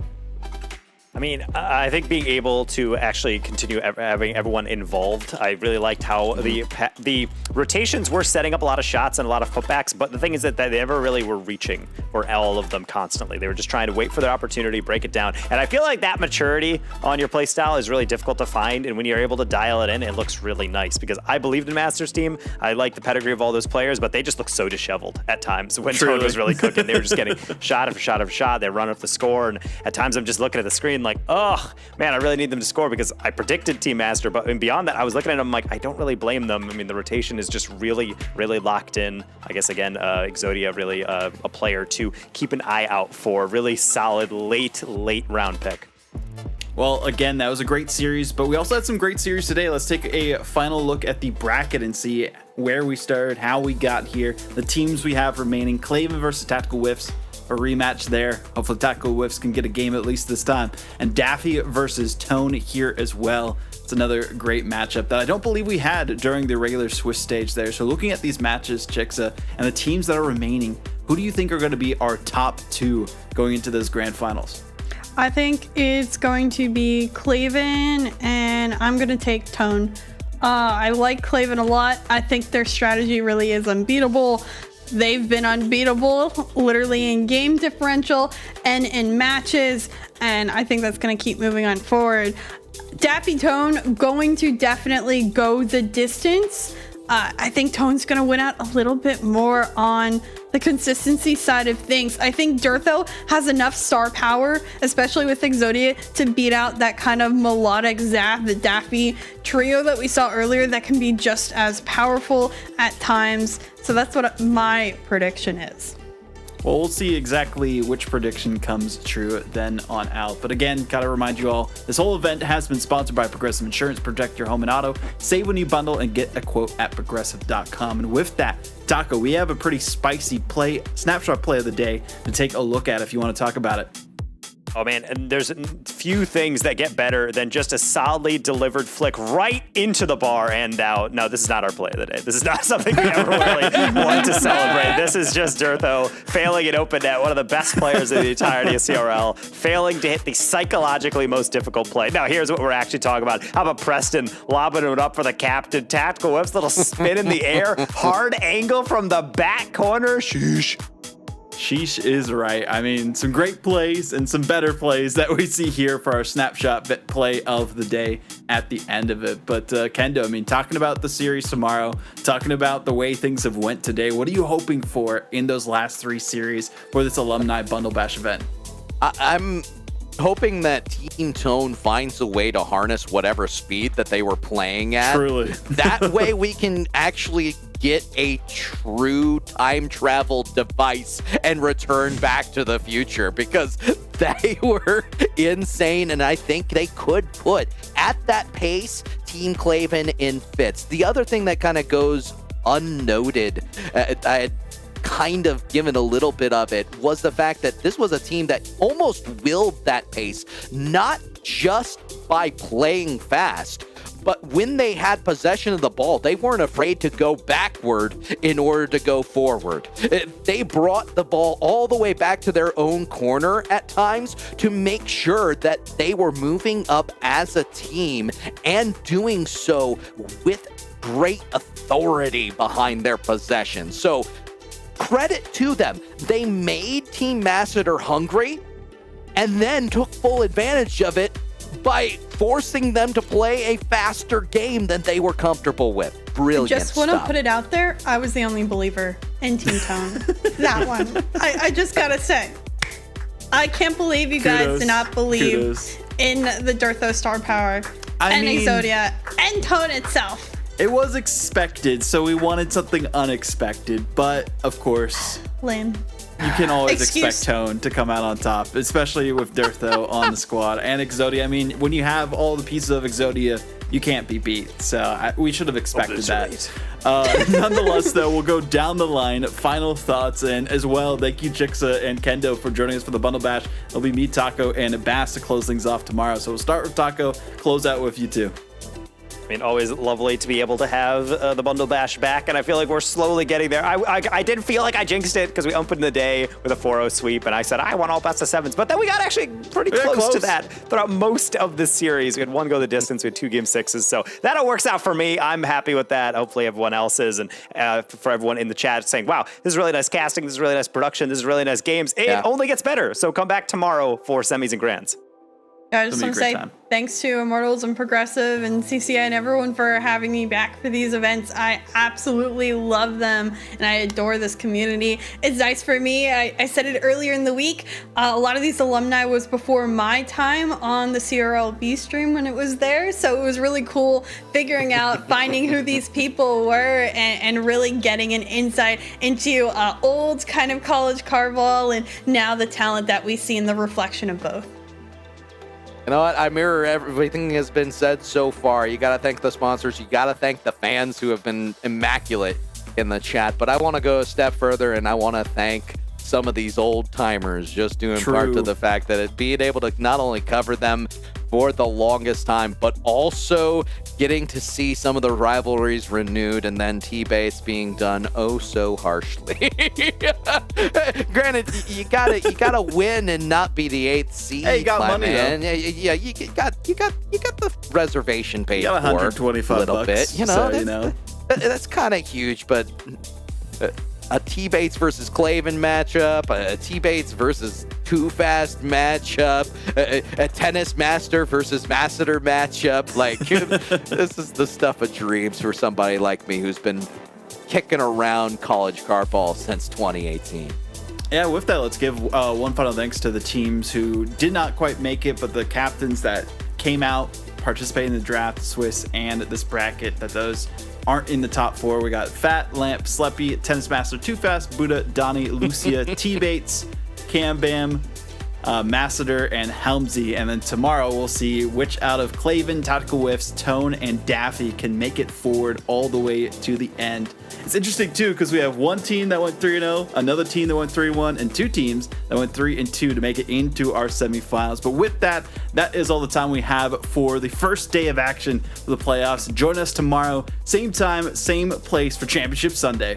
I mean, I think being able to actually continue having everyone involved, I really liked how the rotations were setting up a lot of shots and a lot of putbacks, but the thing is that they never really were reaching for all of them constantly. They were just trying to wait for their opportunity, break it down. And I feel like that maturity on your playstyle is really difficult to find, and when you're able to dial it in, it looks really nice, because I believed in Master's team. I like the pedigree of all those players, but they just look so disheveled at times when Tone was really cooking. They were just getting shot after shot after shot. They run up the score, and at times I'm just looking at the screen like, oh man, I really need them to score, because I predicted Team Master, but beyond that, I was looking at them like, I don't really blame them. I mean, the rotation is just really, really locked in. I guess, again, Exodia really a player to keep an eye out for. Really solid late round pick. Well, again, that was a great series, but we also had some great series today. Let's take a final look at the bracket and see where we started, how we got here, the teams we have remaining. Claven versus Tactical Whiffs. A rematch there. Hopefully Tactical Whiffs can get a game at least this time. And Daffy versus Tone here as well. It's another great matchup that I don't believe we had during the regular Swiss stage there. So looking at these matches, Chixa, and the teams that are remaining, who do you think are going to be our top two going into those grand finals? I think it's going to be Claven, and I'm going to take Tone. I like Claven a lot. I think their strategy really is unbeatable. They've been unbeatable, literally in game differential and in matches, and I think that's going to keep moving on forward. Daffy Tone going to definitely go the distance. I think Tone's going to win out a little bit more on the consistency side of things. I think Dirtho has enough star power, especially with Exodia, to beat out that kind of melodic Zap, the Daffy trio that we saw earlier that can be just as powerful at times. So that's what my prediction is. Well, we'll see exactly which prediction comes true then on out. But again, gotta remind you all, this whole event has been sponsored by Progressive Insurance. Protect your home and auto. Save when you bundle and get a quote at progressive.com. And with that, Taco, we have a pretty spicy snapshot play of the day to take a look at if you want to talk about it. Oh man, and there's few things that get better than just a solidly delivered flick right into the bar and out. No, this is not our play of the day. This is not something we ever really want to celebrate. This is just Dirtho failing at open net, one of the best players in the entirety of CRL, failing to hit the psychologically most difficult play. Now, here's what we're actually talking about. How about Preston lobbing it up for the captain? Tactical Whiffs, little spin in the air, hard angle from the back corner. Sheesh. Sheesh is right. I mean, some great plays and some better plays that we see here for our snapshot play of the day at the end of it. But Kendo, I mean, talking about the series tomorrow, talking about the way things have went today, what are you hoping for in those last three series for this alumni Bundle Bash event? I'm hoping that Team Tone finds a way to harness whatever speed that they were playing at. Truly. That way we can actually get a true time travel device and return back to the future, because they were insane, and I think they could put, at that pace, Team Claven in fits. The other thing that kind of goes unnoted, I had kind of given a little bit of it, was the fact that this was a team that almost willed that pace, not just by playing fast, but when they had possession of the ball, they weren't afraid to go backward in order to go forward. They brought the ball all the way back to their own corner at times to make sure that they were moving up as a team, and doing so with great authority behind their possession. So credit to them. They made Team Masseter hungry and then took full advantage of it by forcing them to play a faster game than they were comfortable with. Brilliant Just want to stuff. put it out there, I was the only believer in Team Tone. That one. I just gotta say. I can't believe you guys did not believe in the Dirtho star power and Exodia and Tone itself. It was expected, so we wanted something unexpected, but of course, Lame. you can always Excuse. expect Tone to come out on top, especially with Dirtho on the squad and Exodia. I mean, when you have all the pieces of Exodia, you can't be beat. So we should have expected that. Nonetheless, though, we'll go down the line. Final thoughts, and as well, thank you, Jixa and Kendo, for joining us for the Bundle Bash. It'll be me, Taco, and Bass to close things off tomorrow. So we'll start with Taco, close out with you two. I mean, always lovely to be able to have the Bundle Bash back, and I feel like we're slowly getting there. I did feel like I jinxed it because we opened the day with a 4-0 sweep, and I said I want all best of sevens, but then we got actually pretty close to that throughout most of the series. We had one go the distance, we had 2 game 6s, so that all works out for me. I'm happy with that. Hopefully everyone else is, and for everyone in the chat saying, wow, this is really nice casting, this is really nice production, this is really nice games. It only gets better, so come back tomorrow for semis and grands. I just want to say thanks to Immortals and Progressive and CCI and everyone for having me back for these events. I absolutely love them, and I adore this community. It's nice for me. I said it earlier in the week. A lot of these alumni was before my time on the CRLB stream when it was there, so it was really cool figuring out, finding who these people were, and really getting an insight into old kind of CollegeCarball and now the talent that we see in the reflection of both. You know what? I mirror everything has been said so far. You got to thank the sponsors. You got to thank the fans who have been immaculate in the chat. But I want to go a step further, and I want to thank some of these old timers, just due in part to the fact that being able to not only cover them for the longest time, but also getting to see some of the rivalries renewed, and then T-Bates being done oh so harshly. Granted, you gotta win and not be the 8th seed. Hey, you got money, man. Yeah, you got the reservation paid you got for $125 a little bit. You know, so, that's kind of huge, but. A T-Bates versus Claven matchup, a T-Bates versus Too Fast matchup, a Tennis Master versus Masseter matchup. Like, this is the stuff of dreams for somebody like me who's been kicking around CollegeCarball since 2018. Yeah, with that, let's give one final thanks to the teams who did not quite make it, but the captains that came out, participated in the draft, Swiss, and this bracket, that those aren't in the top 4. We got Fat, Lamp, Sleppy, Tennis Master, Too Fast, Buddha, Donnie, Lucia, T-Bates, Cam Bam, Masseter, and Helmsy. And then tomorrow we'll see which out of Claven, Tactical Whiffs, Tone, and Daffy can make it forward all the way to the end. It's interesting too because we have one team that went 3-0, another team that went 3-1, and 2 teams that went 3-2 to make it into our semifinals. But with that, that is all the time we have for the first day of action for the playoffs. Join us tomorrow, same time, same place for Championship Sunday.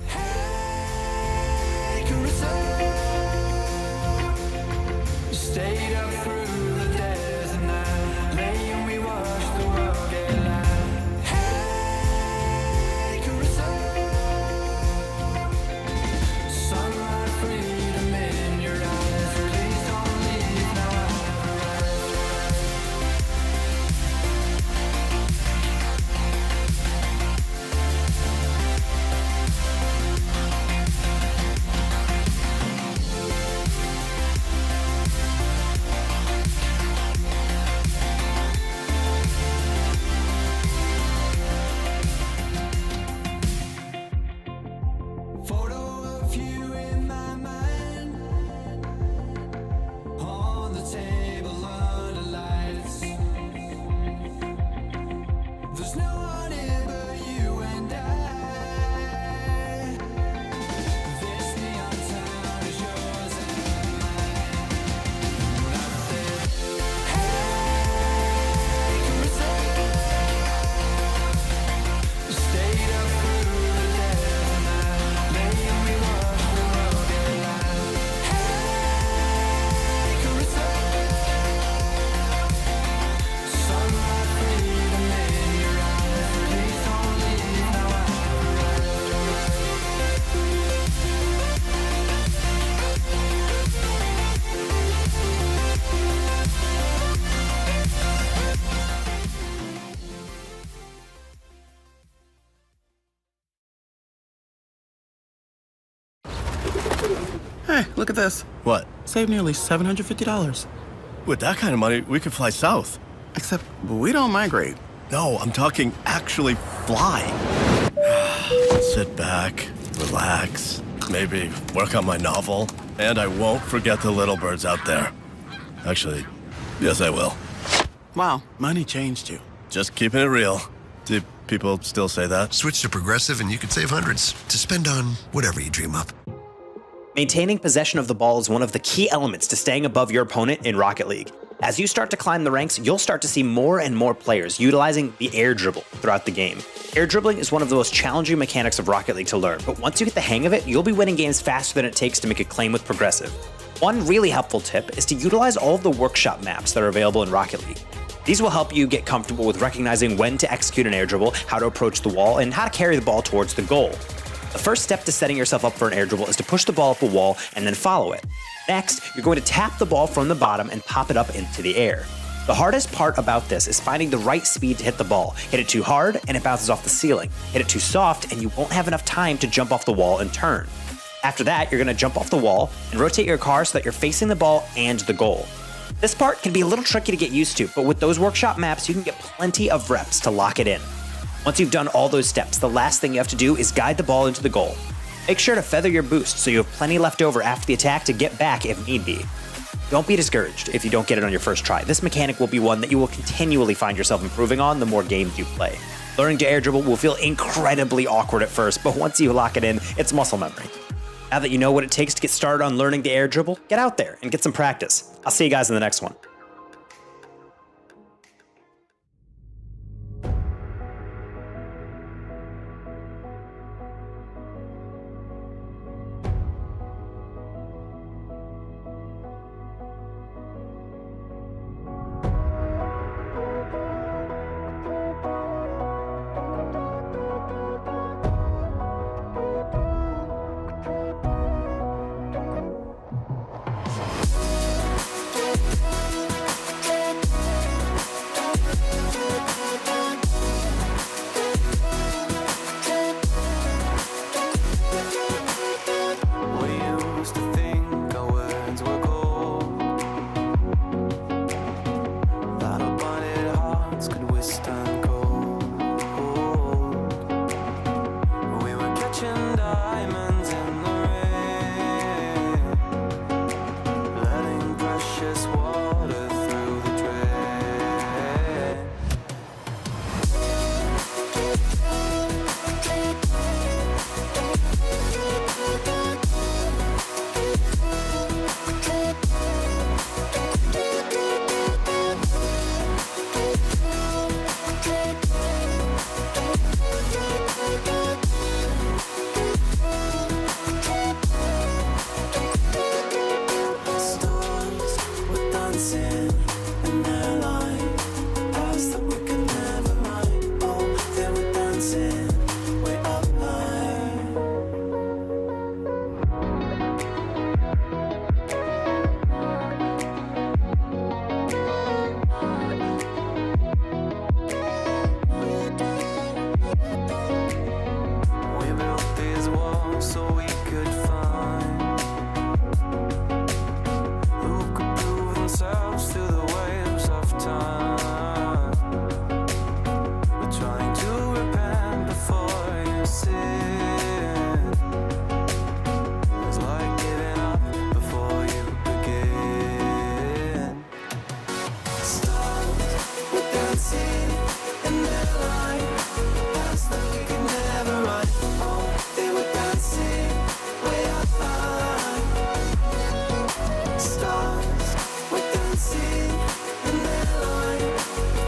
Hey, Hey, look at this. What? Save nearly $750. With that kind of money, we could fly south. Except we don't migrate. No, I'm talking actually fly. Sit back, relax, maybe work on my novel, and I won't forget the little birds out there. Actually, yes, I will. Wow, money changed you. Just keeping it real. Do people still say that? Switch to Progressive and you could save hundreds to spend on whatever you dream up. Maintaining possession of the ball is one of the key elements to staying above your opponent in Rocket League. As you start to climb the ranks, you'll start to see more and more players utilizing the air dribble throughout the game. Air dribbling is one of the most challenging mechanics of Rocket League to learn, but once you get the hang of it, you'll be winning games faster than it takes to make a claim with Progressive. One really helpful tip is to utilize all of the workshop maps that are available in Rocket League. These will help you get comfortable with recognizing when to execute an air dribble, how to approach the wall, and how to carry the ball towards the goal. The first step to setting yourself up for an air dribble is to push the ball up a wall and then follow it. Next, you're going to tap the ball from the bottom and pop it up into the air. The hardest part about this is finding the right speed to hit the ball. Hit it too hard and it bounces off the ceiling. Hit it too soft and you won't have enough time to jump off the wall and turn. After that, you're going to jump off the wall and rotate your car so that you're facing the ball and the goal. This part can be a little tricky to get used to, but with those workshop maps, you can get plenty of reps to lock it in. Once you've done all those steps, the last thing you have to do is guide the ball into the goal. Make sure to feather your boost so you have plenty left over after the attack to get back if need be. Don't be discouraged if you don't get it on your first try. This mechanic will be one that you will continually find yourself improving on the more games you play. Learning to air dribble will feel incredibly awkward at first, but once you lock it in, it's muscle memory. Now that you know what it takes to get started on learning the air dribble, get out there and get some practice. I'll see you guys in the next one. in the light. that we could never run. Oh, they were dancing way up high. Stars were dancing in their line.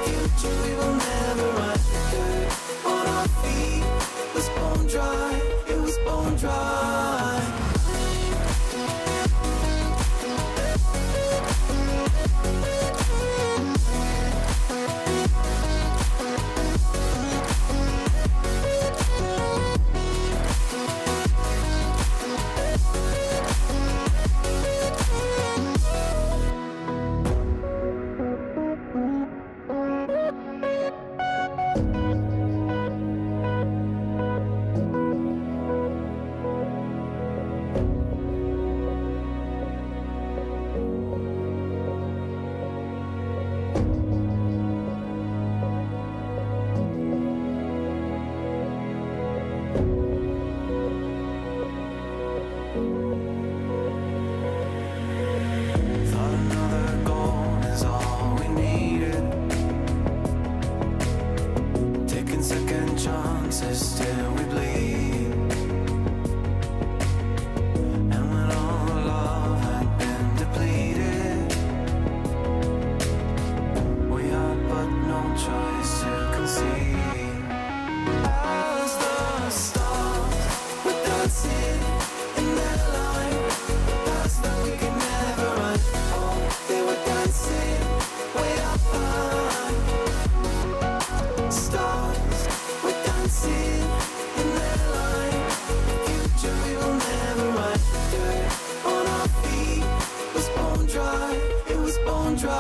Future we will never run. Dirt on our feet was bone dry. It was bone dry. Thought another goal is all we needed. Taking second chances till we bleed. And when all the love had been depleted, we had but no choice to concede. As the stars were dancing in their line, past that we could never run. Oh, they were dancing way up high. Stars were dancing in their line. Future we will never run. Dirt on our feet was bone dry. It was bone dry.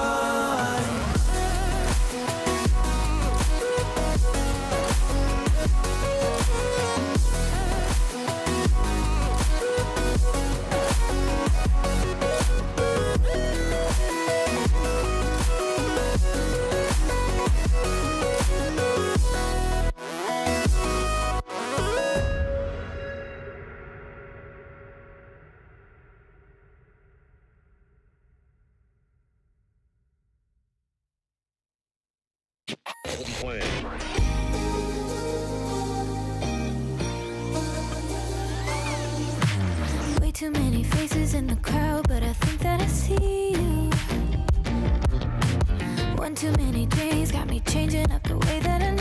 Way too many faces in the crowd, but I think that I see you. One too many days got me changing up the way that I